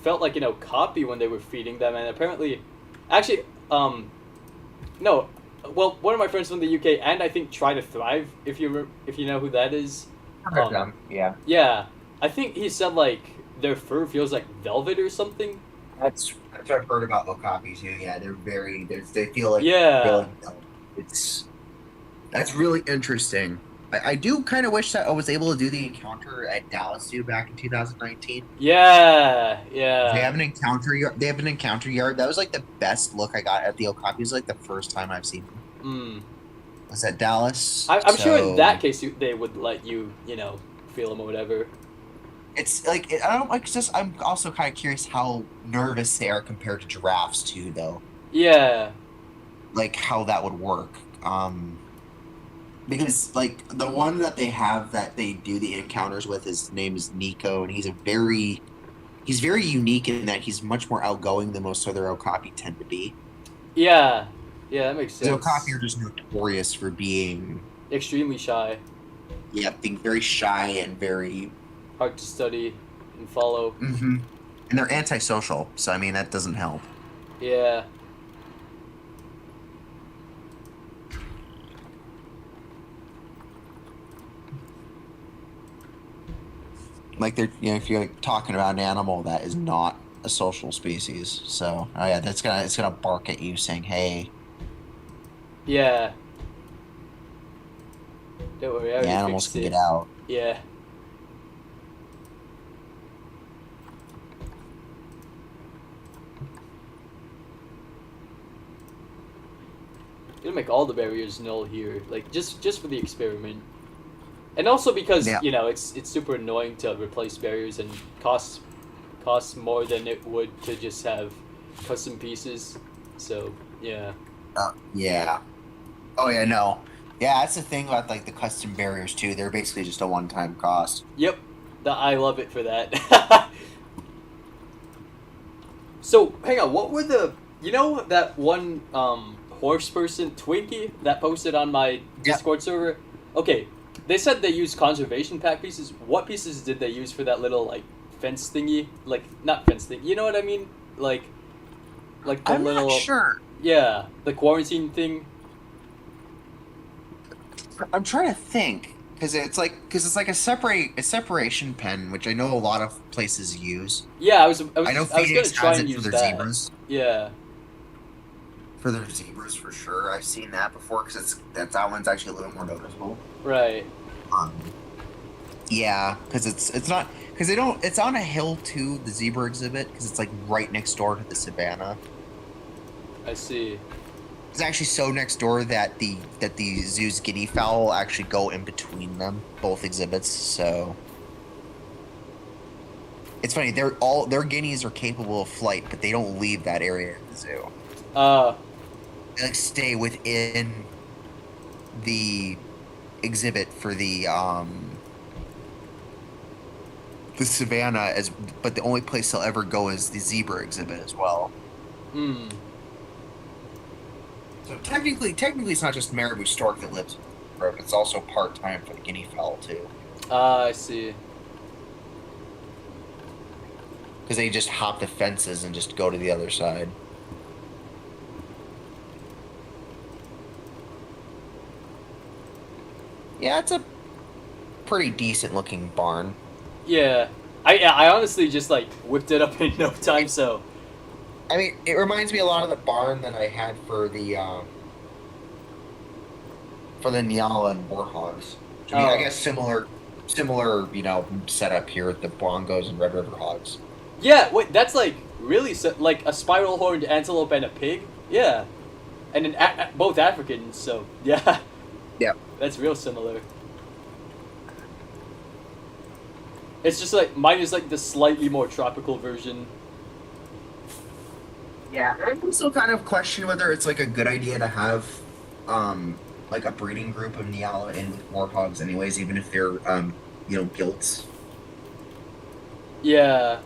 felt like coppy when they were feeding them, and apparently actually no, well, one of my friends from the UK, and I think Try to Thrive, if you know who that is. I've heard them. Yeah, Yeah, I think he said like their fur feels like velvet or something. that's what I've heard about Okapi too. Yeah, they feel like Yeah. really it's that's really interesting. I do kind of wish that I was able to do the encounter at Dallas Zoo back in 2019. Yeah, yeah. They have an encounter yard. They have an encounter yard. That was like the best look I got at the Okapi. It was like the first time I've seen them. Was at Dallas. I'm sure in So, that case they would let you, feel them or whatever. it's like I don't like. It's just I'm also kind of curious how nervous they are compared to giraffes too, though. Yeah, Like how that would work. Because like the one that they have that they do the encounters with, his name is Nico, and he's very unique in that he's much more outgoing than most other Okapi tend to be. yeah, yeah. That makes The sense. Okapi are just notorious for being, Extremely shy, yeah, being very shy and very, hard to study and follow. and they're antisocial. So I mean that doesn't help. Yeah. like they're if you're like, talking about an animal that is not a social species. So oh yeah, it's gonna bark at you saying hey. Yeah. Don't worry, I The already animals fixed can it. get out. Yeah. Gonna make all the barriers null here, like just for the experiment, and also because Yeah. it's super annoying to replace barriers and costs more than it would to just have custom pieces. So yeah. Yeah. Oh yeah, no. Yeah, that's the thing about like the custom barriers too. They're basically just a one-time cost. Yep. I love it for that. So hang on, what were that one horse person Twinkie that posted on my Discord server? Okay, they said they used conservation pack pieces. What pieces did they use for that little like fence thingy? Like not fence thing. You know what I mean? Like the I'm little not sure. yeah, the quarantine thing. I'm trying to think because it's like a separation pen, which I know a lot of places use. Yeah, I was I know I was gonna Phoenix try has and it for use their that. zebras. Yeah. For their zebras, for sure, I've seen that before because that one's actually a little more noticeable. Right. Yeah, because it's not because they don't. It's on a hill too. The zebra exhibit because it's like right next door to the savannah. I see. It's actually so next door that the zoo's guinea fowl actually go in between them, both exhibits. So it's funny. Their guineas are capable of flight, but they don't leave that area of the zoo. They like stay within the exhibit for the savannah but the only place they'll ever go is the zebra exhibit as well. Hmm. So technically it's not just marabou stork that lives, but it's also part-time for the guinea fowl too. I see. Because they just hop the fences and just go to the other side. Yeah, it's a pretty decent looking barn. Yeah. I honestly just like whipped it up in no time. So. I mean, it reminds me a lot of the barn that I had for the Nyala and Warthogs. I mean, I guess similar, setup here with the Bongos and Red River Hogs. Yeah, wait, that's like really like a spiral horned antelope and a pig. Yeah, and both Africans. So yeah. Yeah. That's real similar. It's just like mine is like the slightly more tropical version. Yeah, I still kind of question whether it's like a good idea to have, like a breeding group of Nyala in with Warthogs, anyways, even if they're, gilts. Yeah.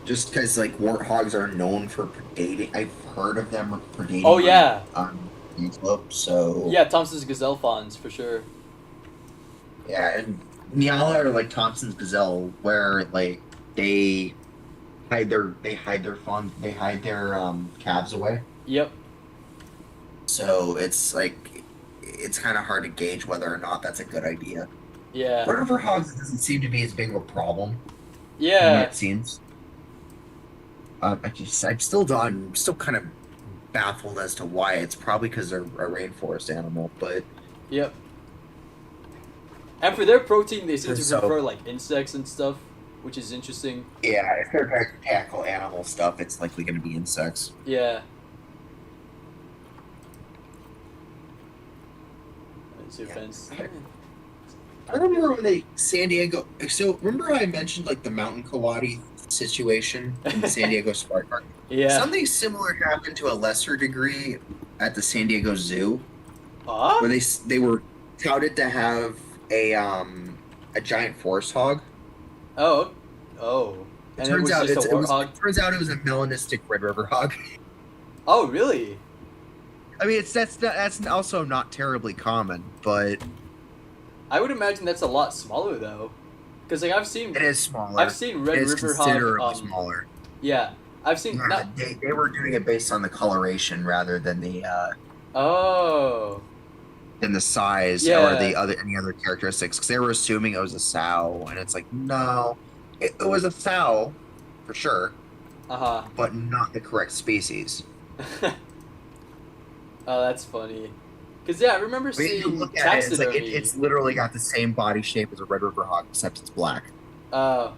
Just because like Warthogs are known for predating, I've heard of them predating. Oh yeah. Antelope, so. Yeah, Thompson's gazelle fawns for sure. Yeah, and Nyala are like Thompson's gazelle, where like they hide their calves away. Yep. So it's like it's kind of hard to gauge whether or not that's a good idea. Yeah. Red River Hogs doesn't seem to be as big of a problem. Yeah. It seems. I'm still kind of baffled as to why. It's probably because they're a rainforest animal, but. Yep. And for their protein, they seem to prefer like insects and stuff, which is interesting. Yeah, if they're going to tackle animal stuff, it's likely going to be insects. Yeah. Fence. I remember when San Diego. So remember I mentioned like the mountain coati situation in the San Diego Spark Park. Yeah. Something similar happened to a lesser degree at the San Diego Zoo, where they were touted to have a giant forest hog. Oh. It turns out it was a melanistic Red River hog. Oh really? I mean, that's also not terribly common, but I would imagine that's a lot smaller though, because like I've seen it is smaller. I've seen Red River hog considerably smaller. Yeah, I've seen. They were doing it based on the coloration rather than the. Oh. than the size or Yeah. any other characteristics because they were assuming it was a sow, and it's like no, it was a sow for sure, Uh but not the correct species. huh. Oh, that's funny. Cause yeah, I remember I mean, you seeing look at it, it's like taxidermy. it's literally got the same body shape as a red river hog, except it's black. Uh,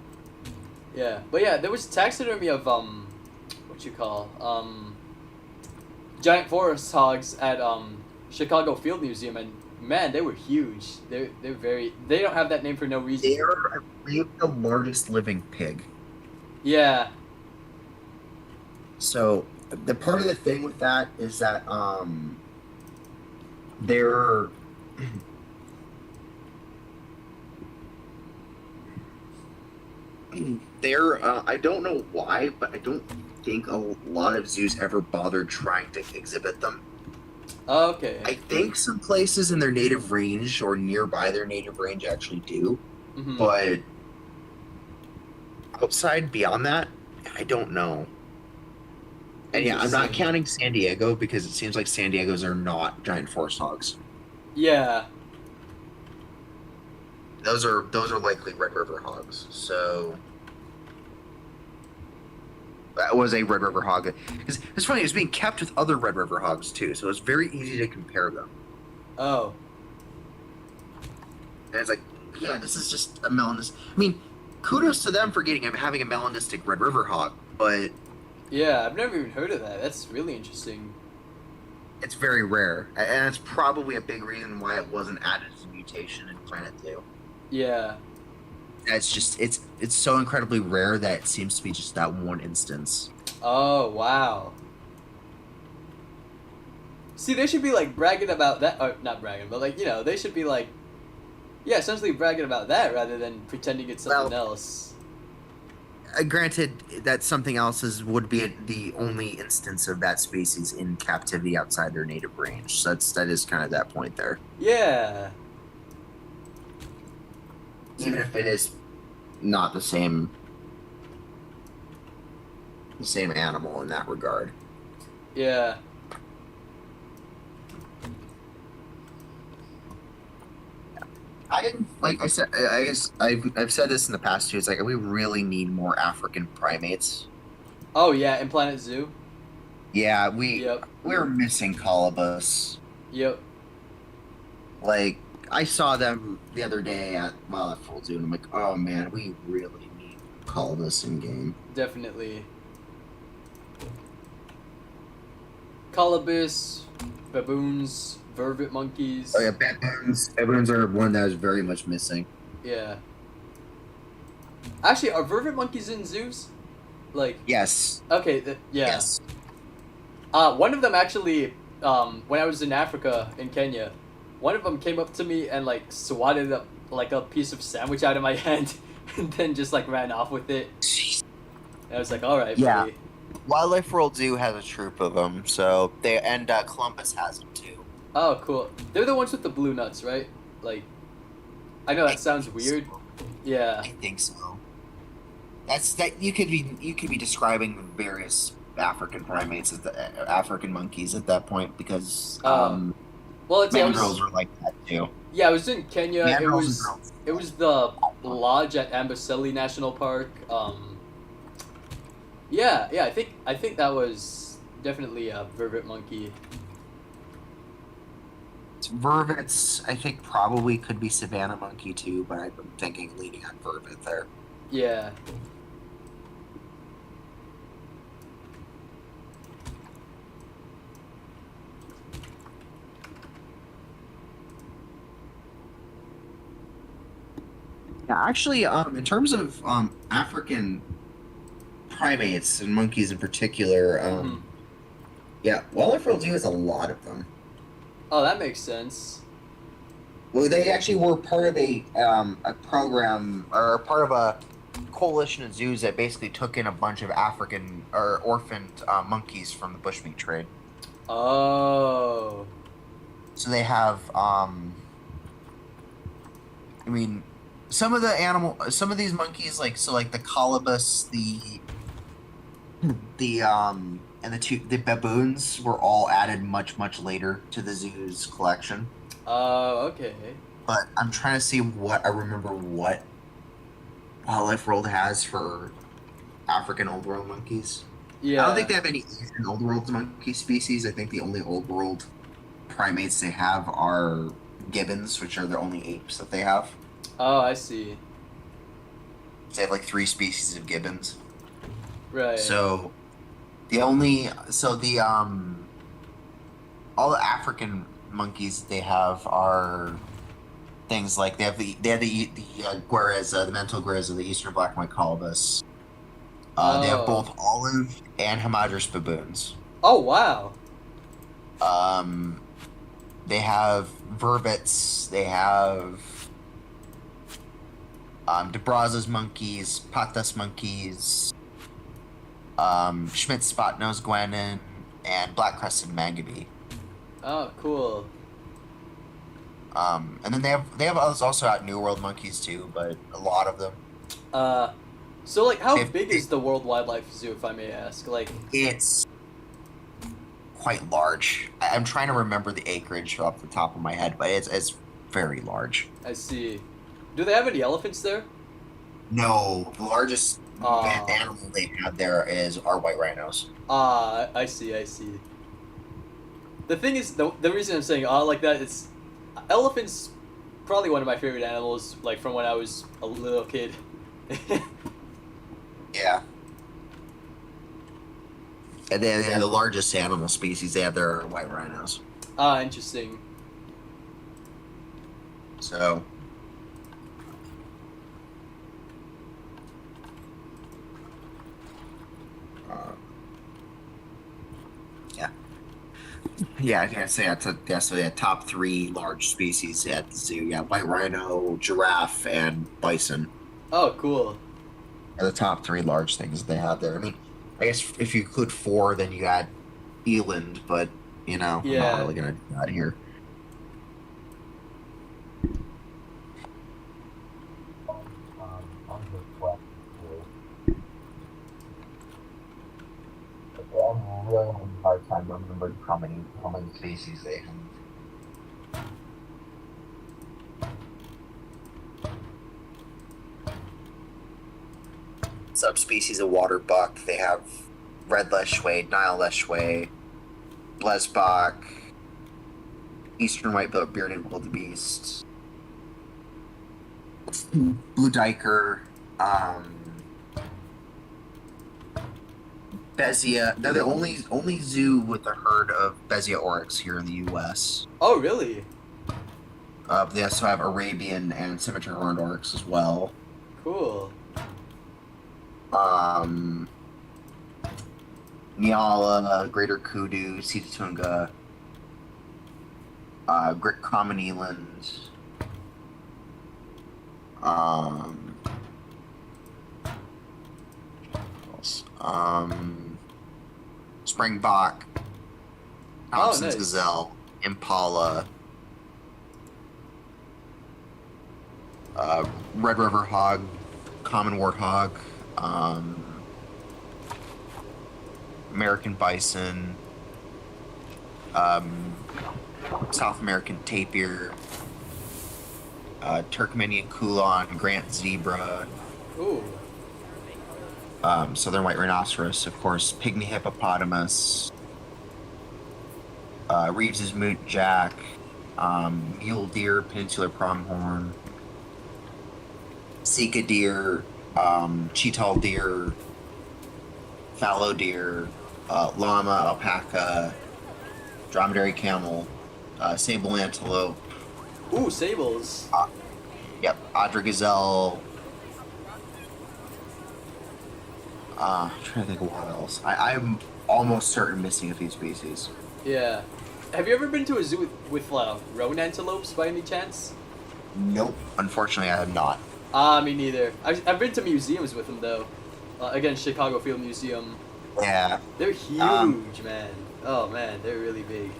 yeah, but yeah, there was taxidermy of what you call giant forest hogs at Chicago Field Museum, and man, they were huge. They're very. They don't have that name for no reason. They are, I believe, the largest living pig. Yeah. So the part of the thing with that is that they're I don't know why, but I don't think a lot of zoos ever bothered trying to exhibit them. Okay. I think some places in their native range or nearby their native range actually do, Mhm. but outside beyond that, I don't know. And yeah, I'm not Interesting. counting San Diego because it seems like San Diego's are not giant forest hogs. Yeah. Those are likely Red River hogs. So that was a Red River hog. Because it's funny, it was being kept with other Red River hogs too, so it's very easy to compare them. Oh. And it's like, yeah, this is just a melanistic. I mean, kudos to them for having a melanistic Red River hog, but Yeah, I've never even heard of that. That's really interesting. it's very rare, and it's probably a big reason why it wasn't added as a mutation in Planet Two. Yeah. It's just it's so incredibly rare that it seems to be just that one instance. Oh wow. See, they should be like bragging about that, or not bragging, but like they should be like, yeah, essentially bragging about that rather than pretending it's something else. Granted, that something else would be the only instance of that species in captivity outside their native range. So that is kind of that point there. Yeah. Even if it is not the same animal in that regard. Yeah. Like I said, I guess I've said this in the past too. It's like we really need more African primates. Oh yeah, in Planet Zoo. Yeah, Yep. we're missing colobus. Yep. Like I saw them the other day at Full Zoo, and I'm like, oh man, we really need colobus in game. Definitely. Colobus, baboons, vervet monkeys. Oh yeah, baboons. Baboons are one that is very much missing. Yeah. Actually, are vervet monkeys in zoos? Like. Yes. Okay. Yeah. Yes. One of them actually, when I was in Africa in Kenya, one of them came up to me and like swatted up like a piece of sandwich out of my hand, and then just like ran off with it. And I was like, all right, Yeah. buddy. Wildlife World Zoo has a troop of them, so Columbus has them too. Oh, cool. They're the ones with the blue nuts, right? Like, I know that sounds weird. Yeah. I think so. You could be describing various African primates African monkeys at that point because Well, it's mandrills are like that too. Yeah, I was in Kenya. Mandrills It was the lodge at Amboseli National Park. Yeah, I think that was definitely a vervet monkey. Vervets, I think probably could be savanna monkey too, but I'm thinking leaning on vervet there. Yeah. Yeah, actually, in terms of African primates and monkeys in particular, yeah, Wildlife World Zoo has a lot of them. Oh, that makes sense. Well, they actually were part of a program or part of a coalition of zoos that basically took in a bunch of African or orphaned monkeys from the bushmeat trade. Oh. So they have, I mean, some of these monkeys, like the colobus, and the baboons were all added much later to the zoo's collection. Oh, okay. But I'm trying to see what I remember what Wildlife World has for African Old World monkeys. I don't think Yeah. they have any Asian Old World monkey species. I think the only Old World primates they have are gibbons, which are the only apes that they have. Oh, I see. They have like 3 species of gibbons. Right. So the all the African monkeys they have are things like they have the guareza, the mental guareza, the eastern black and white colobus. They have Oh. both olive and hamadryas baboons. Oh, wow. Um, they have vervets. They have DeBrazza's monkeys, Patas monkeys, Schmidt's spot-nosed guanin, and black-crested mangabe. Oh, cool. And then they have others also out New World monkeys too, but a lot of them. So like, how If- big is the World Wildlife Zoo, if I may ask? Like, It's quite large. I'm trying to remember the acreage off the top of my head, but it's very large. I see. Do they have any elephants there? No, the largest Aw. animal they have there is our white rhinos. Ah, I see, I see. The thing is, the reason I'm saying like that is, elephants probably one of my favorite animals, like from when I was a little kid. Yeah. And then the largest animal species they have there are white rhinos. Ah, interesting. So. Yeah. Yeah, I can't say that's so yeah, top 3 large species at the zoo. Yeah, white rhino, giraffe, and bison Oh, cool. are the top 3 large things they have there. I mean, I guess if you include 4, then you got eland, but I'm not Yeah. really gonna do that here. I'm really having a hard time remembering how many species they have. Subspecies of water buck. They have red leishway, Nile leishway, blesbok, eastern white-billed bearded wildebeest, blue diker, Bezier. They're the only zoo with a herd of Bezier oryx here in the U.S. Oh, really? They also have Arabian and scimitar horned oryx as well. Cool. Nyala, Greater Kudu, Sitatunga, Common Eland, what else? Springbok, Thompson's nice. gazelle, Impala, Red River hog, common warthog, American bison, South American tapir, Turkmenian kulan, Grant zebra, Ooh. southern white rhinoceros, of course, pygmy hippopotamus, Reeves's moot jack, mule deer, peninsular pronghorn, sika deer, cheetal deer, fallow deer, llama, alpaca, dromedary camel, sable antelope, Ooh, sables. Adra gazelle. I'm trying to think of what else. I'm almost certain missing a few species. Yeah. Have you ever been to a zoo with roan antelopes by any chance? Nope. Unfortunately, I have not. Ah, me neither. I've been to museums with them though. Again, Chicago Field Museum. Yeah. They're huge, man. Oh man, they're really big.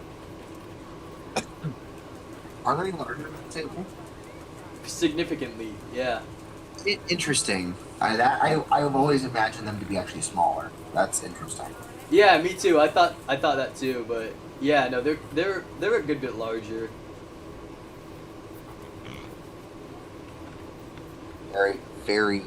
Are they larger than table? Significantly, yeah. Interesting. I've always imagined them to be actually smaller. That's interesting. Yeah, me too. I thought that too, but yeah, no, they're a good bit larger. very, very.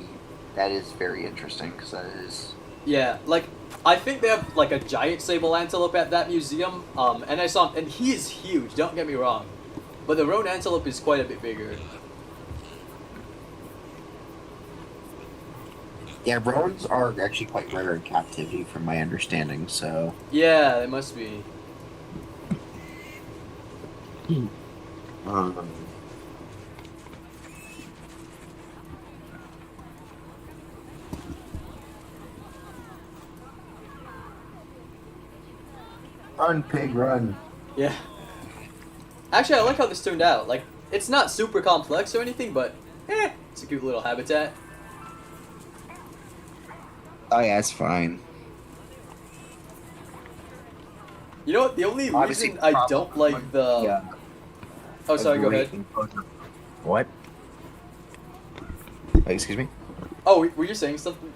That is very interesting because that is. Yeah, like I think they have like a giant sable antelope at that museum. And I saw him, and he is huge. Don't get me wrong, but the roan antelope is quite a bit bigger. Yeah, roans are actually quite rare in captivity, from my understanding. So. Yeah, they must be. Um, run, pig, run. Yeah. Actually, I like how this turned out. Like, it's not super complex or anything, but it's a cute little habitat. Oh yeah, it's fine. You know what? The only Obviously, reason I don't like the. Yeah. Oh, sorry. Go ahead. What? Excuse me. Oh, were you saying something?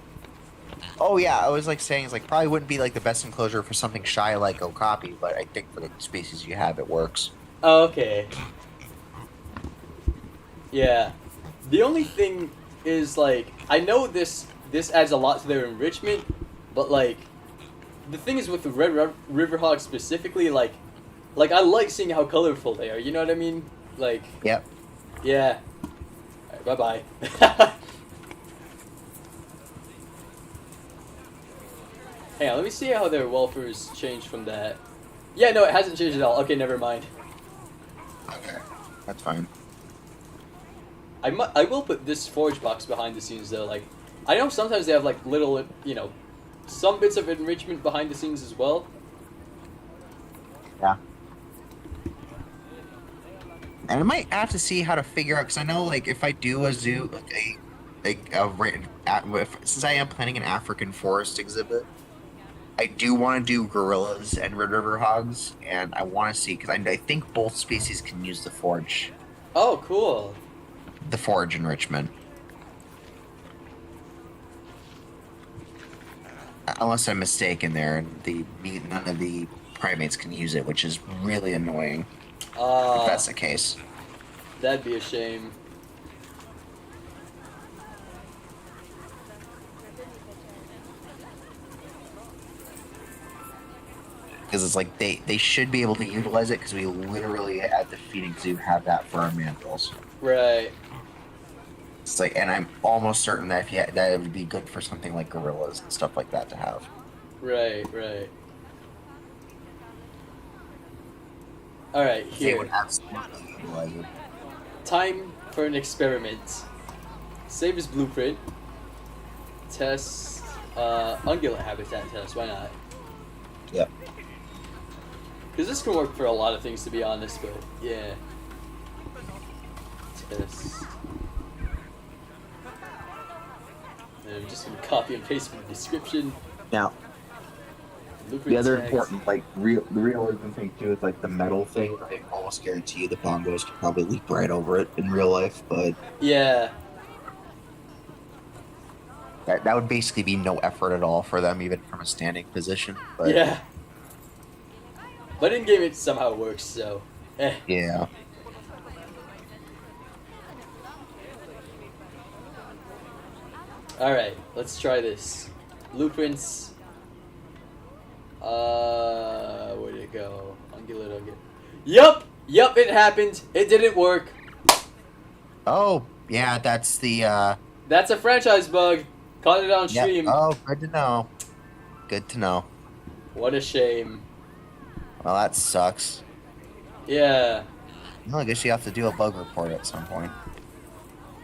Oh yeah, I was like saying it's like probably wouldn't be like the best enclosure for something shy like okapi, but I think for the species you have, it works. Oh, okay. Yeah. The only thing is like I know this adds a lot to their enrichment, but like the thing is with the river hog specifically, like I like seeing how colorful they are. You know what I mean? Like Yep. yeah. Alright, bye bye. Hang on, let me see how their welfare's changed from that. Yeah, no, it hasn't changed at all. Okay, never mind. Okay. That's fine. I will put this forage box behind the scenes though. Like, I know sometimes they have like little, some bits of enrichment behind the scenes as well. Yeah. And I might have to see how to figure out because I know like if I do a zoo since I am planning an African forest exhibit, I do want to do gorillas and red river hogs, and I want to see because I think both species can use Oh, cool. the forage enrichment. Unless I'm mistaken, there none of the primates can use it, which is really annoying. If that's the case. That'd be a shame. Because it's like they should be able to utilize it because we literally at the feeding zoo have that for our mandrills. Right. It's like, and I'm almost certain that that it would be good for something like gorillas and stuff like that to have. Right. Alright, They here. would absolutely utilize it. Time for an experiment. Save his blueprint. Test ungulate habitat test, why not? Yep. Because this can work for a lot of things, to be honest, but yeah. Test. And I'm just going to copy and paste from the description. Now, Blueprint the other tags. important, the real important thing too is like the metal thing. I almost guarantee you the bongos could probably leap right over it in real life, but Yeah. that would basically be no effort at all for them, even from a standing position. But Yeah. But in game it somehow works, so yeah. Alright, let's try this. Blueprints. Where'd it go? Ungulate. Yup! Yup, it happened. It didn't work. Oh, yeah, that's the That's a franchise bug. Caught it on yeah. stream. Oh, good to know. Good to know. What a shame. Well, that sucks. Yeah. Well, I guess you have to do a bug report at some point.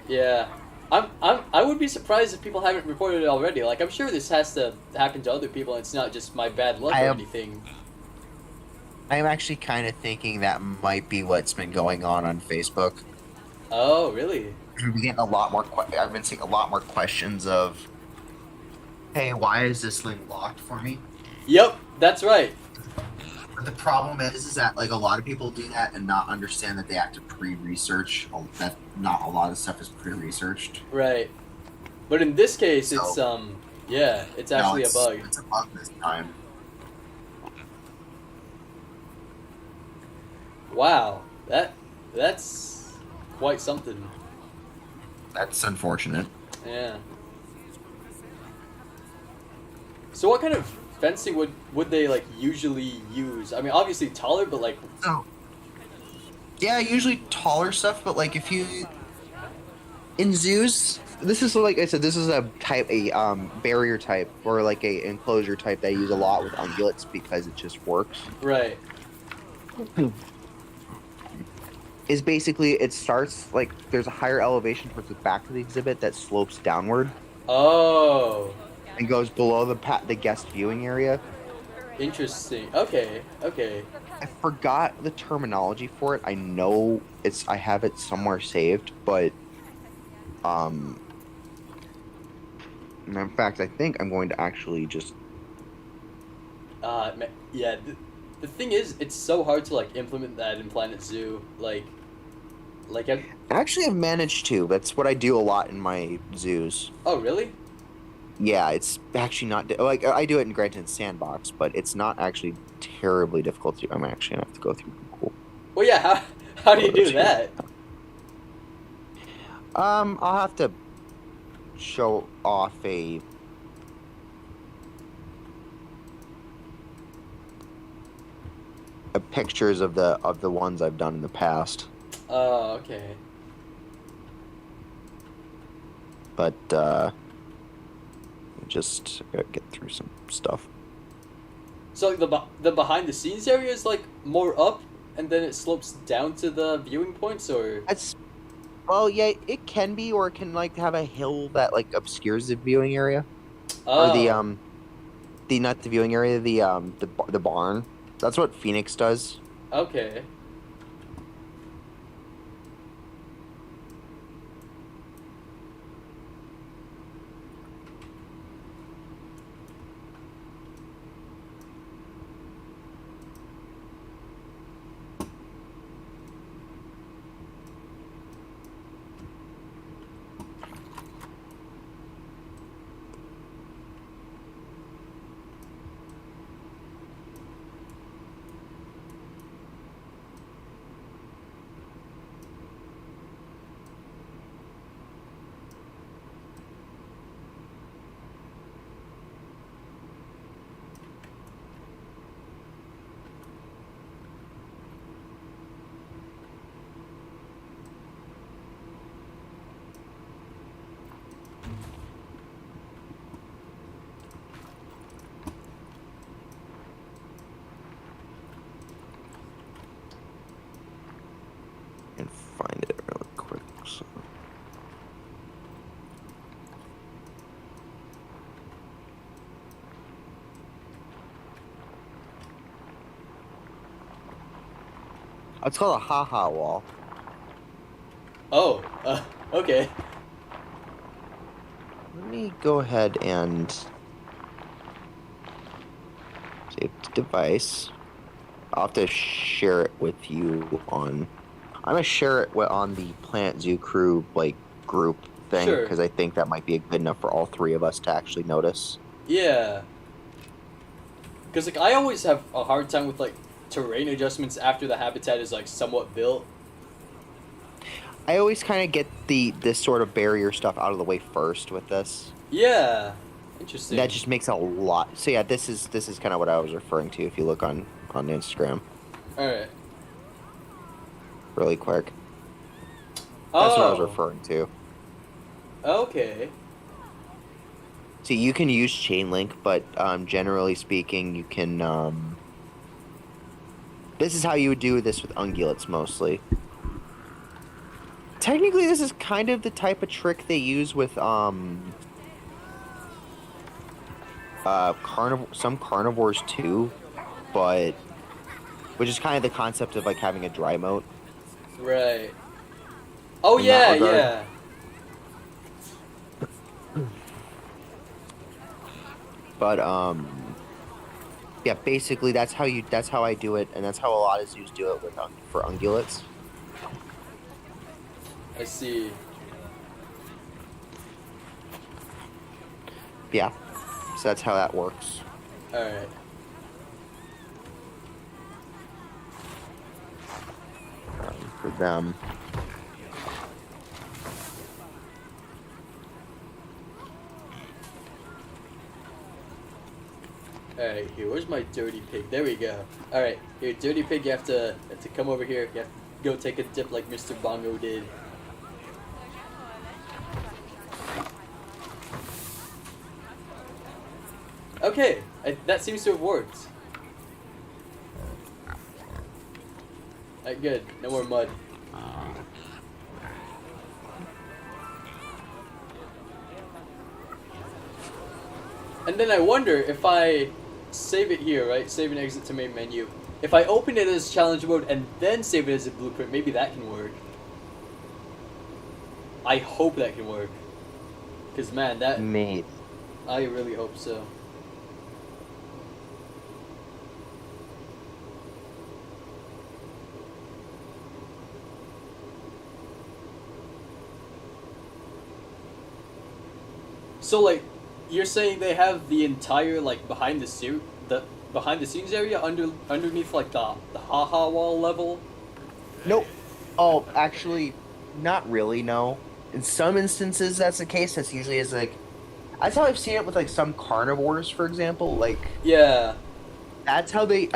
Yeah. I would be surprised if people haven't reported it already. Like, I'm sure this has to happen to other people and it's not just my bad luck or anything. I'm actually kind of thinking that might be what's been going on Facebook. Oh, really? I've been getting a lot more. I've been seeing a lot more questions of, "Hey, why is this link locked for me?" Yep, that's right. But the problem is that like a lot of people do that and not understand that they have to pre-research. That not a lot of stuff is pre-researched. Right. But in this case, So- it's yeah, it's actually a bug. It's a bug this time. Wow, that's quite something. That's unfortunate. Yeah. So what kind of fencing would they like usually use? I mean, obviously taller, but like. So, yeah, usually taller stuff, but like if you in zoos, this is like I said, this is a barrier type or like a enclosure type that I use a lot with ungulates because it just works. Right. Is basically it starts like there's a higher elevation towards the back of the exhibit that slopes downward Oh. and goes below the guest viewing area. Interesting. Okay. Okay. I forgot the terminology for it. I know I have it somewhere saved, but um in fact I think I'm going to actually just Yeah. The thing is, it's so hard to like implement that in Planet Zoo. Like. actually I've managed to. That's what I do a lot in my zoos. Oh, really? Yeah, it's actually not like I do it in Granton Sandbox, but it's not actually terribly difficult to. I'm actually gonna have to go through Google. Well, yeah. How do you do that? I'll have to show off a pictures of the ones I've done in the past. Oh, okay. But just gotta get through some stuff. So like the behind the scenes area is like more up, and then it slopes down to the viewing points, or. Well, yeah, it can be, or it can like have a hill that like obscures the viewing area, Oh. or the not the viewing area, the barn. That's what Phoenix does. Okay. And find it really quick. So. It's called a haha wall. Oh. Okay. Let me go ahead and save the device. I'll have to share it with you on. I'm gonna share it on the Planet Zoo Crew like group thing Sure. because I think that might be good enough for all three of us to actually notice. Yeah. Because like I always have a hard time with like terrain adjustments after the habitat is like somewhat built. I always kind of get this sort of barrier stuff out of the way first with this. Yeah. Interesting. That just makes a lot. So yeah, this is kind of what I was referring to. If you look on Instagram, All right. really quick, that's what I was Oh. referring to. Okay. See, you can use chain link, but generally speaking, you can. This is how you would do this with ungulates mostly. Technically, this is kind of the type of trick they use with some carnivores too, but which is kind of the concept of like having a dry moat. Right. Oh In yeah, that regard. yeah. But yeah, basically that's how I do it, and that's how a lot of zoos do it with for ungulates. I see. Yeah, so that's how that works All right. for them. Alright, here, where's my dirty pig? There we go. Alright, here, dirty pig, you have to come over here. You have to go take a dip like Mr. Bongo did. Okay, that seems to have worked. Alright, good. No more mud. And then I wonder if I save it here, right? Save and exit to main menu. If I open it as challenge mode and then save it as a blueprint, maybe that can work. I hope that can work. Because, man, that... Mate. I really hope so. So, like, you're saying they have the entire, like, behind the scenes area underneath, like, the haha wall level? Nope. Oh, actually, not really. No. In some instances, that's the case. That's usually is like, that's how I've seen it with like some carnivores, for example. Like, Yeah. that's how they.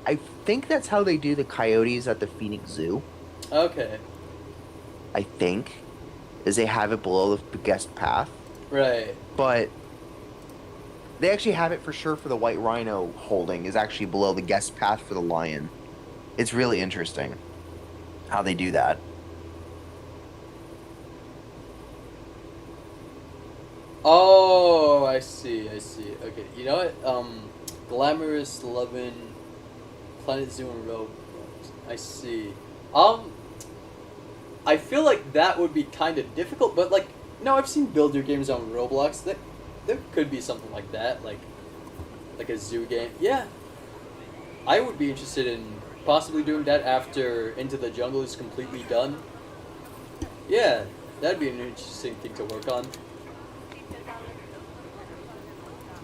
I think that's how they do the coyotes at the Phoenix Zoo. Okay. I think, is they have it below the guest path, Right. but they actually have it for sure for the white rhino holding is actually below the guest path for the lion. It's really interesting how they do that. Oh, I see. Okay, you know what? Glamorous, Lovin', Planet Zoo, and Roblox. I see. I feel like that would be kind of difficult, but like, no, I've seen builder games on Roblox. That there could be something like that, like a zoo game. Yeah, I would be interested in possibly doing that after Into the Jungle is completely done. Yeah, that'd be an interesting thing to work on.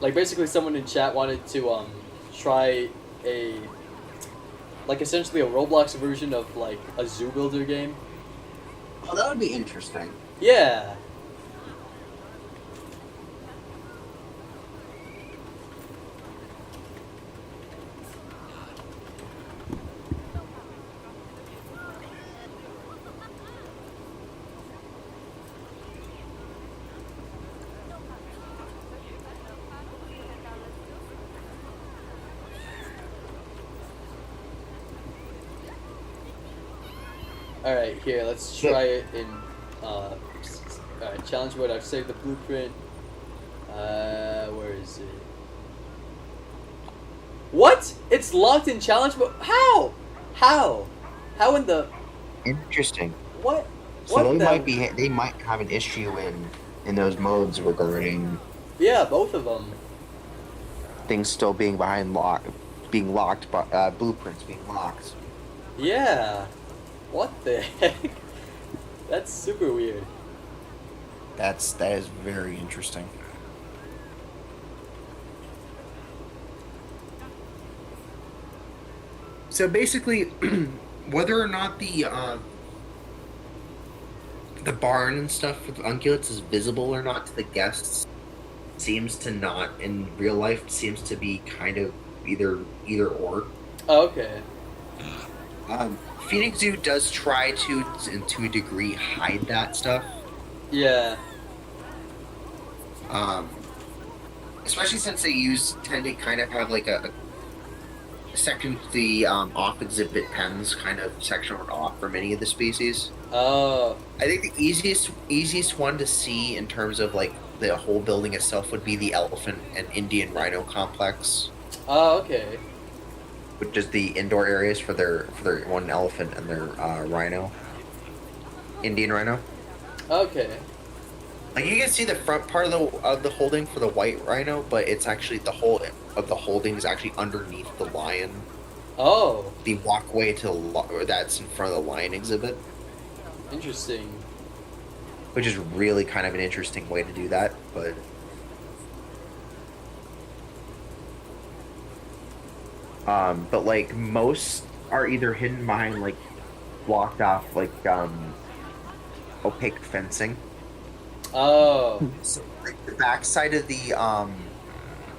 Like, basically someone in chat wanted to try a, like, essentially a Roblox version of like a zoo builder game. Oh, that would be interesting. Yeah. Alright, here, let's try it in, alright, challenge mode. I've saved the blueprint. Where is it? What? It's locked in challenge mode? How? How in the... Interesting. What? So What they might have an issue in those modes regarding Yeah, both of them. things still being being locked, but blueprints being locked. Yeah. What the heck? That's super weird. That is very interesting. So basically, whether or not the barn and stuff for the ungulates is visible or not to the guests seems to not in real life. Seems to be kind of either or. Oh, okay. Phoenix Zoo does try to a degree, hide that stuff. Yeah. Especially since they tend to kind of have like a section, the off exhibit pens kind of section off for many of the species. Oh. I think the easiest one to see in terms of like the whole building itself would be the elephant and Indian rhino complex, Oh, okay. which is the indoor areas for their one elephant and their rhino, Indian rhino. Okay. Like you can see the front part of the holding for the white rhino, but it's actually the whole of the holding is actually underneath the lion. Oh. The walkway that's in front of the lion exhibit, Interesting. which is really kind of an interesting way to do that. But like most are either hidden behind like blocked off like opaque fencing. Oh. So like the backside of the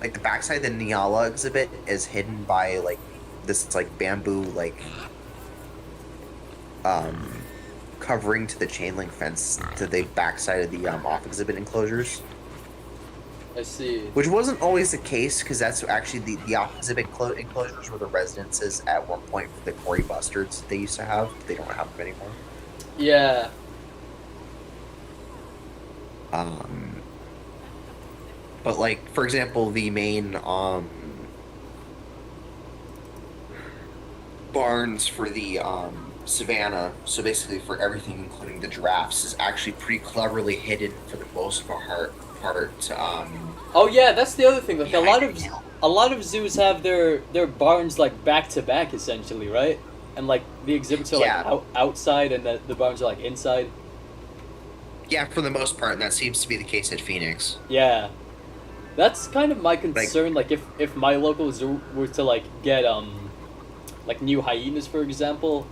like the backside of the Nyala exhibit is hidden by like this like bamboo like um covering to the chain link fence to the backside of the off exhibit enclosures, I see. which wasn't always the case because that's actually the off exhibit enclosures were the residences at one point for the Cory Bustards they used to have. But they don't have them anymore. Yeah. But like for example, the main barns for the savannah, so basically for everything including the giraffes, is actually pretty cleverly hidden for the most part. Oh yeah, that's the other thing. Like behind a lot of zoos have their barns like back to back essentially, right? And like the exhibits are like Yeah. outside, and the barns are like inside. Yeah, for the most part, and that seems to be the case at Phoenix. Yeah, that's kind of my concern. Like if my local zoo were to like get like new hyenas, for example,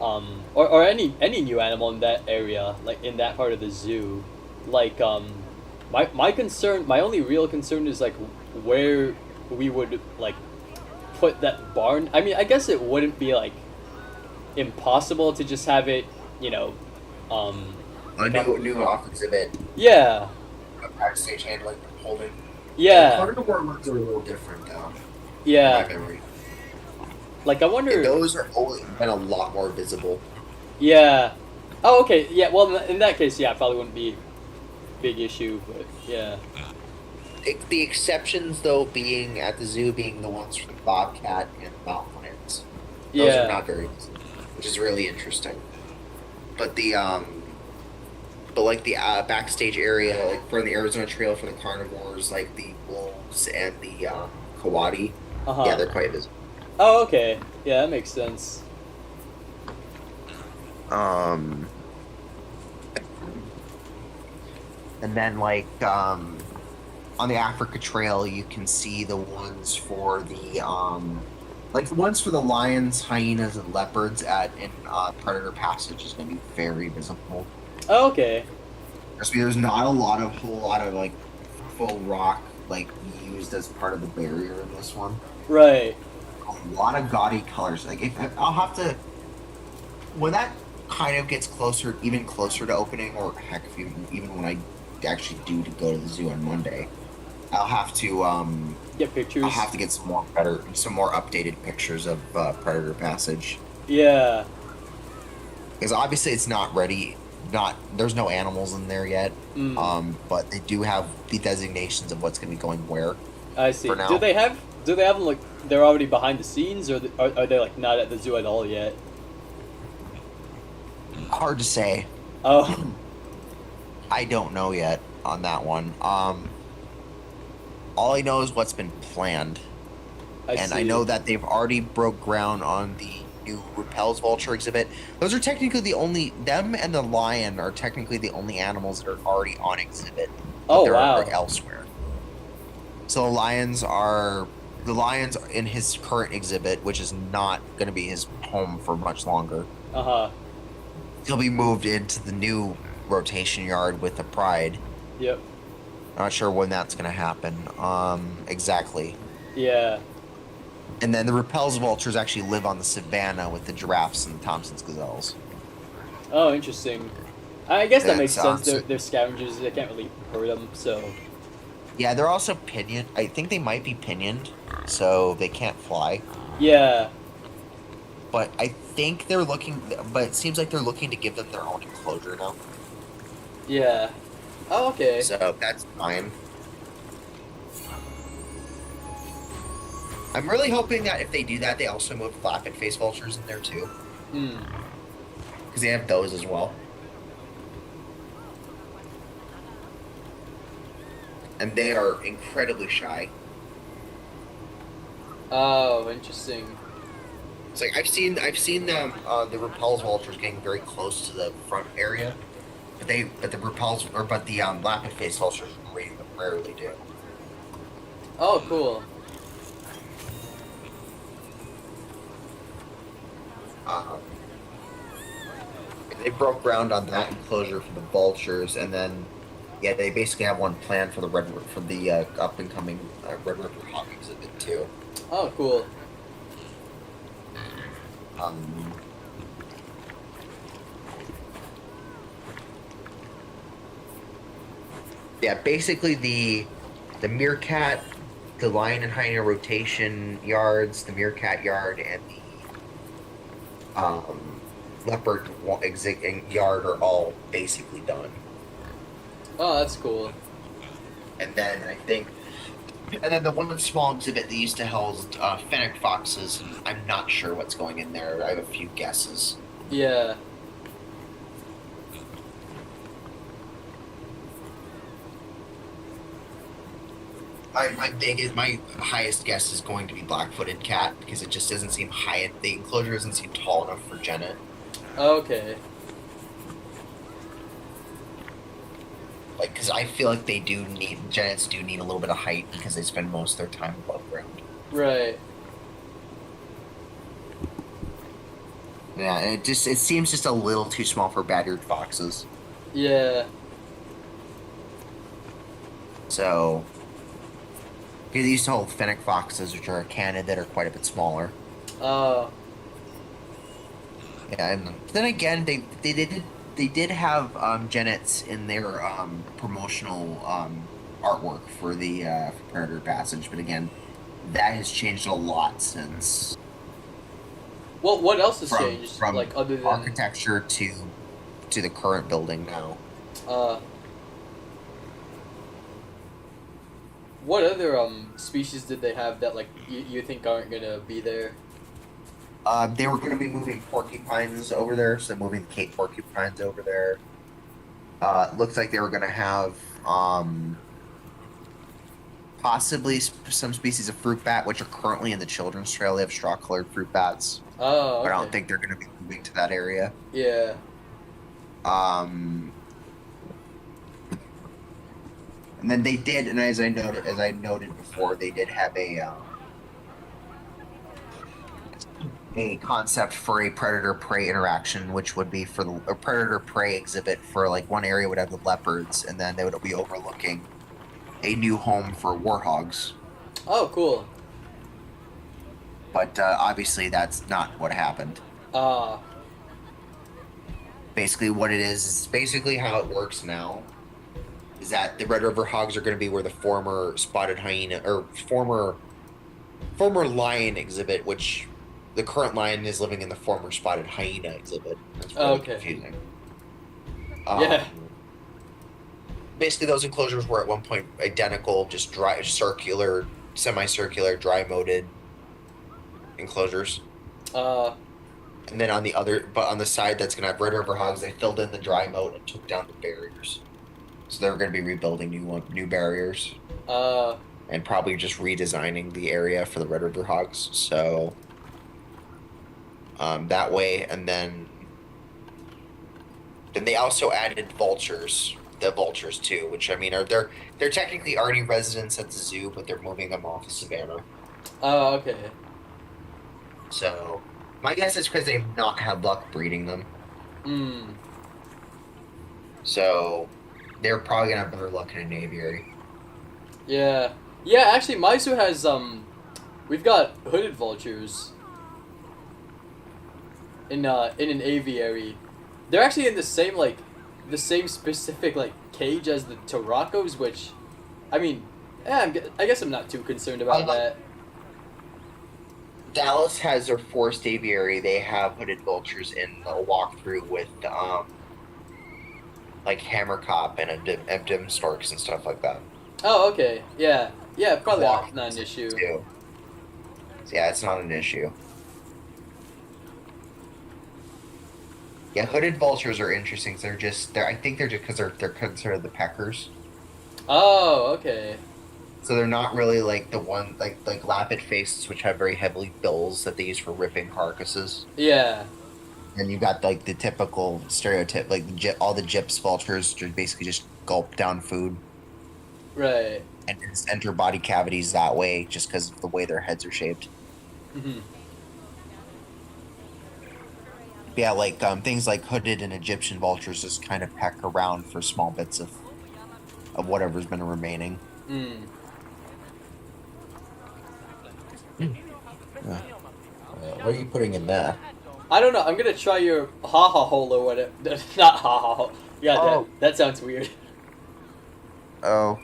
or any new animal in that area, like in that part of the zoo, like my concern, my only real concern is like where we would like put that barn. I mean, I guess it wouldn't be like impossible to just have it, you know, A new off exhibit, yeah, a backstage handling holding. yeah, Carnivore ones are a little different though. yeah. In my memory. Like I wonder. And those are always been a lot more visible. Yeah. Oh, okay. Yeah. Well, in that case, yeah, it probably wouldn't be a big issue, but yeah. The exceptions, though, being at the zoo, being the ones for the bobcat and mountain lions. Those Yeah. are not very visible, which is really interesting. But but like the backstage area, like for the Arizona Trail for the carnivores, like the wolves and the coati, Uh-huh. yeah, they're quite visible. Oh, okay. Yeah, that makes sense. And then like on the Africa Trail, you can see the ones for the like the ones for the lions, hyenas, and leopards in Predator Passage is going to be very visible. Oh, okay. There's not a whole lot of like full rock like used as part of the barrier in this one. Right. A lot of gaudy colors. Like I'll have to when that kind of gets closer, even closer to opening, or heck, even when I actually do to go to the zoo on Monday, I'll have to Get pictures. I'll have to get some more updated pictures of Predator Passage, Yeah. because obviously it's not ready. There's no animals in there yet. Mm. But they do have the designations of what's going to be going where. I see. For now. Do they have them like they're already behind the scenes, or are they like not at the zoo at all yet? Hard to say. Oh. I don't know yet on that one. All I know is what's been planned. I see. I know that they've already broke ground on the new Repels Vulture exhibit. Those are technically them and the lion are technically the only animals that are already on exhibit. Oh, they're wow. elsewhere. So the lions in his current exhibit, which is not going to be his home for much longer. Uh-huh. He'll be moved into the new rotation yard with the Pride. Yep. Not sure when that's going to happen. Exactly. Yeah. And then the Repels vultures actually live on the savannah with the giraffes and Thompson's gazelles. Oh, interesting. I guess that Yeah, makes it's sense. awesome. They're scavengers. They can't really hurt them, so. Yeah, they're also pinioned. I think they might be pinioned, so they can't fly. Yeah. But I think they're looking. But it seems like they're looking to give them their own enclosure now. Yeah. Oh, okay. So that's fine. I'm really hoping that if they do that, they also move flapping face vultures in there too, Hmm. because they have those as well. And they are incredibly shy. Oh, interesting. It's like I've seen them the Repels vultures getting very close to the front area, but the Lappet face vultures rarely do. Oh, cool. They broke ground on that enclosure for the vultures, and then Yeah, they basically have one planned for the up and coming Red River Hawk exhibit too. Oh, cool. Um, yeah, basically the meerkat, the lion and hyena rotation yards, the meerkat yard, and the leopard yard are all basically done. Oh, that's cool. And then the one small exhibit they used to house fennec foxes. I'm not sure what's going in there. I have a few guesses. Yeah. My highest guess is going to be black-footed cat because it just doesn't seem high. The enclosure doesn't seem tall enough for Janet. Okay. Like, because I feel like Janets do need a little bit of height because they spend most of their time above ground. Right. Yeah, and it seems just a little too small for bad-eared foxes. Yeah. So, because they used to hold fennec foxes, which are a canid that are quite a bit smaller. Uh. Yeah, and then again, they did have Genets in their promotional artwork for the for Predator Passage, but again, that has changed a lot since. Well, what else has From changed? Like other than architecture to the current building now. What other species did they have that like you think aren't gonna be there? They were going to be moving porcupines over there, so moving the Cape porcupines over there. Looks like they were going to have possibly some species of fruit bat, which are currently in the children's trail. They have straw-colored fruit bats, Oh, okay. but I don't think they're going to be moving to that area. Yeah. And then they did, and as I noted before, they did have a concept for a predator-prey interaction, which would be for a predator-prey exhibit for like one area would have the leopards, and then they would be overlooking a new home for warhogs. Oh, cool. But obviously, that's not what happened. Basically, what it is basically how it works now. Is that the Red River Hogs are going to be where the former spotted hyena or former lion exhibit, which the current lion is living in the former spotted hyena exhibit. That's really confusing. Yeah. Basically, those enclosures were at one point identical, just dry, circular, semicircular, dry-molded enclosures. And then on the side that's going to have Red River Hogs, they filled in the dry moat and took down the barriers. So they're going to be rebuilding new barriers. And probably just redesigning the area for the Red River Hogs. So that way, and then they also added vultures. The vultures too, which I mean they're technically already residents at the zoo, but they're moving them off of Savannah. Oh, okay. So my guess is because they've not had luck breeding them. So they're probably gonna have better luck in an aviary. Yeah. Yeah, actually my zoo has we've got hooded vultures in an aviary. They're actually in the same specific like cage as the Taracos, which I mean, I guess I'm not too concerned about that. Dallas has their forest aviary. They have hooded vultures in the walkthrough with like hammercop and dim storks and stuff like that. Oh, okay. Yeah. Yeah, probably not an issue. Too. Yeah, it's not an issue. Yeah, hooded vultures are interesting. I think they're just because they're considered the peckers. Oh, okay. So they're not really like the one like lappet faces, which have very heavily bills that they use for ripping carcasses. Yeah. And you got like the typical stereotype, like all the gyps vultures basically just gulp down food. Right. And just enter body cavities that way, just because of the way their heads are shaped. Mhm. Yeah, like things like hooded and Egyptian vultures just kind of peck around for small bits of of whatever's been remaining. Hmm. What are you putting in there? I don't know. I'm gonna try your haha hole or whatever. Not haha hole. Yeah, Oh. that sounds weird. Oh.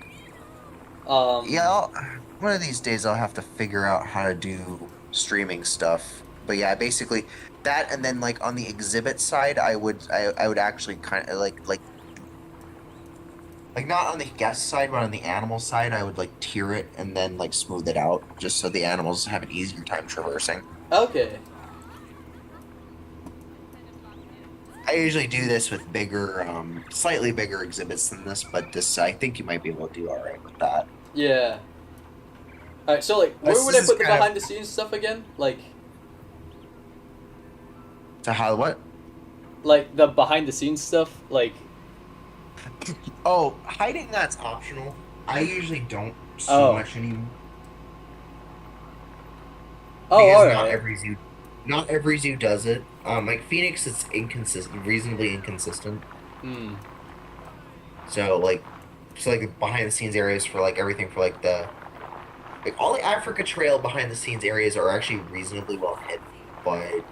Yeah, Um. one of these days I'll have to figure out how to do streaming stuff. But yeah, basically that, and then like on the exhibit side, I would actually kind of like not on the guest side, but on the animal side, I would like tier it and then like smooth it out, just so the animals have an easier time traversing. Okay. I usually do this with bigger, slightly bigger exhibits than this, but this I think you might be able to do all right with that. Yeah. All right. So like, where This would I is put the kind of- behind the scenes stuff again? To how what? Like the behind the scenes stuff. Like. Oh, hiding that's optional. I usually don't so Oh. much anymore. Oh, Because all not right. not every zoo does it. Like Phoenix, it's reasonably inconsistent. Hmm. So like the behind the scenes areas for like everything for like all the Africa Trail behind the scenes areas are actually reasonably well hidden, but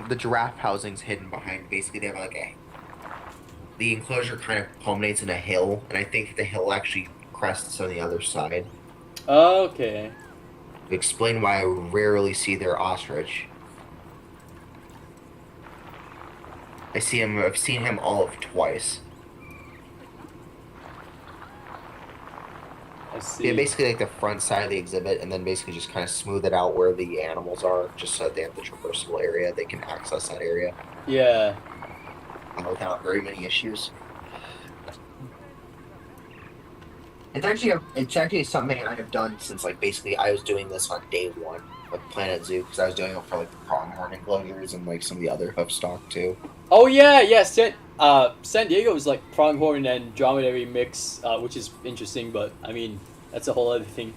the giraffe housing's hidden behind. Basically, they have the enclosure kind of culminates in a hill, and I think the hill actually crests on the other side. Okay. To explain why I rarely see their ostrich. I've seen him all of twice. I see. Yeah, basically like the front side of the exhibit, and then basically just kind of smooth it out where the animals are, just so that they have the traversable area. They can access that area Yeah. without very many issues. It's actually something I have done since like basically I was doing this on day one with Planet Zoo, because I was doing it for like the pronghorn enclosures and like some of the other hoof stock too. Oh yeah, yeah. San Diego is like pronghorn and dromedary mix, which is interesting, but I mean that's a whole other thing.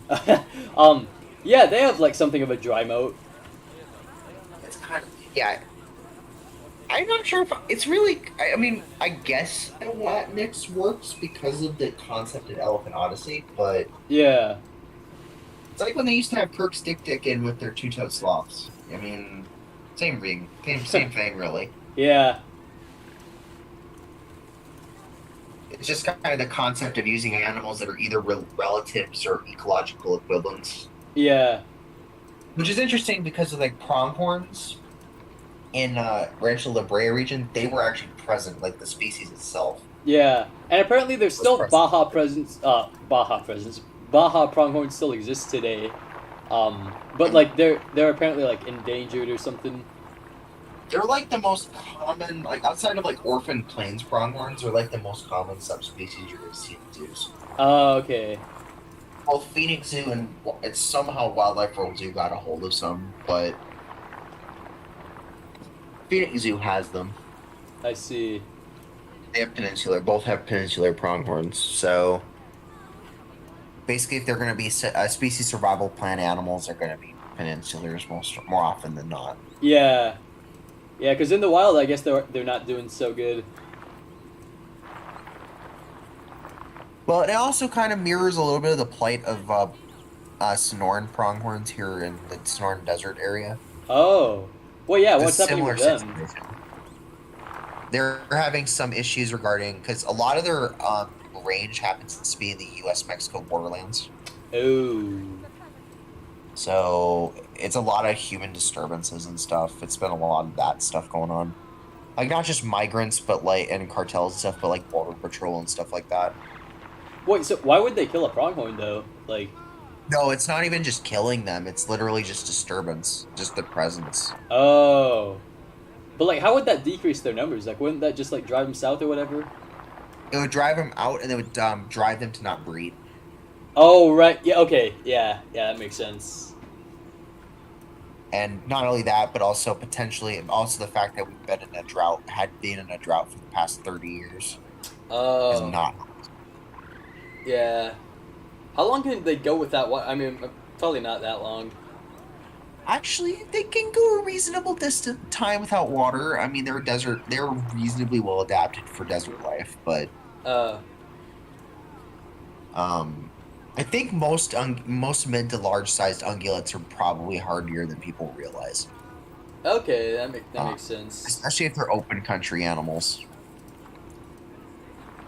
Yeah, they have like something of a dry moat. It's kind of yeah. I'm not sure if it's really. I mean, I guess the Latinx works because of the concept of Elephant Odyssey, but Yeah, it's like when they used to have Kirk Stick Dick in with their two-toed sloths. I mean, same thing, same thing, really. yeah, It's just kind of the concept of using animals that are either relatives or ecological equivalents, yeah, which is interesting because of like pronghorns in Rancho La Brea region. They were actually present, like the species itself. yeah. And apparently there's Was still present. Baja presence. Baja pronghorn still exists today. But like they're apparently like endangered or something. They're like the most common, like outside of like orphan plains pronghorns, are like the most common subspecies you're gonna see in zoos. Oh, okay. Well, Phoenix Zoo and it's somehow Wildlife World Zoo got a hold of some, but Phoenix Zoo has them. I see. They have both have peninsular pronghorns. So basically, if they're going to be species survival plant animals, they're going to be peninsulars more often than not. Yeah, yeah. Because in the wild, I guess they're not doing so good. Well, it also kind of mirrors a little bit of the plight of Sonoran pronghorns here in the Sonoran Desert area. Oh, well, yeah. It's a What's happening with similar them? situation. They're having some issues regarding because a lot of their range happens to be in the U.S.-Mexico borderlands. Oh, So it's a lot of human disturbances and stuff. It's been a lot of that stuff going on. Like not just migrants, but like and cartels and stuff, but like border patrol and stuff like that. wait. So why would they kill a pronghorn though? Like, No, it's not even just killing them. It's literally just disturbance, just the presence. oh, but like, how would that decrease their numbers? Like, wouldn't that just like drive them south or whatever? It would drive them out, and it would drive them to not breed. Oh, right. Yeah. Okay. Yeah. Yeah. That makes sense. And not only that, but also potentially, also the fact that we've been in a drought, had been in a drought for the past 30 years, is Oh. not. Yeah. How long can they go with that? What? I mean, probably not that long. Actually, they can go a reasonable distant time without water. I mean, they're reasonably well adapted for desert life, but Uh, um, I think most mid to large sized ungulates are probably hardier than people realize, okay, that uh, makes sense. especially if they're open country animals,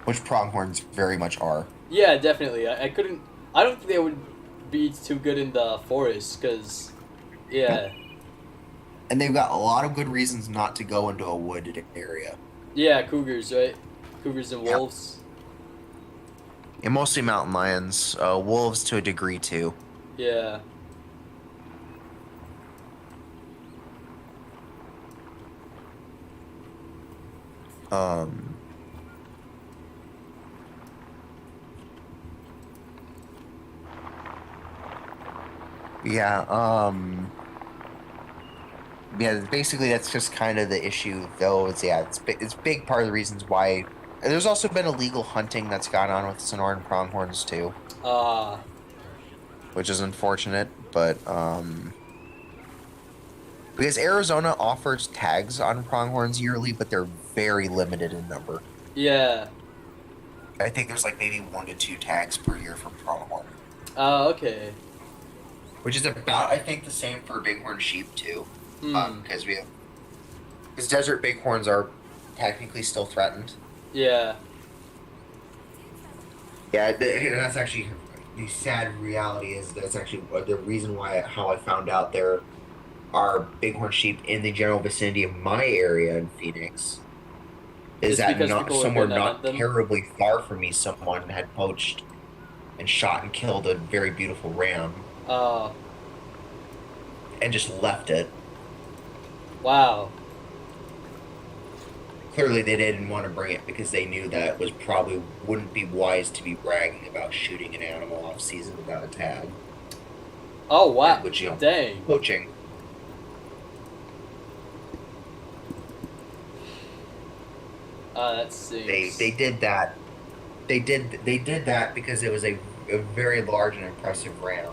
which pronghorns very much are. Yeah, definitely. I couldn't. I don't think they would be too good in the forest, cause Nope. yeah, And they've got a lot of good reasons not to go into a wooded area. yeah, cougars, right? Cougars and Yep. wolves. And mostly mountain lions, wolves to a degree too. Yeah. Um, yeah, yeah, basically that's just kind of the issue though. It's a big part of the reasons why. And there's also been illegal hunting that's gone on with Sonoran pronghorns too, Uh, which is unfortunate, but because Arizona offers tags on pronghorns yearly, but they're very limited in number. yeah. I think there's like maybe 1 to 2 tags per year for pronghorn, Okay. which is about I think the same for bighorn sheep too. Hmm. Because desert bighorns are technically still threatened. Yeah. Yeah, that's actually the sad reality is that's actually the reason why how I found out there are bighorn sheep in the general vicinity of my area in Phoenix. Is Just that because not people were somewhere gonna hunt not them. terribly far from me? Someone had poached and shot and killed a very beautiful ram Uh. and just left it. Wow. Clearly, they didn't want to bring it because they knew that it was probably wouldn't be wise to be bragging about shooting an animal off season without a tag. Oh wow. Which Dang. poaching. That stinks. They did that. They did that because it was a very large and impressive ram.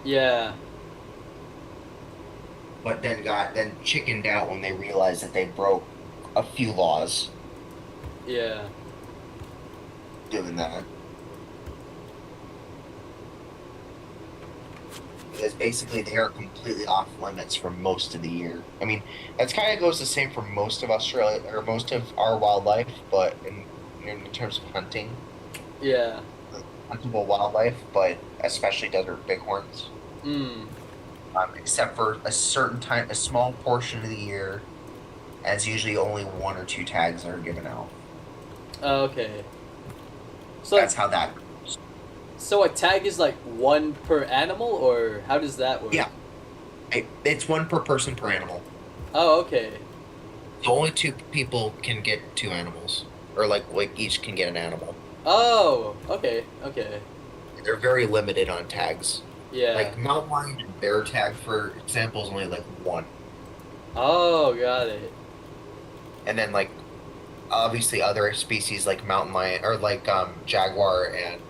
Yeah. But then chickened out when they realized that they broke a few laws Yeah. doing that. Because basically they are completely off limits for most of the year. I mean, that's kind of goes the same for most of Australia or most of our wildlife, but in terms of hunting, Yeah. huntable wildlife, but especially desert bighorns. Hmm. Except for a certain time, a small portion of the year, as usually only 1 or 2 tags are given out. Okay. So That's how that goes. so a tag is like one per animal, or how does that work? Yeah. It's 1 per person per animal. Oh, okay. So only 2 people can get 2 animals, or like each can get an animal. Oh, okay, okay. They're very limited on tags. Yeah. Like mountain lion and bear tag, for example, is only like 1, Oh, got it. and then like obviously other species like mountain lion or like jaguar and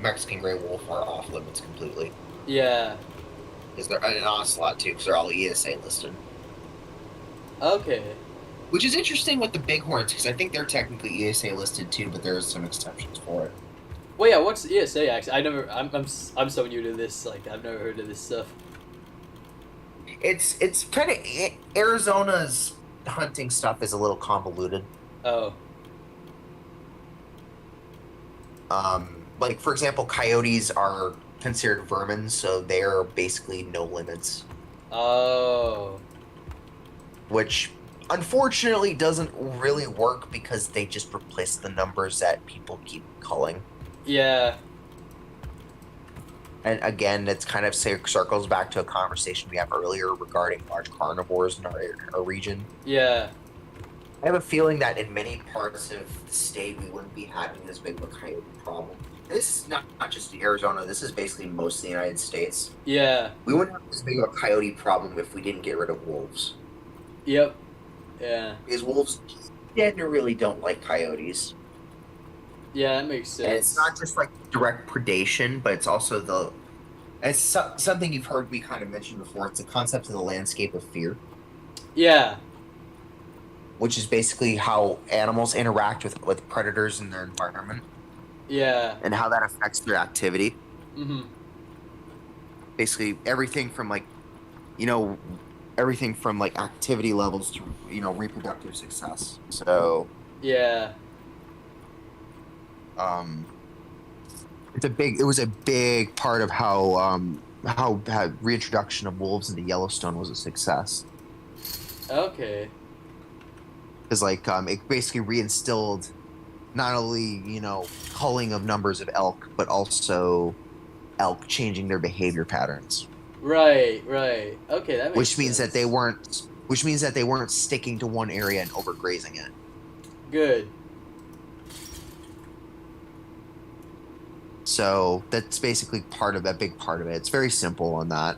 Mexican gray wolf are off limits completely. Yeah. Because they're an ocelot too, because they're all ESA listed. Okay. Which is interesting with the bighorns, because I think they're technically ESA listed too, but there's some exceptions for it. Well, yeah. What's ESA actually? I never. I'm so new to this. Like, I've never heard of this stuff. It's kind of Arizona's hunting stuff is a little convoluted. Oh. Like for example, coyotes are considered vermin, so they're basically no limits, Oh. which unfortunately doesn't really work because they just replace the numbers that people keep culling. Yeah. And again, it's kind of circles back to a conversation we had earlier regarding large carnivores in our region. Yeah. I have a feeling that in many parts of the state, we wouldn't be having this big of a coyote problem. This is not just Arizona, this is basically most of the United States. Yeah. We wouldn't have this big of a coyote problem if we didn't get rid of wolves. Yep. Yeah. Because wolves generally don't like coyotes. Yeah, that makes sense. And it's not just like direct predation, but it's also It's something you've heard me kind of mention before. It's a concept of the landscape of fear, Yeah, which is basically how animals interact with predators in their environment yeah. and how that affects their activity. Mhm. Basically, everything from like, you know, everything from like activity levels to reproductive success. So, Yeah. um, it was a big part of how reintroduction of wolves into Yellowstone was a success. Okay. Because it basically reinstilled not only culling of numbers of elk, but also elk changing their behavior patterns, Right, right. Okay, that makes which means that they sense. weren't sticking to one area and overgrazing it. Good. So that's basically part of that big part of it. It's very simple on that.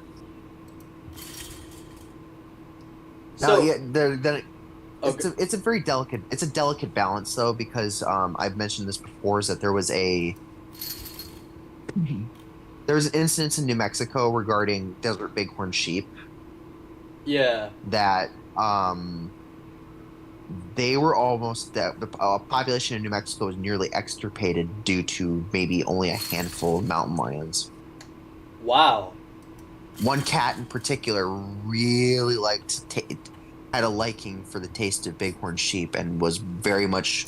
Now, So, yeah, then okay. it's a very delicate balance though, because I've mentioned this before, is that there was an incident in New Mexico regarding desert bighorn sheep Yeah. that they were almost that the population in New Mexico was nearly extirpated due to maybe only a handful of mountain lions. Wow. One cat in particular really had a liking for the taste of bighorn sheep and was very much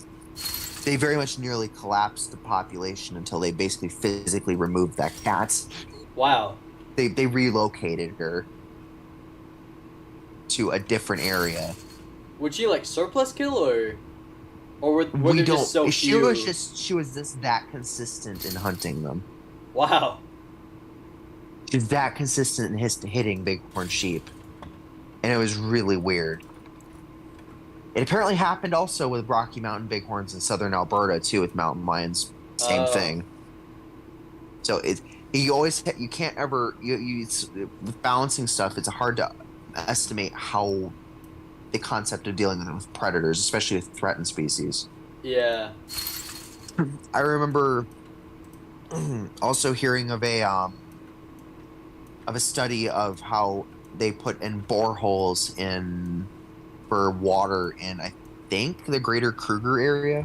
nearly collapsed the population until they basically physically removed that cat. Wow. They relocated her to a different area. Would she like surplus kill or were We there just so don't. few? She was just that consistent in hunting them. Wow. She was that consistent in hitting bighorn sheep, and it was really weird. It apparently happened also with Rocky Mountain bighorns in southern Alberta too, with mountain lions. Same Oh. thing. So you can't ever with balancing stuff. It's hard to estimate how the concept of dealing with predators, especially with threatened species. Yeah. I remember also hearing of a study of how they put in boreholes in for water in, I think, the greater Kruger area,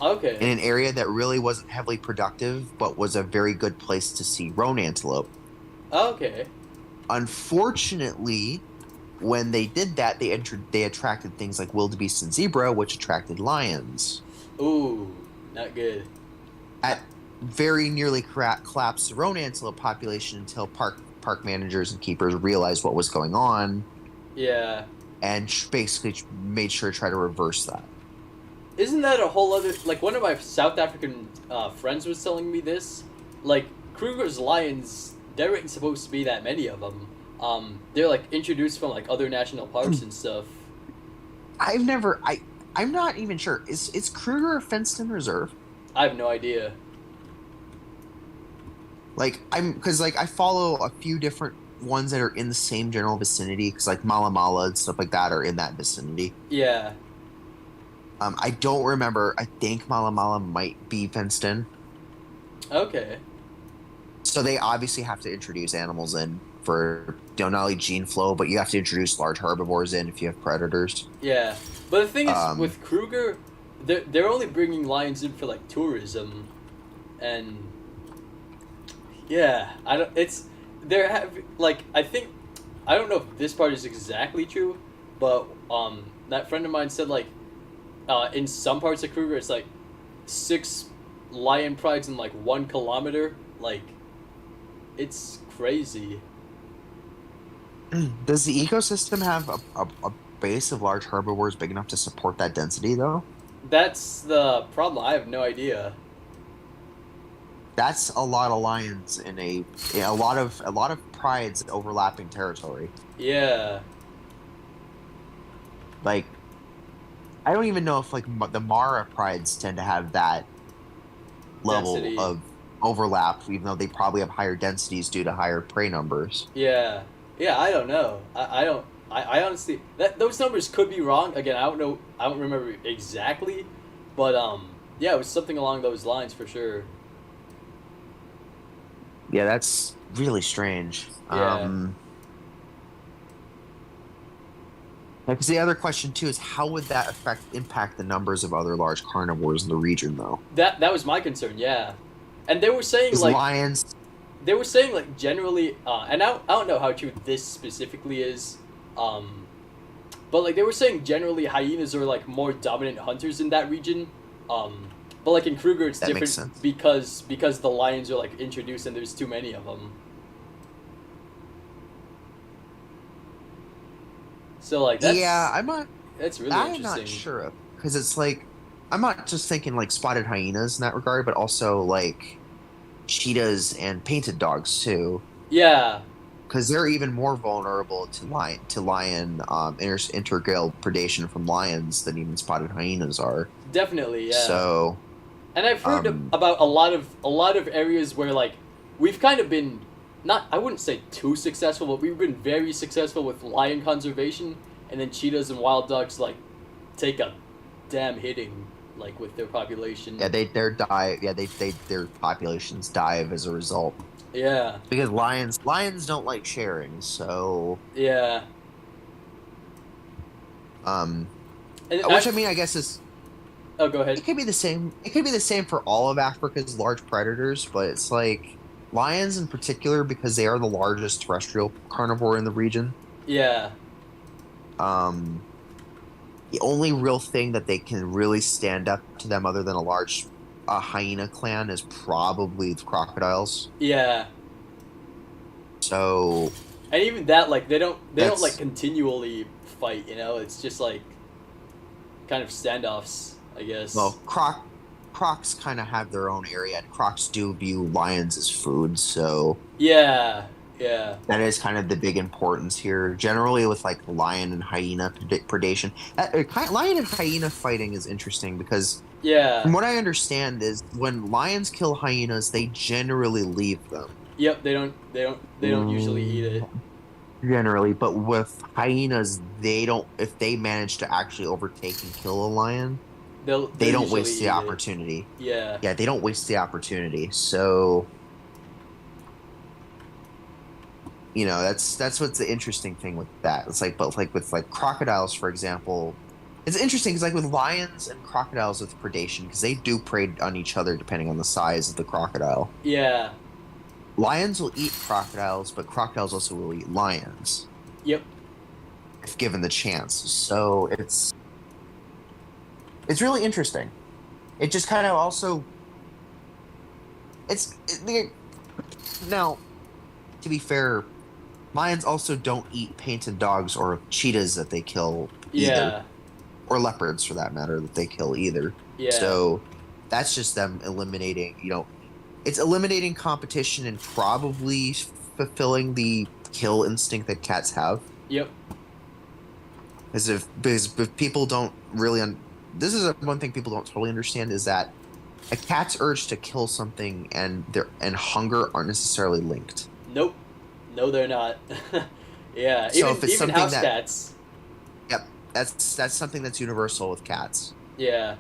in Okay. an area that really wasn't heavily productive but was a very good place to see roan antelope. Okay. Unfortunately, when they did that, they attracted things like wildebeest and zebra, which attracted lions. Ooh, not good. At very nearly collapsed the roan antelope population until park managers and keepers realized what was going on Yeah. and basically made sure to try to reverse that. Isn't that a whole other like one of my South African friends was telling me this? Like Kruger's lions, there ain't supposed to be that many of them. They're like introduced from like other national parks and stuff. I'm not even sure. Is Kruger a fenced-in reserve? I have no idea. Because I follow a few different ones that are in the same general vicinity, because like Mala Mala and stuff like that are in that vicinity. Yeah. I don't remember. I think Mala Mala might be fenced in, Okay. so they obviously have to introduce animals in for not only gene flow, but you have to introduce large herbivores in if you have predators. Yeah. But the thing is, Um, with Kruger, they're only bringing lions in for like tourism, and yeah, I don't. It's there have like I think I don't know if this part is exactly true, but that friend of mine said like in some parts of Kruger it's like 6 lion prides in like 1 kilometer. Like it's crazy. Does the ecosystem have a base of large herbivores big enough to support that density, though? That's the problem. I have no idea. That's a lot of lions in a lot of prides overlapping territory. Yeah. Like, I don't even know if like the Mara prides tend to have that level Density. of overlap, even though they probably have higher densities due to higher prey numbers. Yeah. Yeah, I don't know. I don't I honestly that those numbers could be wrong. Again, I don't know I don't remember exactly, but yeah, it was something along those lines for sure. Yeah, that's really strange. Yeah. Because the other question too is how would that impact the numbers of other large carnivores in the region, though? That was my concern. Yeah, and Because lions, they were saying like generally, and I don't know how true this specifically is, um, but like they were saying generally hyenas are like more dominant hunters in that region, but like in Kruger it's that makes different sense. because the lions are like introduced and there's too many of them. So like Yeah, that's really I'm interesting. not sure because it's like I'm not just thinking like spotted hyenas in that regard, but also like cheetahs and painted dogs too, Yeah, because they're even more vulnerable to lion intergale predation from lions than even spotted hyenas are. definitely. Yeah. So, And I've heard um, about a lot of areas where like we've kind of been not I wouldn't say too successful, but we've been very successful with lion conservation, and then cheetahs and wild dogs like take a damn hitting like with their population. yeah, their populations dive as a result Yeah, because lions don't like sharing. So, yeah, um, and which I mean, I guess is oh, go ahead. it could be the same. It could be the same for all of Africa's large predators, but it's like lions in particular because they are the largest terrestrial carnivore in the region. Yeah, Um, the only real thing that they can really stand up to them, other than a large hyena clan, is probably the crocodiles. yeah, So and even that like they don't like that's continually fight. You know, it's just like kind of standoffs, I guess. well, crocs kind of have their own area, and crocs do view lions as food. So Yeah, yeah, that is kind of the big importance here. Generally, with like lion and hyena predation, lion and hyena fighting is interesting because, yeah. from what I understand, is when lions kill hyenas, they generally leave them. Yep, they don't usually eat it. Generally, but with hyenas, they don't. If they manage to actually overtake and kill a lion, they They'll don't usually waste the eat it. opportunity. Yeah. Yeah, they don't waste the opportunity. So, that's what's the interesting thing with that. It's like, but like with like crocodiles, for example, it's interesting because like with lions and crocodiles with predation, because they do prey on each other depending on the size of the crocodile. Yeah. Lions will eat crocodiles, but crocodiles also will eat lions Yep. if given the chance. So it's really interesting. It just kind of also now, to be fair, lions also don't eat painted dogs or cheetahs that they kill either, Yeah. or leopards for that matter that they kill either. Yeah. So that's just them eliminating. It's eliminating competition and probably fulfilling the kill instinct that cats have. Yep. Because if people don't really this is one thing people don't totally understand is that a cat's urge to kill something and hunger aren't necessarily linked. Nope. No, they're not. Yeah. So if it's Even something house that cats. Yep, that's something that's universal with cats. Yeah.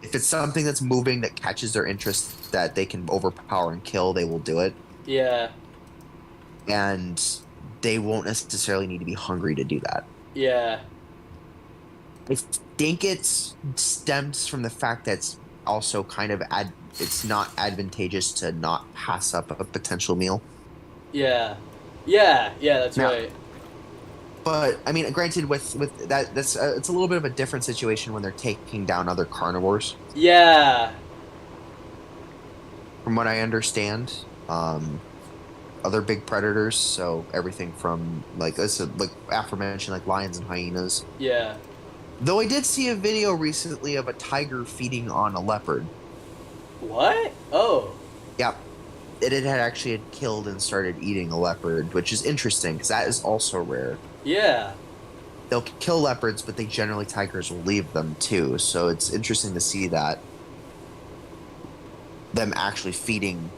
If it's something that's moving that catches their interest that they can overpower and kill, they will do it, Yeah. and they won't necessarily need to be hungry to do that. Yeah. I think it stems from the fact that it's also kind of it's not advantageous to not pass up a potential meal. Yeah. Yeah. Yeah. That's Now, right. but I mean, granted, with that's it's a little bit of a different situation when they're taking down other carnivores, Yeah. from what I understand. Other big predators, so everything from like aforementioned, like lions and hyenas. Yeah. Though I did see a video recently of a tiger feeding on a leopard. What? Oh. Yep. It had actually killed and started eating a leopard, which is interesting because that is also rare. Yeah. They'll kill leopards, but tigers will leave them too. So it's interesting to see that them actually feeding.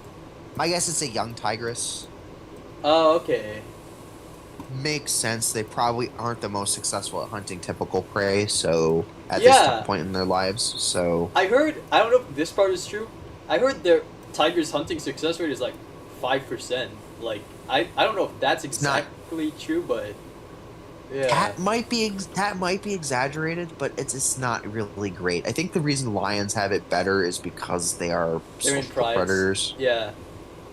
I guess it's a young tigress. Oh, okay. Makes sense. They probably aren't the most successful at hunting typical prey. So at Yeah. this point in their lives, so I heard. I don't know if this part is true. I heard their tigers' hunting success rate is like 5%. Like I don't know if that's not- exactly true, but yeah. That might be exaggerated, but it's not really great. I think the reason lions have it better is because they are They're in social prides. predators. Yeah.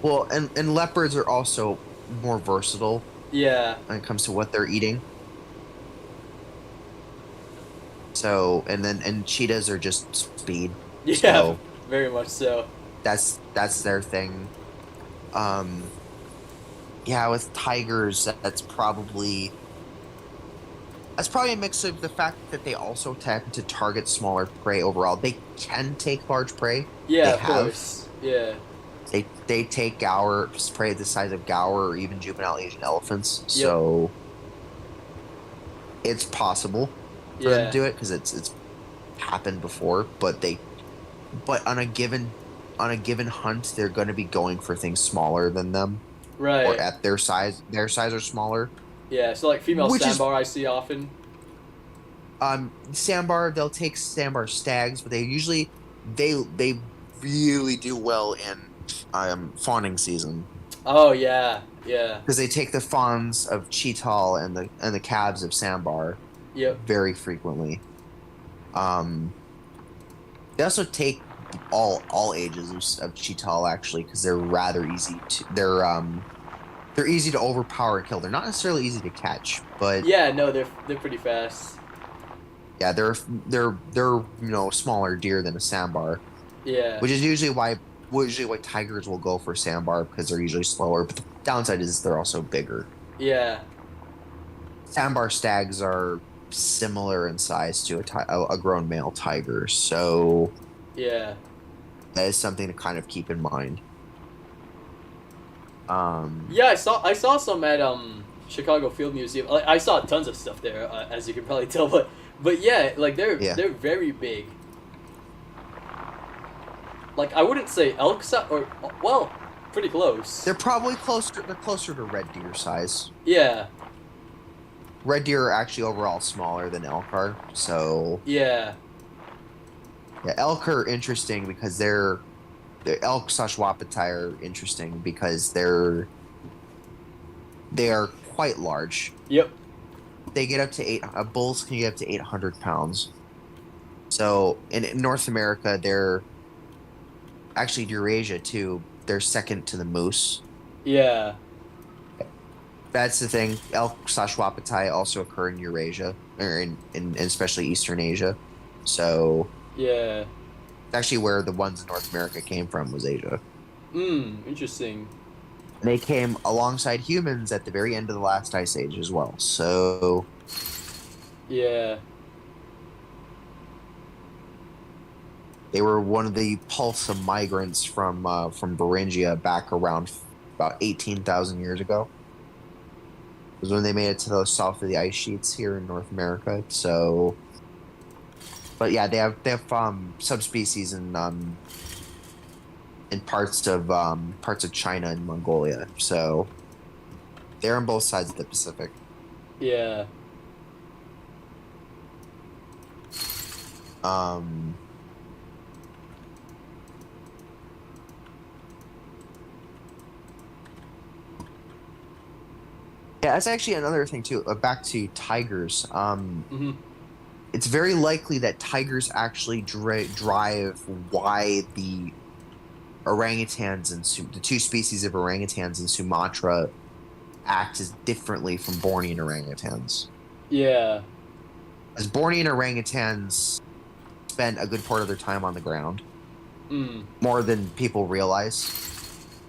Well, and leopards are also more versatile Yeah. when it comes to what they're eating. So and cheetahs are just speed. Yeah. So Very much so. that's their thing. Yeah, with tigers, that's probably a mix of the fact that they also tend to target smaller prey overall. They can take large prey. Yeah, They of have. course. Yeah. They take gaur, prey the size of gaur or even juvenile Asian elephants. Yep. So it's possible for them Yeah. to do it because it's happened before. But on a given hunt, they're going to be going for things smaller than them Right. or at their size. Their size or smaller. Yeah, so like female Which is- sandbar I see often. Sandbar, they'll take sandbar stags, but they really do well in fawning season Oh yeah, yeah. because they take the fawns of cheetal and the calves of sandbar Yep. very frequently. They also take all ages of cheetal actually because they're rather easy to they're easy to overpower and kill. They're not necessarily easy to catch, but Yeah, no, they're pretty fast. yeah, they're smaller deer than a sandbar, Yeah. which is usually why tigers will go for sandbar because they're usually slower. But the downside is they're also bigger. Yeah. Sandbar stags are similar in size to a grown male tiger, so Yeah. that is something to kind of keep in mind. Yeah, I saw some at Chicago Field Museum. Like, I saw tons of stuff there, as you can probably tell. But yeah, like they're very big. Like I wouldn't say elk size, or well, pretty close. They're probably closer. They're closer to red deer size. Yeah. Red deer are actually overall smaller than elk are, so Yeah. yeah, elk are interesting because the elk / wapiti are interesting because they are quite large. Yep. They get up to bulls can get up to 800 pounds. So in North America, they're actually Eurasia too. They're second to the moose. Yeah. That's the thing. Elk / wapiti also occur in Eurasia, or in especially Eastern Asia. So Yeah. actually where the ones in North America came from was Asia. Interesting. They came alongside humans at the very end of the last ice age as well. So Yeah. they were one of the pulse of migrants from Beringia back around about 18,000 years ago. It was when they made it to the south of the ice sheets here in North America. So, but yeah, they have subspecies in parts of China and Mongolia. So they're on both sides of the Pacific. Yeah. Yeah, that's actually another thing too. Back to tigers. Mm-hmm. It's very likely that tigers actually drive why the orangutans and the two species of orangutans in Sumatra act as differently from Bornean orangutans. Yeah. As Bornean orangutans spend a good part of their time on the ground, more than people realize.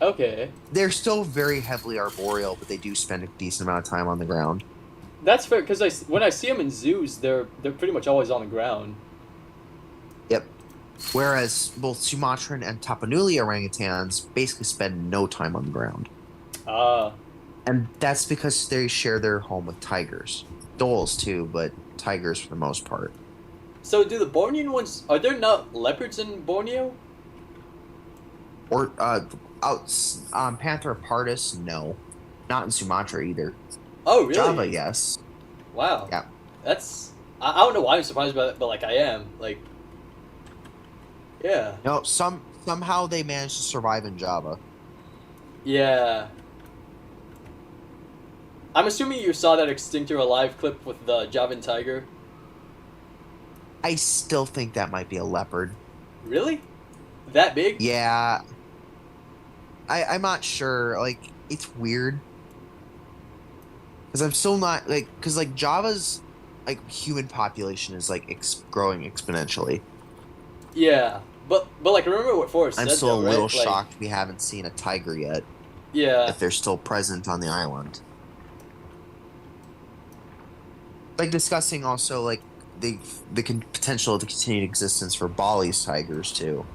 Okay. They're still very heavily arboreal, but they do spend a decent amount of time on the ground. That's fair, because when I see them in zoos, they're pretty much always on the ground. Yep. Whereas both Sumatran and Tapanuli orangutans basically spend no time on the ground. And that's because they share their home with tigers. Dholes too, but tigers for the most part. So do the Bornean ones, are there not leopards in Borneo? Or Panthera pardus, no. Not in Sumatra either. Oh, really? Java, yes. Wow. Yeah. That's... I don't know why I'm surprised by that, but, like, I am. Like... Yeah. No, somehow they managed to survive in Java. Yeah. I'm assuming you saw that Extinct or Alive clip with the Javan tiger. I still think that might be a leopard. Really? That big? Yeah, I'm not sure. Like, it's weird because I'm still not like because like Java's like human population is like growing exponentially. Yeah. But like remember what Forrest I'm said still though, a little right? Like shocked we haven't seen a tiger yet yeah. if they're still present on the island. Like discussing also like the potential of the continued existence for Bali's tigers too.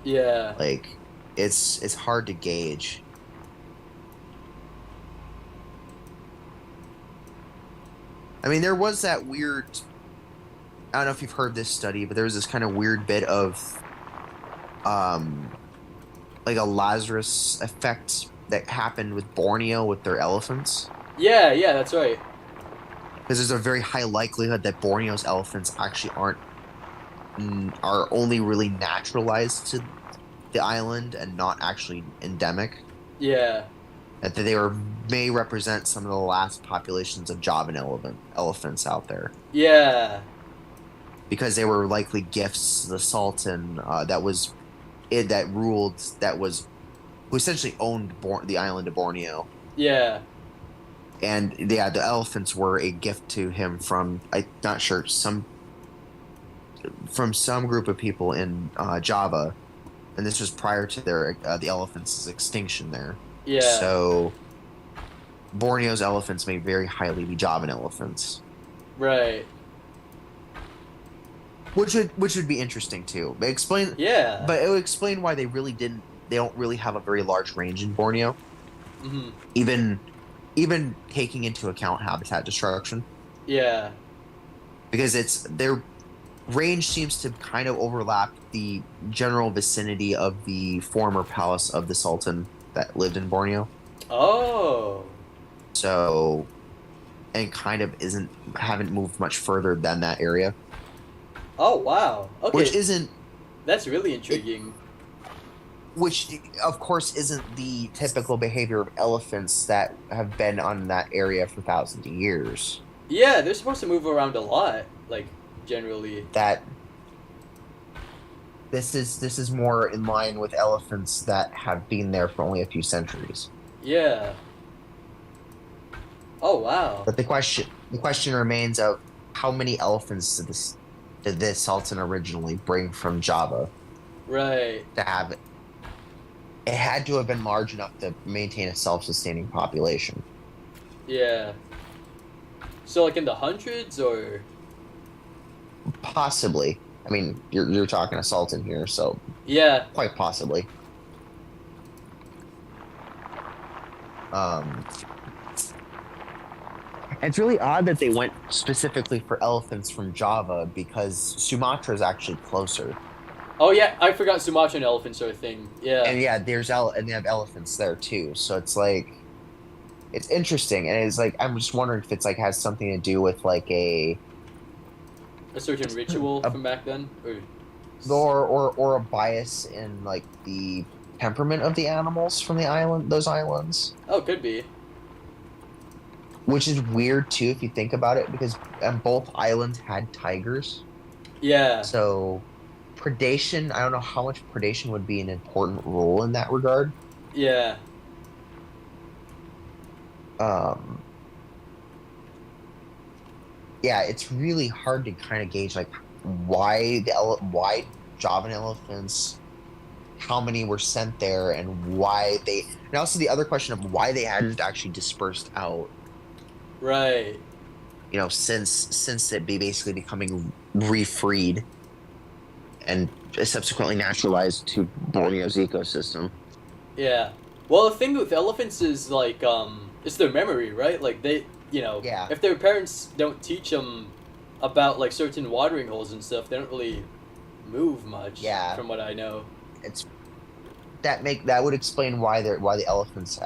Yeah. Like it's hard to gauge. I mean, there was that weird. I don't know if you've heard this study, but there was this kind of weird bit of, um, like a Lazarus effect that happened with Borneo with their elephants. Yeah, yeah, that's right. Because there's a very high likelihood that Borneo's elephants actually are only really naturalized to the island and not actually endemic. Yeah. That they may represent some of the last populations of Javan elephants out there. Yeah. Because they were likely gifts to the Sultan that ruled who essentially owned the island of Borneo, Yeah. and yeah, the elephants were a gift to him from I'm not sure from some group of people in Java, and this was prior to the elephants' extinction there. Yeah. So Borneo's elephants may very highly be Javan elephants. Right. Which would be interesting too. Yeah. But it would explain why they don't really have a very large range in Borneo. Mm-hmm. Even taking into account habitat destruction. Yeah. Because their range seems to kind of overlap the general vicinity of the former palace of the Sultan that lived in Borneo. Oh. So, and kind of haven't moved much further than that area. Oh wow. Okay. That's really intriguing. Which, of course, isn't the typical behavior of elephants that have been on that area for thousands of years. Yeah, they're supposed to move around a lot, like generally. That this is more in line with elephants that have been there for only a few centuries. Yeah. Oh wow. But the question remains of how many elephants did this Sultan originally bring from Java Right. to have it? It had to have been large enough to maintain a self-sustaining population. Yeah. So like in the hundreds or Possibly. I mean, you're talking a Sultan here, so yeah. quite possibly. It's really odd that they went specifically for elephants from Java because Sumatra is actually closer. Oh yeah, I forgot Sumatran elephants are a thing. Yeah. And yeah, and they have elephants there too. So it's like it's interesting, and it's like I'm just wondering if it's like has something to do with like A certain ritual from back then, or a bias in like the temperament of the animals from those islands. Oh, could be. Which is weird too if you think about it, because both islands had tigers. Yeah. So predation, I don't know how much predation would be an important role in that regard. Yeah. Yeah, it's really hard to kind of gauge like why Javan elephants, how many were sent there, and and also the other question of why they hadn't actually dispersed out. Right. You know, since it be basically becoming refreed and subsequently naturalized to Borneo's ecosystem. Yeah. Well, the thing with elephants is like it's their memory, right? Like they, Yeah. if their parents don't teach them about like certain watering holes and stuff, they don't really move much. Yeah. From what I know. That would explain why the elephants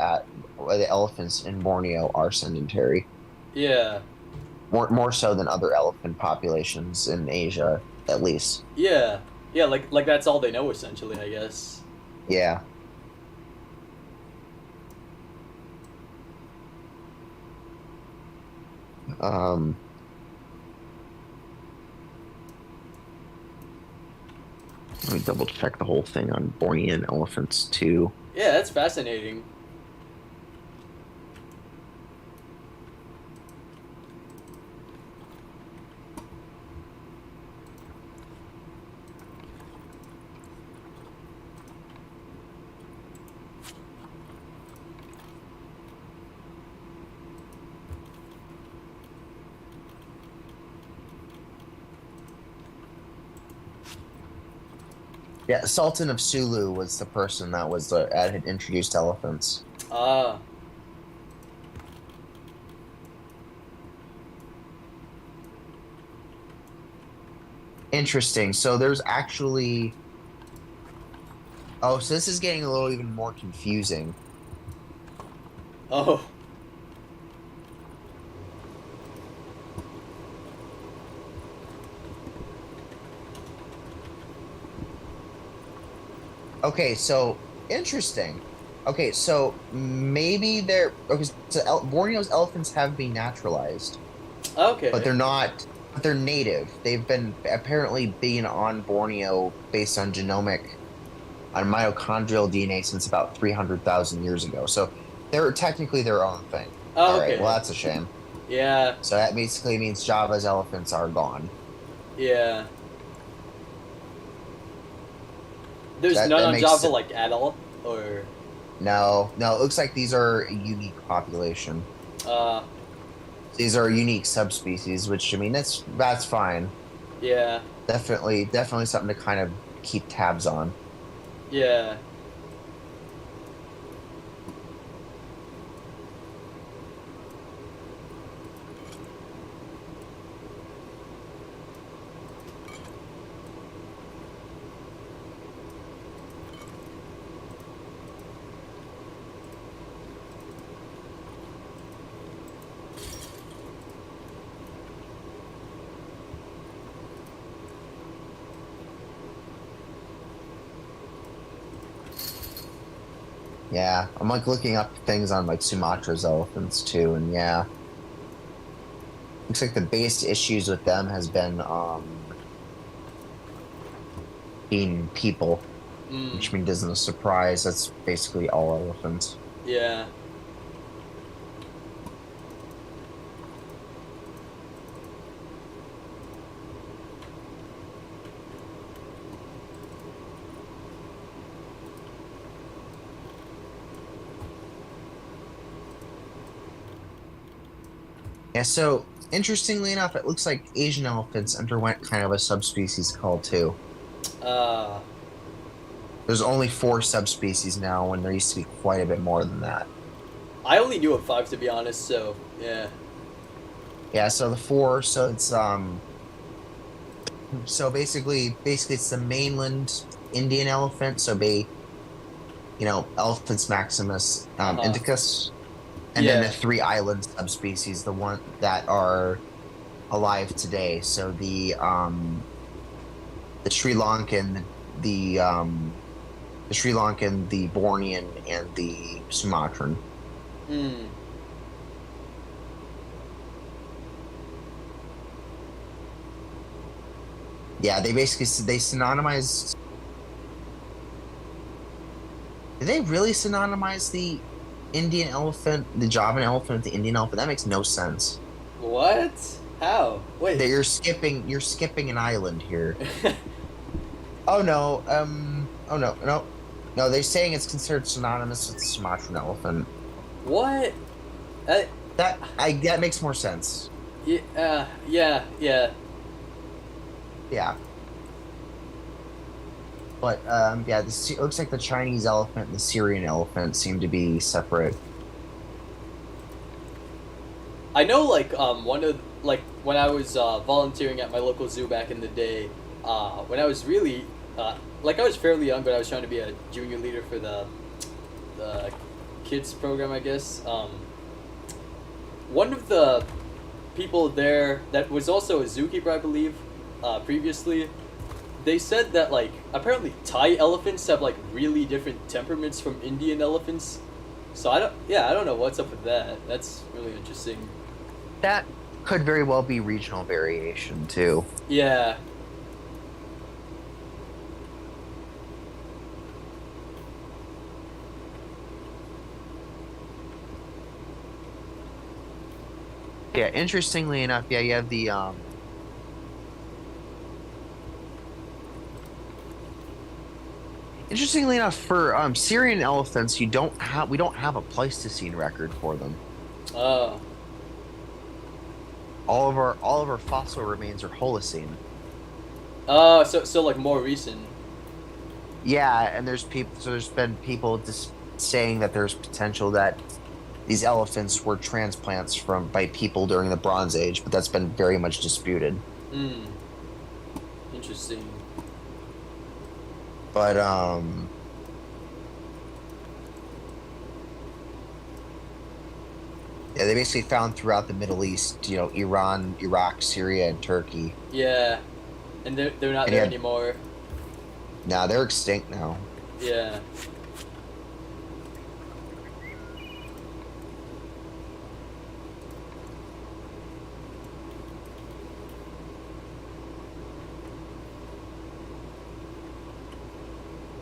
in Borneo are sedentary. Yeah. More so than other elephant populations in Asia, at least. Yeah. Yeah, like that's all they know essentially, I guess. Yeah. Let me double check the whole thing on Bornean elephants too. Yeah, that's fascinating. Yeah, Sultan of Sulu was the person that was that had introduced elephants. Ah, Interesting. So there's actually oh, so this is getting a little even more confusing. oh, Okay, so interesting. Okay, so maybe they're okay. So Borneo's elephants have been naturalized, but okay. they're not. But they're native. They've been apparently being on Borneo based on on mitochondrial DNA since about 300,000 years ago. So they're technically their own thing. All Oh, right, well okay. that's a shame. Yeah, So that basically means Java's elephants are gone. yeah. So There's that none that on makes Java like at all, or no. It looks like these are a unique population. uh, These are unique subspecies, which I mean that's fine. yeah, Definitely something to kind of keep tabs on. yeah. Yeah, I'm like looking up things on like Sumatra's elephants too, and yeah, looks like the base issues with them has been being people, Mm, which I mean isn't a surprise. That's basically all elephants. yeah. Yeah, so interestingly enough, it looks like Asian elephants underwent kind of a subspecies call too. Uh, There's only four subspecies now, when there used to be quite a bit more than that. I only knew of five to be honest, so yeah. Yeah, so the four, so basically it's the mainland Indian elephant, so Elephants maximus, Uh-huh. indicus, and then the Yeah. three island subspecies, the one that are alive today. So the Sri Lankan, the Sri Lankan, the Bornean, and the Sumatran. Mm. Yeah, they synonymized. Did they really synonymize the Indian elephant, the Javan elephant, with the Indian elephant? That makes no sense. What? How? That Wait. you're skipping an island here. Oh no, no. They're saying it's considered synonymous with the Sumatran elephant. What? Uh, That makes more sense. yeah, yeah, yeah. Yeah, but yeah, it looks like the Chinese elephant and the Syrian elephant seem to be separate. I know, like, one of, like, when I was, volunteering at my local zoo back in the day, when I was really, like, I was fairly young, but I was trying to be a junior leader for the kids program, I guess. One of the people there that was also a zookeeper, I believe, previously, they said that, like, apparently Thai elephants have, like, really different temperaments from Indian elephants. So I don't know what's up with that. That's really interesting. That could very well be regional variation too. Yeah. Yeah, interestingly enough, yeah, you have the interestingly enough for Syrian elephants, we don't have a Pleistocene record for them. Oh. All of our fossil remains are Holocene. Oh, so like more recent. Yeah, and there's been people just saying that there's potential that these elephants were transplants from by people during the Bronze Age, but that's been very much disputed. Hmm. Interesting. But yeah, they basically found throughout the Middle East, you know, Iran, Iraq, Syria, and Turkey. Yeah. And they're not And there yeah, anymore. now they're extinct now. Yeah.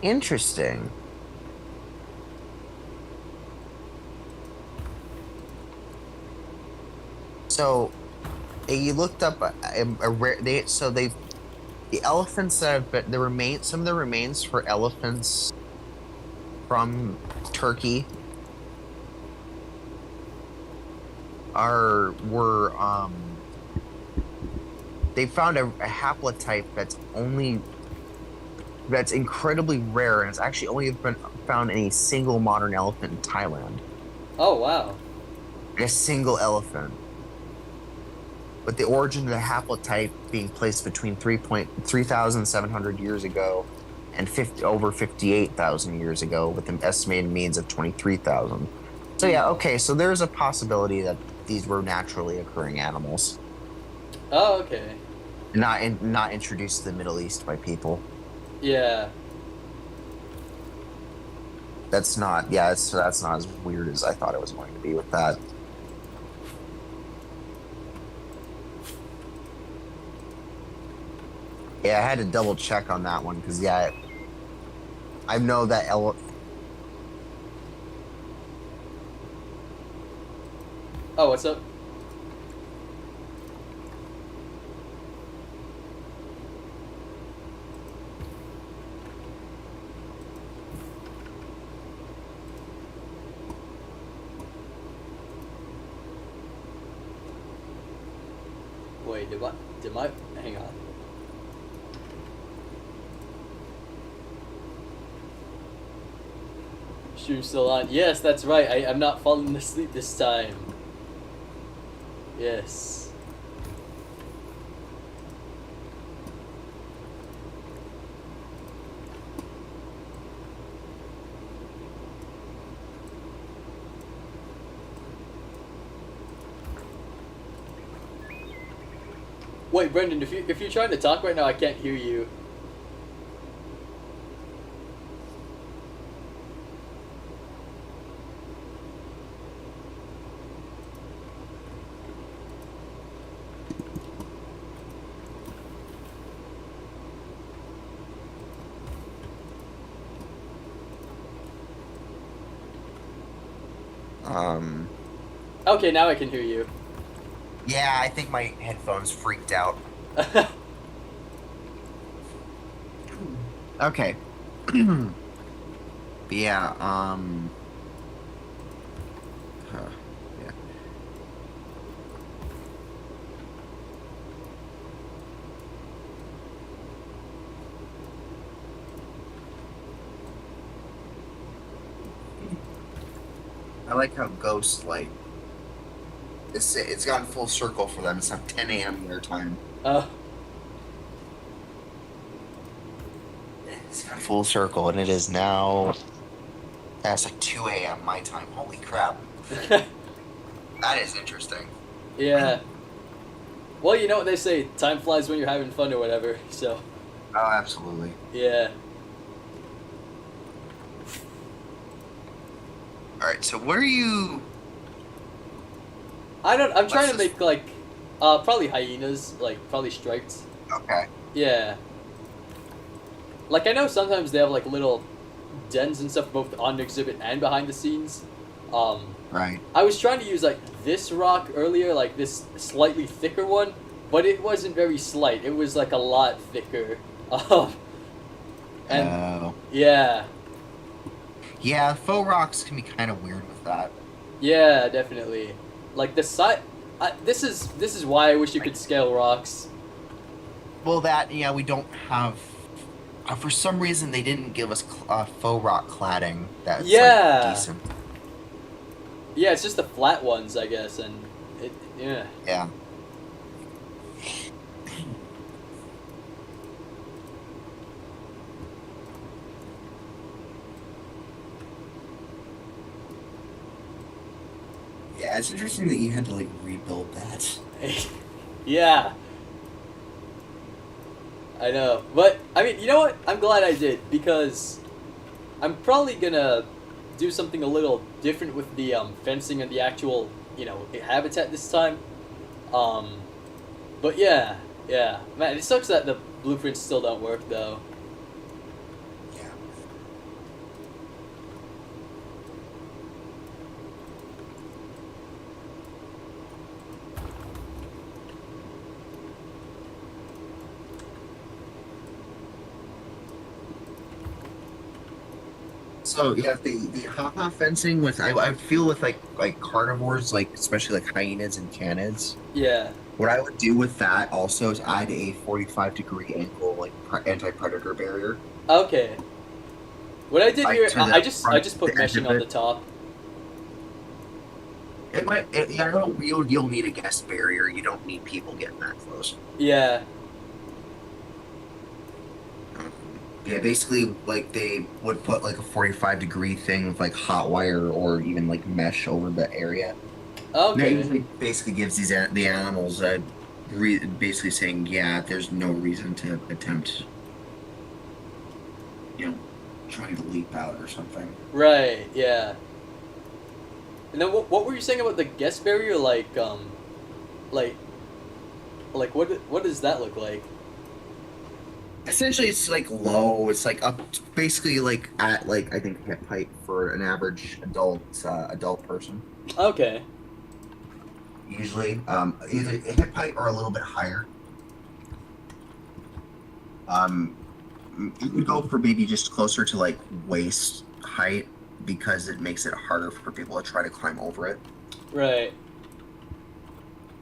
Interesting. So you looked up a rare they so they've the elephants that have been the remain some of the remains for elephants from Turkey are were they found a haplotype that's incredibly rare and it's actually only been found in a single modern elephant in Thailand. Oh wow. A single elephant. With the origin of the haplotype being placed between 3,700 years ago and over 58,000 years ago, with an estimated means of 23,000. So yeah, okay, so there's a possibility that these were naturally occurring animals, Oh okay. not introduced to the Middle East by people. Yeah. That's not, yeah, that's not as weird as I thought it was going to be with that. Yeah, I had to double check on that one because yeah, I know that Oh, what's up? Wait, did my hang on. Stream still on. Yes, that's right. I'm not falling asleep this time. Yes. Wait, Brendan, if you're trying to talk right now, I can't hear you. um Okay, now I can hear you. yeah, I think my headphones freaked out. Okay. Yeah, yeah. I like how Ghost it's gone full circle for them. It's now 10 a.m. their time. Oh, It's gone full circle, and it is now. That's like 2 a.m. my time. Holy crap! That is interesting. yeah. Well, you know what they say, time flies when you're having fun or whatever, so, Oh, absolutely. yeah. All right. So, what are you? I'm trying to just- make, like, Probably hyenas, like probably striped. Okay. Yeah. Like I know sometimes they have like little dens and stuff both on the exhibit and behind the scenes. Right. I was trying to use like this rock earlier, like this slightly thicker one, but it wasn't very slight. It was like a lot thicker. And Oh. yeah, Yeah, faux rocks can be kind of weird with that. yeah, definitely. Like the side. This is why I wish you could scale rocks. Well, yeah, we don't have. For some reason, they didn't give us faux rock cladding that's Yeah. like, decent. Yeah, it's just the flat ones, I guess, and yeah. Yeah. Yeah, it's interesting that you had to like rebuild that. Yeah. I know. But, I mean, you know what? I'm glad I did, because I'm probably gonna do something a little different with the fencing and the actual, habitat this time. But yeah. Man, it sucks that the blueprints still don't work, though. Yeah. So yeah, the haha fencing with I feel with like carnivores, like especially like hyenas and canids. Yeah. What I would do with that also is add a 45-degree angle like anti-predator barrier. Okay. What I did here, To I the just front, put the edge meshing of on it. the top. It might. I don't. You'll need a guest barrier. You don't need people getting that close. Yeah. Yeah, basically, like they would put like a 45-degree thing with like hot wire or even like mesh over the area. That Okay. usually basically gives the animals basically saying, yeah, there's no reason to attempt, trying to leap out or something. Right, yeah. And then what were you saying about the guest barrier? Like what does that look like? Essentially, it's like low. It's like up, basically like at like I think hip height for an average adult person. Okay. Usually, either hip height or a little bit higher. You could go for maybe just closer to like waist height because it makes it harder for people to try to climb over it. Right.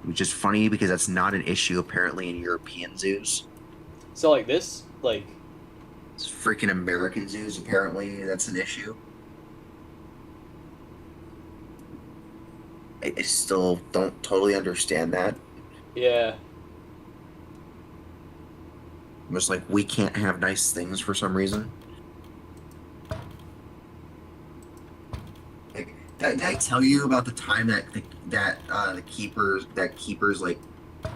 Which is funny because that's not an issue apparently in European zoos. So like this? Like It's freaking American zoos apparently that's an issue. I still don't totally understand that. yeah. I'm just like we can't have nice things for some reason. Like, did I tell you about the time that the keepers like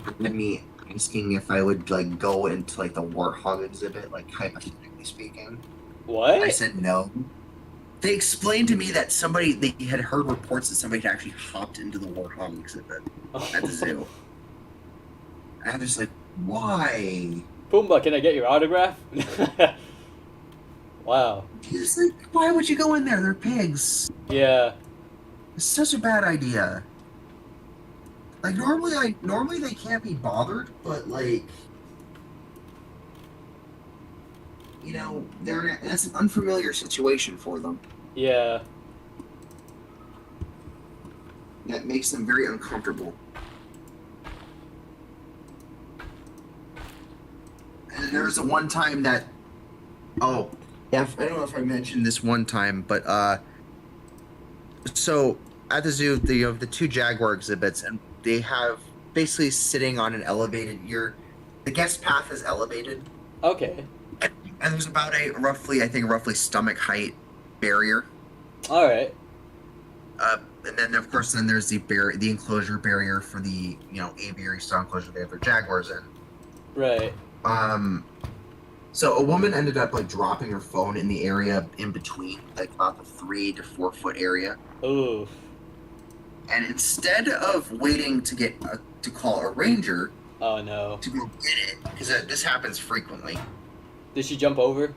had me asking if I would like go into like the warthog exhibit, like hypothetically speaking? What? I said no. They explained to me that they had heard reports that somebody had actually hopped into the warthog exhibit at the zoo. And I'm just like, why? Pumbaa, can I get your autograph? Wow. He's like, why would you go in there? They're pigs. Yeah. It's such a bad idea. Like normally they can't be bothered, but like that's an unfamiliar situation for them. Yeah. That makes them very uncomfortable. And there was a one time that I don't know if I mentioned this one time, but so at the zoo you have the two jaguar exhibits and they have basically sitting on an elevated the guest path is elevated. Okay. And there's about a roughly stomach height barrier. All right. And then of course there's the enclosure barrier for the aviary style enclosure they have their jaguars in. Right. So a woman ended up like dropping her phone in the area in between, like about the 3 to 4 foot area. Oof. And instead of waiting to to call a ranger Oh no. to go get it, because this happens frequently. Did she jump over?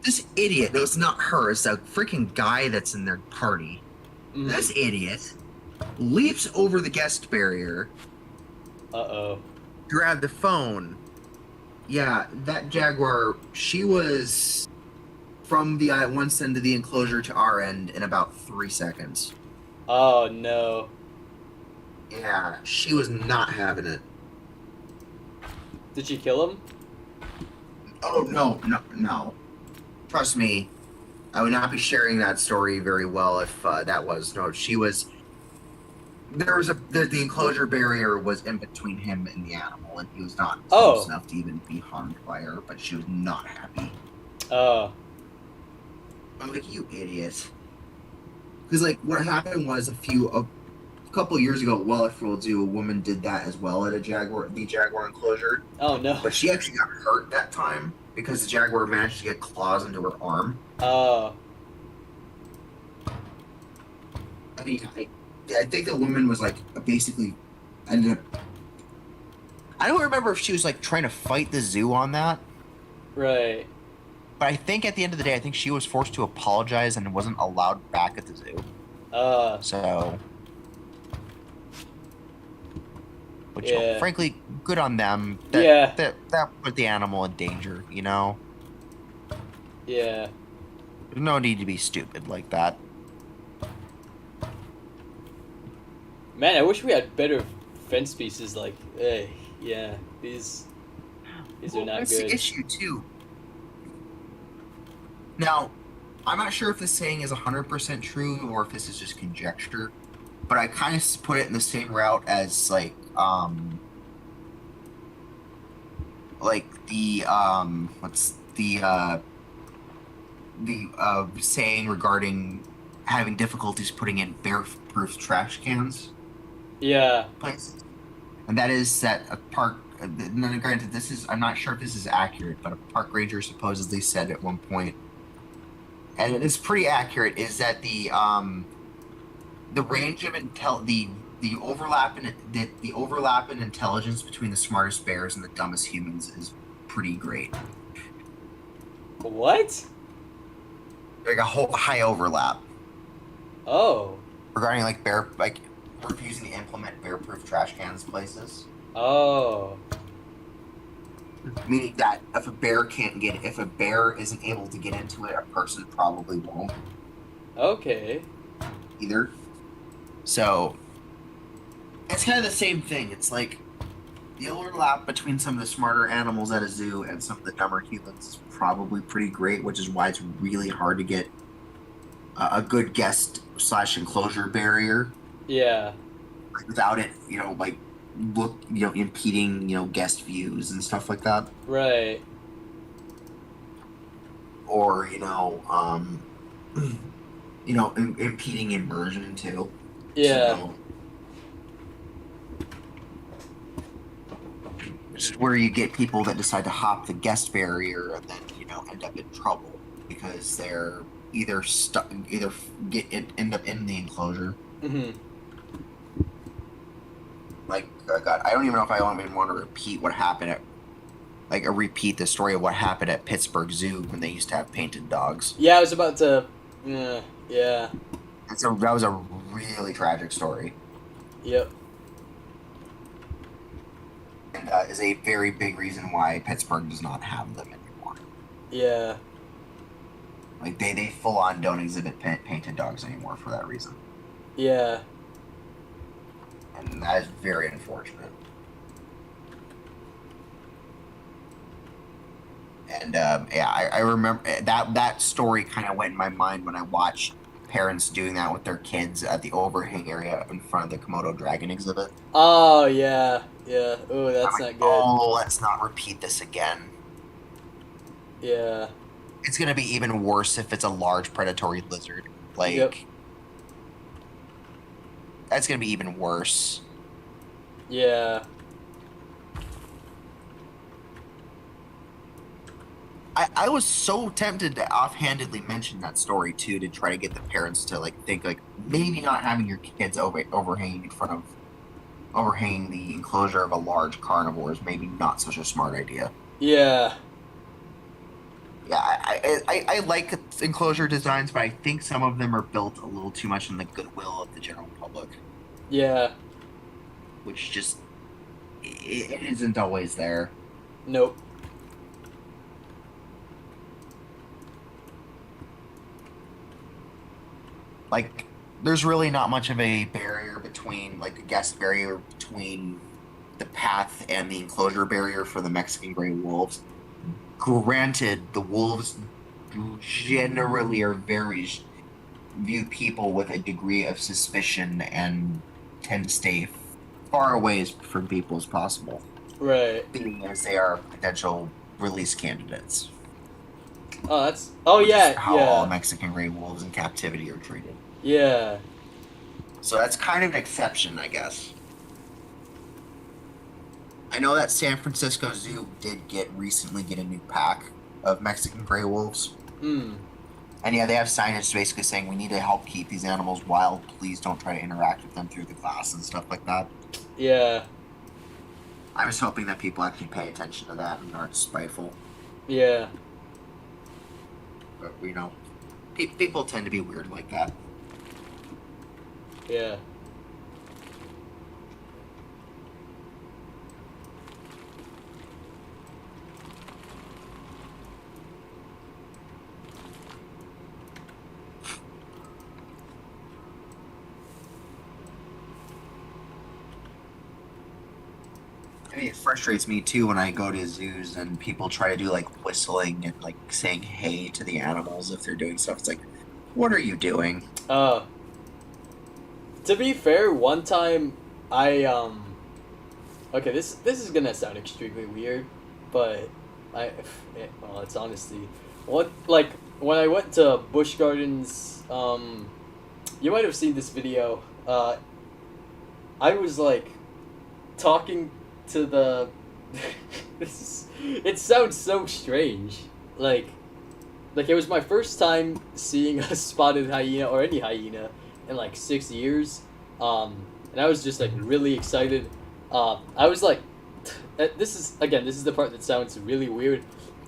This idiot, no, it's not her, it's a freaking guy that's in their party. Mm. This idiot leaps over the guest barrier, Uh-oh. grab the phone. Yeah, that Jaguar, she was from the one end of the enclosure to our end in about 3 seconds. Oh no. Yeah, she was not having it. Did she kill him? Oh, no. Trust me, I would not be sharing that story very well if that was. No, she was. There was the enclosure barrier was in between him and the animal, and he was not close enough to even be harmed by her, but she was not happy. Oh. I'm like, you idiot. Because, like, what happened was a couple years ago at Wellerfield Zoo, a woman did that as well at the Jaguar enclosure. Oh no. But she actually got hurt that time because the Jaguar managed to get claws into her arm. Oh. I mean, I think the woman was, like, basically ended up... I don't remember if she was, like, trying to fight the zoo on that. Right. But I think at the end of the day, I think she was forced to apologize and wasn't allowed back at the zoo. So... Which, Yeah. frankly, good on them. Yeah. That put the animal in danger, you know? Yeah. There's no need to be stupid like that. Man, I wish we had better fence pieces. Like, hey, yeah, these are not That's good. the issue, too. Now, I'm not sure if this saying is 100% true or if this is just conjecture, but I kind of put it in the same route as, like the, what's the saying regarding having difficulties putting in bear-proof trash cans Yeah. places. And that is that a park, now granted, I'm not sure if this is accurate, but a park ranger supposedly said at one point, and it is pretty accurate, is that the range of the overlap in intelligence between the smartest bears and the dumbest humans is pretty great. What? Like a high overlap Oh. regarding refusing to implement bear-proof trash cans places. Oh. Meaning that if a bear isn't able to get into it, a person probably won't Okay. either. So it's kind of the same thing. It's like the overlap between some of the smarter animals at a zoo and some of the dumber humans is probably pretty great, which is why it's really hard to get a good guest / enclosure barrier Yeah. without it, impeding, guest views and stuff like that. Right. Or, impeding immersion too. Yeah. So, which is where you get people that decide to hop the guest barrier and then, end up in trouble because they're either stuck, end up in the enclosure. Mhm. Like, God, I don't even know if I even want to repeat what happened repeat the story of what happened at Pittsburgh Zoo when they used to have painted dogs. Yeah, I was about to. Yeah. Yeah. That was a really tragic story. Yep. And is a very big reason why Pittsburgh does not have them anymore. Yeah. Like, they full on don't exhibit painted dogs anymore for that reason. Yeah. And that is very unfortunate. And I remember that story kind of went in my mind when I watched parents doing that with their kids at the overhang area in front of the Komodo dragon exhibit. Oh yeah. Yeah. Oh, that's not good. Oh, let's not repeat this again. Yeah. It's gonna be even worse if it's a large predatory lizard. Like, Yep. That's gonna be even worse. Yeah. I was so tempted to offhandedly mention that story too, to try to get the parents to like think like maybe not having your kids overhanging in front of overhanging the enclosure of a large carnivore is maybe not such a smart idea. Yeah. Yeah, I like enclosure designs, but I think some of them are built a little too much in the goodwill of the general public, Yeah. which just it isn't always there. Nope. Like, there's really not much of a barrier between, like, a guest barrier between the path and the enclosure barrier for the Mexican gray wolves. Granted, the wolves generally are very view people with a degree of suspicion and tend to stay far away from people as possible, Right. being as they are potential release candidates. Oh, that's. Oh Which is yeah. how all Yeah. Mexican gray wolves in captivity are treated. Yeah. So that's kind of an exception, I guess. I know that San Francisco Zoo did recently get a new pack of Mexican gray wolves. Hmm. And yeah, they have signage basically saying we need to help keep these animals wild. Please don't try to interact with them through the glass and stuff like that. Yeah. I was hoping that people actually pay attention to that and aren't spiteful. Yeah. But, you know, people tend to be weird like that. Yeah. I mean, it frustrates me too when I go to zoos and people try to do like whistling and like saying hey to the animals if they're doing stuff. It's like, what are you doing? Uh. To be fair, one time I Okay, this is gonna sound extremely weird, but well, it's honesty. What like when I went to Busch Gardens, you might have seen this video. I was like talking to the. It sounds so strange. Like it was my first time seeing a spotted hyena or any hyena in like 6 years, and I was just like really excited. I was like, this is the part that sounds really weird.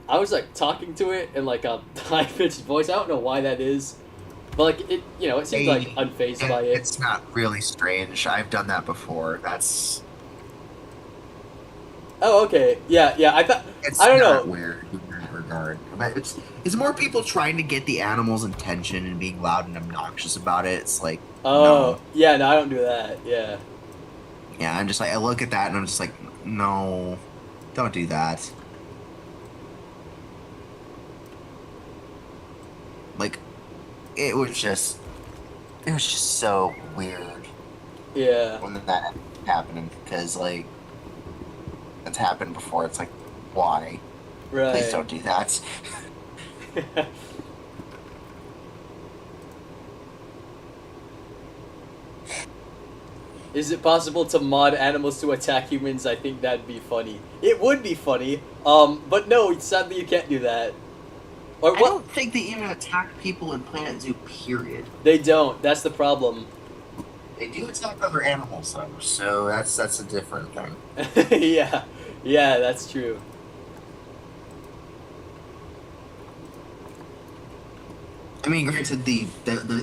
I was like talking to it in like a high pitched voice. I don't know why that is, but like it seems like unfazed by it. It's not really strange. I've done that before. That's Oh, okay, yeah. I thought it's I don't not know. weird in that regard. But it's more people trying to get the animal's attention and being loud and obnoxious about it. It's like Oh, yeah, no, I don't do that. Yeah, yeah, I'm just like I look at that and I'm just like, no, don't do that. Like it was just so weird yeah, when that happened because like it's happened before. It's like why? right. Please don't do that. Is it possible to mod animals to attack humans? I think that'd be funny. It would be funny. But no, sadly you can't do that. Or I what? don't think they even attack people in Planet Zoo. Period. They don't. That's the problem. They do attack other animals though, so that's a different thing. Yeah, yeah, that's true. I mean, granted, the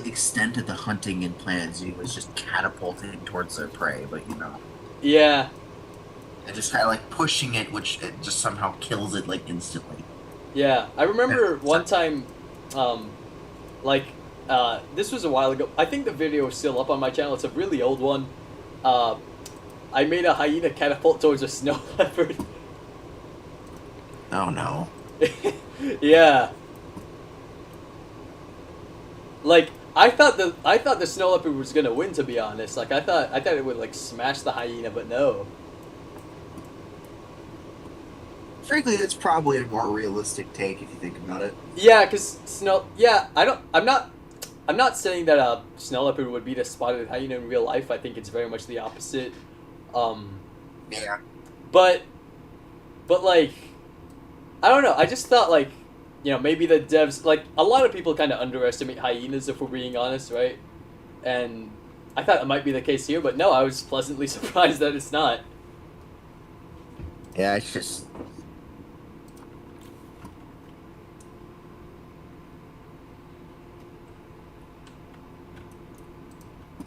extent of the hunting in Planet Zoo is just catapulting towards their prey, but you know, Yeah, and just kind of like pushing it, which it just somehow kills it like instantly. yeah. I remember one time, like, this was a while ago. I think the video is still up on my channel. It's a really old one. I made a hyena catapult towards a snow leopard. Oh no! Yeah. Like I thought the snow leopard was gonna win. To be honest, like I thought it would like smash the hyena, but no. Frankly, that's probably a more realistic take if you think about it. Yeah, cause snow. Yeah, I don't. I'm not saying that a snow leopard would beat a spotted hyena in real life. I think it's very much the opposite. Yeah. But like, I don't know. I just thought like you know, maybe the devs, like, a lot of people kind of underestimate hyenas, if we're being honest, right? And I thought it might be the case here, but no, I was pleasantly surprised that it's not. Yeah, it's just.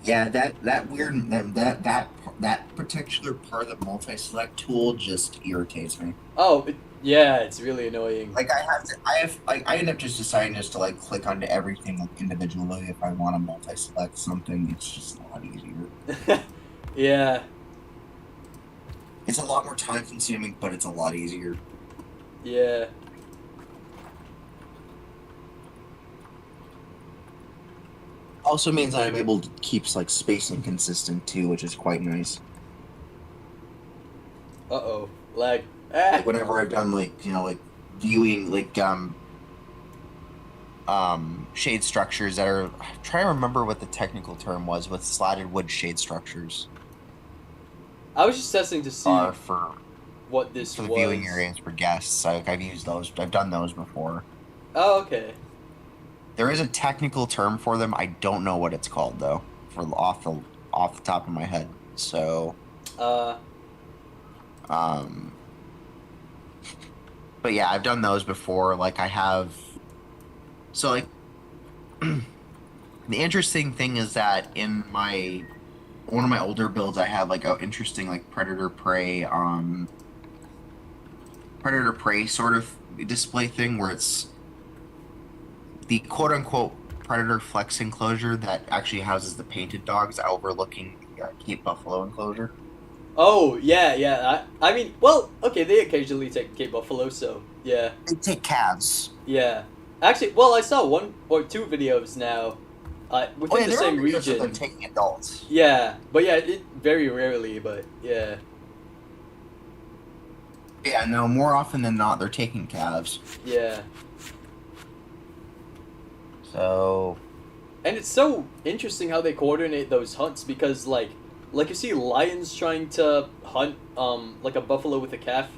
Yeah, that weird that particular part of the multi-select tool just irritates me. Oh, yeah, it's really annoying. Like I end up just deciding just to like click onto everything like, individually if I want to multi-select something. It's just a lot easier. Yeah, It's a lot more time consuming, but it's a lot easier. yeah. Also means I'm able to keep like spacing consistent too, which is quite nice. Uh-oh. Lag. Ah! Like whenever I've done like like viewing like shade structures that are, I'm trying to remember what the technical term was with slatted wood shade structures I was just testing to see are for what this the was. viewing areas for guests. I've used those. I've done those before. Oh, okay. There is a technical term for them. I don't know what it's called though, for off the top of my head. So, um, but yeah, I've done those before. Like I have. So like, the interesting thing is that in my one of my older builds, I had like an interesting like predator prey sort of display thing where it's the quote unquote predator flex enclosure that actually houses the painted dogs overlooking the Cape Buffalo enclosure. Oh, yeah, yeah. I mean, well, okay, they occasionally take Cape Buffalo, so, yeah. They take calves. Yeah. Actually, well, I saw 1 or 2 videos now within the same region. They're taking adults. Yeah, but yeah, it very rarely, but yeah. Yeah, no, more often than not, they're taking calves. Yeah. So, And it's so interesting how they coordinate those hunts because, like you see lions trying to hunt, like a buffalo with a calf.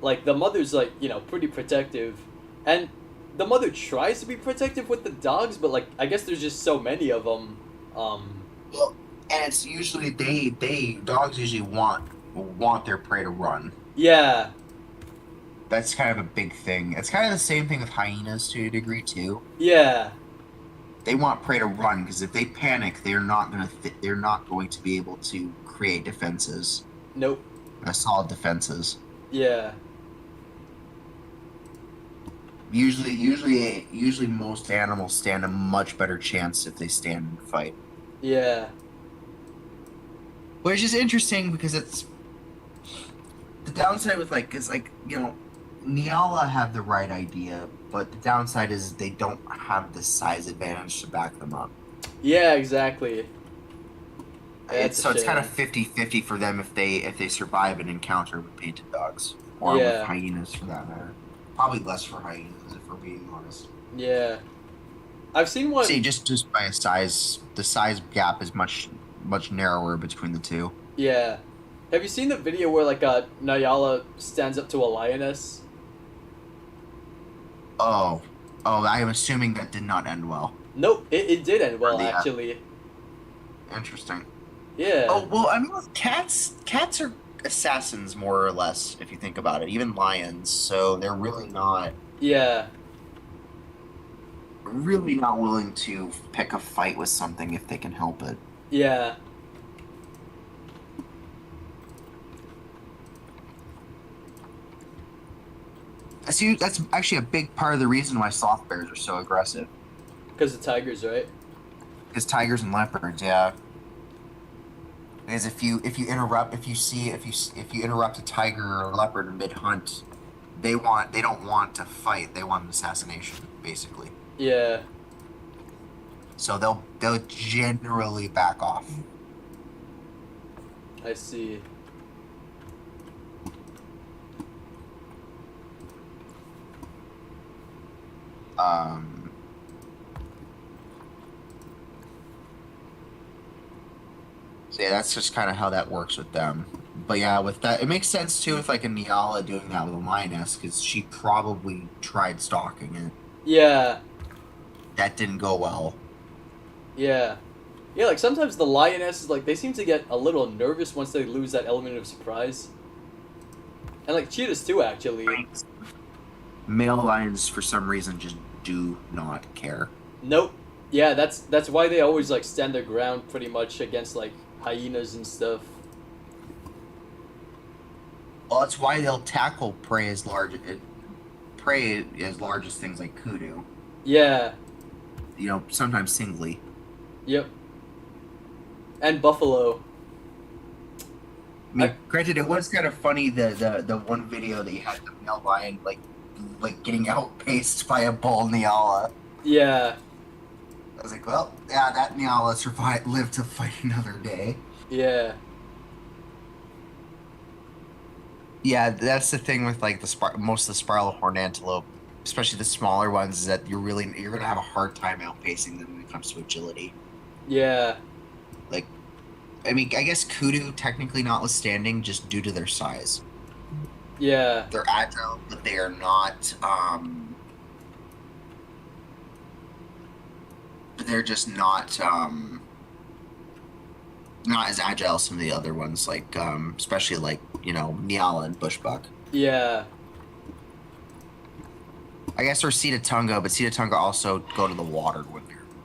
Like, the mother's, like, you know, pretty protective. And the mother tries to be protective with the dogs, but, like, I guess there's just so many of them. well, and it's usually dogs usually want their prey to run. Yeah. That's kind of a big thing. It's kind of the same thing with hyenas to a degree too. Yeah. They want prey to run because if they panic, they're not going to be able to create defenses, Nope. solid defenses. Yeah. Usually most animals stand a much better chance if they stand and fight. Yeah. Which is interesting because it's the downside with Niala have the right idea, but the downside is they don't have the size advantage to back them up. Yeah, exactly. That's a It's kind of shame. 50-50 for them if they survive an encounter with painted dogs. Or Yeah. with hyenas for that matter. Probably less for hyenas if we're being honest. Yeah. I've seen one. See, just by size, the size gap is much narrower between the two. Yeah. Have you seen the video where, like, Nyala stands up to a lioness? Oh, I am assuming that did not end well. Nope, it did end well, Yeah. actually. Interesting. Yeah. Oh well, I mean, with cats are assassins more or less, if you think about it. Even lions, so they're really not Yeah. willing to pick a fight with something if they can help it. Yeah. That's actually a big part of the reason why sloth bears are so aggressive. Because of tigers, right? Because tigers and leopards, yeah. Because if you interrupt a tiger or a leopard mid hunt, they don't want to fight. They want an assassination, basically. Yeah. So they'll generally back off. I see. So yeah, that's just kind of how that works with them. But yeah, with that, it makes sense too with like a Niala doing that with a lioness because she probably tried stalking it. Yeah, That didn't go well. yeah. Yeah, like sometimes the lionesses, like, they seem to get a little nervous once they lose that element of surprise. And, like, cheetahs too, actually. Male lions, for some reason, just do not care. Nope. Yeah, that's why they always, like, stand their ground pretty much against, like, hyenas and stuff. Well, that's why they'll tackle prey as large as things like kudu. Yeah, You know, sometimes singly. yep. And buffalo. I mean, granted, it was kind of funny the one video that you had the male lion like getting outpaced by a bull Nyala. Yeah, I was like, well, yeah, that Nyala lived to fight another day. yeah, Yeah, that's the thing with like most of the spiral horned antelope, especially the smaller ones, is that you're gonna have a hard time outpacing them when it comes to agility. yeah, Like, I mean, I guess kudu technically notwithstanding, just due to their size, yeah, they're agile, but they are not. They're just not as agile as some of the other ones, like especially like Nyala and Bushbuck. yeah. I guess or Tunga, but Tunga also go to the water with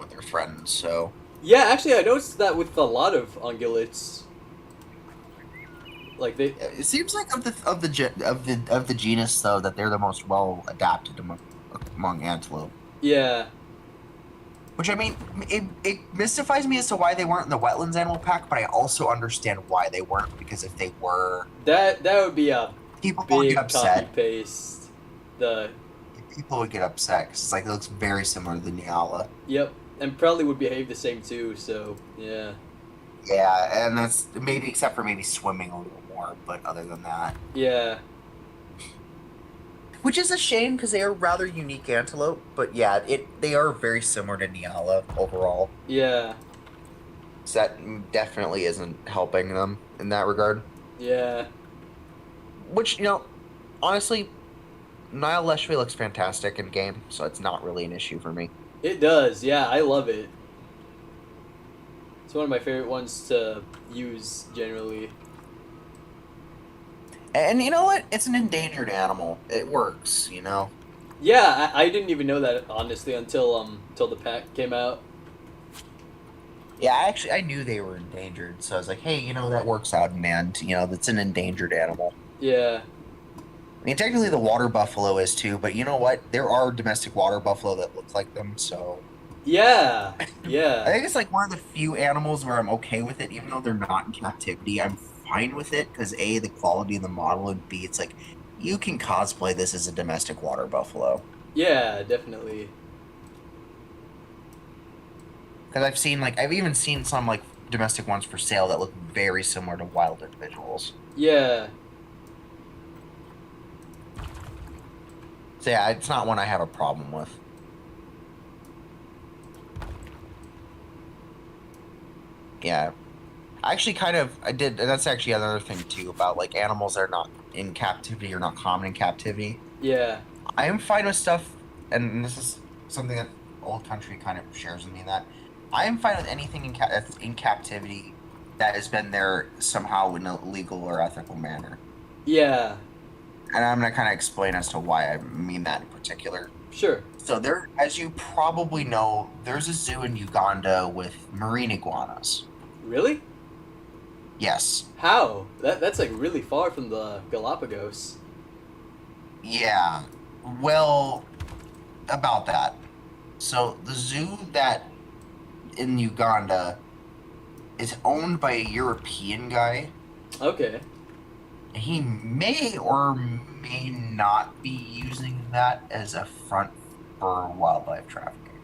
their friends. So Yeah, actually, I noticed that with a lot of ungulates. Like, they... it seems like of the genus though that they're the most well adapted among antelope. Yeah, Which I mean, it mystifies me as to why they weren't in the wetlands animal pack, but I also understand why they weren't, because if they were, that would be a people would big get upset. copy-paste. The... People would get upset because it's like it looks very similar to the Nyala. Yep, and probably would behave the same too, so, yeah. Yeah, and that's maybe except for maybe swimming a little more, but other than that, Yeah, which is a shame because they are rather unique antelope. But yeah, they are very similar to Nyala overall. yeah, So that definitely isn't helping them in that regard. yeah, Which honestly, Nile Leshway looks fantastic in game, so it's not really an issue for me. it does, yeah, I love it. It's one of my favorite ones to use, generally. And you know what? It's an endangered animal. It works, Yeah, I didn't even know that, honestly, until the pack came out. Yeah, I knew they were endangered, so I was like, hey, that works out in the end. That's an endangered animal. Yeah, I mean, technically the water buffalo is too, but you know what? There are domestic water buffalo that look like them, so yeah, I yeah, think it's like one of the few animals where I'm okay with it, even though they're not in captivity. I'm fine with it because A, the quality of the model, and B, it's like you can cosplay this as a domestic water buffalo. yeah, definitely. Because I've even seen some like domestic ones for sale that look very similar to wild individuals. Yeah, So yeah, it's not one I have a problem with. Yeah. I actually I did, and that's actually another thing too about like animals that are not in captivity or not common in captivity. yeah, I am fine with stuff, and this is something that Old Country kind of shares with me, that I am fine with anything that's in captivity that has been there somehow in a legal or ethical manner. yeah, And I'm going to kind of explain as to why I mean that in particular. sure. So there, as you probably know, there's a zoo in Uganda with marine iguanas. Really? Yes. How? That's like really far from the Galapagos. Yeah. Well, about that. So the zoo that in Uganda is owned by a European guy. Okay. He may or may not be using that as a front for wildlife trafficking,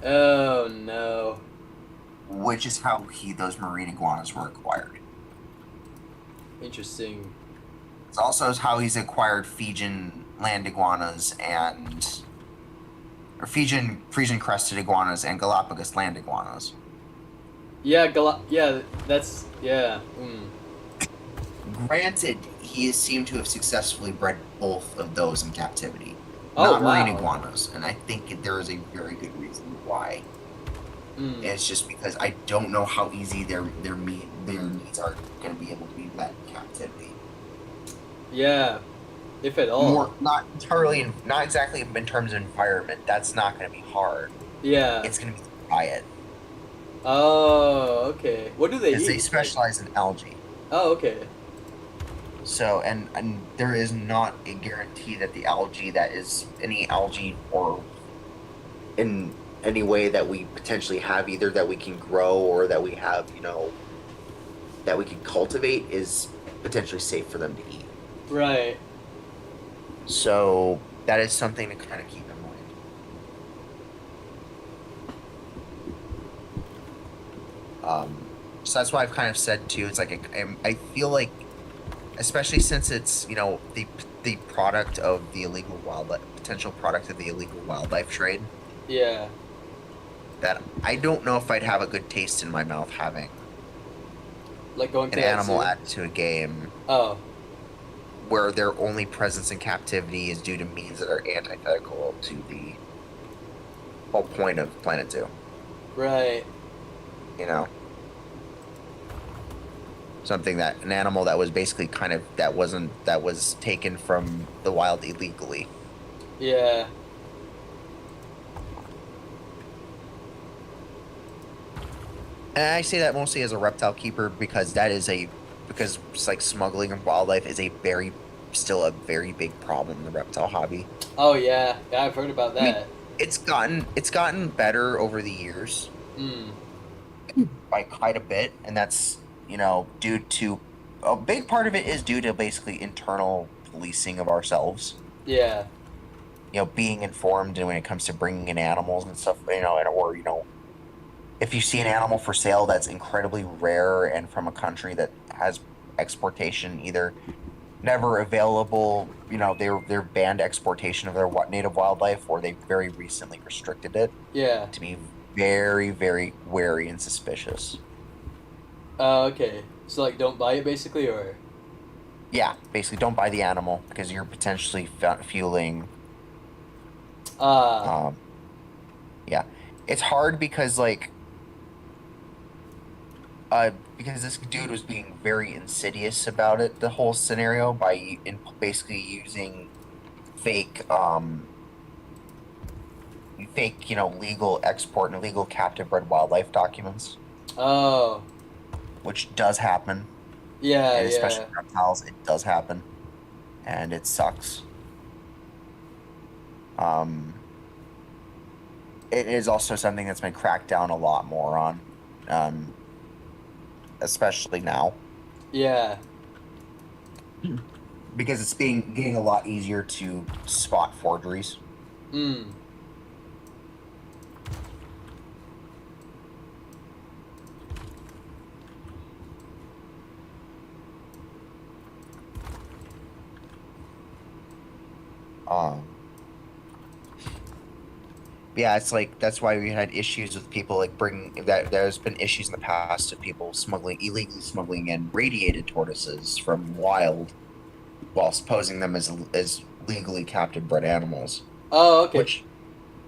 Oh no. which is how those marine iguanas were acquired. Interesting. It's also how he's acquired Fijian land iguanas or Frisian crested iguanas and Galapagos land iguanas. Yeah, that's yeah. Mm. Granted, he is seemed to have successfully bred both of those in captivity. Oh, not marine wow. iguanas, and I think there is a very good reason why. Mm. It's just because I don't know how easy their needs are going to be able to be met in captivity. Yeah, if at all. More not entirely, not exactly in terms of environment. That's not going to be hard. Yeah. It's going to be diet Oh, okay. What do they because they eat? Like, specialize in algae. oh, okay. So and there is not a guarantee that the algae that is any algae or in any way that we potentially have either that we can grow or that we have, that we can cultivate is potentially safe for them to eat. Right. So that is something to kind of keep in mind. So that's why I've kind of said too. It's like I feel like, especially since it's the product of the illegal wildlife, potential product of the illegal wildlife trade, Yeah. that I don't know if I'd have a good taste in my mouth having Like going to an that animal zoo? added to a game Oh. where their only presence in captivity is due to means that are antithetical to the whole point of Planet Zoo. Right. You know, something that an animal that was basically that was taken from the wild illegally. Yeah. And I say that mostly as a reptile keeper because because it's like smuggling of wildlife is still a very big problem in the reptile hobby. Oh, yeah. Yeah, I've heard about I mean, that. it's gotten better over the years Mm. by quite a bit, and that's due to a big part of it is due to basically internal policing of ourselves. Yeah. Being informed, and when it comes to bringing in animals and stuff, or if you see an animal for sale that's incredibly rare and from a country that has exportation either never available, they're banned exportation of their native wildlife, or they very recently restricted it, Yeah. to be very, very wary and suspicious. Okay. So, like, don't buy it, basically, or? Yeah, basically, don't buy the animal because you're potentially fueling. Ah. Yeah, it's hard because because this dude was being very insidious about it, the whole scenario, by basically using fake, legal export and illegal captive bred wildlife documents, Oh. which does happen, Yeah, and especially yeah. reptiles, it does happen, and it sucks. It is also something that's been cracked down a lot more on, especially now, Yeah. because it's getting a lot easier to spot forgeries. Mm. Yeah, it's like that's why we had issues with people like bringing that. There's been issues in the past of people illegally smuggling in radiated tortoises from wild, whilst posing them as legally captive bred animals. Oh, okay. Which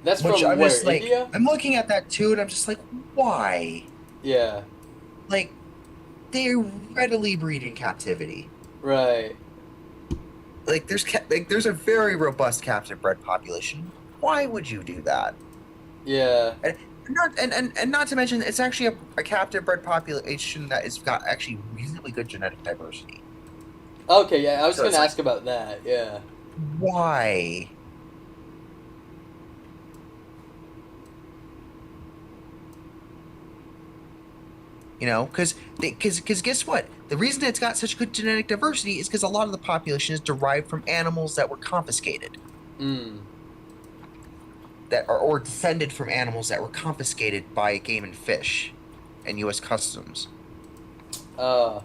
That's which from I'm where? just like, India? I'm looking at that too, and I'm just like, why? Yeah. Like, they readily breed in captivity. Right. Like there's a very robust captive bred population. Why would you do that? Yeah. And not to mention, it's actually a captive bred population that has got actually reasonably good genetic diversity. Okay, yeah, I was So gonna it's like- ask about that, yeah. Why? Because guess what? The reason it's got such good genetic diversity is because a lot of the population is derived from animals that were confiscated, Mm. or descended from animals that were confiscated by Game and Fish and U.S. Customs. Uh,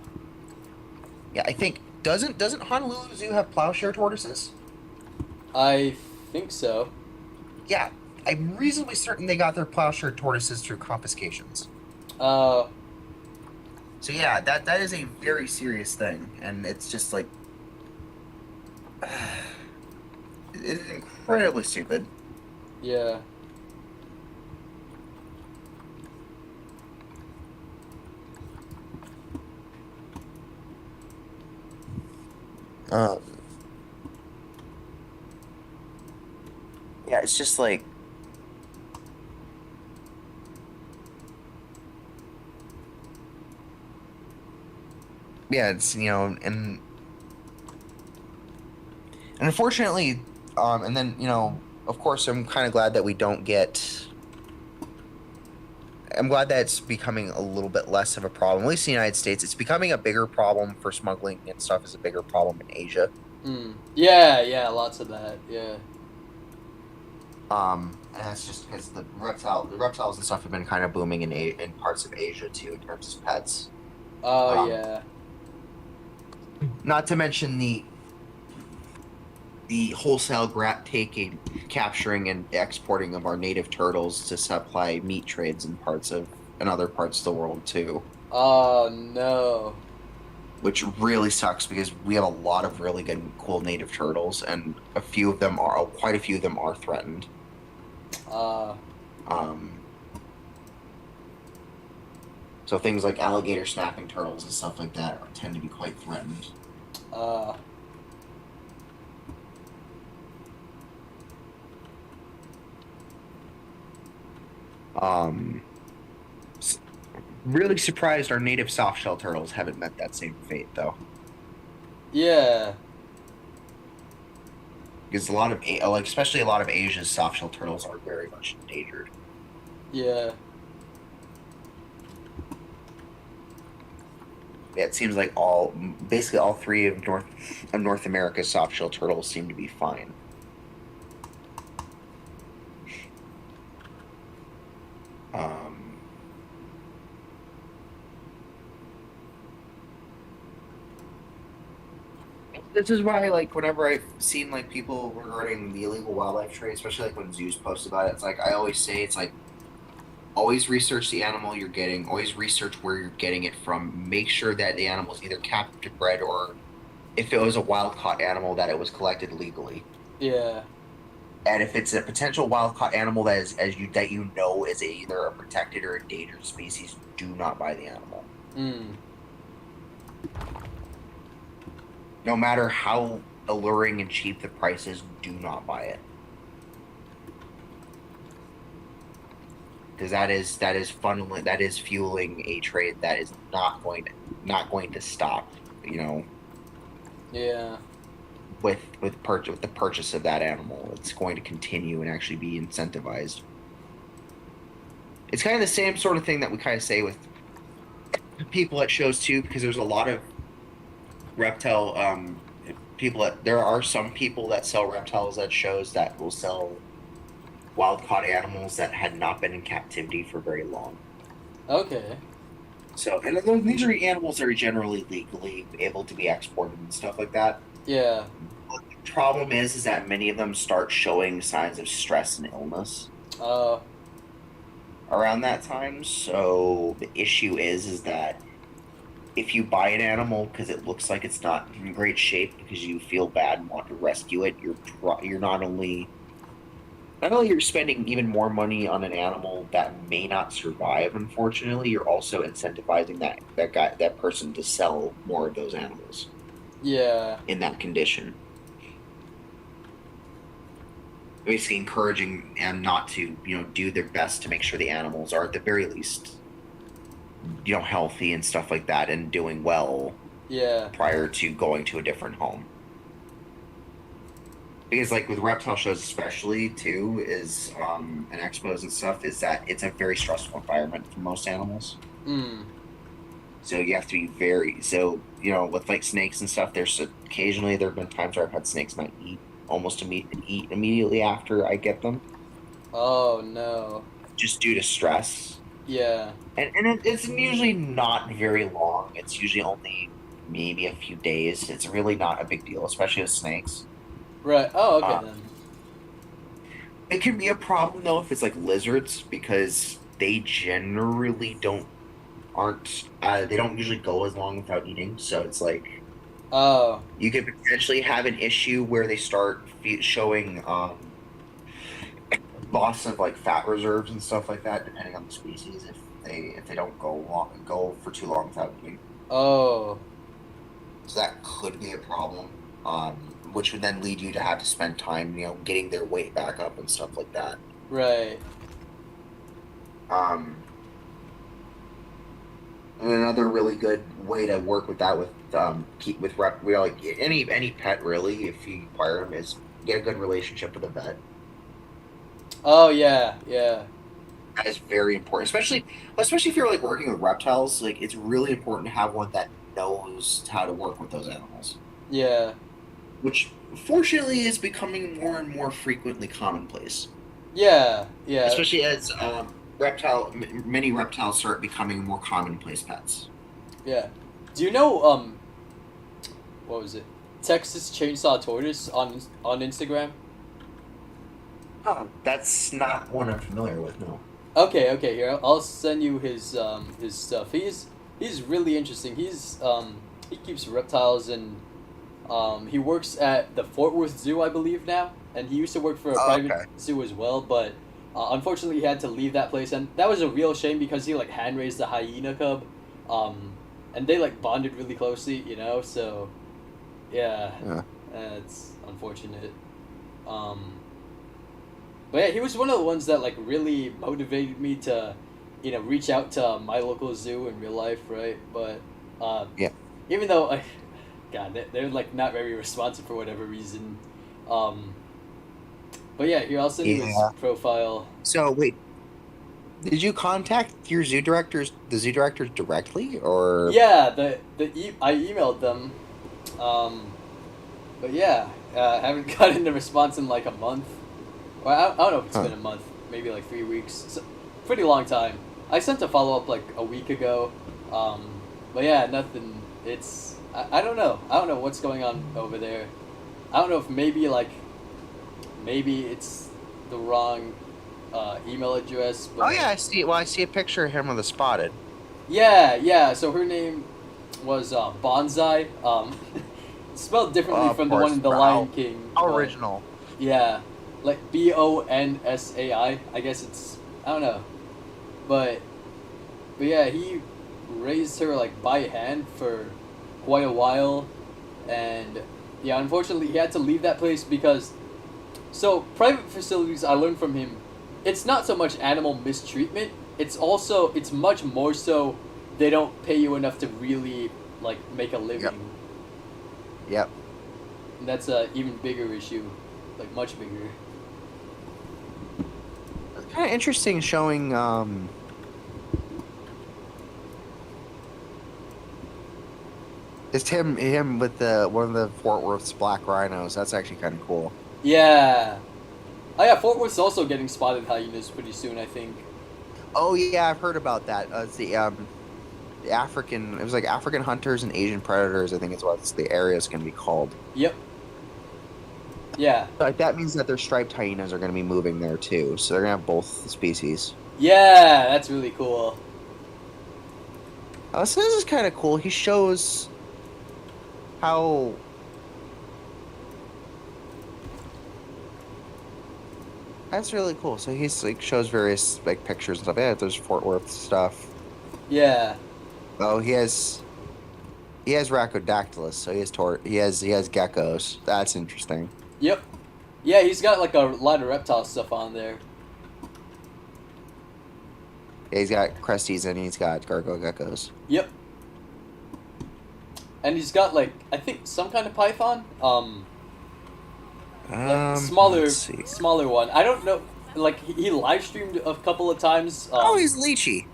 Yeah, I think doesn't Honolulu Zoo have plowshare tortoises? I think so. Yeah, I'm reasonably certain they got their plowshare tortoises through confiscations. Uh, So yeah, that is a very serious thing, and it's just like it is incredibly stupid. Yeah. Um, yeah, it's just like yeah, it's and unfortunately, and then of course, I'm kind of glad that we don't get. I'm glad that it's becoming a little bit less of a problem. At least in the United States, it's becoming a bigger problem for smuggling and stuff. Is a bigger problem in Asia. Yeah, yeah, lots of that. Yeah. And that's just because the reptiles and stuff have been kind of booming in parts of Asia too, in terms of pets. Oh Um, yeah. Not to mention the wholesale taking, capturing, and exporting of our native turtles to supply meat trades in other parts of the world too, Oh no. which really sucks because we have a lot of really good, cool native turtles, and quite a few of them are threatened. Uh. Um, so things like alligator snapping turtles and stuff like that tend to be quite threatened. Uh. Um, Really surprised our native softshell turtles haven't met that same fate though, Yeah. because especially a lot of Asia's softshell turtles are very much endangered. Yeah. Yeah, it seems like basically all three of North America's softshell turtles seem to be fine. Um, this is why, like, whenever I've seen like people regarding the illegal wildlife trade, especially like when zoos post about it, it's like I always say, it's like always research the animal you're getting, always research where you're getting it from. Make sure that the animal is either captive bred or if it was a wild caught animal that it was collected legally. Yeah. And if it's a potential wild caught animal that you know is either a protected or endangered species, do not buy the animal. No matter how alluring and cheap the price is, do not buy it. Because that is fueling a trade that is not going to stop, Yeah. with the purchase of that animal. It's going to continue and actually be incentivized. It's kind of the same sort of thing that we kind of say with people at shows too, because there's a lot of reptile there are some people that sell reptiles at shows that will sell wild caught animals that had not been in captivity for very long. Okay. So, and these are animals that are generally legally able to be exported and stuff like that. Yeah. But the problem is that many of them start showing signs of stress and illness around that time. So the issue is that if you buy an animal because it looks like it's not in great shape because you feel bad and want to rescue it, you're not only you're spending even more money on an animal that may not survive, unfortunately, you're also incentivizing that person to sell more of those animals. Yeah. In that condition. Basically encouraging them not to, do their best to make sure the animals are at the very least, healthy and stuff like that and doing well. Yeah. Prior to going to a different home. Because like with reptile shows especially too is and expos and stuff is that it's a very stressful environment for most animals. So you have to be with like snakes and stuff, there have been times where I've had snakes not eat immediately after I get them. Oh no. Just due to stress. Yeah. And it's usually not very long. It's usually only maybe a few days. It's really not a big deal, especially with snakes. Right. Oh, okay then. It can be a problem though if it's like lizards because they generally they don't usually go as long without eating. So it's like Oh, You could potentially have an issue where they start showing loss of like fat reserves and stuff like that, depending on the species. If they don't go for too long without eating, oh, so that could be a problem. Which would then lead you to have to spend time, getting their weight back up and stuff like that. right. Um, and another really good way to work with that like any pet really, if you acquire them, is get a good relationship with a vet. Oh yeah, yeah, That is very important, especially if you're like working with reptiles. Like it's really important to have one that knows how to work with those animals, yeah, which fortunately is becoming more and more frequently commonplace. yeah, yeah, Especially as many reptiles start becoming more commonplace pets. yeah. Do you know what was it? Texas Chainsaw Tortoise on Instagram? Oh, that's not one I'm familiar with. No. Okay, okay. Here, I'll send you his stuff. He's really interesting. He keeps reptiles and he works at the Fort Worth Zoo, I believe now, and he used to work for a Oh, private okay. zoo as well. But unfortunately, he had to leave that place, and that was a real shame because he like hand raised a hyena cub, and they like bonded really closely, you know. So yeah, Yeah. it's unfortunate. Um, but yeah, he was one of the ones that like really motivated me to, reach out to my local zoo in real life, right? But uh, Yeah. even though I, God, they're like not very responsive for whatever reason. Um, but yeah, here I'll send you his Yeah. profile. So wait, did you contact the zoo directors directly, or? Yeah, I emailed them, um, but yeah, haven't gotten a response in like a month. Well, I don't know if it's Huh. been a month, maybe like 3 weeks. Pretty long time. I sent a follow up like a week ago, but yeah, nothing. I don't know. I don't know what's going on over there. I don't know if maybe it's the wrong email address, Oh but yeah, I see. Well, I see a picture of him with a spotted. yeah, yeah. So her name was Bonsai. Spelled differently Of from the one course, in The how Lion King. how But original. yeah, like Bonsai. I guess it's I don't know, but yeah, he raised her like by hand for quite a while, and yeah, unfortunately he had to leave that place because so private facilities I learned from him, it's not so much animal mistreatment. It's much more so they don't pay you enough to really like make a Yep. living. Yep. And that's a even bigger issue, like much bigger. It's kind of interesting showing. It's him with the one of the Fort Worth's black rhinos. That's actually kind of cool. Yeah. Oh yeah, Fort Worth's also getting spotted hyenas pretty soon, I think. Oh yeah, I've heard about that. It's the African. It was like African hunters and Asian predators. I think is what the area is going to be called. Yep. Yeah. Like that means that their striped hyenas are going to be moving there too. So they're going to have both species. Yeah, that's really cool. So this is kind of cool. He shows how that's really cool. So he's like shows various like pictures and stuff. Yeah, there's Fort Worth stuff. Yeah. Oh, he has Rhacodactylus, so he has geckos. That's interesting. Yep. Yeah, he's got like a lot of reptile stuff on there. Yeah, he's got Cresties and he's got Gargo geckos. Yep. And he's got like I think some kind of python. Like Let's see. smaller one. I don't know. Like he live streamed a couple of times. Oh, he's Lychee.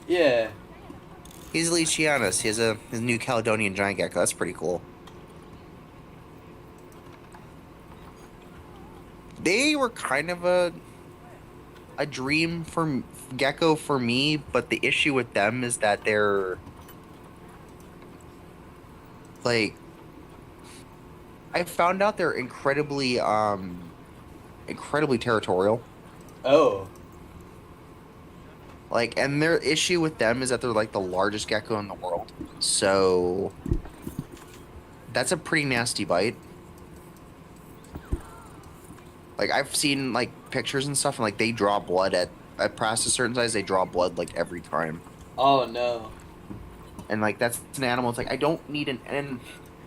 Yeah. He's Leachianus. He has his New Caledonian giant gecko. That's pretty cool. They were kind of a dream for gecko for me, but the issue with them is that they're like I found out they're incredibly territorial. Oh. Like, and their issue with them is that they're like the largest gecko in the world. So that's a pretty nasty bite. Like I've seen like pictures and stuff, and like they draw blood at past a certain size. They draw blood like every time, Oh no. and like that's an animal. It's like I don't need an. And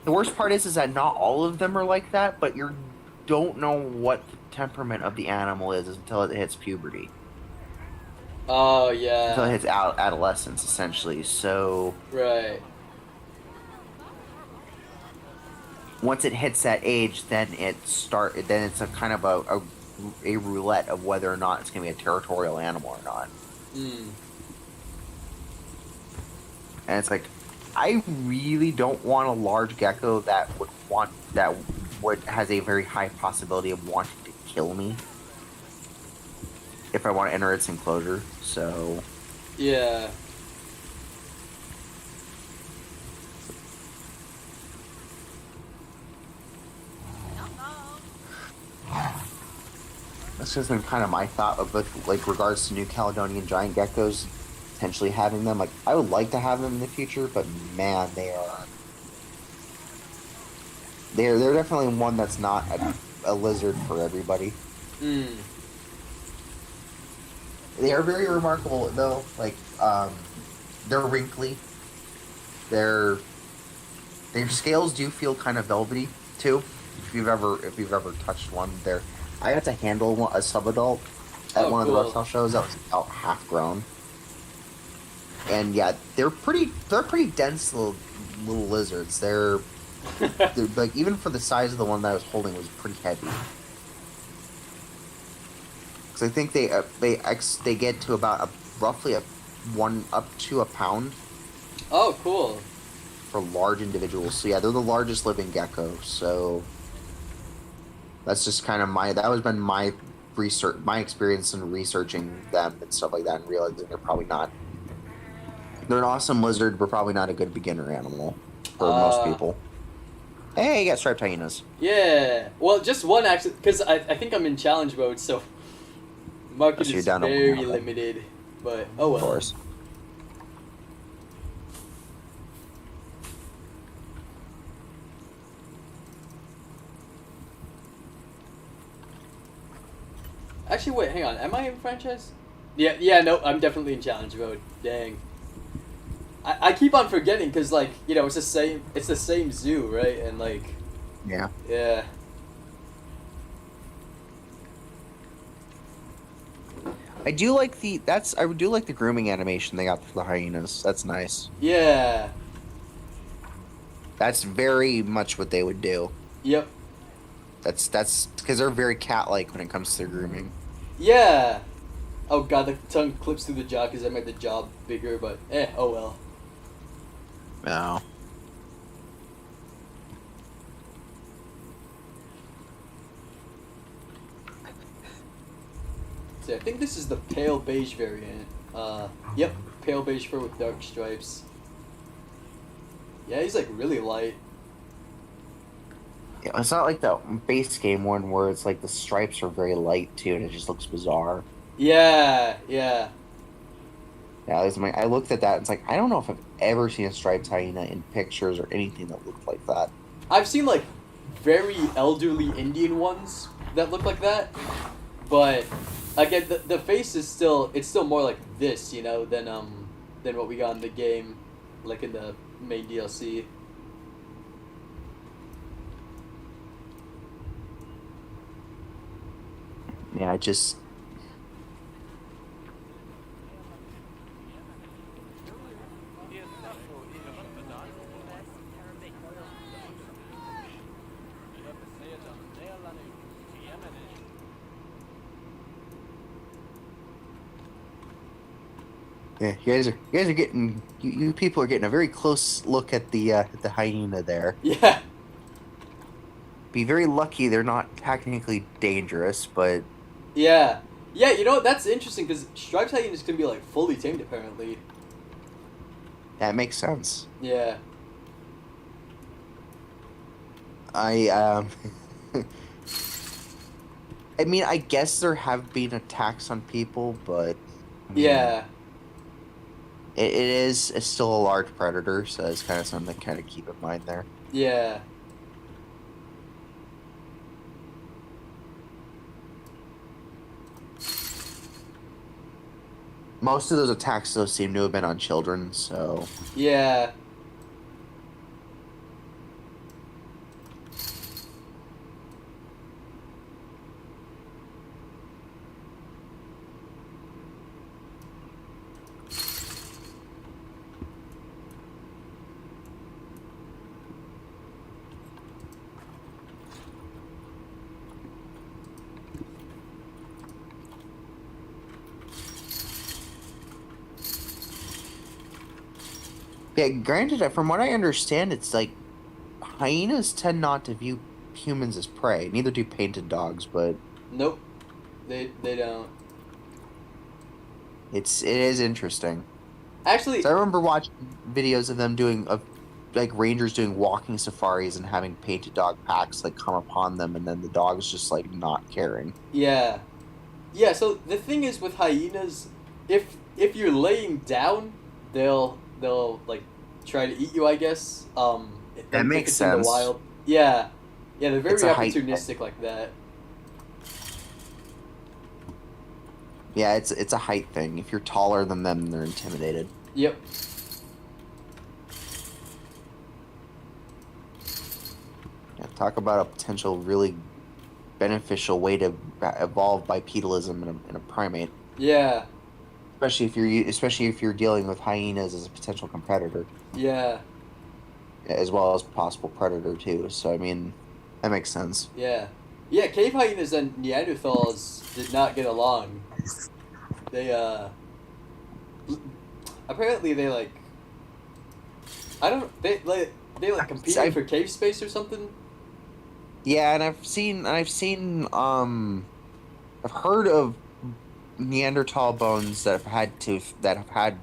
the worst part is that not all of them are like that, but you don't know what the temperament of the animal is until it hits puberty, Oh until it yeah. hits adolescence, essentially. So Right. once it hits that age, then then it's a kind of a roulette of whether or not it's going to be a territorial animal or not. Hmm. And it's like, I really don't want a large gecko that would has a very high possibility of wanting to kill me if I want to enter its enclosure. So Yeah. that's just been kind of my thought of like regards to New Caledonian giant geckos, potentially having them. Like I would like to have them in the future, but man, they're definitely one that's not a lizard for everybody. Hmm. They are very remarkable though. Like they're wrinkly. Their their scales do feel kind of velvety too. If you've ever touched one, there. I got to handle a subadult at Oh, one of the cool. reptile shows that was about half grown, and yeah, they're pretty dense little lizards. They're like even for the size of the one that I was holding was pretty heavy. Because I think they get to about roughly one up to a pound Oh, cool. for large individuals. So yeah, they're the largest living gecko. So that's just kind of that was been my research, my experience in researching them and stuff like that, and realizing they're probably not. They're an awesome lizard, but probably not a good beginner animal for most people. Hey, you got striped hyenas. Yeah. Well, just one actually, because I think I'm in challenge mode, so market So you're is down to one very now, then. limited. But oh Of well. course. Actually, wait, hang on. Am I in franchise? Yeah, yeah, no, I'm definitely in challenge mode. Dang. I keep on forgetting because like it's the same zoo, right? And like Yeah. yeah. I do like the grooming animation they got for the hyenas. That's nice. Yeah. That's very much what they would do. Yep. That's because they're very cat-like when it comes to their grooming. Yeah. Oh god, the tongue clips through the jaw because I made the jaw bigger, but oh well. No. See, I think this is the pale beige variant. Yep, pale beige fur with dark stripes. Yeah, he's like really light. Yeah, it's not like the base game one where it's like the stripes are very light too, and it just looks bizarre. Yeah, yeah. Yeah, I looked at that and it's like I don't know if I've ever seen a striped hyena in pictures or anything that looked like that. I've seen like very elderly Indian ones that look like that, but again, the face is still more like this, than what we got in the game, like in the main DLC. Yeah, I just yeah, you guys are getting you people are getting a very close look at the hyena there. Yeah, Be very lucky they're not technically dangerous, but yeah, yeah. That's interesting because striped hyenas can be like fully tamed apparently. that makes sense. Yeah. I I mean, I guess there have been attacks on people, but I mean, Yeah. it's still a large predator, so it's kind of something to kind of keep in mind there. Yeah. most of those attacks though seem to have been on children, so Yeah. yeah. Granted, from what I understand, it's like hyenas tend not to view humans as prey. Neither do painted dogs, but Nope. They don't. it is interesting. Actually, So I remember watching videos of them doing of like rangers doing walking safaris and having painted dog packs like come upon them, and then the dogs just like not caring. yeah. Yeah, so the thing is with hyenas, if you're laying down, they'll like try to eat you, I guess. That If makes it's in the sense. wild. Yeah. Yeah, they're very It's a height. opportunistic like that. Yeah, it's a height thing. If you're taller than them, they're intimidated. Yep. Yeah, talk about a potential really beneficial way to evolve bipedalism in a primate, Yeah. especially if you're dealing with hyenas as a potential competitor, Yeah. as well as possible predator too. So I mean, that makes sense. Yeah. Yeah, cave hyenas and Neanderthals did not get along. They apparently they like I don't they like competed for cave space or something. Yeah, and I've heard of Neanderthal bones that have had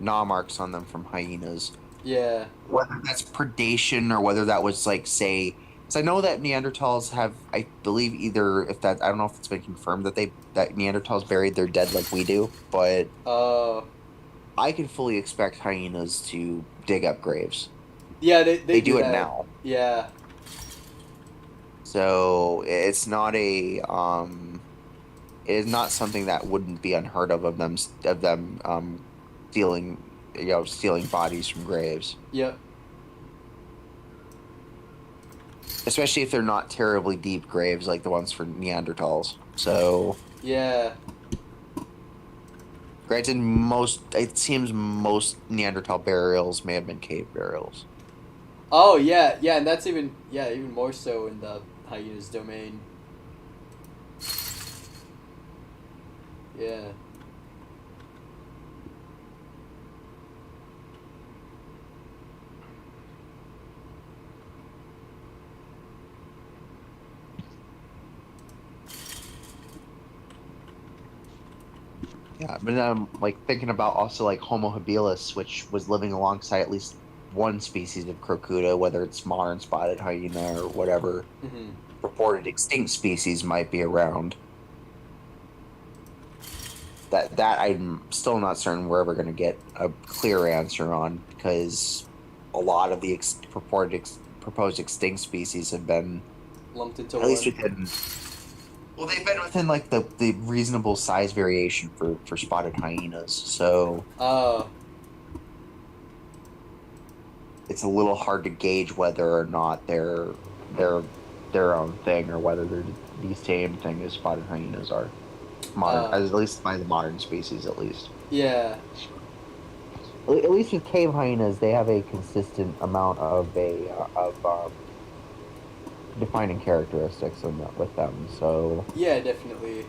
gnaw marks on them from hyenas. Yeah. Whether that's predation or whether that was like say, because I know that Neanderthals have, I believe either if that I don't know if it's been confirmed that that Neanderthals buried their dead like we do, but Uh I can fully expect hyenas to dig up graves. yeah, They do do it that. now. Yeah. So it's not it is not something that wouldn't be unheard of them stealing stealing bodies from graves, Yep. especially if they're not terribly deep graves like the ones for Neanderthals. So Yeah. granted, it seems most Neanderthal burials may have been cave burials. Oh yeah, yeah, and that's even more so in the hyenas domain. Yeah. Yeah, but like thinking about also like Homo habilis, which was living alongside at least one species of crocuta, whether it's modern spotted hyena or whatever Hmm. reported extinct species might be around. That I'm still not certain we're ever going to get a clear answer on, because a lot of the proposed extinct species have been Lumped into at one. least within. Well, they've been within like the reasonable size variation for spotted hyenas, so Oh. it's a little hard to gauge whether or not they're their own thing or whether they're the same thing as spotted hyenas are. Modern, at least by the modern species, at least. Yeah. At least with cave hyenas, they have a consistent amount of defining characteristics with them. So Yeah, definitely.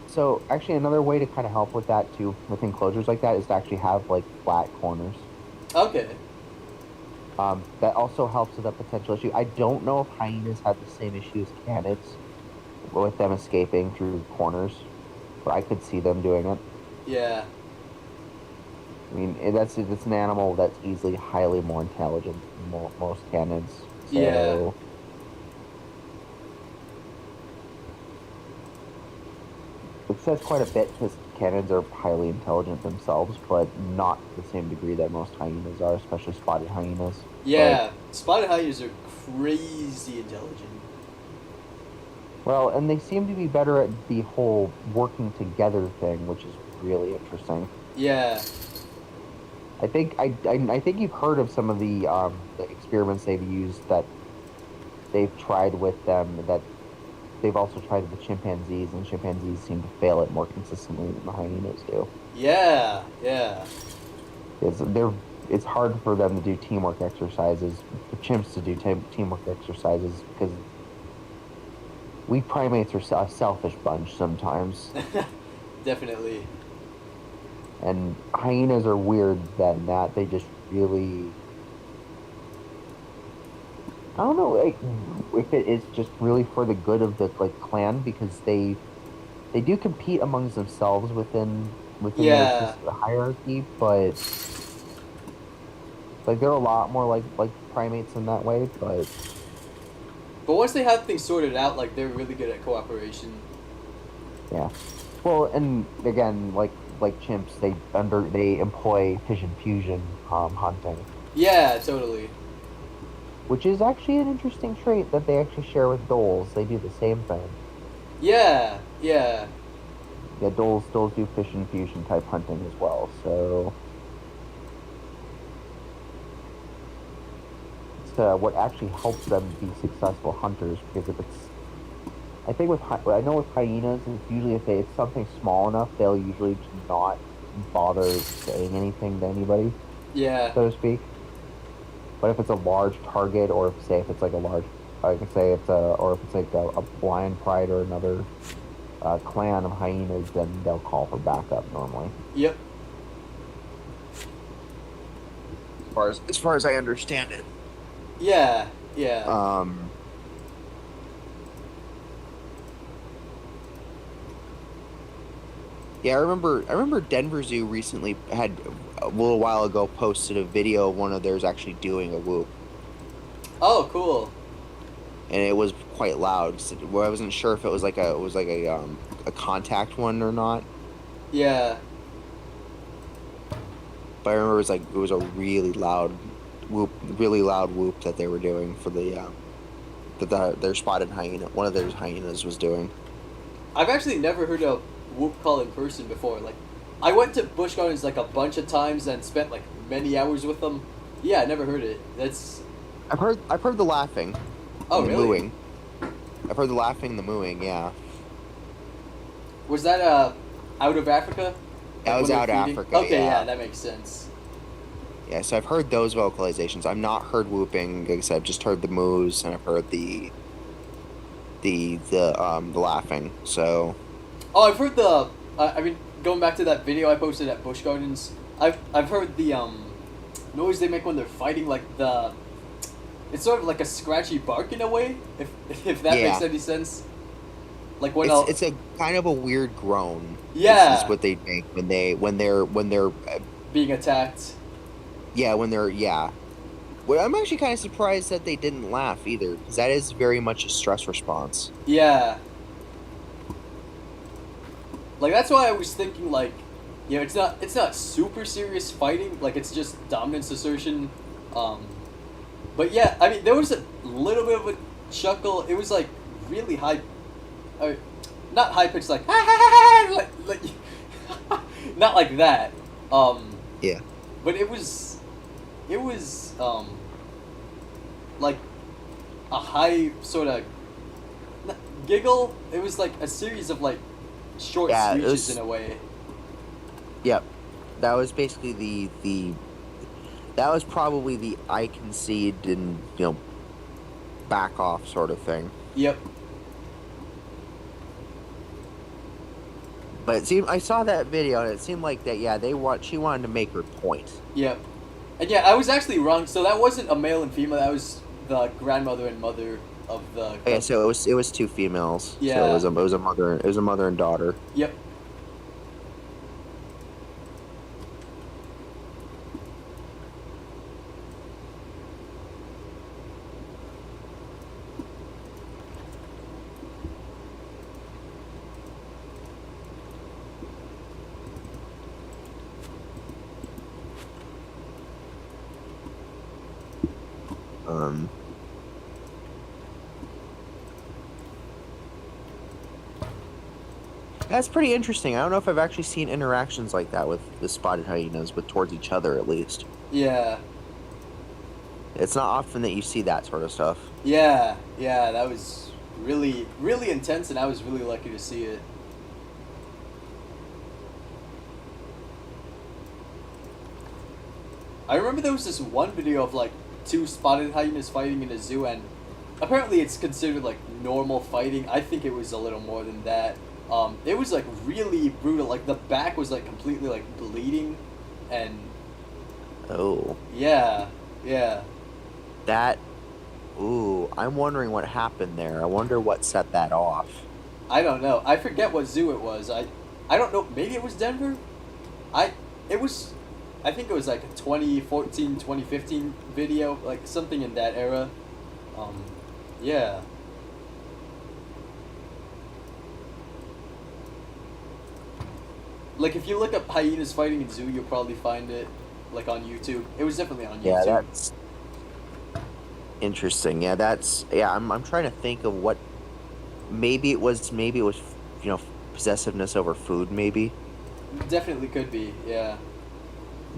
So actually, another way to kind of help with that too, with enclosures like that, is to actually have like flat corners. Okay. That also helps with a potential issue. I don't know if hyenas have the same issue as canids, with them escaping through corners, but I could see them doing it. Yeah. I mean, it's an animal that's easily highly more intelligent than most canids. So, Yeah. says quite a bit because cannons are highly intelligent themselves, but not to the same degree that most hyenas are, especially spotted hyenas. Yeah, spotted hyenas are crazy intelligent. Well, and they seem to be better at the whole working together thing, which is really interesting. Yeah. I think you've heard of some of the experiments they've used that they've tried with them that they've also tried with the chimpanzees, and chimpanzees seem to fail it more consistently than the hyenas do. Yeah. Yeah. It's hard for them to do teamwork exercises, for chimps to do teamwork exercises because we primates are a selfish bunch sometimes. Definitely. And hyenas are weird than that. They just really, I don't know, like, if it is just really for the good of the like clan because they do compete amongst themselves within Yeah. the hierarchy, but like they're a lot more like primates in that way. But But once they have things sorted out, like they're really good at cooperation. yeah, well, and again, like chimps, they employ fission fusion hunting. Yeah, totally. Which is actually an interesting trait that they actually share with dholes. They do the same thing. Yeah, yeah. Yeah, dholes do fish and fusion type hunting as well. So it's what actually helps them be successful hunters. Because if it's, I think I know with hyenas, it's usually if it's something small enough, they'll usually just not bother saying anything to anybody, Yeah. so to speak. But if it's a large target, or if it's like a large, I could say or if it's like a lion pride or another clan of hyenas, then they'll call for backup normally. Yep. As far as I understand it. Yeah, yeah. Yeah, I remember Denver Zoo recently had a little while ago posted a video of one of theirs actually doing a whoop, Oh, cool. and it was quite loud. So, well, I wasn't sure if it was a contact one or not, Yeah. but I remember it was a really loud whoop that they were doing for their spotted hyena. One of their hyenas was doing. I've actually never heard a whoop call in person before. Like, I went to Busch Gardens like a bunch of times and spent like many hours with them. Yeah, I never heard it. That's. I've heard the laughing. Oh, and the really? mooing. I've heard the laughing, and the mooing. Yeah. Was that out of Africa? That Like was when out they're of feeding? Africa, Okay, yeah. that makes sense. Yeah, so I've heard those vocalizations. I've not heard whooping. Like I said, I've just heard the moos, and I've heard the laughing. So Oh, I've heard the. I mean, going back to that video I posted at Busch Gardens, I've heard the noise they make when they're fighting, like the. It's sort of like a scratchy bark in a way, if that Yeah. makes any sense. Like when it's a kind of a weird groan. Yeah. is what they make when they're being attacked. yeah. Well, I'm actually kind of surprised that they didn't laugh either, because that is very much a stress response. Yeah. Like that's why I was thinking like, you know, it's not super serious fighting. Like it's just dominance assertion. But yeah, I mean there was a little bit of a chuckle. It was like really high, not high pitched like like not like that. Yeah. But it was like a high sort of giggle. It was like a series of like short Yeah, it screeches was- in a way. Yep. That was basically that was probably the I concede and back off sort of thing. Yep. But it seemed I saw that video and it seemed like that she wanted to make her point. Yep. And yeah, I was actually wrong. So that wasn't a male and female. That was the grandmother and mother of the. Yeah, so it was two females. Yeah. So it was a mother and daughter. Yep. That's pretty interesting. I don't know if I've actually seen interactions like that with the spotted hyenas, with towards each other at least. Yeah. It's not often that you see that sort of stuff. Yeah, that was really, really intense, and I was really lucky to see it. I remember there was this one video of like two spotted hyenas fighting in a zoo, and apparently it's considered like normal fighting. I think it was a little more than that. It was like really brutal. Like the back was like completely like bleeding, and Oh, yeah. that. Ooh, I'm wondering what happened there. I wonder what set that off. I don't know. I forget what zoo it was. I don't know. Maybe it was Denver. It was. I think it was like a 2014, 2015 video, like something in that era. Yeah. Like if you look up hyenas fighting in zoo, you'll probably find it, like on YouTube. It was definitely on YouTube. Yeah, that's interesting. Yeah, that's yeah. I'm trying to think of what. Maybe it was possessiveness over food. Maybe Definitely could be. Yeah.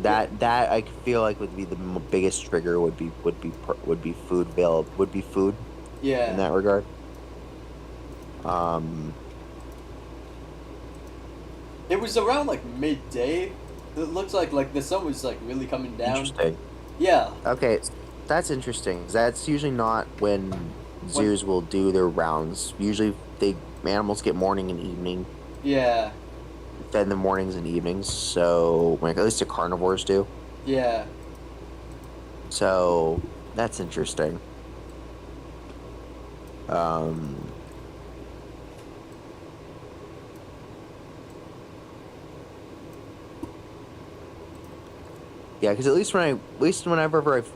that I feel like would be the biggest trigger. Would be food would be food Yeah. in that regard. It was around like midday. It looks like the sun was like really coming down. Interesting. Yeah. Okay, that's interesting. That's usually not when zoos will do their rounds. Usually, animals get morning and evening, Yeah. fed in the mornings and evenings. So, at least the carnivores do. Yeah. So, that's interesting. Yeah, because at least whenever I've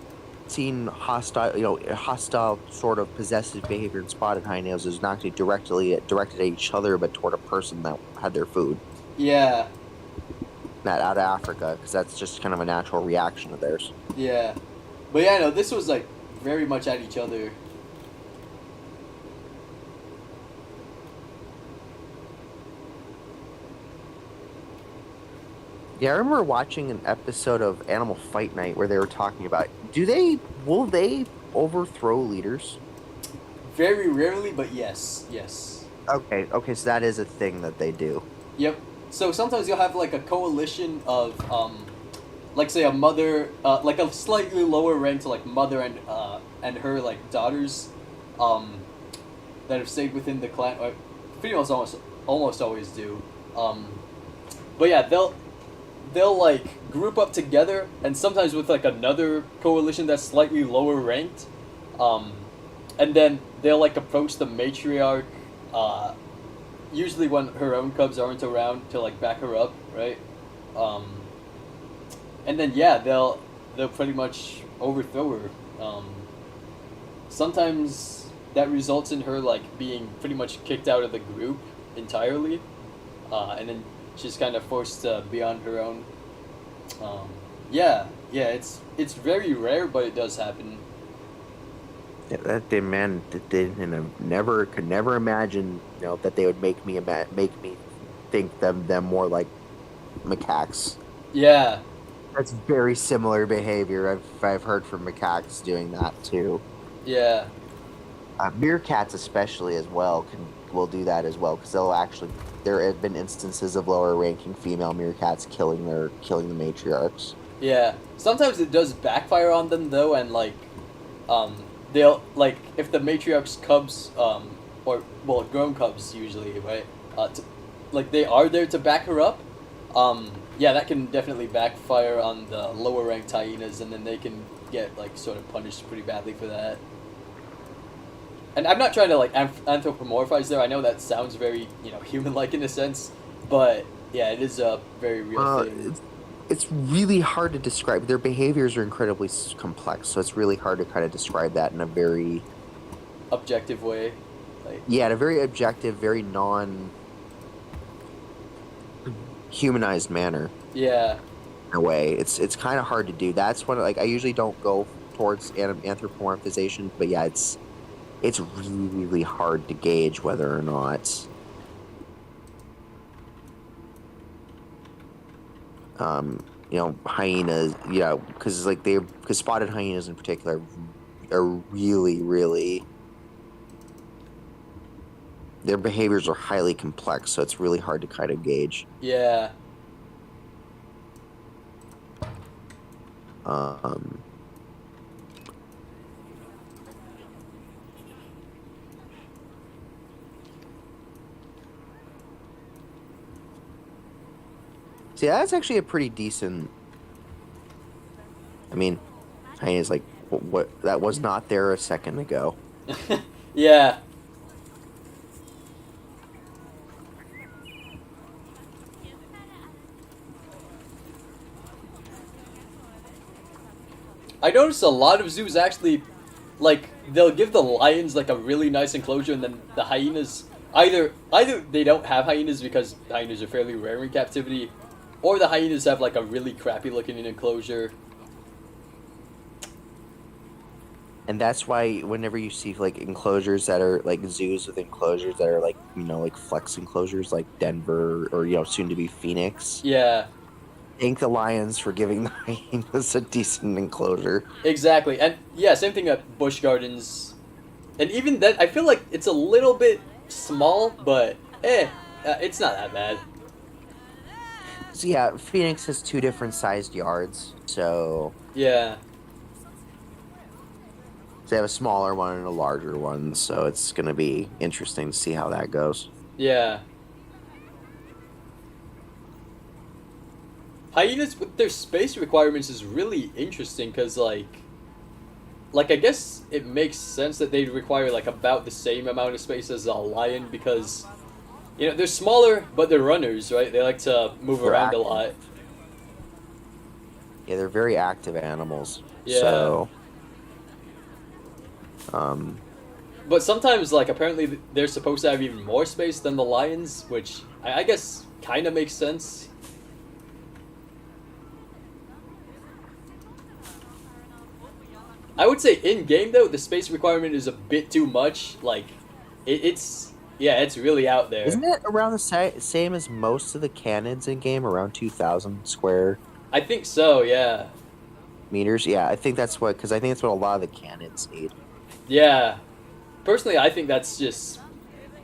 seen hostile sort of possessive behavior in spotted hyenas is not actually directed at each other, but toward a person that had their food. Yeah. That out of Africa, because that's just kind of a natural reaction of theirs. Yeah. But yeah, no, this was like very much at each other. Yeah, I remember watching an episode of Animal Fight Night where they were talking about will they overthrow leaders? Very rarely, but yes. Okay, so that is a thing that they do. Yep. So sometimes you'll have like a coalition of like say a mother, like a slightly lower ranked like mother and her like daughters, that have stayed within the clan. Females almost always do. But yeah, they'll like group up together, and sometimes with like another coalition that's slightly lower ranked, and then they'll like approach the matriarch, usually when her own cubs aren't around to like back her up, right? And then yeah, they'll pretty much overthrow her. Sometimes that results in her like being pretty much kicked out of the group entirely, and then she's kind of forced to be on her own. Yeah, it's very rare, but it does happen. Yeah, could never imagine that they would make me think them more like macaques. Yeah, That's very similar behavior. I've heard from macaques doing that too. yeah, Meerkats especially as well will do that as well, because there have been instances of lower ranking female meerkats killing the matriarchs. yeah. Sometimes it does backfire on them though, and like, they'll like if the matriarch's cubs, or well, grown cubs usually, right? Like they are there to back her up. Yeah, that can definitely backfire on the lower ranked hyenas, and then they can get like sort of punished pretty badly for that. And I'm not trying to like anthropomorphize there. I know that sounds very human-like in a sense, but yeah, it is a very real thing. It's really hard to describe. Their behaviors are incredibly complex, so it's really hard to kind of describe that in a very Objective way, like in a very objective, very humanized manner. yeah, In a way, it's kind of hard to do. That's when I usually don't go towards anthropomorphization, but yeah, it's really hard to gauge whether or not hyenas, because spotted hyenas in particular are really their behaviors are highly complex, so it's really hard to kind of gauge. Yeah. See, that's actually a pretty decent. I mean, hyenas like what that was not there a second ago. Yeah. I noticed a lot of zoos actually, like, they'll give the lions like a really nice enclosure, and then the hyenas either they don't have hyenas because hyenas are fairly rare in captivity, or the hyenas have like a really crappy looking enclosure. And that's why whenever you see like enclosures that are like zoos with enclosures that are like like flex enclosures like Denver or soon to be Phoenix, Yeah, thank the lions for giving the hyenas a decent enclosure. exactly. And yeah, same thing at Busch Gardens. And even then, I feel like it's a little bit small, but it's not that bad. So yeah, Phoenix has 2 different sized yards, so Yeah, they have a smaller one and a larger one, so it's gonna be interesting to see how that goes. yeah. Hyenas with their space requirements is really interesting because, like I guess it makes sense that they'd require, like, about the same amount of space as a lion because, they're smaller, but they're runners, right? They like to move They're around active. a lot. Yeah, they're very active animals. Yeah. So, But sometimes, like, apparently they're supposed to have even more space than the lions, which I guess kind of makes sense. I would say in-game, though, the space requirement is a bit too much. Like, it's really out there. isn't it around the same as most of the cannons in game, around 2,000 square I think so, yeah. meters? Yeah, I think that's because I think that's what a lot of the cannons need. Yeah. Personally, I think that's just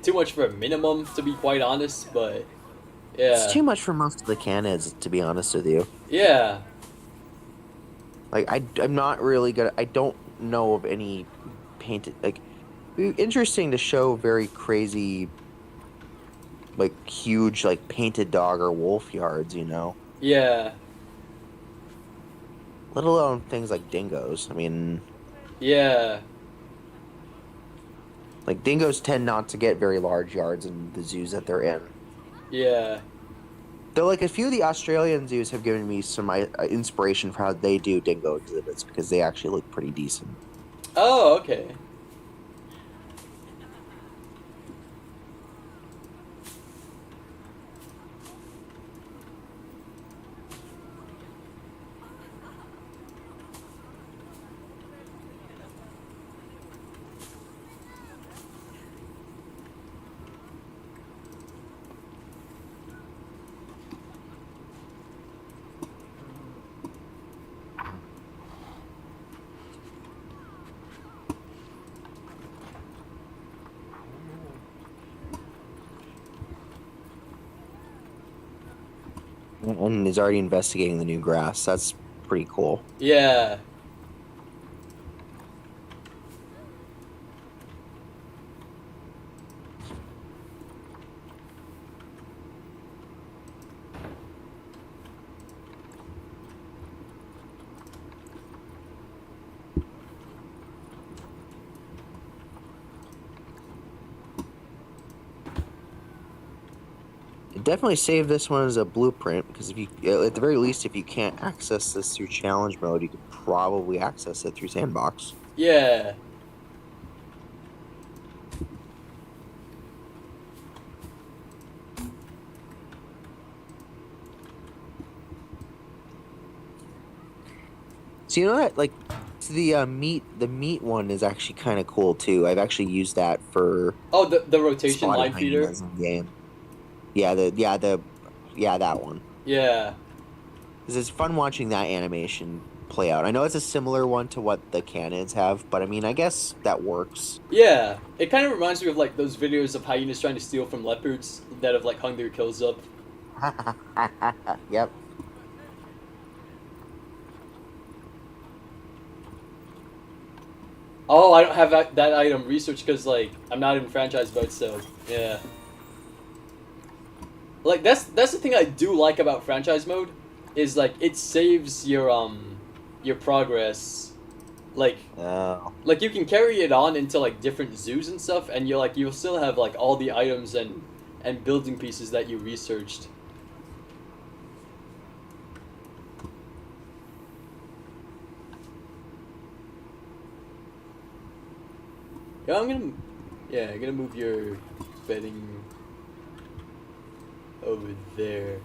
too much for a minimum, to be quite honest, but yeah. It's too much for most of the cannons, to be honest with you. Yeah. Like, I'm not really good. I don't know of any painted, like, interesting to show very crazy, like, huge, like, painted dog or wolf yards, Yeah. let alone things like dingoes. I mean, Yeah. like, dingoes tend not to get very large yards in the zoos that they're in. Yeah. Though, like, a few of the Australian zoos have given me some inspiration for how they do dingo exhibits because they actually look pretty decent. Oh, okay. And is already investigating the new grass. That's pretty cool. Yeah. Definitely save this one as a blueprint because if you, at the very least, if you can't access this through challenge mode, you could probably access it through sandbox. Yeah. So you know that, like, The meat one is actually kind of cool too. I've actually used that for Oh, the rotation spotting line feeder. hyenas in game. Yeah, that one. Yeah. 'Cause it's fun watching that animation play out. I know it's a similar one to what the cannons have, but I mean, I guess that works. Yeah. It kind of reminds me of like those videos of hyenas trying to steal from leopards that have like hung their kills up. Yep. Oh, I don't have that item researched because like I'm not in franchise mode, so yeah. Like that's the thing I do like about franchise mode, is like it saves your progress, like Oh. like you can carry it on into like different zoos and stuff, and you'll still have like all the items and building pieces that you researched. Yeah, I'm gonna move your bedding over there.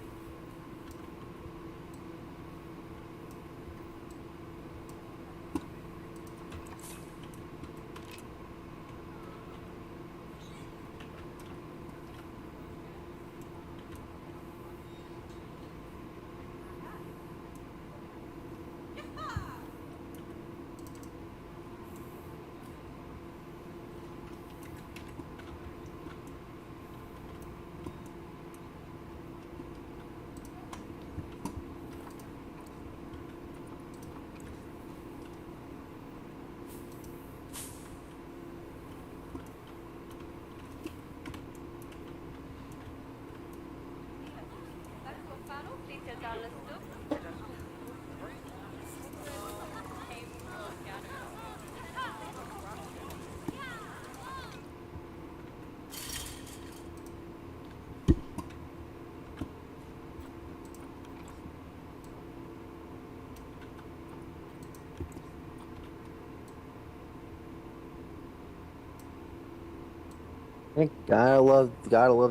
Gotta love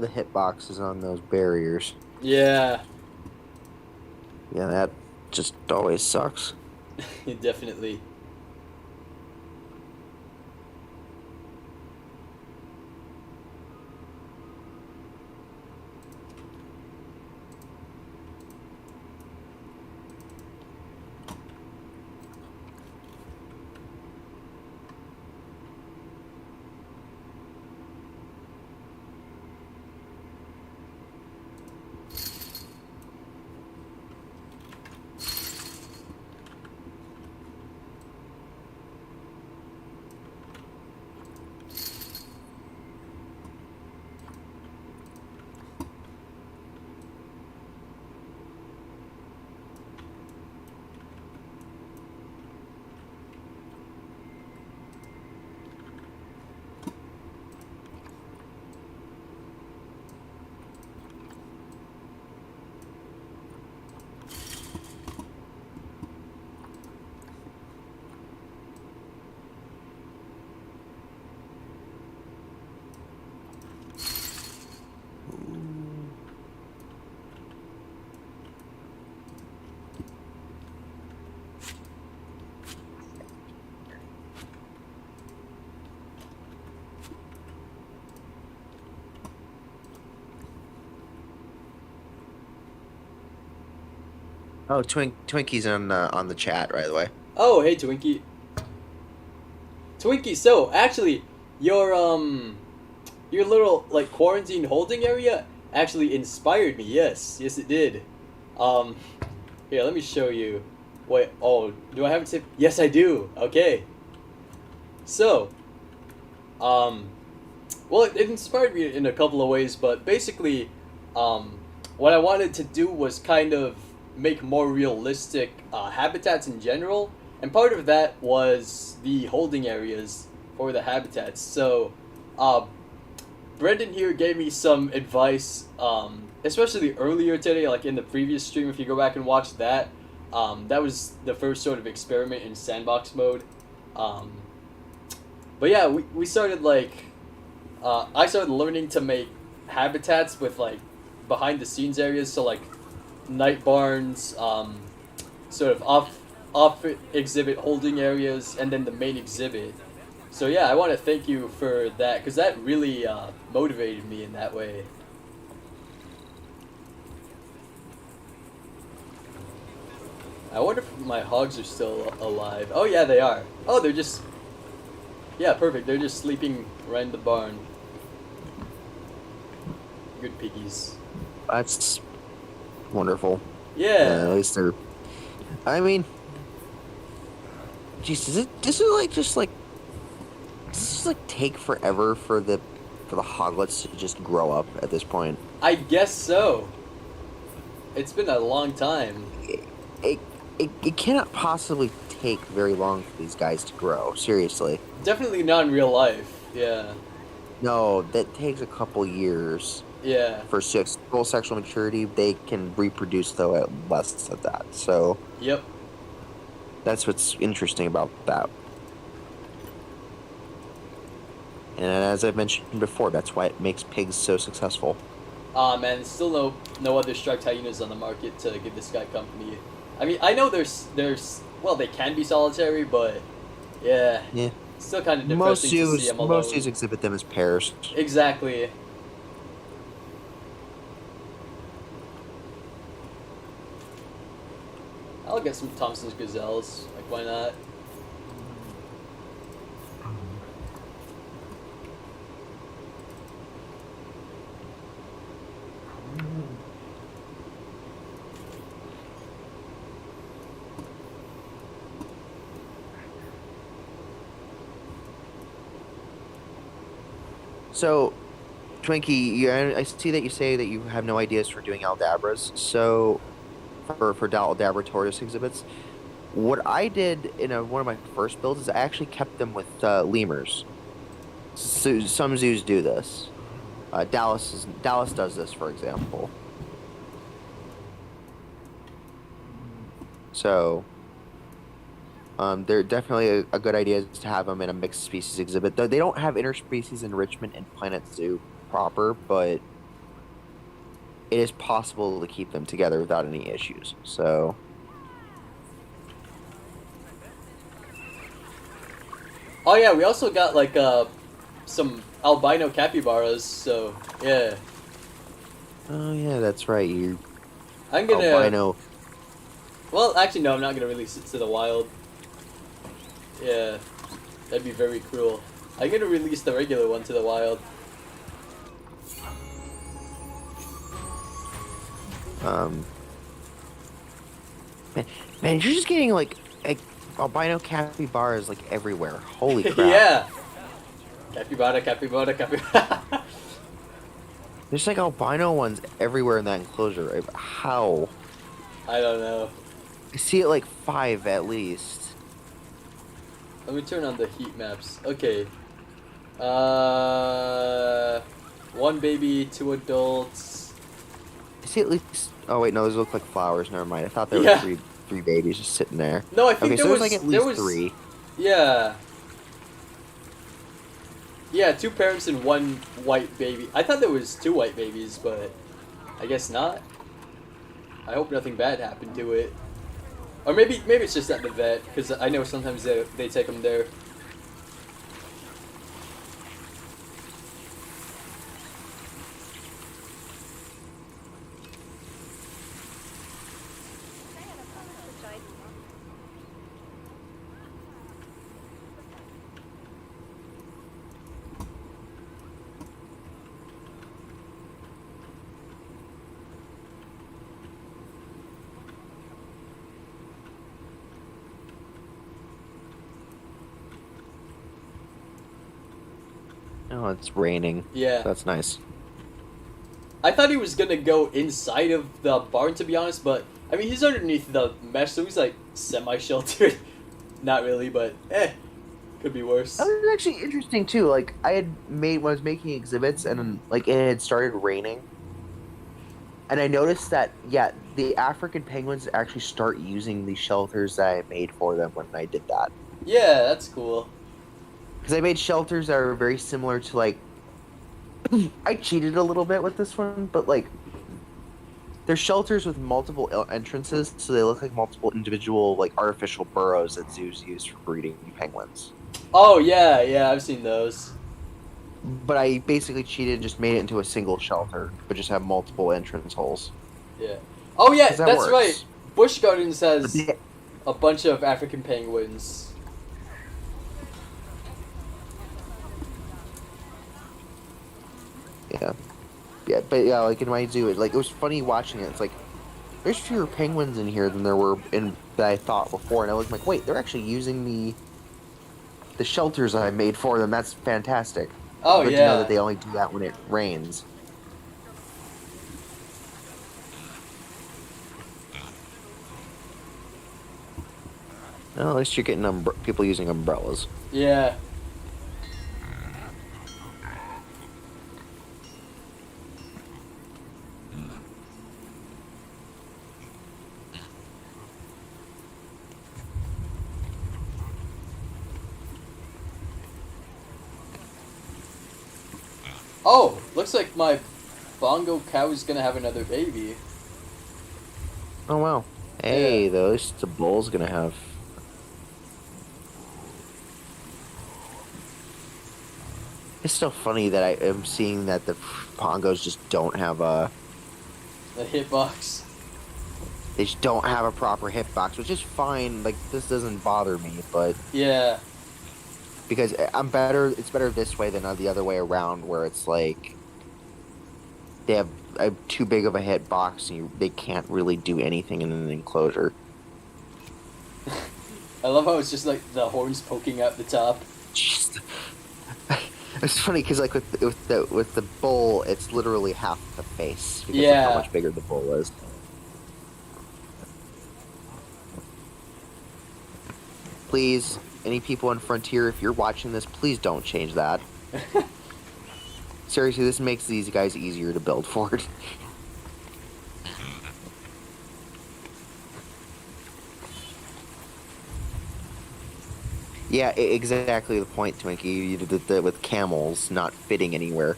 the hitboxes on those barriers. Yeah, Yeah, that just always sucks. definitely. Oh, Twinkie's on the chat, by the way. Oh, hey Twinkie. Twinkie, so actually, your little like quarantine holding area actually inspired me. Yes, yes it did. Um, Here, let me show you. Wait, oh, do I have it saved? Yes, I do. Okay. So, well, it inspired me in a couple of ways, but basically, what I wanted to do was kind of make more realistic habitats in general, and part of that was the holding areas for the habitats. So, Brendan here gave me some advice, especially earlier today, like in the previous stream. If you go back and watch that, that was the first sort of experiment in sandbox mode. But yeah, we started like, I started learning to make habitats with like behind the scenes areas, so like night barns, sort of off exhibit holding areas and then the main exhibit. So yeah, I want to thank you for that because that really motivated me in that way. I wonder if my hogs are still alive. Oh yeah, they are. Oh, they're just... Yeah, perfect. They're just sleeping right in the barn. Good piggies. That's wonderful. Yeah. At least they're. I mean, geez, does it like just like does this like take forever for the hoglets to just grow up at this point? I guess so. It's been a long time. It it cannot possibly take very long for these guys to grow. Seriously. Definitely not in real life. Yeah. No, that takes a couple years Yeah. for full sexual maturity. They can reproduce though at less than that. So Yep. that's what's interesting about that. And as I've mentioned before, that's why it makes pigs so successful. Man, still no other striped hyenas on the market to give this guy company. I mean, I know there's well, they can be solitary, but yeah, Yeah. still kind of Most depressing to see zoos them alone. most zoos exhibit them as pairs. Exactly. I'll get some Thompson's gazelles. Like, why not? So, Twinkie, I see that you say that you have no ideas for doing Aldabras. So, for Aldabra tortoise exhibits, what I did in one of my first builds is I actually kept them with lemurs. So, some zoos do this. Dallas does this, for example. So, they're definitely a good idea to have them in a mixed species exhibit. Though they don't have interspecies enrichment in Planet Zoo proper, but it is possible to keep them together without any issues. So, Oh yeah, we also got like some albino capybaras. So yeah, oh yeah, that's right. You I'm gonna. albino. Well, actually, no, I'm not gonna release it to the wild. Yeah, that'd be very cruel. I'm gonna release the regular one to the wild. Man, man, you're just getting like albino capybaras like everywhere. Holy crap! Yeah. Capybara, capybara, capybara. There's like albino ones everywhere in that enclosure. How? I don't know. I see it like 5 at least. Let me turn on the heat maps. Okay. 1 baby, 2 adults. I see at least. Oh wait, no, those look like flowers. Never mind. I thought there Yeah. were three babies just sitting there. No, I think Okay, there so was there's like at there least was 3. Yeah. Yeah, 2 parents and 1 white baby. I thought there was 2 white babies, but I guess not. I hope nothing bad happened to it. Or maybe it's just at the vet, because I know sometimes they take them there. Oh, it's raining. Yeah. That's nice. I thought he was gonna go inside of the barn, to be honest, but I mean he's underneath the mesh, so he's like semi-sheltered. Not really, but could be worse. That was actually interesting too. Like I was making exhibits, and like it had started raining, and I noticed that the African penguins actually start using the shelters that I made for them when I did that. Yeah, that's cool. Because I made shelters that are very similar to like. I cheated a little bit with this one, but like they're shelters with multiple entrances, so they look like multiple individual like artificial burrows that zoos use for breeding penguins. Oh yeah, yeah, I've seen those. But I basically cheated and just made it into a single shelter, but just have multiple entrance holes. Yeah. Oh yeah, 'Cause that that's works. right. Busch Gardens But has they- a bunch of African penguins. Yeah. Yeah, but yeah, like in my zoo, it was funny watching it. It's like there's fewer penguins in here than there were in that I thought before, and I was like, wait, they're actually using the shelters I made for them. That's fantastic. Oh Good to yeah. know that they only do that when it rains. Well, at least you're getting people using umbrellas. Yeah. Oh, looks like my bongo cow is gonna have another baby. Oh wow. Hey, though, at least the bull's gonna have. It's still funny that I am seeing that the pongos just don't have a. The hitbox. They just don't have a proper hitbox, which is fine. Like this doesn't bother me, but Yeah. because I'm better. It's better this way than the other way around, where it's like they have too big of a hitbox, and they can't really do anything in an enclosure. I love how it's just like the horns poking out the top. Just, it's funny because like with the bull, it's literally half the face because of how Yeah. much bigger the bull is. Please, any people on Frontier, if you're watching this, please don't change that. Seriously, this makes these guys easier to build for it. Yeah, exactly the point, Twinkie. You did that with camels not fitting anywhere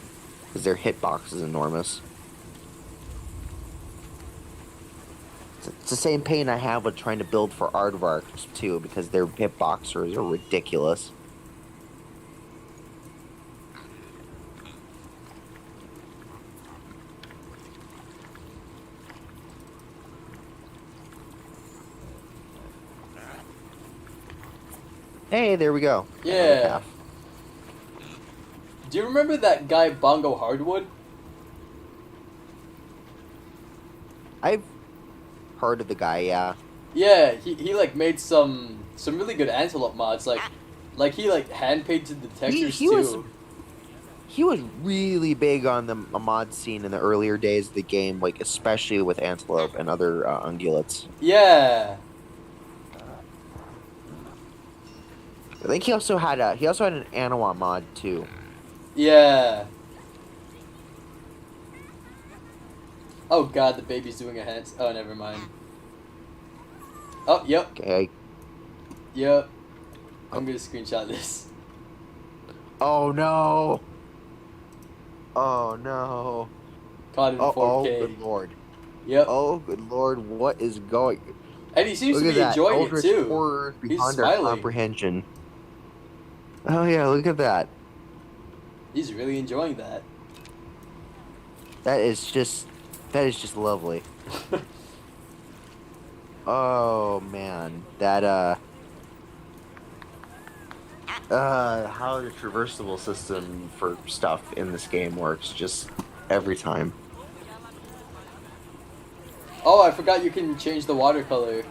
because their hitbox is enormous. It's the same pain I have with trying to build for aardvarks too, because their hitboxers are ridiculous. Hey, there we go. Yeah. Half. Do you remember that guy Bongo Hardwood? I've heard of the guy, yeah. Yeah, he like made some really good antelope mods. Like he like hand painted the textures he too. was- He was really big on the mod scene in the earlier days of the game, like especially with antelope and other ungulates. Yeah. I think he also had an Anawa mod too. Yeah. Oh god, the baby's doing a hand. Oh, never mind. Oh, yep, Okay. yep. I'm gonna screenshot this. Oh no. Oh no. Caught in Oh, 4K. good lord. Yep. Oh good lord, what is going? And he seems Look to at be that. enjoying Eldritch it too. horror He's beyond our smiling. comprehension. Oh yeah, look at that. He's really enjoying that. That is just lovely. Oh man, that how the traversable system for stuff in this game works just every time. Oh, I forgot you can change the watercolor.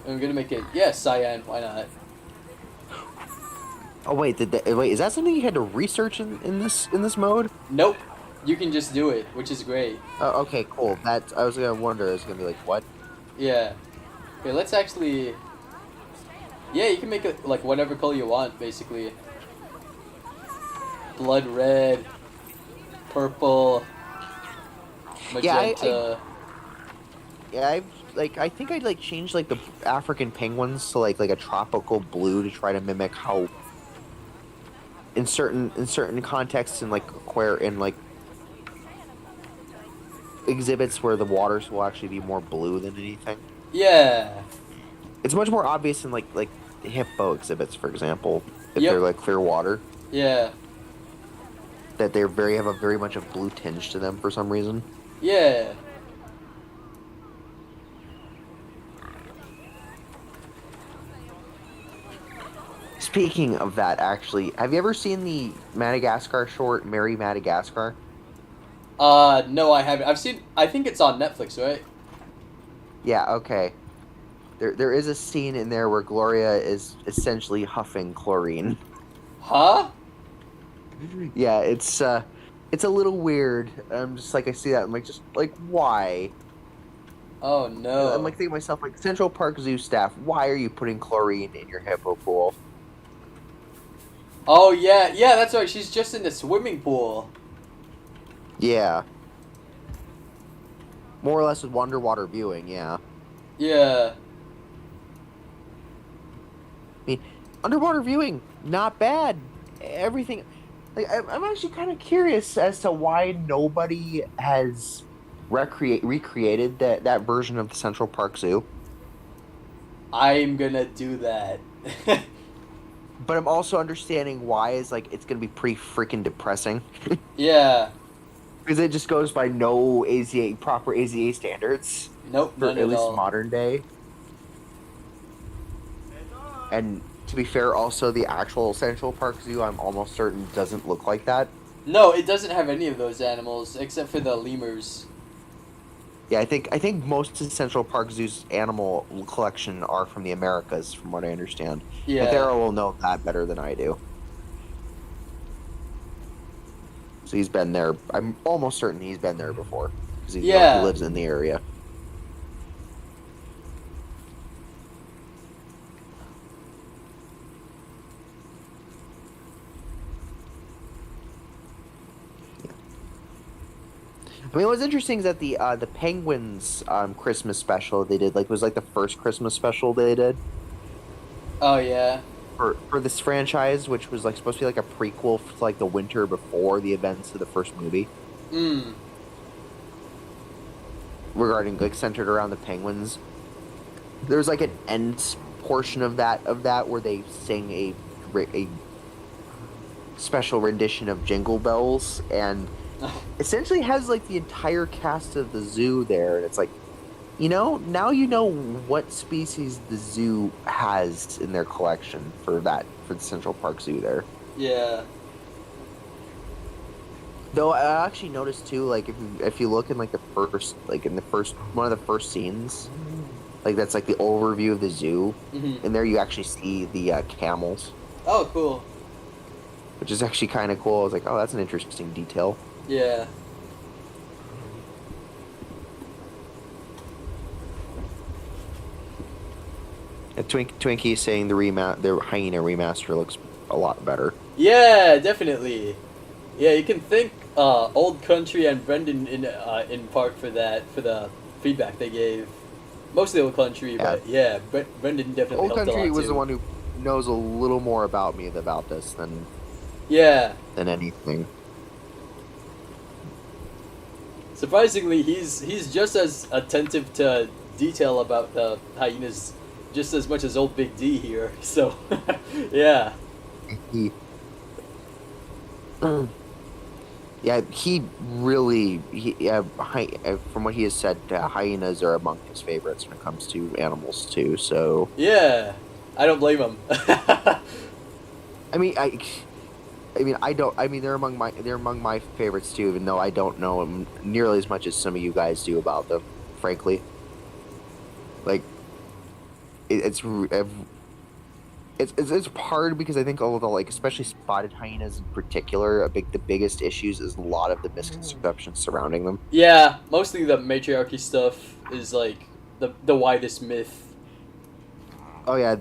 I'm gonna make it, yeah, cyan. Why not? Oh wait, wait, is that something you had to research in this mode? Nope. You can just do it, which is great. Oh, okay, cool. That I was gonna wonder. I was gonna be like, what? Yeah. Okay, let's actually. Yeah, you can make it like whatever color you want, basically. Blood red, purple, Yeah, magenta. Yeah, I think I'd like change like the African penguins to like a tropical blue to try to mimic how in certain contexts in like exhibits where the waters will actually be more blue than anything. Yeah. It's much more obvious in like hippo exhibits, for example, if Yep. they're like clear water, Yeah. that have a very much of blue tinge to them for some reason. Yeah. Speaking of that, actually, have you ever seen the Madagascar short Mary Madagascar? No, I haven't. I think it's on Netflix, right? Yeah, okay. There is a scene in there where Gloria is essentially huffing chlorine. Huh? Yeah, it's a little weird. I'm just like I see that, I'm like just like why? Oh no. I'm like thinking to myself like Central Park Zoo staff, why are you putting chlorine in your hippo pool? Oh yeah, yeah, that's right. She's just in the swimming pool. Yeah. More or less with underwater viewing, yeah. Yeah. I mean, underwater viewing, not bad. Everything, like I'm actually kind of curious as to why nobody has recreated that version of the Central Park Zoo. I'm gonna do that. But I'm also understanding why is like it's gonna be pretty freaking depressing Yeah. because it just goes by no proper AZA standards Nope, for none at at least all. modern day. And to be fair, also the actual Central Park Zoo, I'm almost certain doesn't look like that. No, it doesn't have any of those animals except for the lemurs. Yeah, I think most of Central Park Zoo's animal collection are from the Americas, from what I understand. Yeah. Athero will know that better than I do. So he's been there. I'm almost certain he's been there before because he Yeah. lives in the area. I mean, what's interesting is that the Penguins Christmas special they did was like the first Christmas special they did Oh yeah. for this franchise, which was like supposed to be like a prequel to like the winter before the events of the first movie, Mm. regarding like centered around the Penguins. There's like an end portion of that where they sing a special rendition of Jingle Bells and essentially has like the entire cast of the zoo there, and it's like, now you know what species the zoo has in their collection for the Central Park Zoo there. Yeah. Though I actually noticed too, like if you look in like one of the first scenes, like that's like the overview of the zoo, Hmm. and there you actually see the camels, Oh, cool. which is actually kind of cool. I was like, oh, that's an interesting detail. Yeah. Twinkie is saying the hyena remaster looks a lot better. Yeah, definitely. Yeah, you can thank Old Country and Brendan in part for the feedback they gave. Mostly Old Country, Yeah. but yeah, Brendan definitely Old helped a Country lot was too. the one who knows a little more about me about this Yeah. than anything. Surprisingly, he's just as attentive to detail about the hyenas, just as much as old Big D here. So, yeah, He, yeah, he really, from what he has said, hyenas are among his favorites when it comes to animals too. So, yeah, I don't blame him. I mean, I don't. I mean, they're among my favorites too. Even though I don't know them nearly as much as some of you guys do about them, frankly. Like, it's hard because I think all of the especially spotted hyenas in particular, the biggest issues is a lot of the misconceptions surrounding them. Yeah, mostly the matriarchy stuff is like the widest myth. Oh yeah.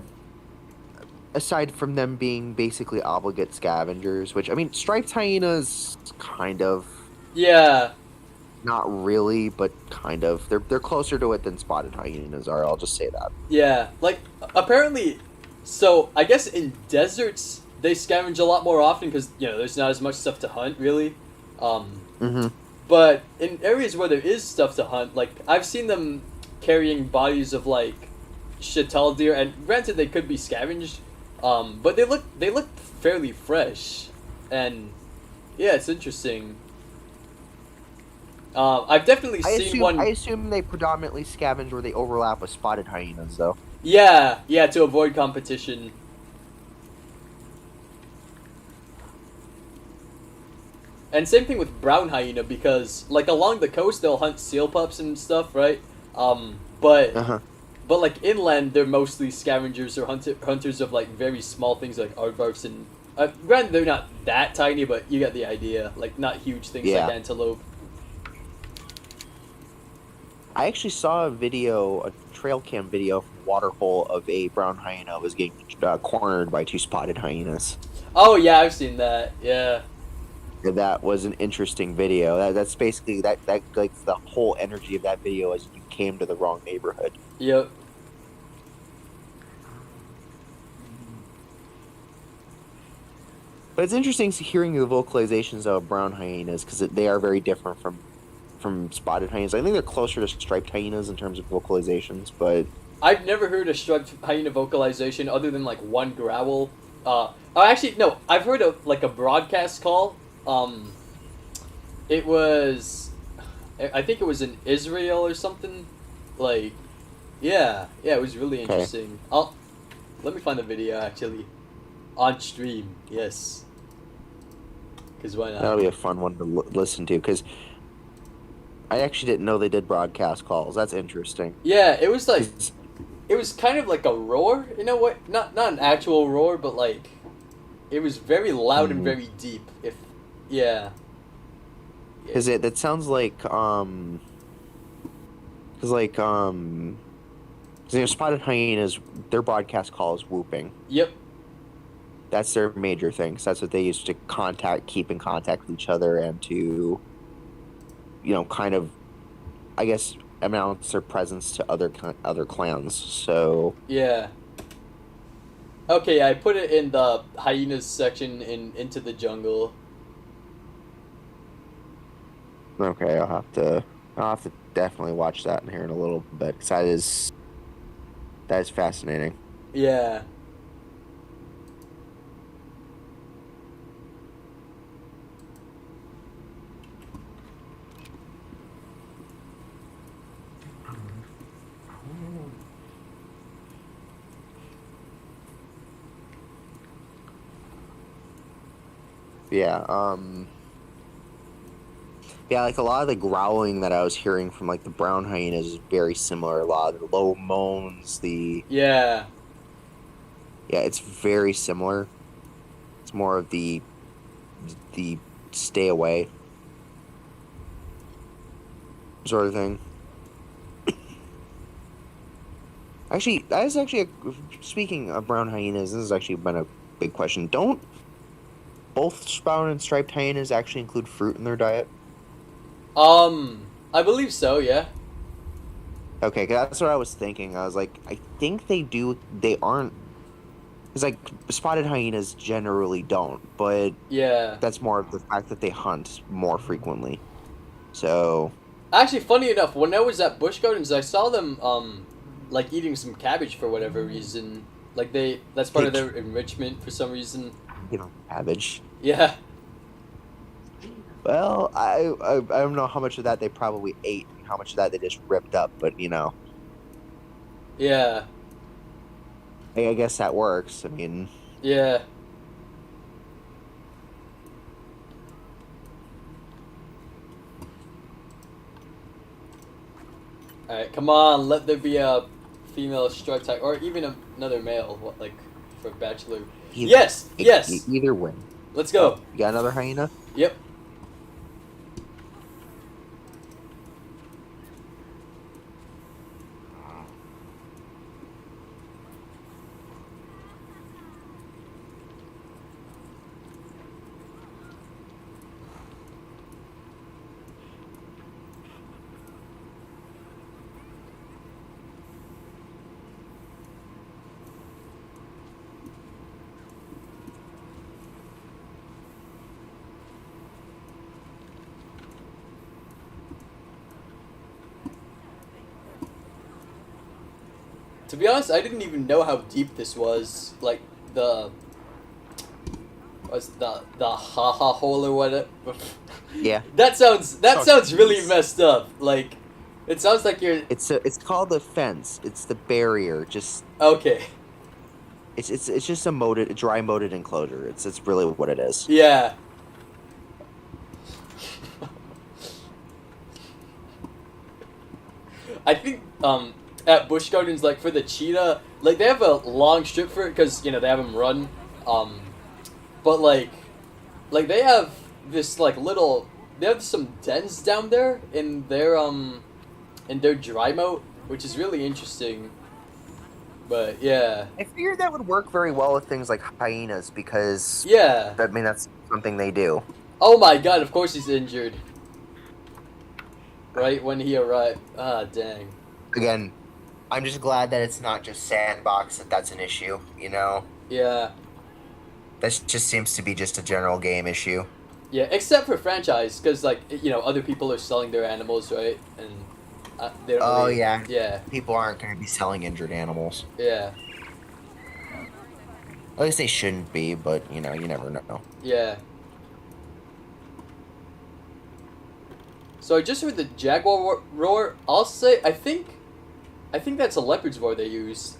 Aside from them being basically obligate scavengers, which I mean, striped hyenas kind of, Yeah, not really, but kind of. They're closer to it than spotted hyenas are. I'll just say that. yeah. Like apparently, so I guess in deserts they scavenge a lot more often because there's not as much stuff to hunt really. Mm-hmm. But in areas where there is stuff to hunt, like I've seen them carrying bodies of like chatal deer, and granted they could be scavenged, but they look fairly fresh, and yeah, it's interesting. I've definitely seen one. I assume they predominantly scavenge where they overlap with spotted hyenas, though. Yeah, yeah, to avoid competition. And same thing with brown hyena because like along the coast they'll hunt seal pups and stuff, right? But Uh-huh. but like inland they're mostly scavengers or hunters of like very small things like aardvarks and granted they're not that tiny, but you get the idea. Like not huge things Yeah. like antelope. I actually saw a trail cam video from Waterhole of a brown hyena was getting cornered by two spotted hyenas. Oh yeah, I've seen that. Yeah. That was an interesting video. That's basically that like the whole energy of that video is you came to the wrong neighborhood. Yep. But it's interesting hearing the vocalizations of brown hyenas because they are very different from spotted hyenas. I think they're closer to striped hyenas in terms of vocalizations, but I've never heard a striped hyena vocalization other than like one growl. Actually no, I've heard of like a broadcast call. It was, I think it was in Israel or something. Like, yeah, it was really Okay. interesting. Let me find the video actually, on stream. Yes, because why that'll not? be a fun one to listen to because I actually didn't know they did broadcast calls. That's interesting. Yeah, it was like 'Cause- it was kind of like a roar. You know what? Not an actual roar, but like, it was very loud and Mhm. very deep. Yeah. Because that sounds like because spotted hyenas, their broadcast call is whooping. Yep. That's their major thing. So that's what they use to keep in contact with each other, and to kind of, I guess, announce their presence to other clans. So Yeah. Okay, I put it in the hyenas section in Into the Jungle. okay, I'll have to definitely watch that in here in a little bit because that is fascinating. Yeah. Yeah. Yeah, like a lot of the growling that I was hearing from like the brown hyenas is very similar. A lot of the low moans, Yeah. yeah, it's very similar. It's more of the stay away sort of thing. Actually, that is actually speaking of brown hyenas. This has actually been a big question. Don't both brown and striped hyenas actually include fruit in their diet? I believe so, yeah. Okay, 'cause that's what I was thinking. I was like, I think they do. They aren't. It's like spotted hyenas generally don't, but Yeah. that's more of the fact that they hunt more frequently. So Actually, funny enough, when I was at Busch Gardens, I saw them, like eating some cabbage for whatever reason. Like that's part of their enrichment for some reason. cabbage. Yeah. Well, I don't know how much of that they probably ate and how much of that they just ripped up, but Yeah. I guess that works. I mean, Yeah. Alright, come on, let there be a female striped tiger, or even another male, like, for bachelor. Yes! Yes! Either way. Let's go. You got another hyena? Yep. To be honest, I didn't even know how deep this was. Like what's the haha hole or whatever. Yeah. That sounds Oh, really jeez. messed up. Like, it sounds like you're It's called the fence. It's the barrier. Just okay. it's just a dry moated enclosure. It's really what it is. Yeah. I think at Busch Gardens, like for the cheetah, like they have a long strip for it because you know they have them run, but like they have this like little they have some dens down there in their dry moat, which is really interesting. But yeah, I figured that would work very well with things like hyenas because yeah. I mean that's something they do. Oh my god! Of course he's injured. Right when he arrived. Ah, dang. Again, I'm just glad that it's not just sandbox that's an issue. You know, Yeah. that just seems to be just a general game issue. Yeah, except for franchise, because like you know other people are selling their animals, right? And they don't. Oh really, yeah, Yeah. people aren't going to be selling injured animals. Yeah. At least they shouldn't be, but you know, you never know. Yeah. So I just heard the jaguar roar. I'll say I think that's a leopard's roar they use.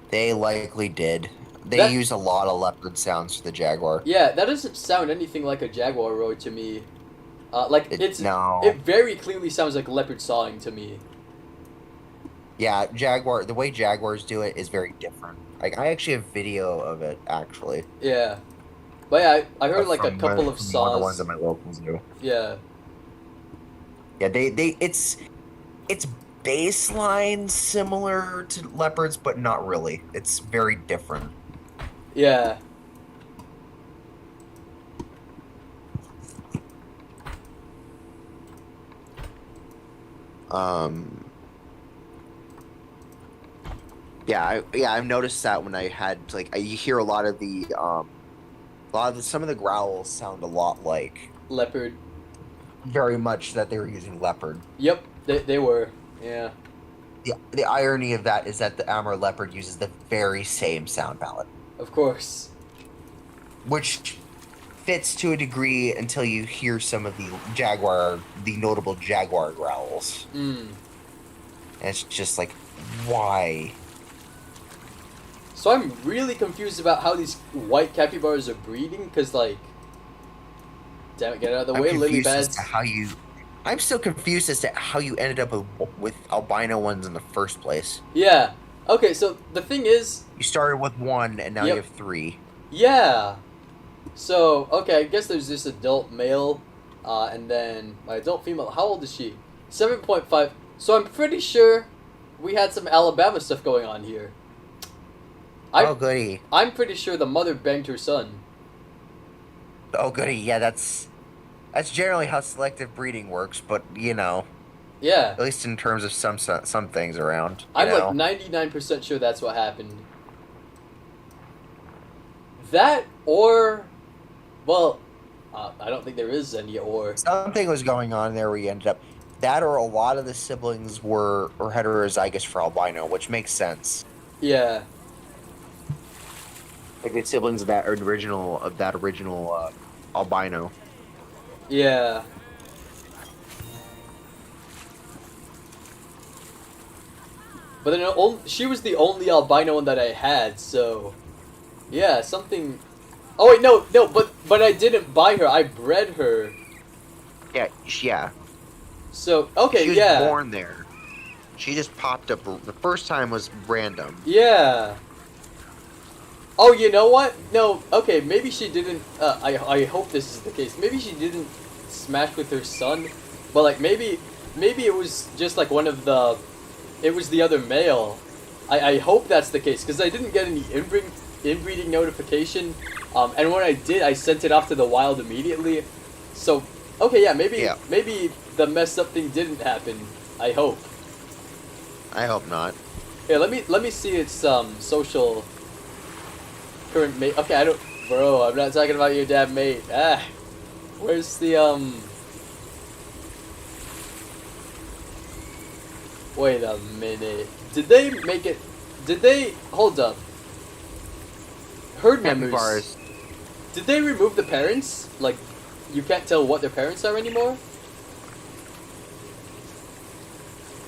They likely did. They That- use a lot of leopard sounds for the jaguar. Yeah, that doesn't sound anything like a jaguar roar to me. Like No. it very clearly sounds like leopard sawing to me. Yeah, jaguar. The way jaguars do it is very different. Like I actually have video of it actually. Yeah. But yeah, I heard like a From couple of from one of the ones saws. that my locals do. Yeah. Yeah, it's baseline similar to leopards, but not really. It's very different. Yeah. Um. Yeah, I've noticed that when I had like you hear a lot of some of the growls sound a lot like Leopard. very much that they were using leopard. Yep, they were. Yeah. The irony of that is that the Amur leopard uses the very same sound palette, Of course. which fits to a degree until you hear some of the notable jaguar growls, Mm. and it's just like, why? So I'm really confused about how these white capybaras are breeding, because, like... Damn it, get out of the way, lily confused as pads. to how you. I'm still confused as to how you ended up with albino ones in the first place. Yeah. Okay, so the thing is... You started with one, and now Yep. you have three. Yeah. So, okay, I guess there's this adult male, and then my adult female. How old is she? 7.5. So I'm pretty sure we had some Alabama stuff going on here. Oh goody! I'm pretty sure the mother banged her son. Oh goody! Yeah, that's generally how selective breeding works. But you know, Yeah. at least in terms of some things around. You I'm know? like 99% sure that's what happened. That or, well, I don't think there is any or. Something was going on there where you ended up. That or a lot of the siblings were heterozygous for albino, which makes sense. Yeah. Like the siblings of that original albino. Yeah. But then she was the only albino one that I had, so yeah, something. Oh wait, no, but I didn't buy her. I bred her. Yeah. So okay, She was yeah, born there. She just popped up. The first time was random. yeah. Oh, you know what? No, okay, maybe she didn't. I hope this is the case. Maybe she didn't smash with her son, but like maybe it was just like one of the. It was the other male. I hope that's the case because I didn't get any inbreeding notification. And when I did, I sent it off to the wild immediately. So okay, yeah, maybe the messed up thing didn't happen. I hope. I hope not. Here, let me see its social current mate. Okay, I don't, bro. I'm not talking about your damn mate. Where's the Wait a minute. Did they make it? Did they hold up? Herd members. Capybaras. Did they remove the parents? Like, you can't tell what their parents are anymore?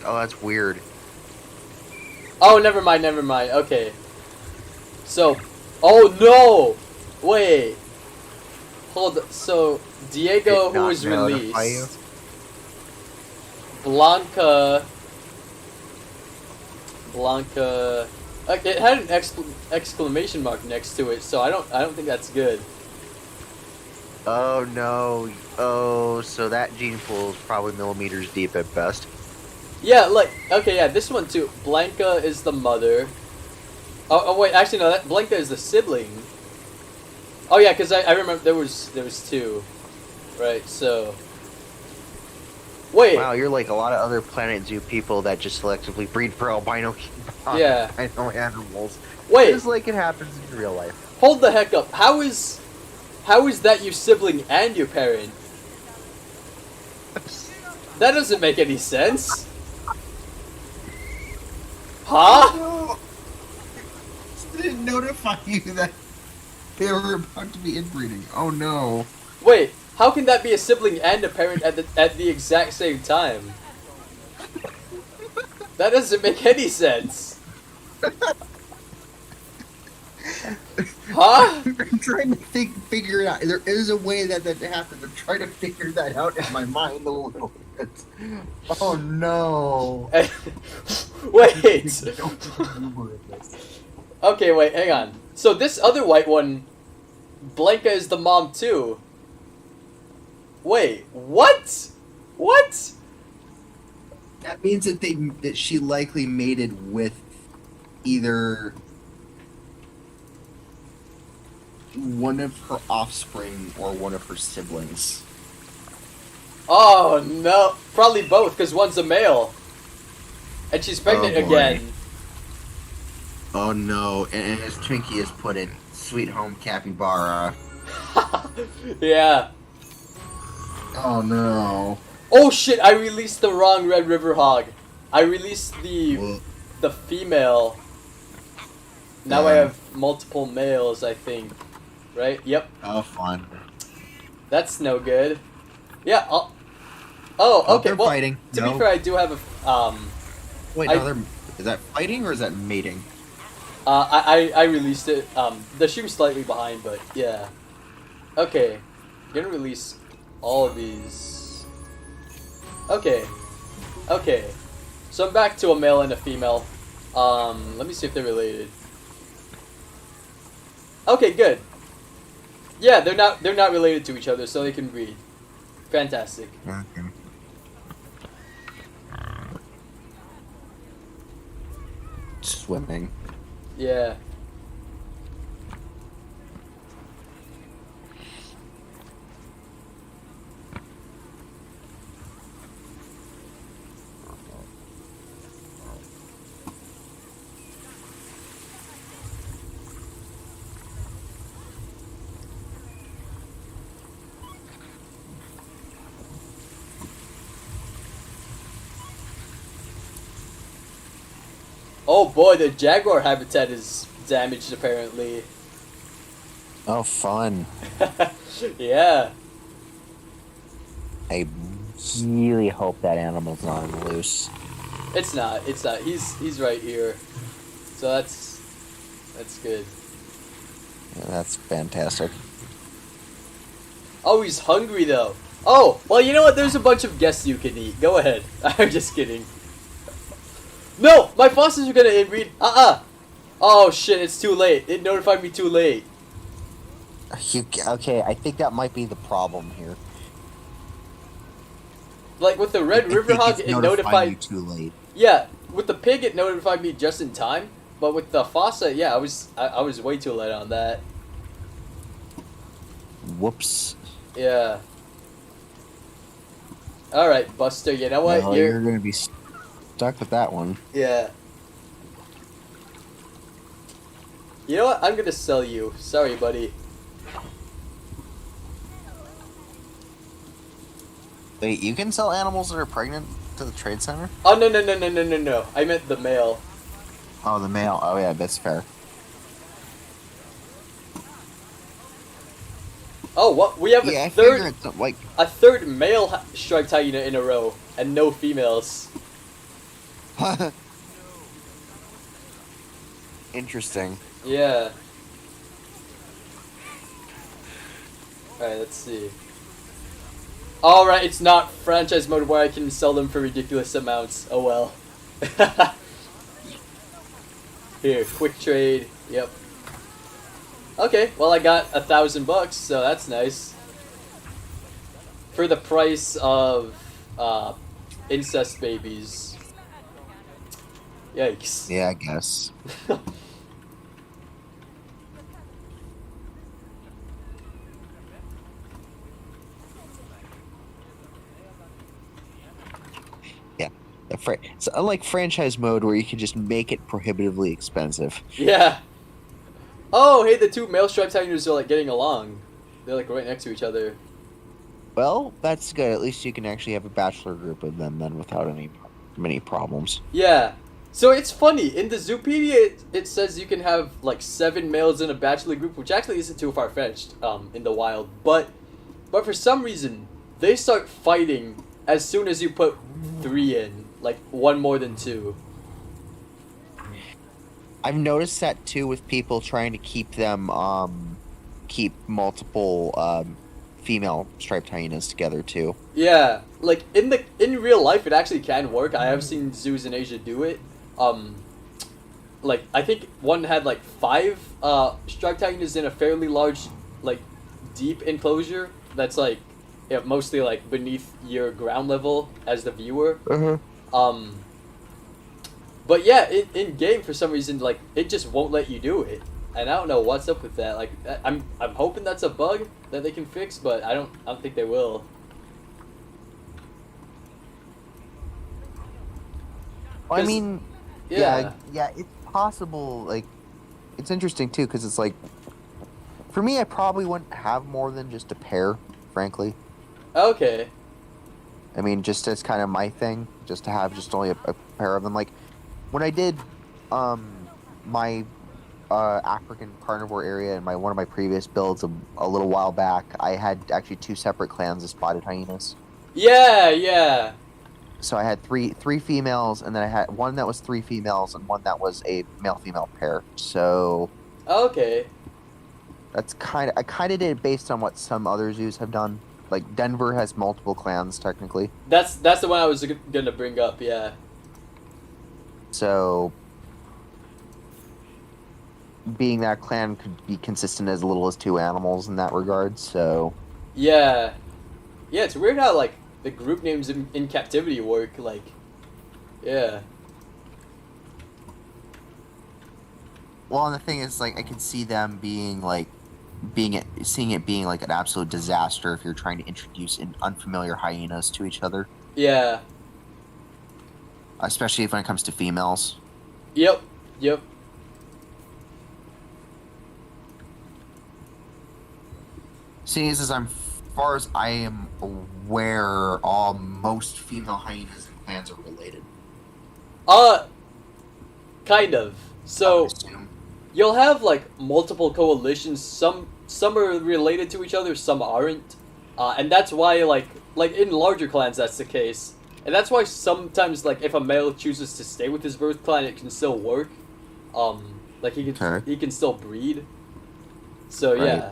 Oh, that's weird. Oh, never mind, never mind. Okay. So, oh no! Wait. Hold up. So, Diego, Did who not was notify you? released. Blanca. Like, it had an exclamation mark next to it, so I don't think that's good. Oh no. Oh, so that gene pool is probably millimeters deep at best. Yeah, like, okay, yeah, this one too. Blanca is the mother. Oh wait, actually no, that Blanca is the sibling. Oh yeah, because I remember there was two, right? So, wait, Wow, you're like a lot of other Planet Zoo people that just selectively breed for albino Yeah. albino animals. wait, Just like it happens in real life. hold the heck up. How is that your sibling and your parent? That doesn't make any sense. Huh? No. Didn't notify you that they were about to be inbreeding. Oh no. Wait, how can that be a sibling and a parent at the exact same time? That doesn't make any sense. Huh? I'm trying to figure it out. There is a way that happens. I'm trying to figure that out in my mind a little bit. Oh no. Wait. Don't remember this. Okay, wait, hang on. So this other white one, Blanca is the mom too. Wait, what? What? That means that she likely mated with either one of her offspring or one of her siblings. Oh no, probably both, because one's a male. And she's pregnant Oh, boy. again. Oh no, and as Twinkie has put it, sweet home capybara. Yeah. Oh no. Oh shit, I released the wrong Red River Hog. I released Well, the female. Now I Yeah. have multiple males, I think. Right? Yep. oh, fun. That's no good. Yeah, oh, okay. They're Well, fighting. to No. be fair, I do have a Wait, I- no, is that fighting or is that mating? I released it. The stream's slightly behind, but yeah. Okay, gonna release all of these. Okay, okay. So I'm back to a male and a female. Let me see if they're related. Okay, good. Yeah, they're not related to each other, so they can breed. Fantastic. Okay. Swimming. Yeah. Oh boy, the jaguar habitat is damaged apparently. Oh, fun. Yeah. I really hope that animal's not on the loose. It's not. It's not. He's right here. So that's good. Yeah, that's fantastic. Oh, he's hungry though. Oh, well, you know what? There's a bunch of guests you can eat. Go ahead. I'm just kidding. No, my fossils are gonna inbreed. Oh shit! It's too late. It notified me too late. Okay, I think that might be the problem here. Like with the Red River Hog, it notified. you too late. Yeah, with the pig, it notified me just in time. But with the fossa, yeah, I was way too late on that. Whoops. Yeah. All right, Buster. You know what? Well, you're gonna be stuck with that one. Yeah. You know what? I'm gonna sell you. Sorry, buddy. Wait, you can sell animals that are pregnant to the trade center? Oh no. I meant the male. Oh, the male. Oh yeah, that's fair. Oh, what? We have Yeah, I figure it's like a third male striped hyena in a row, and no females. interesting. Yeah. Alright, let's see. Alright, it's not franchise mode where I can sell them for ridiculous amounts. Oh well. Here, quick trade. Yep. Okay, well I got $1,000, so that's nice. For the price of incest babies. Yikes. Yeah, I guess. Yeah. It's unlike franchise mode where you can just make it prohibitively expensive. Yeah. Oh, hey, the two male striped hyenas are like getting along. They're like right next to each other. Well, that's good. At least you can actually have a bachelor group of them then without many problems. Yeah. So it's funny, in the Zoopedia it says you can have like 7 males in a bachelor group, which actually isn't too far-fetched in the wild. But for some reason, they start fighting as soon as you put 3 in. Like, one more than 2. I've noticed that too with people trying to keep them keep multiple female striped hyenas together too. Yeah, like in real life, it actually can work. I have seen zoos in Asia do it. Like I think one had like 5 striped hyenas in a fairly large, like deep enclosure that's like mostly like beneath your ground level as the viewer. But yeah, in game for some reason like it just won't let you do it. And I don't know what's up with that. Like, I'm hoping that's a bug that they can fix, but I don't think they will. I mean, yeah, it's possible. Like, it's interesting too because it's like, for me, I probably wouldn't have more than just a pair, frankly. Okay. I mean, just as kind of my thing, just to have just only a pair of them. Like, when I did, my African carnivore area in one of my previous builds a little while back, I had actually 2 separate clans of spotted hyenas. Yeah, yeah. So I had three females, and then I had one that was 3 females and one that was a male-female pair. So Okay. that's I kind of did it based on what some other zoos have done. Like Denver has multiple clans technically. That's the one I was gonna bring up. Yeah. So being that clan could be consistent as little as 2 animals in that regard. So Yeah. Yeah, it's weird how like the group names in captivity work. Like, yeah. well, and the thing is, like, I could see them being like seeing it being like an absolute disaster if you're trying to introduce unfamiliar hyenas to each other, Yeah. especially when it comes to females. Yep. Yep. Seeing as far as I am aware, most female hyenas and clans are related. Kind of. So I would assume. you'll have like multiple coalitions. Some are related to each other, some aren't, and that's why like in larger clans that's the case, and that's why sometimes like if a male chooses to stay with his birth clan, it can still work. Like he can still breed. So Right. yeah.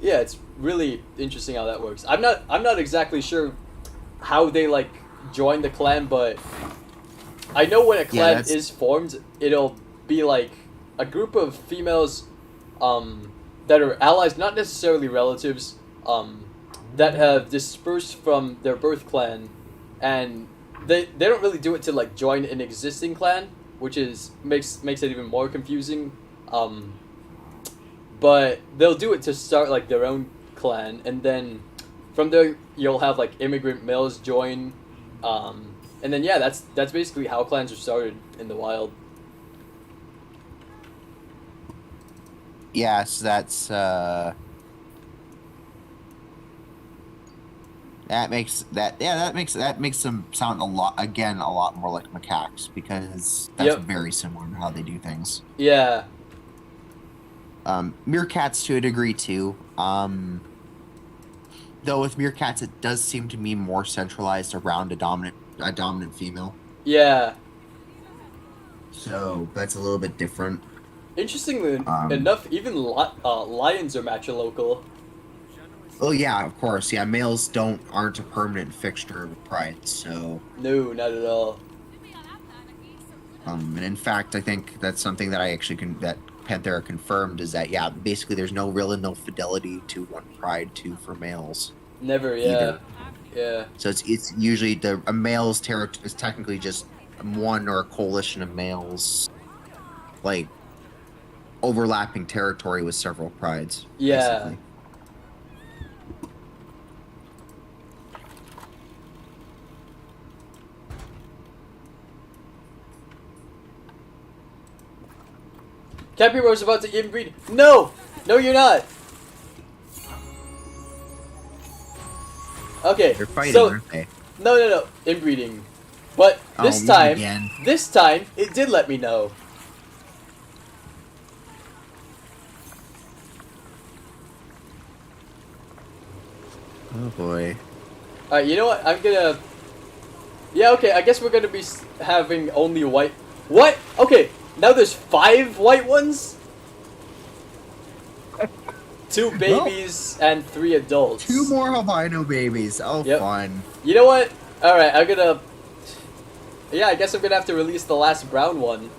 Yeah, it's really interesting how that works. I'm not exactly sure how they like join the clan, but I know when a clan is formed, it'll be like a group of females that are allies, not necessarily relatives, that have dispersed from their birth clan, and they don't really do it to like join an existing clan, which makes it even more confusing. But they'll do it to start like their own clan, and then from there you'll have like immigrant males join, and then yeah, that's basically how clans are started in the wild. Yes, that's That makes them sound a lot more like macaques because that's Yep. very similar to how they do things. Yeah. Meerkats to a degree too. Though with meerkats, it does seem to be more centralized around a dominant female. Yeah. So that's a little bit different. Interestingly enough, even lions are matrilocal. Oh yeah, of course. Yeah, males aren't a permanent fixture of pride. So, No, not at all. and in fact, I think that's something that that Panthera confirmed is that yeah, basically there's no fidelity to one pride for males. Never, yeah. Either. Yeah. So it's usually a male's territory is technically just one or a coalition of males, like overlapping territory with several prides. Yeah. Basically. Capybaras about to inbreed. No! No, you're not! Okay, They're fighting, so... aren't they? No. Inbreeding. But this me time... again. This time, it did let me know. Oh boy. Alright, you know what? I'm gonna... Yeah, okay, I guess we're gonna be having only white... What? Okay, now there's 5 white ones? 2 babies and 3 adults. 2 more albino babies. Oh, Yep. fun. You know what? Alright, I'm gonna... Yeah, I guess I'm gonna have to release the last brown one.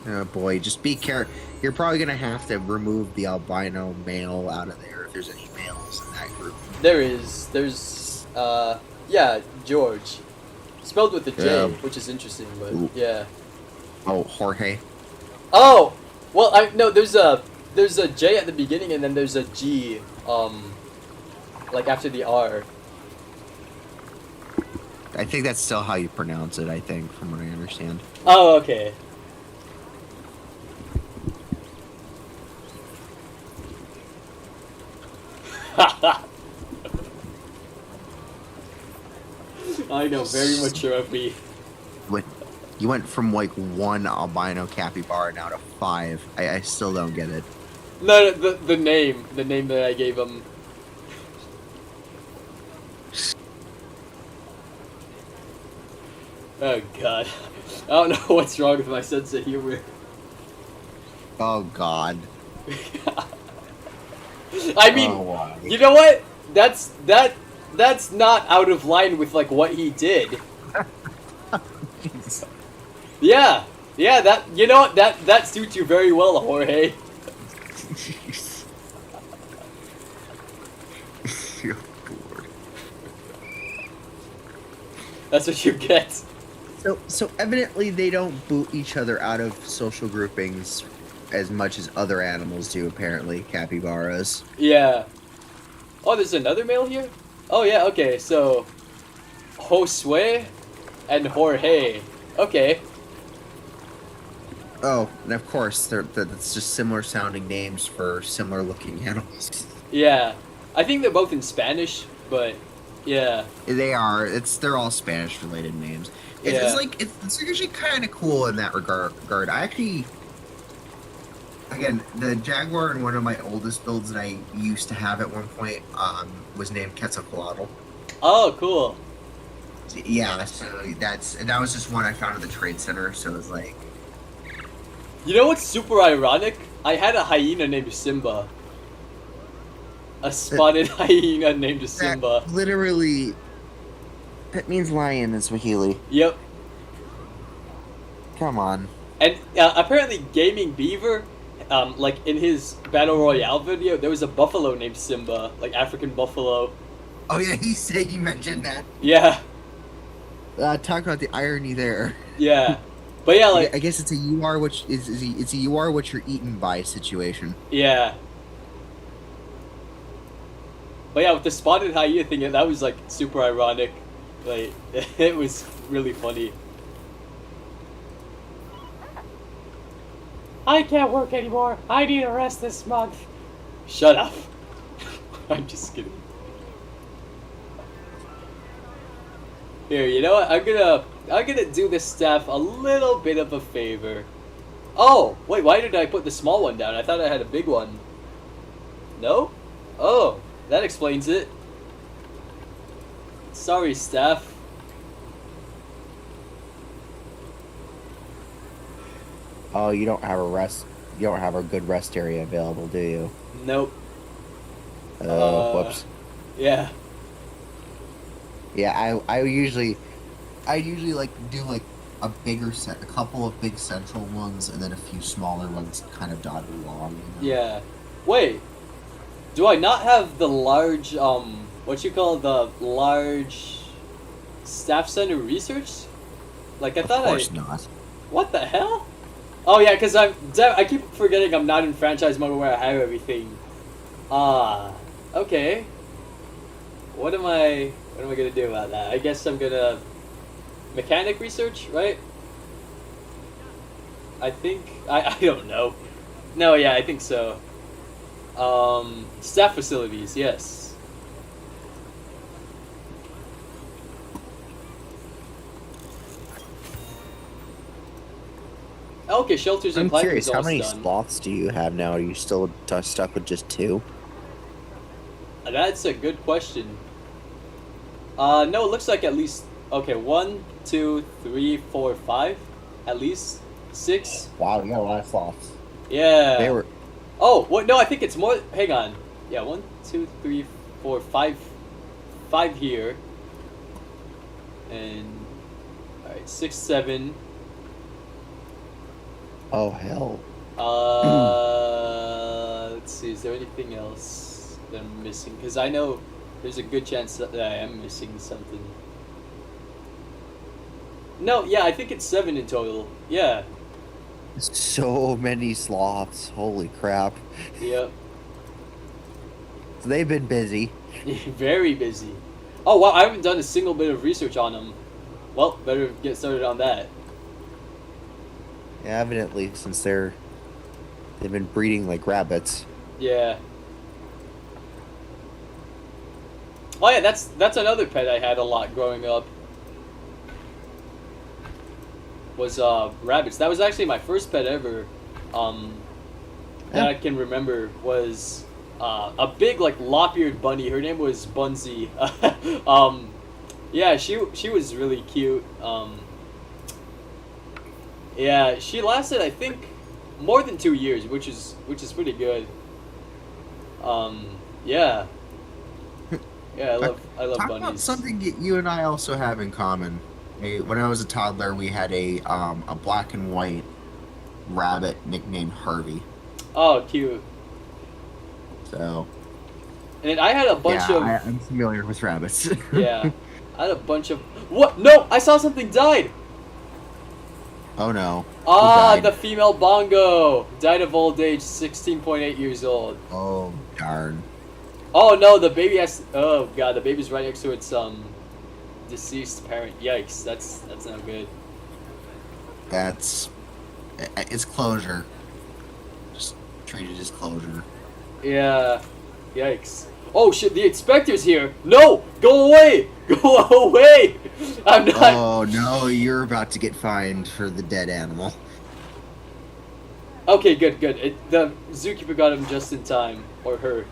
Oh boy, just be careful. You're probably gonna have to remove the albino male out of there if there's any males in that group. There's, yeah, George. Spelled with a J, Yeah. which is interesting, but, Ooh. yeah. Oh, Jorge. Oh! Well, no, there's a J at the beginning and then there's a G, like after the R. I think that's still how you pronounce it, I think, from what I understand. Oh, okay. I know, very mature of me. You went from like 1 albino capybara now to 5. I still don't get it. No, the name that I gave him. Oh god, I don't know what's wrong with my sense of humor. Oh god. I mean, Oh, why? you know what? That's not out of line with like what he did. Yeah, that you know what that suits you very well, Jorge. You're bored. That's what you get. So evidently they don't boot each other out of social groupings as much as other animals do, apparently, capybaras. Yeah. Oh, there's another male here? Oh yeah, okay, so Josue and Jorge. Okay. Oh, and of course, that's just similar sounding names for similar looking animals. Yeah. I think they're both in Spanish, but yeah. They are. They're all Spanish related names. Yeah. It's actually kind of cool in that regard. I actually, again, the Jaguar in one of my oldest builds that I used to have at one point was named Quetzalcoatl. Oh, cool. Yeah, so that was just one I found at the trade center. So it was like, You know what's super ironic? I had a hyena named Simba. A spotted hyena named Simba. that literally, that means lion in Swahili. Yep. Come on. And apparently Gaming Beaver, like in his Battle Royale video, there was a buffalo named Simba, like African buffalo. Oh yeah, he mentioned that. Yeah, Talk about the irony there. yeah. But yeah, like, I guess it's a you are what it's a you are what you're eaten by situation. yeah. But yeah, with the spotted hyena thing, that was like super ironic. Like, it was really funny. I can't work anymore. I need a rest this month. Shut up. I'm just kidding. Here, you know what? I'm gonna do the staff a little bit of a favor. Oh, wait, why did I put the small one down? I thought I had a big one. No? Oh, that explains it. Sorry, staff. Oh, you don't have a rest. You don't have a good rest area available, do you? Nope. Whoops. Yeah. Yeah, I usually like do like a bigger set, a couple of big central ones, and then a few smaller ones kind of dotted along. You know? Yeah. Wait. Do I not have the large, what you call the large staff center research? Like, I thought Of course not. What the hell? Oh yeah, because I keep forgetting I'm not in franchise mode where I have everything. Ah, okay. What am I gonna do about that? I guess I'm gonna mechanic research, right? I think I don't know. No, yeah, I think so. Staff facilities, yes. Okay, shelters and I'm climbing curious. is How almost many done. sloths do you have now? Are you still stuck with just 2? That's a good question. No, it looks like at least okay. 1, 2, 3, 4, 5, at least 6. Wow, you got a lot of sloths. Yeah. They were. Oh, what? No, I think it's more. Hang on. Yeah, 1, 2, 3, 4, 5, 5 here, and all right, 6, 7. Oh hell. Let's see. Is there anything else that I'm missing? Because I know there's a good chance that I am missing something. No, yeah, I think it's 7 in total. Yeah. So many sloths. Holy crap. Yep. So they've been busy. Very busy. Oh wow, I haven't done a single bit of research on them. Well, better get started on that. Yeah, evidently, since they've been breeding like rabbits. Yeah. Oh yeah, that's another pet I had a lot growing up. Was rabbits. That was actually my first pet ever. That I can remember was a big like lop-eared bunny. Her name was Bunsey. Yeah, she was really cute. Yeah, she lasted I think more than 2 years, which is pretty good. Yeah. Yeah, I love Talk bunnies. about something that you and I also have in common. When I was a toddler, we had a black and white rabbit nicknamed Harvey. Oh, cute. So And then I had a bunch of I'm familiar with rabbits. yeah. I had a bunch of what? No, I saw something died. Oh no. Ah, Who died? the female bongo died of old age, 16.8 years old. Oh darn. Oh no, the baby has. Oh god, the baby's right next to its deceased parent. Yikes, that's not good. It's closure. Just treat it as closure. Yeah, yikes. Oh shit, the inspector's here. No, go away, go away. I'm not. Oh no, you're about to get fined for the dead animal. Okay, good. The zookeeper got him just in time, or her.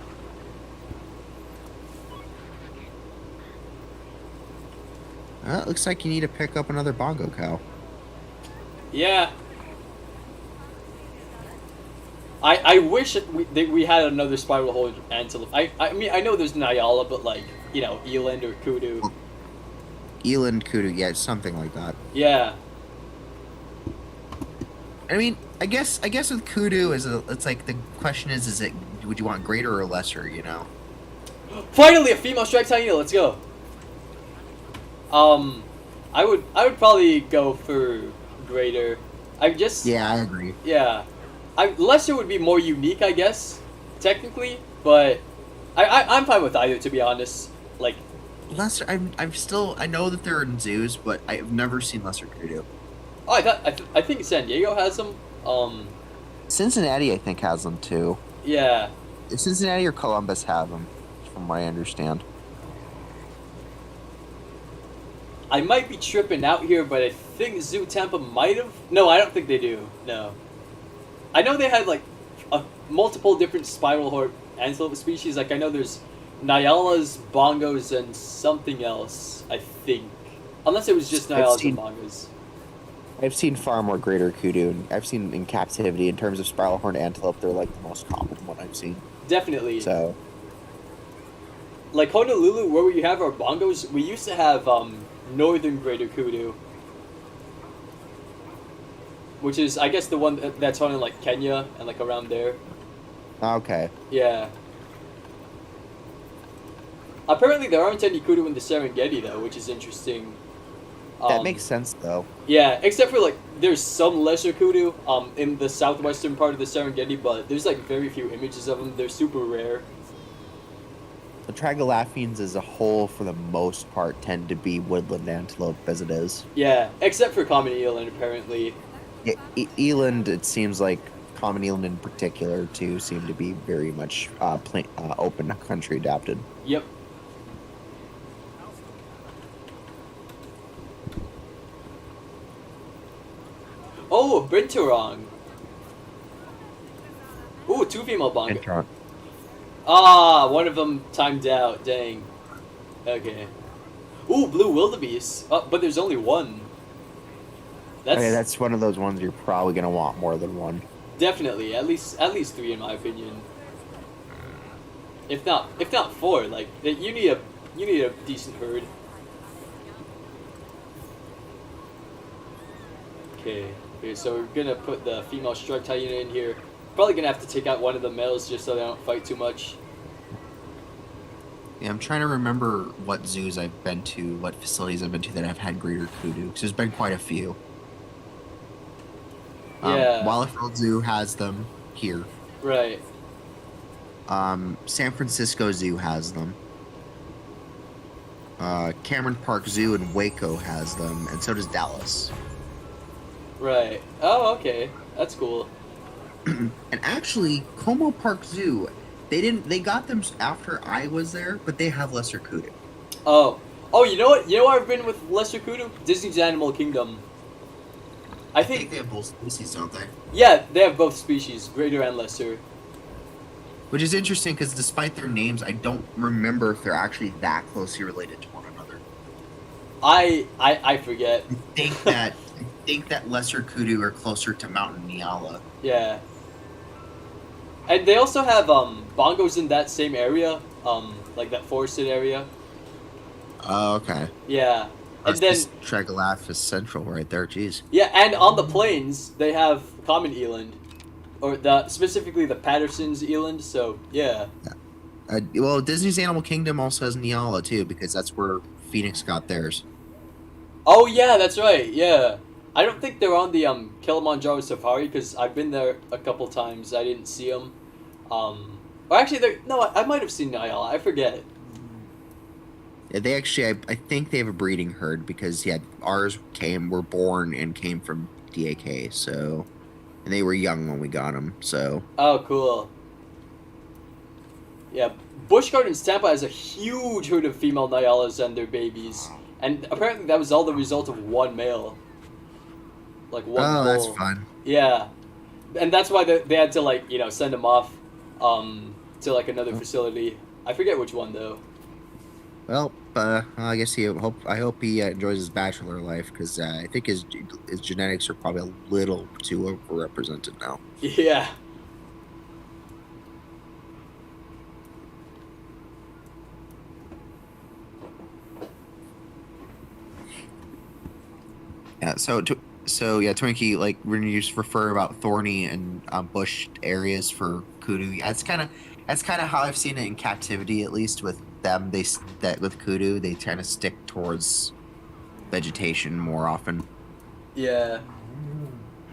It looks like you need to pick up another bongo cow. Yeah. I wish we had another spiral hole antelope. I mean, I know there's Nyala, but like, you know, eland or kudu. Eland, kudu, yeah, something like that. Yeah. I mean, I guess with kudu it's like the question is it would you want greater or lesser, you know? Finally, a female striped hyena. Let's go. I would probably go for greater. Yeah, I agree. Yeah. Lesser would be more unique, I guess, technically, but I'm fine with either, to be honest. Like, Lesser, I know that they're in zoos, but I've never seen lesser kudu. oh, I think San Diego has them. Cincinnati, I think, has them too. Yeah. Cincinnati or Columbus have them, from what I understand. I might be tripping out here, but I think Zoo Tampa might have. No, I don't think they do. No. I know they had like multiple different spiral horn antelope species. Like I know there's Nyalas, bongos, and something else. I think, unless it was just Nyalas and bongos. I've seen far more greater kudu, and I've seen in captivity in terms of spiral horned antelope. They're like the most common one I've seen. Definitely. So, like Honolulu, where we have our bongos, we used to have northern greater kudu, which is I guess the one that's found in like Kenya and like around there. okay. Yeah. Apparently there aren't any kudu in the Serengeti though, which is interesting. That makes sense though. Yeah, except for like there's some lesser kudu in the southwestern part of the Serengeti, but there's like very few images of them. They're super rare. The Tragelaphines as a whole, for the most part, tend to be woodland antelope as it is. Yeah, except for common eland apparently. Yeah, eland, it seems like common eland in particular, too, seem to be very much open country adapted. Yep. Oh, Binturong. Ooh, 2 female bongo. Ah, one of them timed out. Dang. Okay. Ooh, blue wildebeest. Oh, but there's only one. That's one of those ones you're probably gonna want more than one. Definitely, at least 3 in my opinion. If not 4. Like you need a decent herd. Okay. Okay, so we're gonna put the female striped hyena in here. Probably gonna have to take out one of the males just so they don't fight too much. Yeah, I'm trying to remember what zoos I've been to, what facilities I've been to that have had greater kudu, because there's been quite a few. Yeah. Wildlife Zoo has them here. Right. San Francisco Zoo has them. Cameron Park Zoo in Waco has them, and so does Dallas. Right. Oh, okay. That's cool. And actually, Como Park Zoo, they got them after I was there, but they have lesser kudu. Oh. Oh, you know what? You know where I've been with lesser kudu? Disney's Animal Kingdom. I think they have both species, don't they? Yeah, they have both species, greater and lesser. Which is interesting because despite their names, I don't remember if they're actually that closely related to one another. I forget. I think that lesser kudu are closer to Mountain Nyala. Yeah. And they also have bongos in that same area, like that forested area. Oh, okay. Yeah. And That's then Tragelaphus Central right there, jeez. yeah, and on the plains they have common eland, or specifically the Patterson's eland. So yeah. Well, Disney's Animal Kingdom also has Nyala too, because that's where Phoenix got theirs. Oh yeah, that's right. Yeah. I don't think they're on the Kilimanjaro Safari because I've been there a couple times. I didn't see them. Or actually, I might have seen Nyala. I forget. Yeah, they actually, I think they have a breeding herd because ours were born and came from DAK, so, and they were young when we got them, so. Oh, cool. Yeah, Busch Gardens Tampa has a huge herd of female Nyalas and their babies, and apparently that was all the result of one male. Like one. Oh, bull. that's fun. Yeah, and that's why they had to send them off, to like another facility. I forget which one though. Well, I guess I hope he enjoys his bachelor life because I think his genetics are probably a little too overrepresented now. Yeah. Yeah. So Twinkie, like when you refer about thorny and bush areas for kudu, that's kind of how I've seen it in captivity, at least with them. With kudu, they kind of stick towards vegetation more often. Yeah.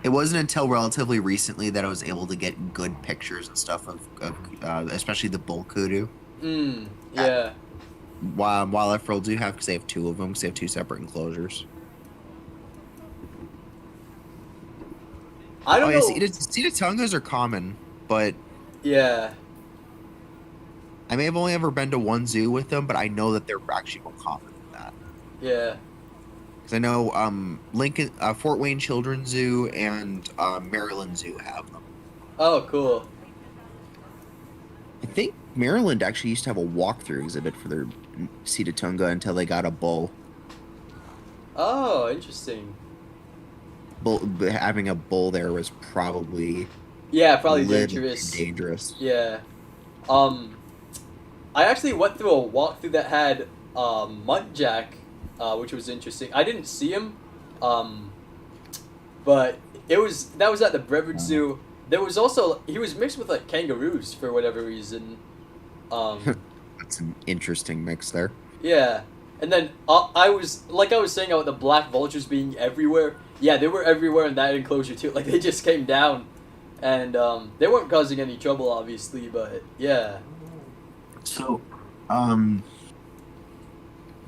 It wasn't until relatively recently that I was able to get good pictures and stuff of especially the bull kudu. Yeah. Wildlife World do have, because they have 2 of them, because they have 2 separate enclosures. I don't know. Cedar Tongas are common, but Yeah. I may have only ever been to one zoo with them, but I know that they're actually more common than that. Yeah. Because I know Lincoln, Fort Wayne Children's Zoo and Maryland Zoo have them. Oh, cool. I think Maryland actually used to have a walkthrough exhibit for their Cetatunga until they got a bull. Oh, interesting. Having a bull there was probably Yeah, probably little dangerous. too dangerous. Yeah. I actually went through a walkthrough that had Muntjac, which was interesting. I didn't see him, but that was at the Brevard Zoo. There was also he was mixed with like kangaroos for whatever reason. That's an interesting mix there. Yeah, and then I was saying about the black vultures being everywhere. Yeah, they were everywhere in that enclosure too. Like they just came down, and they weren't causing any trouble, obviously. But yeah. So, at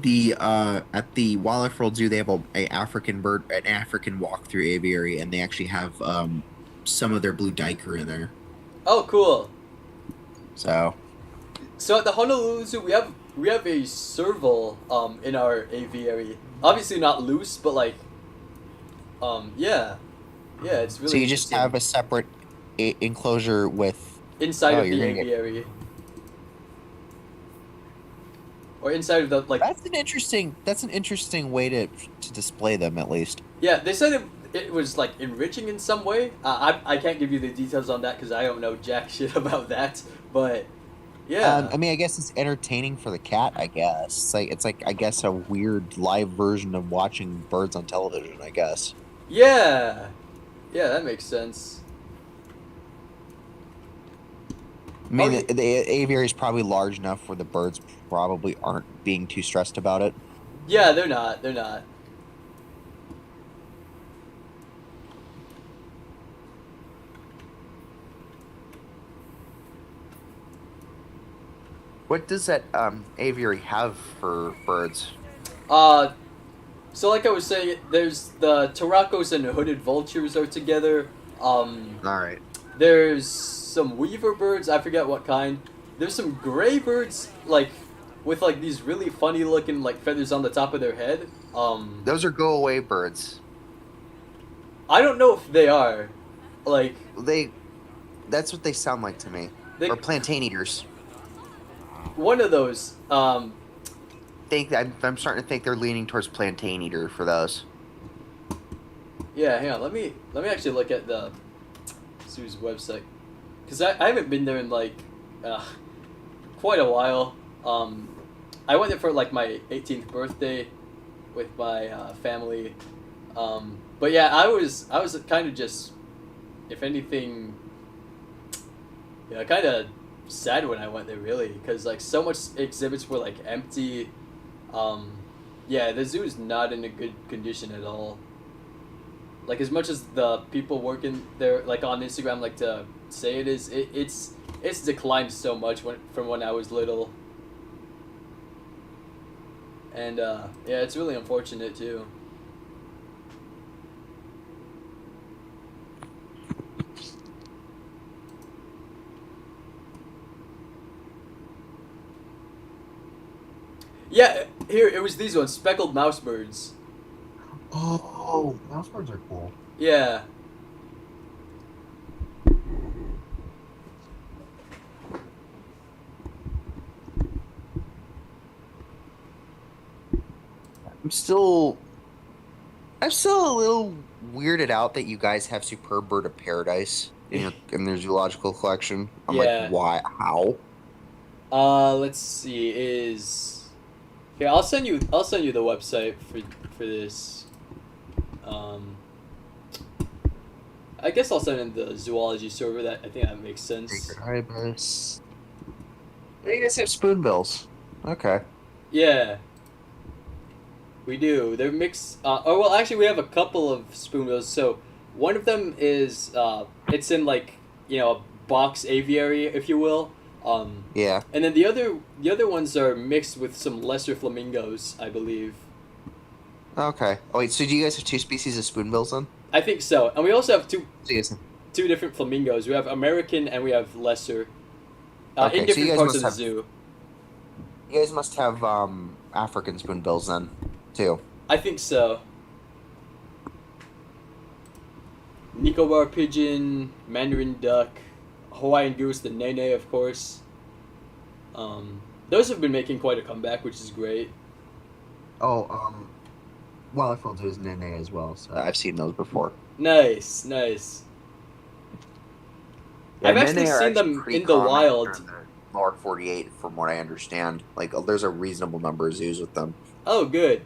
the Wildlife World Zoo, they have an African walk-through aviary, and they actually have some of their blue duiker in there. Oh, cool. So at the Honolulu Zoo, we have a serval in our aviary. Obviously not loose, but like yeah, it's really. So you just interesting. have a separate enclosure with inside of the you're gonna get- aviary. Or inside of the like. That's an interesting way to display them, at least. Yeah, they said it was like enriching in some way. I can't give you the details on that because I don't know jack shit about that. But yeah, I mean, I guess it's entertaining for the cat. I guess it's like I guess a weird live version of watching birds on television. I guess. yeah, that makes sense. I mean, Okay. the aviary is probably large enough where the birds probably aren't being too stressed about it. Yeah, they're not. They're not. What does that aviary have for birds? So like I was saying, there's the Taracos and hooded vultures are together. All right. There's some weaver birds, I forget what kind. There's some gray birds, like, with, like, these really funny looking, like, feathers on the top of their head. Those are go away birds. I don't know if they are. Like, That's what they sound like to me. they, Or plantain eaters. one of those, I'm starting to think they're leaning towards plantain eater for those. yeah, hang on, let me actually look at the zoo's website. Because I haven't been there in, like, quite a while. I went there for, like, my 18th birthday with my family. But yeah, I was kind of just, if anything, yeah, kind of sad when I went there, really, because like so much exhibits were like empty. Yeah, the zoo is not in a good condition at all. Like as much as the people working there, like on Instagram, like to say it is, it's declined so much from when I was little. And yeah, it's really unfortunate too. Yeah, here it was these ones, speckled mouse birds. Oh, mouse birds are cool. Yeah. I'm still a little weirded out that you guys have Superb Bird of Paradise in their zoological collection. I'm Yeah. like, why? How? Let's see. Here, I'll send you the website for this. I guess I'll send in the zoology server. I think that makes sense. Sacred ibis. You guys have spoonbills. Okay. Yeah. We do. They're mixed. Oh well, actually, we have a couple of spoonbills. So one of them is it's in like a box aviary, if you will. Yeah. And then the other ones are mixed with some lesser flamingos, I believe. Okay. Oh wait. So do you guys have two species of spoonbills then? I think so. And we also have So you guys have- two different flamingos. We have American and we have lesser. Okay, In so you different guys parts of must the have- zoo. You guys must have African spoonbills then, too. I think so. Nicobar pigeon, Mandarin duck, Hawaiian goose, the nene, of course. Those have been making quite a comeback, which is great. Oh, Wildlife World is Nene as well, so I've seen those before. Nice, nice. Yeah, I've actually Nene are seen them pretty in the common wild. in the Lower 48, from what I understand. Like, there's a reasonable number of zoos with them. Oh, good.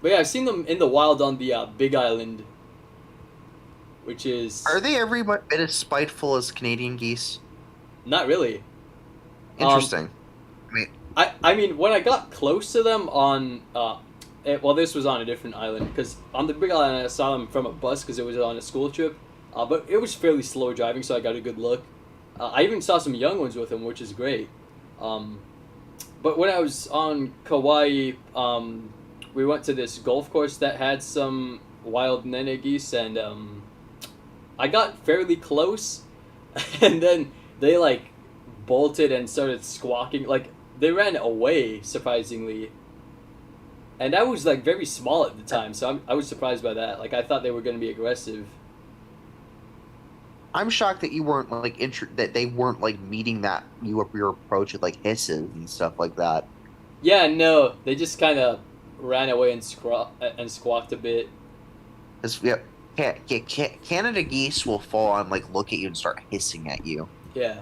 But yeah, I've seen them in the wild on the Big Island, which is Are they every bit as spiteful as Canadian geese? not really. Interesting. I mean, when I got close to them on, well, this was on a different island, because on the Big Island I saw them from a bus because it was on a school trip, but it was fairly slow driving, so I got a good look. I even saw some young ones with them, which is great. But when I was on Kauai, we went to this golf course that had some wild nene geese, and I got fairly close, and then they like bolted and started squawking. Like, they ran away, surprisingly. And I was like very small at the time, so I was surprised by that. Like, I thought they were going to be aggressive. I'm shocked that you weren't like that they weren't like meeting that your approach with like hisses and stuff like that. Yeah, no, they just kind of ran away and squawked a bit. Because Canada geese will fall and like look at you and start hissing at you. Yeah.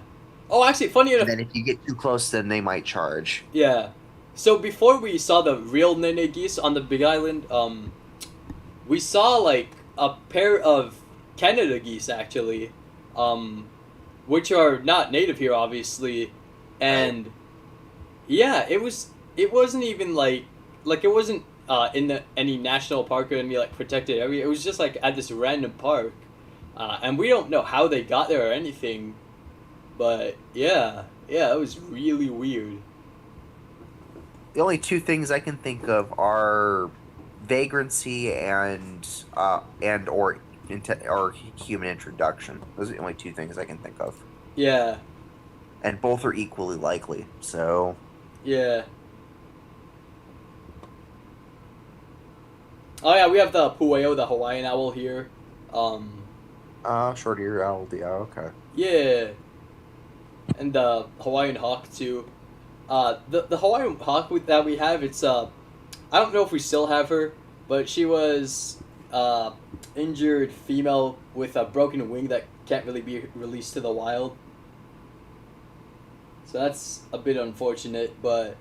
Oh, actually, funny enough. And then if you get too close, then they might charge. Yeah. So before we saw the real nene geese on the Big Island, we saw like a pair of Canada geese actually, which are not native here, obviously, and yeah, it wasn't even like it wasn't in any national park or any like protected area. It was just like at this random park, and we don't know how they got there or anything, but yeah, it was really weird. The only two things I can think of are vagrancy and or human introduction. Those are the only two things I can think of. Yeah. And both are equally likely. So. Yeah. Oh yeah, we have the pueo, the Hawaiian owl here. Short-eared owl. Yeah. Okay. Yeah. And the Hawaiian hawk too. The Hawaiian hawk that we have, it's I don't know if we still have her, but she was injured female with a broken wing that can't really be released to the wild. So that's a bit unfortunate, but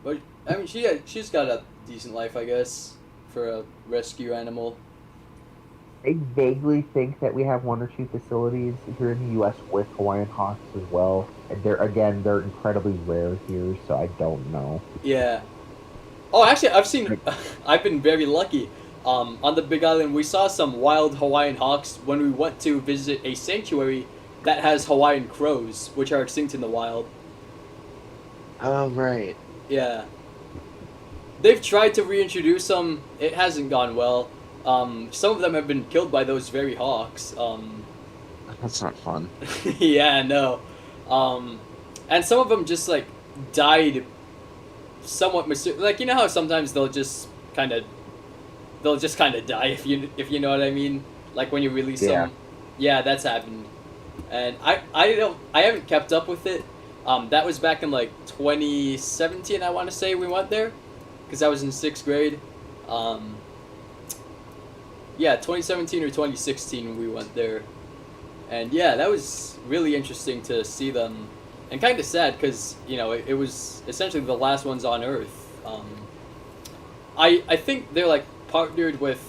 I mean she's got a decent life, I guess, for a rescue animal. I vaguely think that we have one or two facilities here in the U.S. with Hawaiian hawks as well. And they're incredibly rare here, so I don't know. Yeah. Oh, actually, I've been very lucky. On the Big Island, we saw some wild Hawaiian hawks when we went to visit a sanctuary that has Hawaiian crows, which are extinct in the wild. Oh, right. Yeah. They've tried to reintroduce them. It hasn't gone well. Some of them have been killed by those very hawks. That's not fun. Yeah, no. And some of them just like died somewhat like, you know how sometimes they'll just kind of die if you know what I mean, like when you release them. Yeah, that's happened. And I haven't kept up with it. That was back in like 2017, I want to say we went there, because I was in 6th grade. Yeah, 2017 or 2016 we went there. And yeah, that was really interesting to see them, and kind of sad because, you know, it was essentially the last ones on Earth. I think they're like partnered with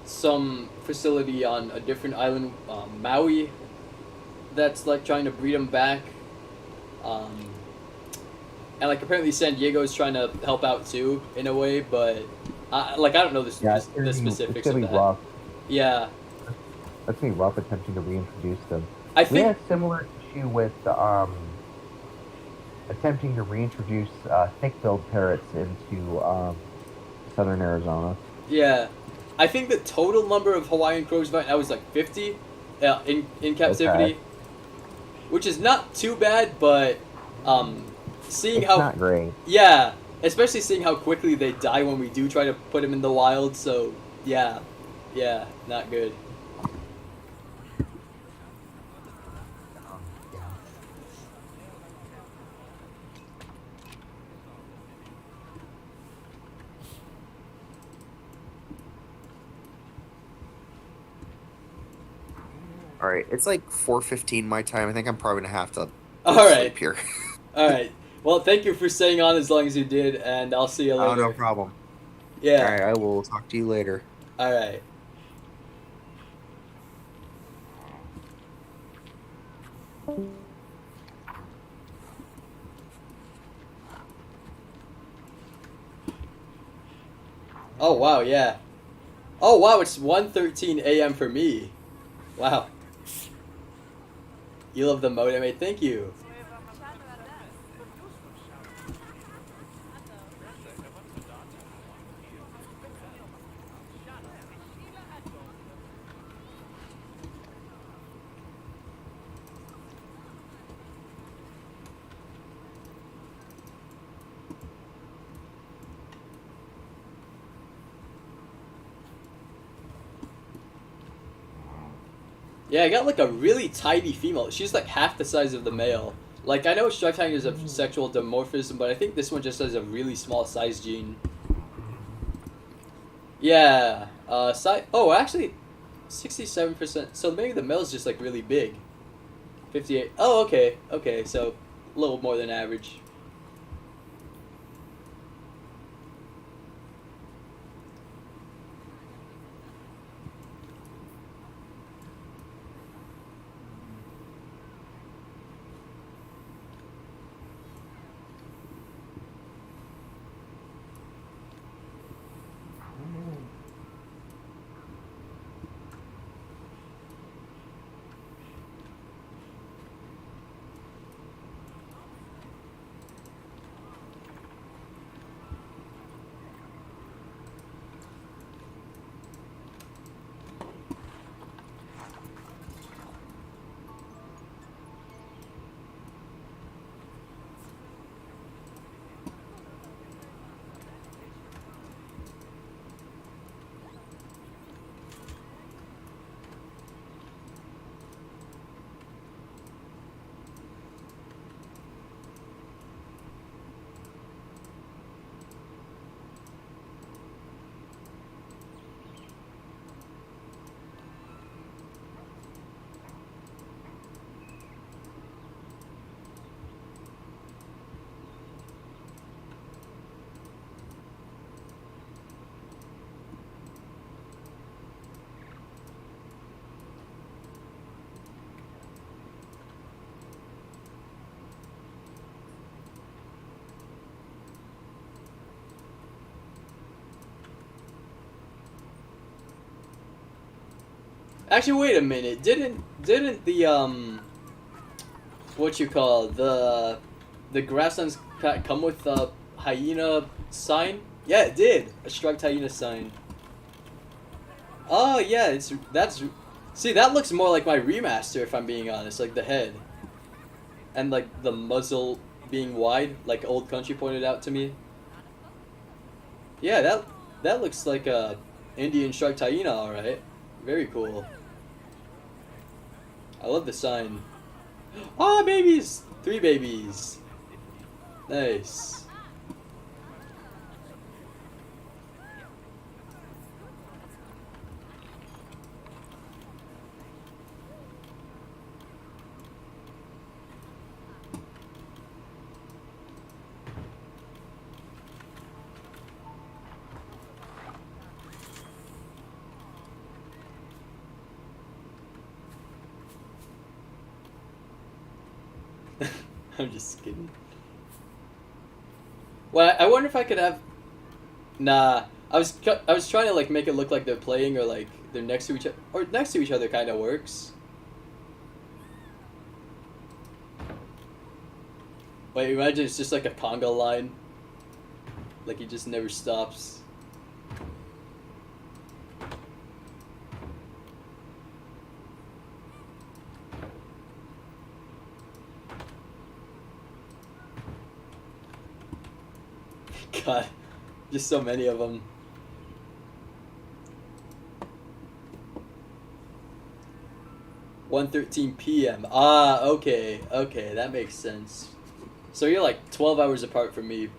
some facility on a different island, Maui, that's like trying to breed them back. And like apparently San Diego is trying to help out too in a way, but I don't know the specifics it's gonna of be that. rough. Yeah. That's gonna be rough attempting to reintroduce them. I We think had a similar issue with attempting to reintroduce thick-billed parrots into southern Arizona. Yeah, I think the total number of Hawaiian crows right now is like 50 in captivity, Okay. which is not too bad, but seeing It's how not great. yeah, especially seeing how quickly they die when we do try to put them in the wild. So yeah, not good. All right, it's like 4:15 my time. I think I'm probably gonna have to go All to right. sleep here. All right. Well, thank you for staying on as long as you did, and I'll see you Oh, no later. problem. All Yeah. right, I will talk to you later. All right. Oh wow, yeah. Oh wow, it's 1:13 a.m. for me. Wow. You love the modem, mate. Thank you. Yeah, I got like a really tiny female. She's like half the size of the male. Like I know striped tiger is a sexual dimorphism, but I think this one just has a really small size gene. Yeah. Oh, actually, 67%. So maybe the male's just like really big. 58. Oh, okay. Okay, so a little more than average. Actually, wait a minute. Didn't the what you call the grasslands come with a hyena sign? Yeah, it did. A striped hyena sign. Oh yeah, that's see that looks more like my remaster if I'm being honest, like the head and like the muzzle being wide, like Old Country pointed out to me. Yeah, that looks like a Indian striped hyena, all right. Very cool. I love the sign. Ah, babies! 3 babies. Nice. I'm just kidding. Well, I wonder if I could have. Nah, I was trying to like make it look like they're playing or like they're next to each other or next to each other kind of works. Wait, imagine it's just like a conga line. Like he just never stops. God, just so many of them. "1:13 p.m. Ah, okay, okay, that makes sense. So you're like 12 hours apart from me.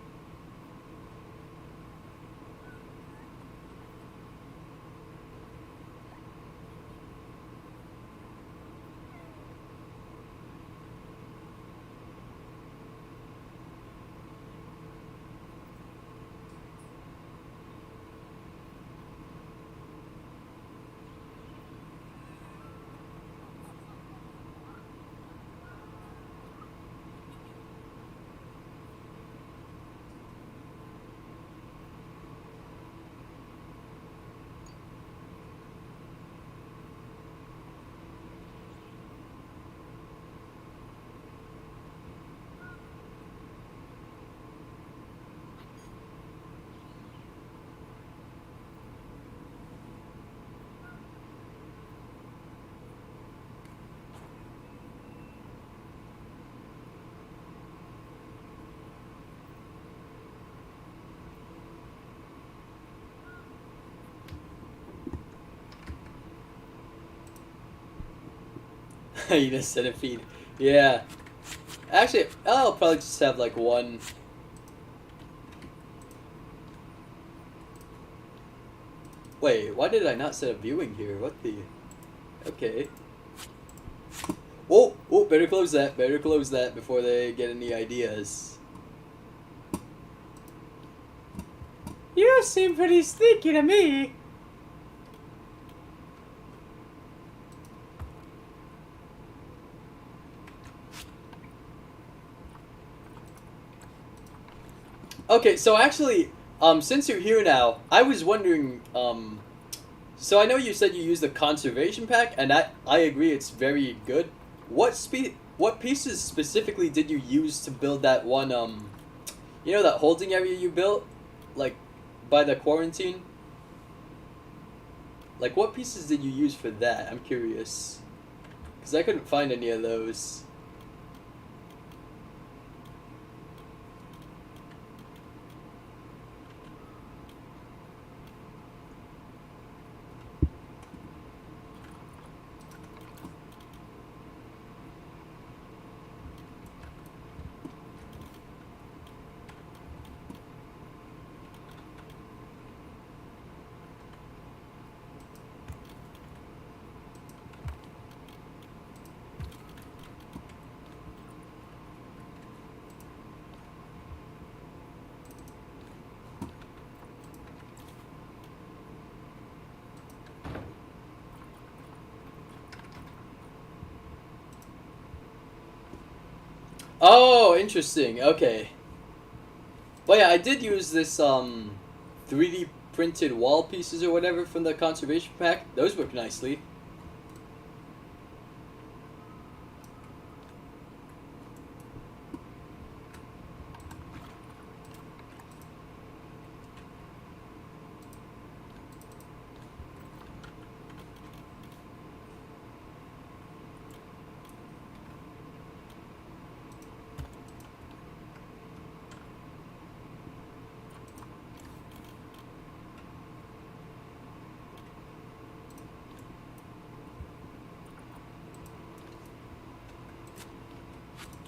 Hyena centipede. Yeah. Actually, I'll probably just have like one. Wait, why did I not set up viewing here? What the? Okay. Oh, oh, better close that. Better close that before they get any ideas. You seem pretty sneaky to me. Okay, so actually, since you're here now, I was wondering, so I know you said you used the conservation pack, and I agree it's very good. What pieces specifically did you use to build that one, you know that holding area you built, like, by the quarantine? Like, what pieces did you use for that? I'm curious. Because I couldn't find any of those. Oh, interesting. Okay. But yeah, I did use this 3D printed wall pieces or whatever from the conservation pack. Those work nicely.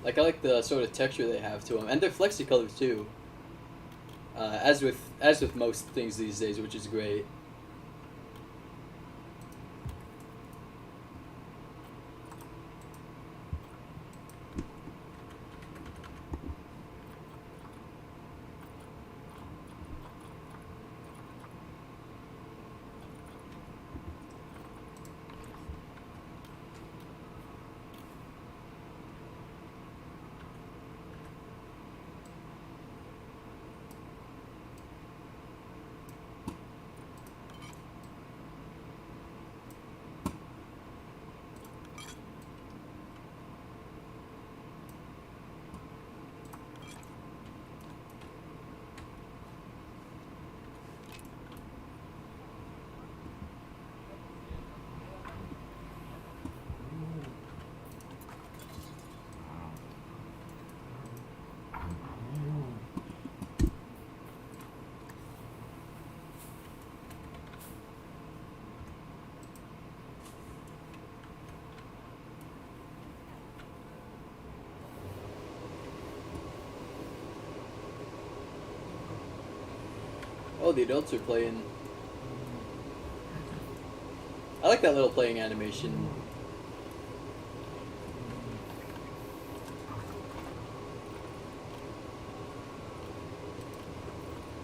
Like I like the sort of texture they have to them, and they're flexi-colors too. As with most things these days, which is great. Oh, the adults are playing. I like that little playing animation.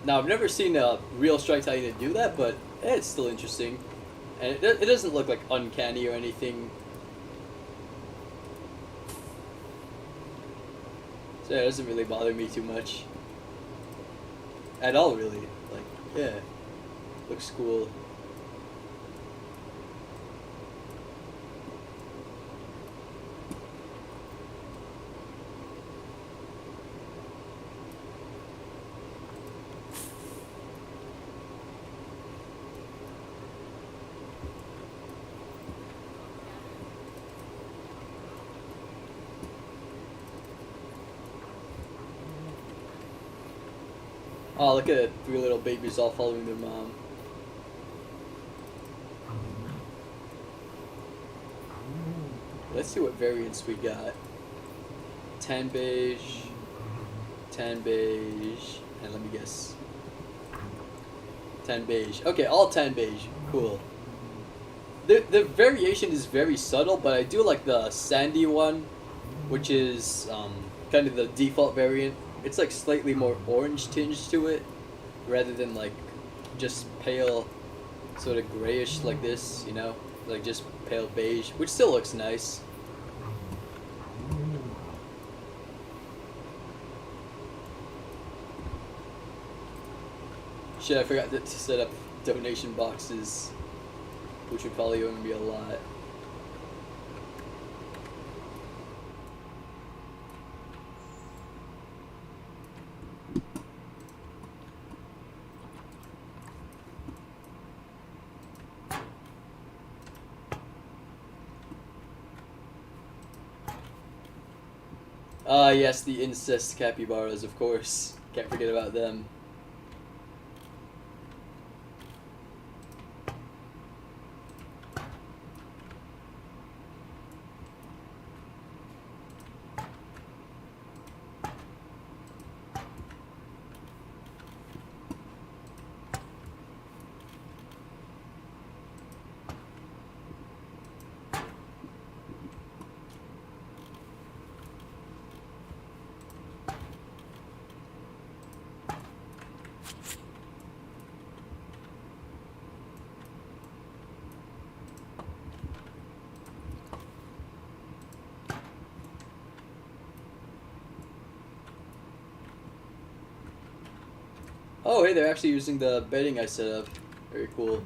Now, I've never seen a real Strike Titan do that, but it's still interesting. And it doesn't look like uncanny or anything. So yeah, it doesn't really bother me too much. At all, really. Like, yeah. Looks cool. Oh, look at it. 3 little babies all following their mom. let's see what variants we got. Tan beige, and let me guess. Tan beige. Okay, all tan beige. Cool. The variation is very subtle, but I do like the sandy one, which is kind of the default variant. It's like slightly more orange tinge to it, rather than like just pale, sort of grayish like this, you know, like just pale beige, which still looks nice. Shit, I forgot to set up donation boxes, which would probably only be a lot. Ah, yes, the incest capybaras, of course. Can't forget about them. Oh, hey, they're actually using the bedding I set up. Very cool.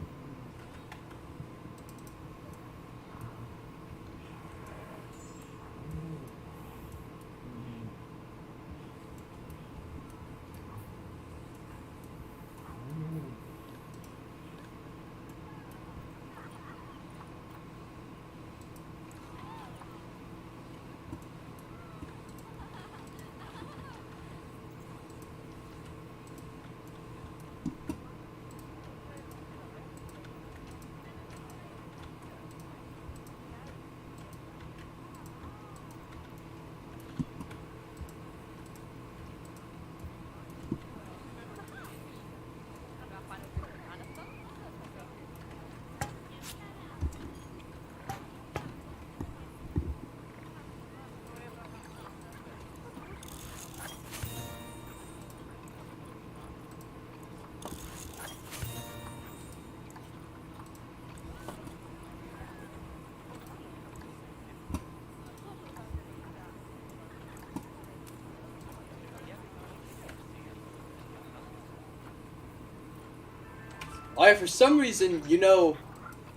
For some reason, you know,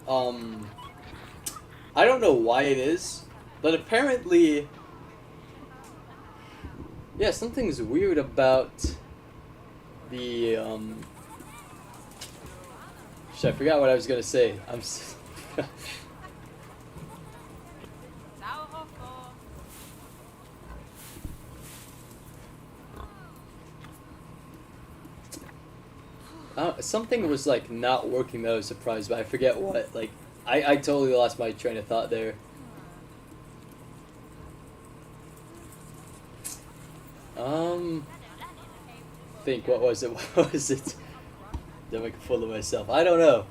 I don't know why it is, but apparently, yeah, something's weird about the, shit, I forgot what I was gonna say. Something was like not working that I was surprised by. I forget what. Like, I totally lost my train of thought there. Think, what was it? What was it? I'm making a fool of myself. I don't know.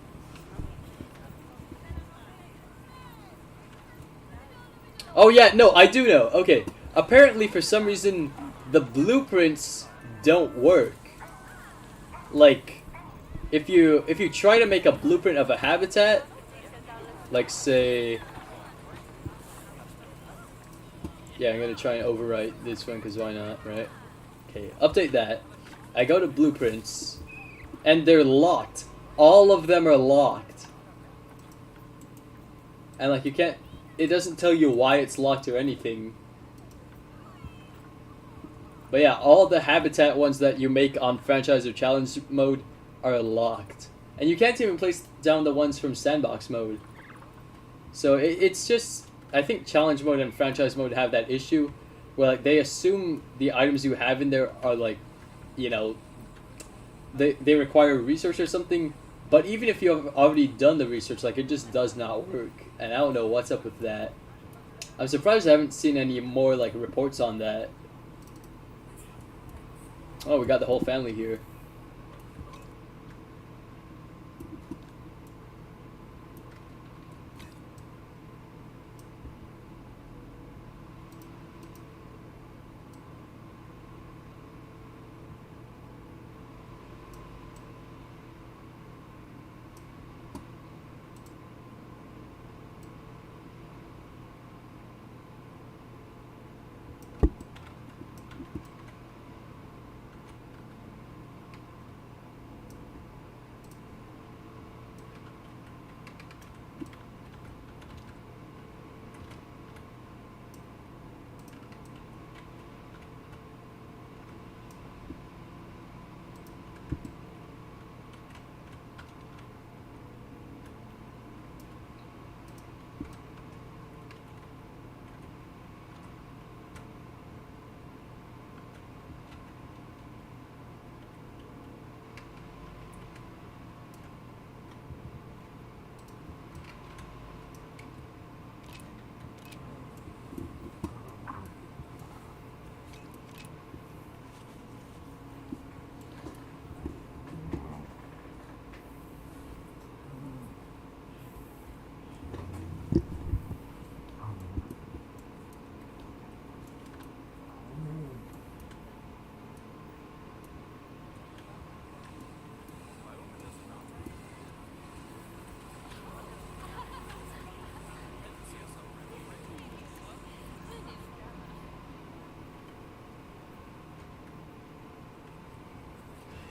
Oh yeah, no, I do know. Okay, apparently for some reason the blueprints don't work. Like, if you try to make a blueprint of a habitat, like say, yeah, I'm gonna try and overwrite this one because why not, right? Okay, update that. I go to blueprints, and they're locked. All of them are locked. And like you can't, it doesn't tell you why it's locked or anything. But yeah, all the habitat ones that you make on franchise or challenge mode are locked. And you can't even place down the ones from sandbox mode. So it's just, I think challenge mode and franchise mode have that issue where like they assume the items you have in there are like, you know, they require research or something. But even if you have already done the research, like it just does not work. And I don't know what's up with that. I'm surprised I haven't seen any more like reports on that. Oh, we got the whole family here.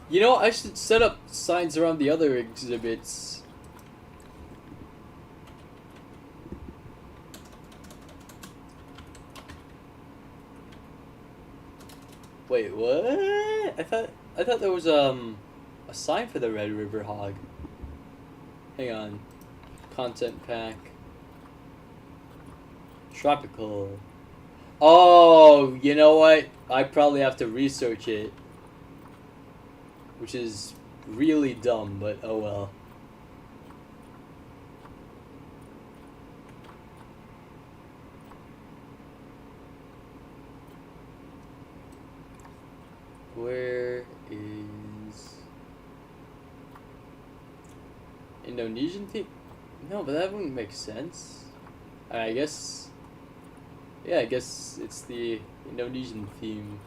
You know, I should set up signs around the other exhibits. Wait, what? I thought there was a sign for the Red River Hog. Hang on. Content pack. Tropical. Oh, you know what? I probably have to research it. Which is really dumb, but oh well. Where is Indonesian theme? No, but that wouldn't make sense. I guess. Yeah, I guess it's the Indonesian theme.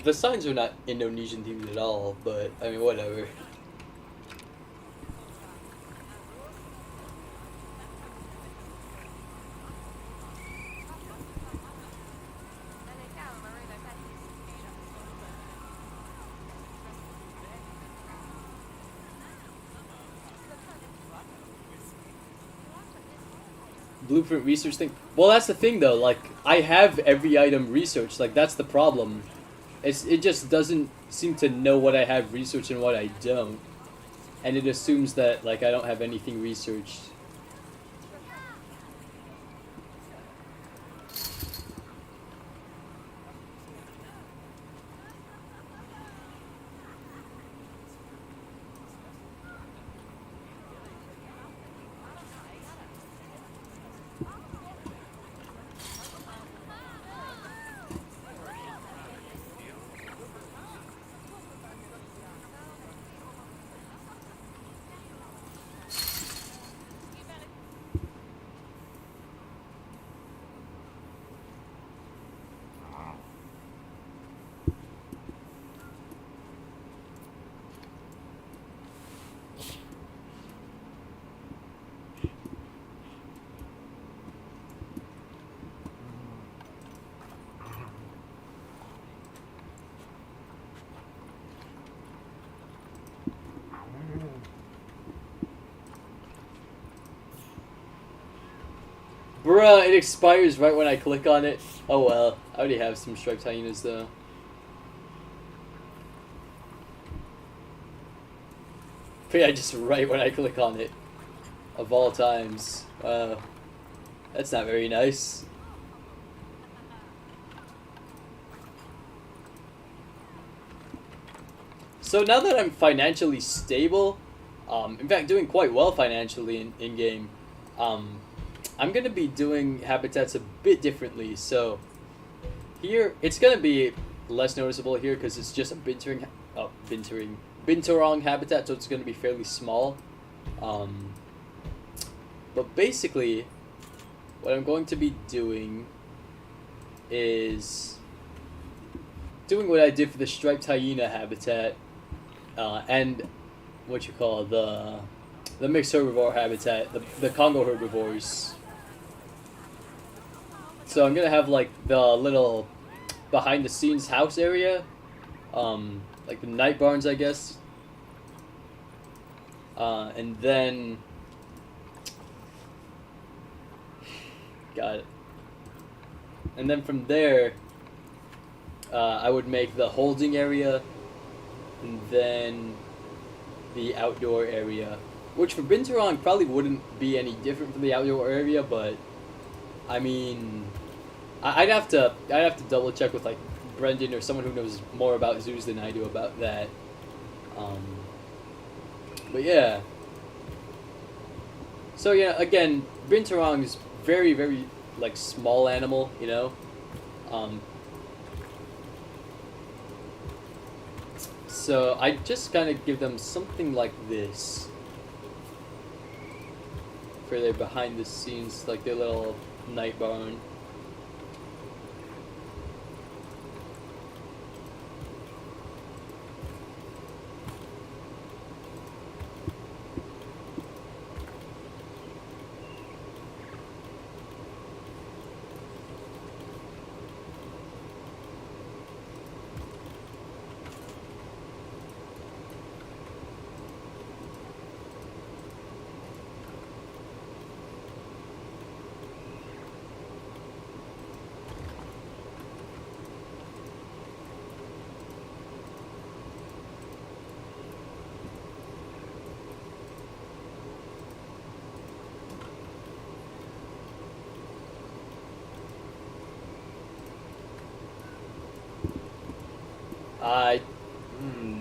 The signs are not Indonesian themed at all, but I mean, whatever. Blueprint research thing. Well, that's the thing though. Like, I have every item researched. Like, that's the problem. It just doesn't seem to know what I have researched and what I don't, and it assumes that like I don't have anything researched. Bruh, it expires right when I click on it. Oh well, I already have some striped hyenas though. But yeah, just right when I click on it. Of all times. That's not very nice. So now that I'm financially stable, in fact doing quite well financially in game, I'm gonna be doing habitats a bit differently. So here, it's gonna be less noticeable here because it's just a binturong habitat, so it's gonna be fairly small. But basically, what I'm going to be doing is doing what I did for the striped hyena habitat, and what you call the mixed herbivore habitat, the Congo herbivores. So I'm gonna have like the little behind the scenes house area, like the night barns, I guess, and then got it. And then from there, I would make the holding area, and then the outdoor area, which for Binturong probably wouldn't be any different from the outdoor area, but I mean, I'd have to double check with like Brendan or someone who knows more about zoos than I do about that. But yeah. So yeah, again, Binturong is very, very like small animal, you know. So I just kind of give them something like this for their behind the scenes, like their little night barn.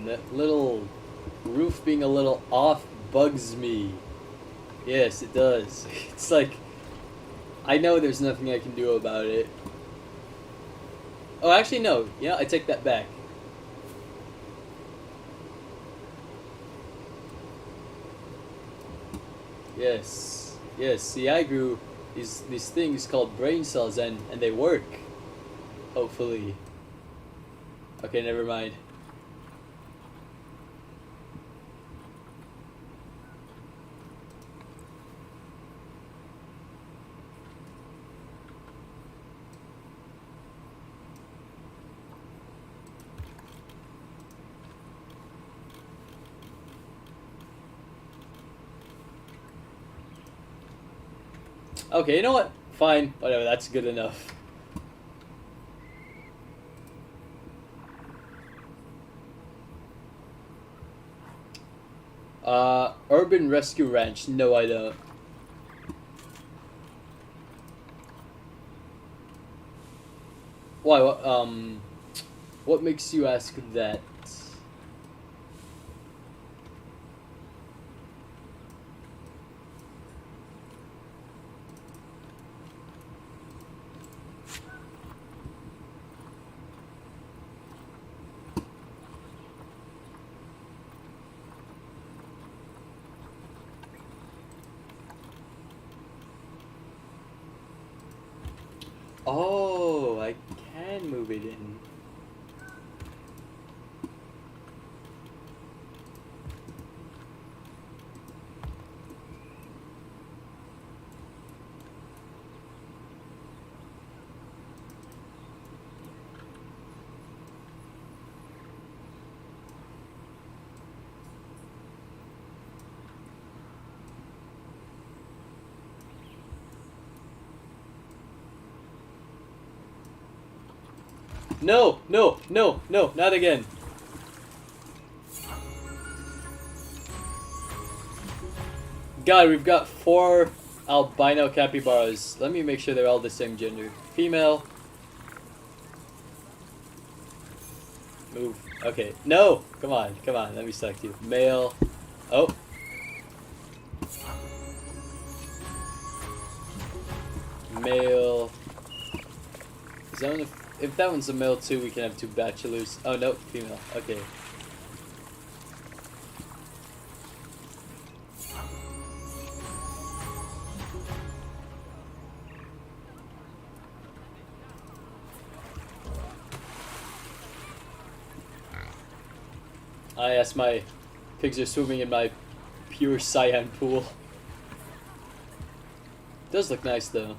That little roof being a little off bugs me. Yes, it does. It's like, I know there's nothing I can do about it. Oh, actually, no. Yeah, I take that back. Yes. Yes, see, I grew these things called brain cells, and they work. Hopefully. Okay, never mind. Okay, you know what? Fine, whatever, that's good enough. Urban Rescue Ranch. No, I don't. Why, what makes you ask that? Oh, I can move it in. No, no, no, no, not again. God, we've got 4 albino capybaras. Let me make sure they're all the same gender. Female. Move. Okay. No! Come on, come on. Let me select you. Male. Oh. male. Is that one if that one's a male too, we can have 2 bachelors. Oh no, female. Okay. Ah, yes, my pigs are swimming in my pure cyan pool. Does look nice though.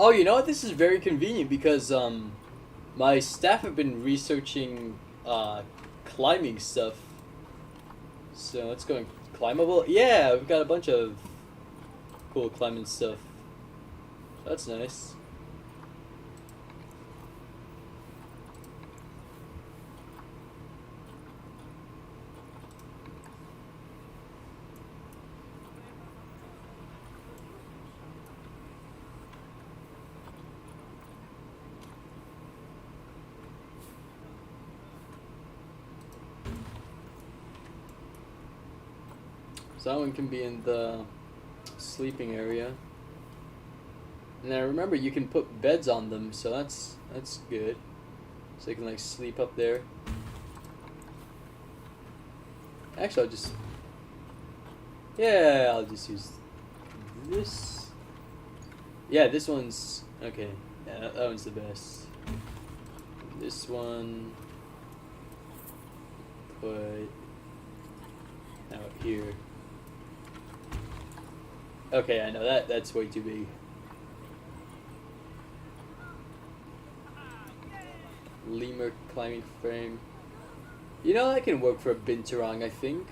Oh, you know what? This is very convenient because my staff have been researching climbing stuff. So it's going climbable. Yeah, we've got a bunch of cool climbing stuff. That's nice. So that one can be in the sleeping area. And I remember you can put beds on them, so that's good. So you can like sleep up there. Actually, I'll just use this. Yeah, this one's okay. Yeah, that one's the best. This one put out here. Okay, I know that's way too big. Lemur climbing frame. You know, that can work for a binturong, I think.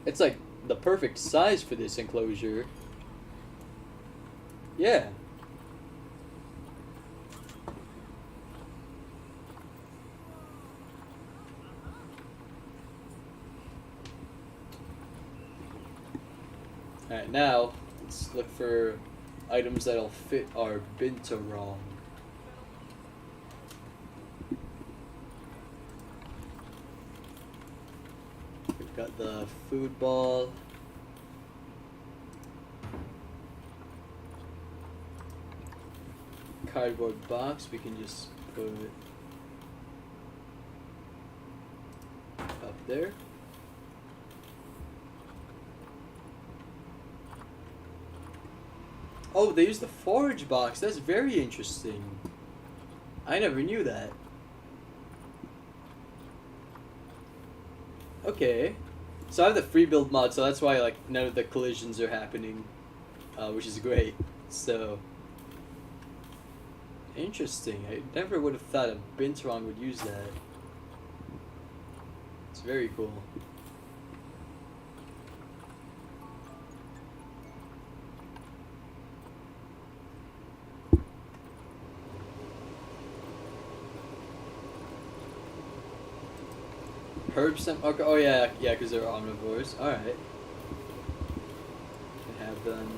It's like the perfect size for this enclosure. Yeah. Alright, now let's look for items that'll fit our binturong. We've got the food ball. Cardboard box we can just put up there. Oh, they use the forage box. That's very interesting. I never knew that. Okay. So I have the free build mod, so that's why like none of the collisions are happening, which is great. So interesting. I never would have thought a binturong would use that. It's very cool. Herbs, okay, oh yeah, because they're omnivores. Alright. Can have them.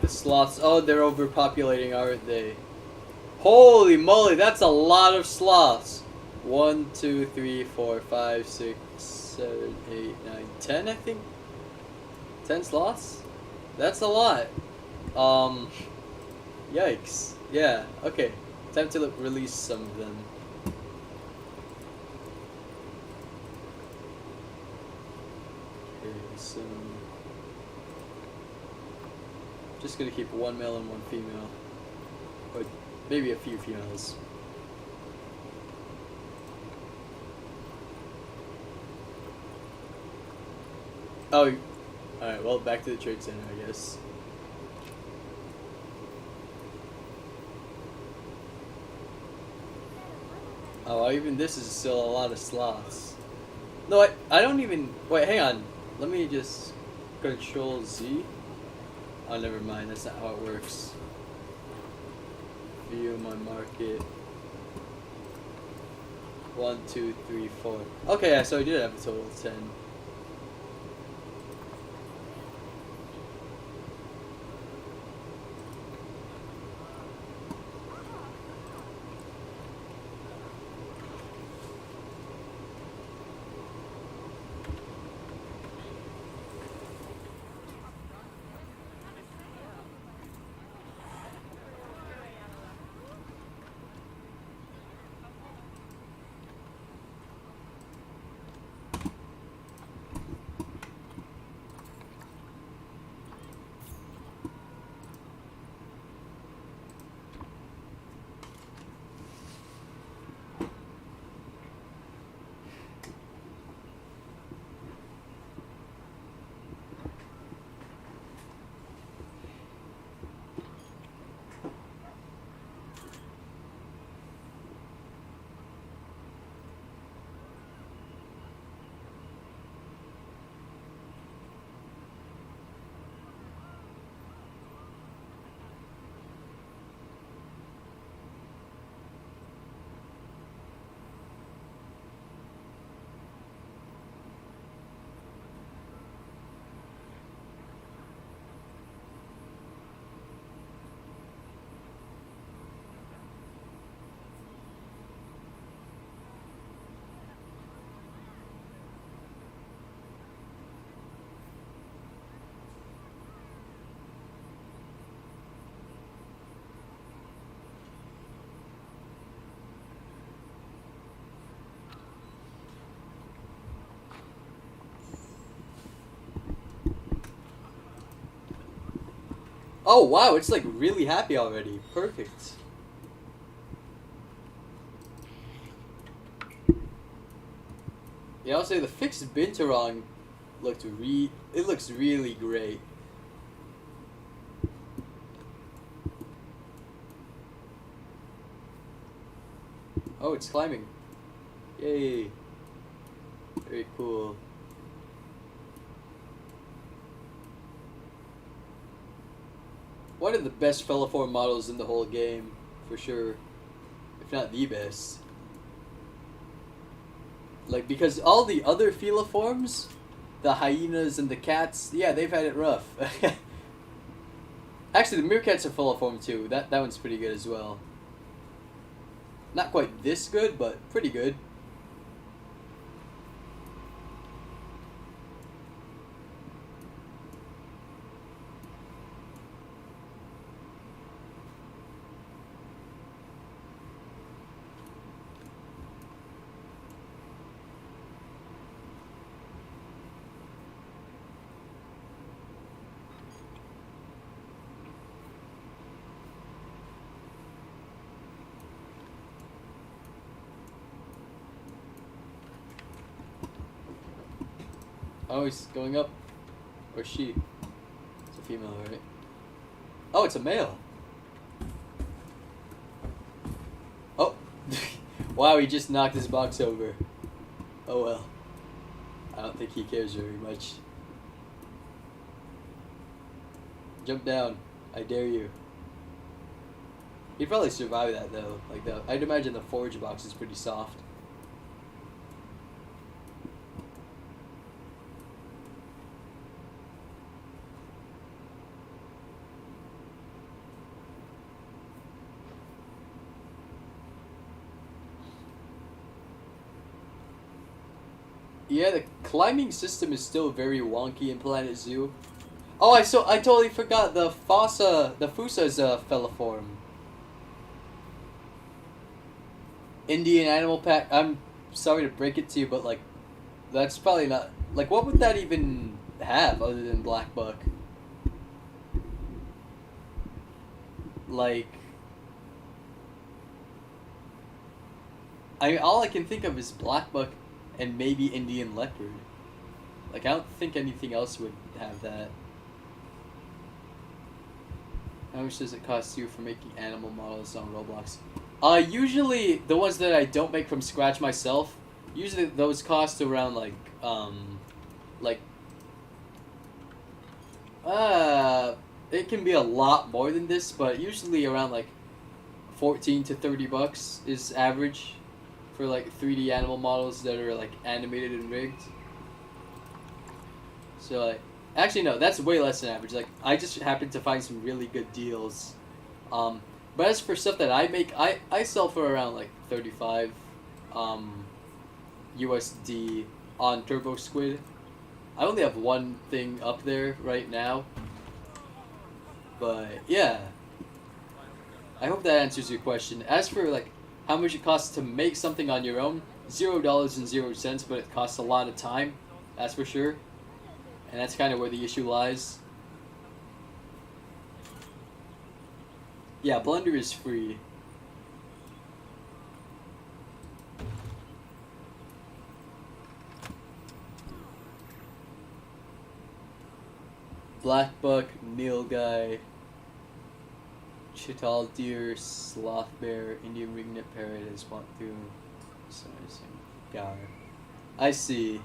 The sloths, oh, they're overpopulating, aren't they? Holy moly, that's a lot of sloths. 1, 2, 3, 4, 5, 6, 7, 8, 9, 10, I think? 10 sloths? That's a lot. Yikes. Yeah, okay. Time to release some of them. Okay, so... just gonna keep one male and one female. Or maybe a few females. Oh, alright, well, back to the trade center, I guess. Oh, even this is still a lot of sloths. No, I don't even... wait, hang on. Let me just... Control Z? Oh, never mind, that's not how it works. View my market. 1, 2, 3, 4. Okay, yeah, so I did have a total of 10. Oh wow, it's like really happy already. Perfect. Yeah, I'll say the fixed Binturong it looks really great. Oh, it's climbing. Yay. Very cool. One of the best Feliform models in the whole game, for sure. If not the best. Like, because all the other Feliforms, the hyenas and the cats, yeah, they've had it rough. Actually, the meerkats are Feliform too. That one's pretty good as well. Not quite this good, but pretty good. Oh, he's going up. Or she. It's a female, right? Oh, it's a male. Oh. Wow, he just knocked his box over. Oh well. I don't think he cares very much. Jump down. I dare you. He'd probably survive that though. Like I'd imagine the forge box is pretty soft. Yeah, the climbing system is still very wonky in Planet Zoo. Oh, I totally forgot the Fusa's Feliform. Indian Animal Pack. I'm sorry to break it to you, but like, that's probably not like what would that even have other than Black Buck? Like, all I can think of is Black Buck and maybe Indian Leopard. Like, I don't think anything else would have that. How much does it cost you for making animal models on Roblox? Usually the ones that I don't make from scratch myself, usually those cost around like, it can be a lot more than this, but usually around like 14 to 30 bucks is average for like 3D animal models that are like animated and rigged. So like, actually no, that's way less than average. Like, I just happened to find some really good deals. But as for stuff that I make, I sell for around like 35 USD on Turbo Squid. I only have one thing up there right now. But yeah, I hope that answers your question. As for like how much it costs to make something on your own, $0.00, but it costs a lot of time, that's for sure. And that's kind of where the issue lies. Yeah, Blender is free. Black Buck, Nilgai, Chital Deer, Sloth Bear, Indian Ringnet Parrot, and Spottoon. Gar. I see.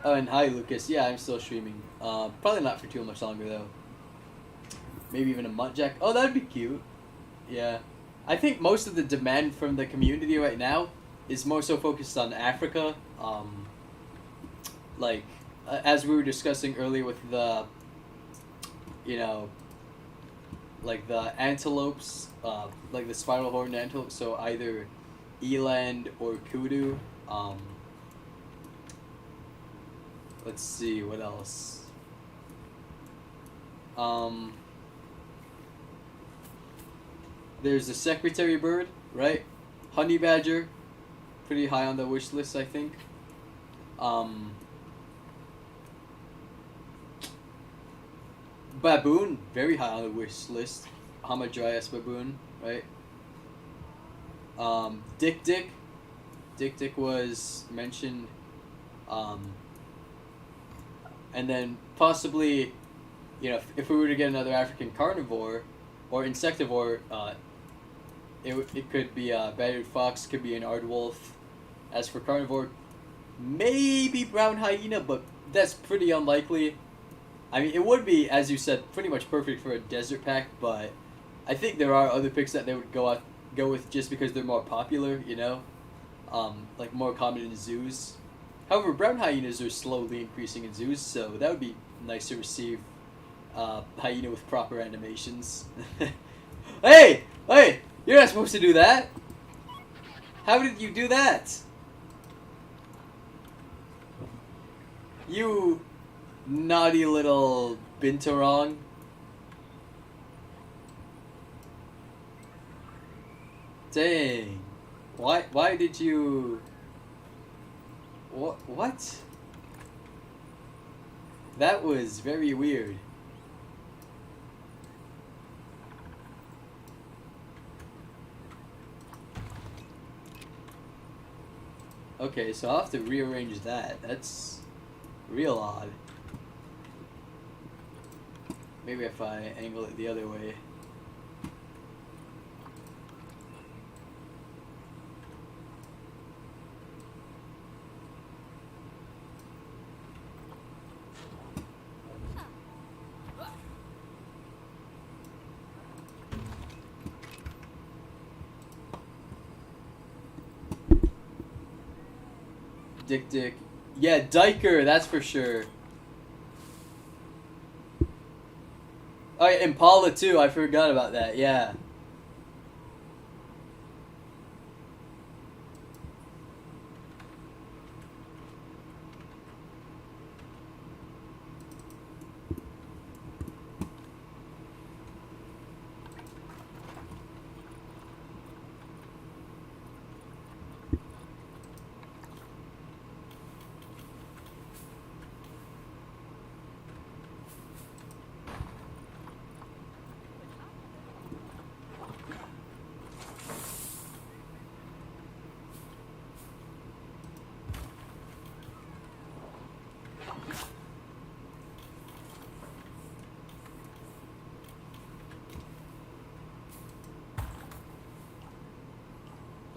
Oh, and hi Lucas. Yeah, I'm still streaming. Probably not for too much longer though. Maybe even a Muntjack. Oh, that'd be cute. Yeah. I think most of the demand from the community right now is more so focused on Africa. Like, as we were discussing earlier with the, you know, like the antelopes, like the spiral horned antelope, so either eland or kudu. Let's see, what else? There's the secretary bird, right? Honey badger, pretty high on the wish list, I think. Baboon, very high on the wish list. Hamadryas baboon, right? Dick Dick. Dick Dick was mentioned. And then possibly, you know, if we were to get another African carnivore or insectivore, it could be a battered fox, could be an aardwolf. As for carnivore, maybe brown hyena, but that's pretty unlikely. I mean, it would be, as you said, pretty much perfect for a desert pack, but I think there are other picks that they would go with just because they're more popular, you know, like more common in zoos. However, brown hyenas are slowly increasing in zoos, so that would be nice to receive hyena with proper animations. Hey! Hey! You're not supposed to do that! How did you do that? You naughty little binturong. Dang. Why did you... What? That was very weird. Okay, so I'll have to rearrange that. That's real odd. Maybe if I angle it the other way. Dick Dick. Yeah, Diker, that's for sure. Oh, yeah, Impala too, I forgot about that, yeah.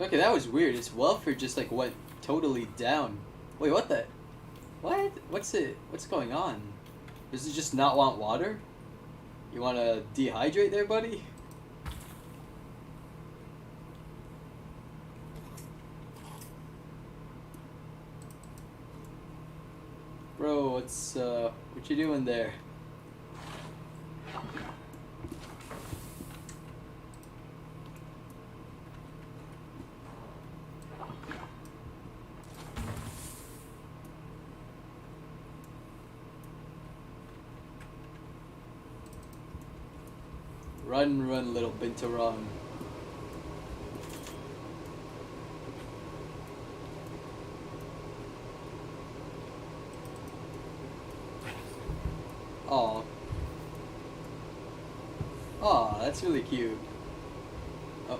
Okay, that was weird. Its welfare just like went totally down. Wait, what the? What? What's going on? Does it just not want water? You want to dehydrate there, buddy? Bro, what you doing there? Run, little binturong. Aw. Aw, that's really cute. Oh.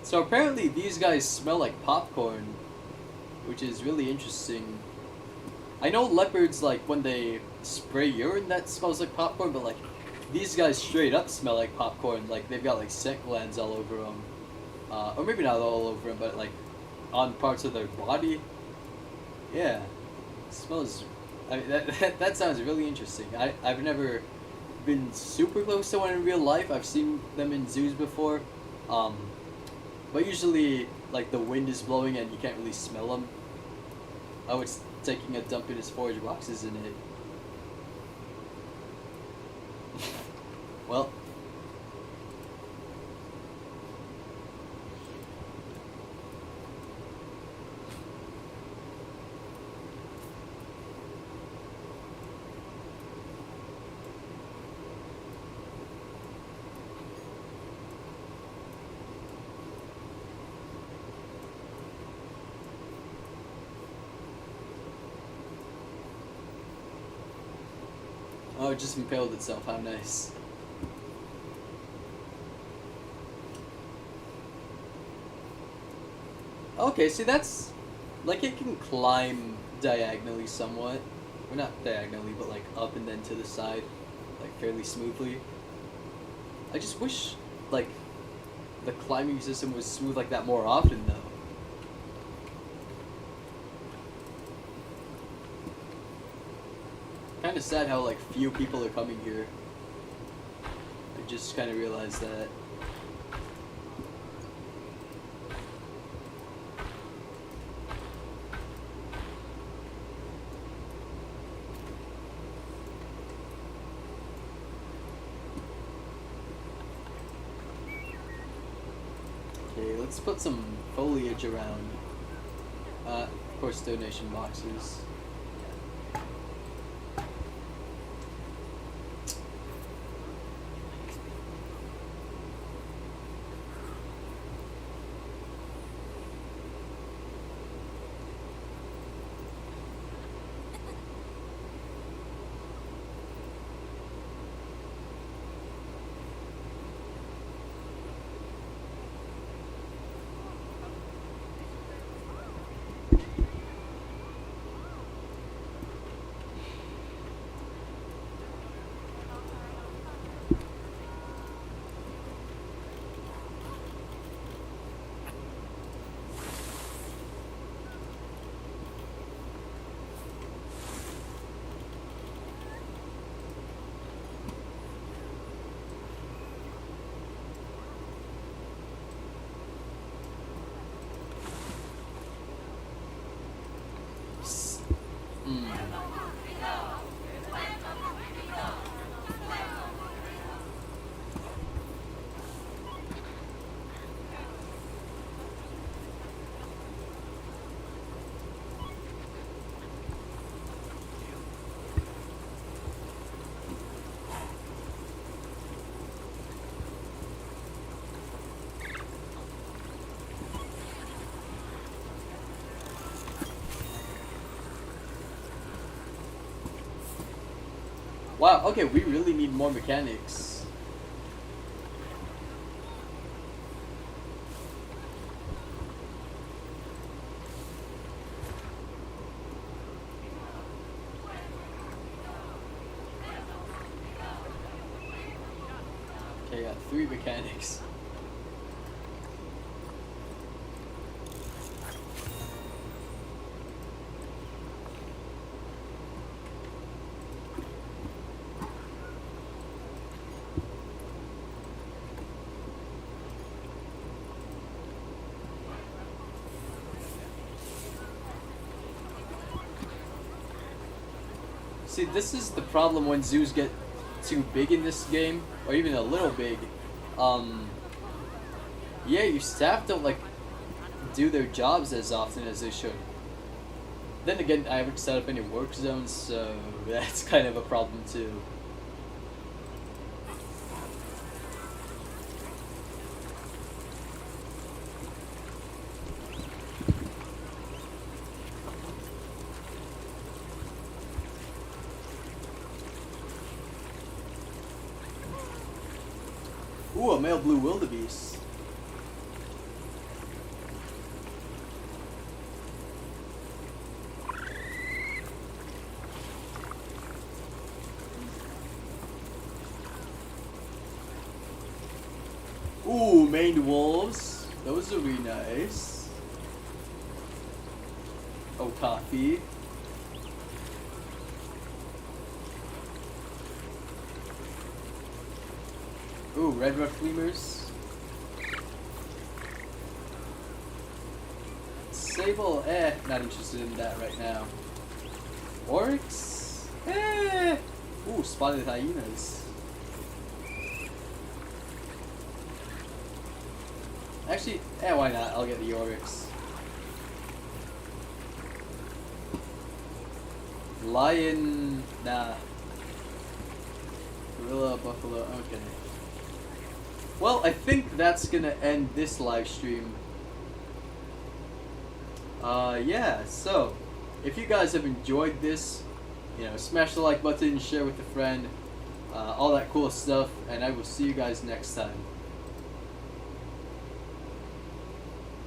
So apparently these guys smell like popcorn, which is really interesting. I know leopards, like, when they spray urine, that smells like popcorn, but, like, these guys straight up smell like popcorn. Like, they've got, like, scent glands all over them. Or maybe not all over them, but, like, on parts of their body. Yeah. It smells... I mean, that sounds really interesting. I've never been super close to one in real life. I've seen them in zoos before. But usually, like, the wind is blowing and you can't really smell them. Oh, it's taking a dump in his forage boxes, isn't it? Well. it just impaled itself. How nice. Okay, see that's like it can climb diagonally somewhat. Well, not diagonally, but like up and then to the side, like fairly smoothly. I just wish like the climbing system was smooth like that more often though. Kind of sad how like few people are coming here. I just kind of realized that. Okay, let's put some foliage around. Of course, donation boxes. Wow, okay, we really need more mechanics. Okay, got 3 mechanics. See, this is the problem when zoos get too big in this game, or even a little big. Yeah, your staff don't like do their jobs as often as they should. Then again, I haven't set up any work zones, so that's kind of a problem too. Ooh, a male blue wildebeest. Ooh, maned wolves. Those are really nice. Oh, coffee. Ooh, red ruff lemurs. Sable, not interested in that right now. Oryx? Ooh, spotted hyenas. Actually, why not? I'll get the Oryx. Lion, nah. Gorilla, buffalo, okay. Well, I think that's gonna end this live stream. Yeah, so if you guys have enjoyed this, you know, smash the like button, share with a friend, all that cool stuff, and I will see you guys next time.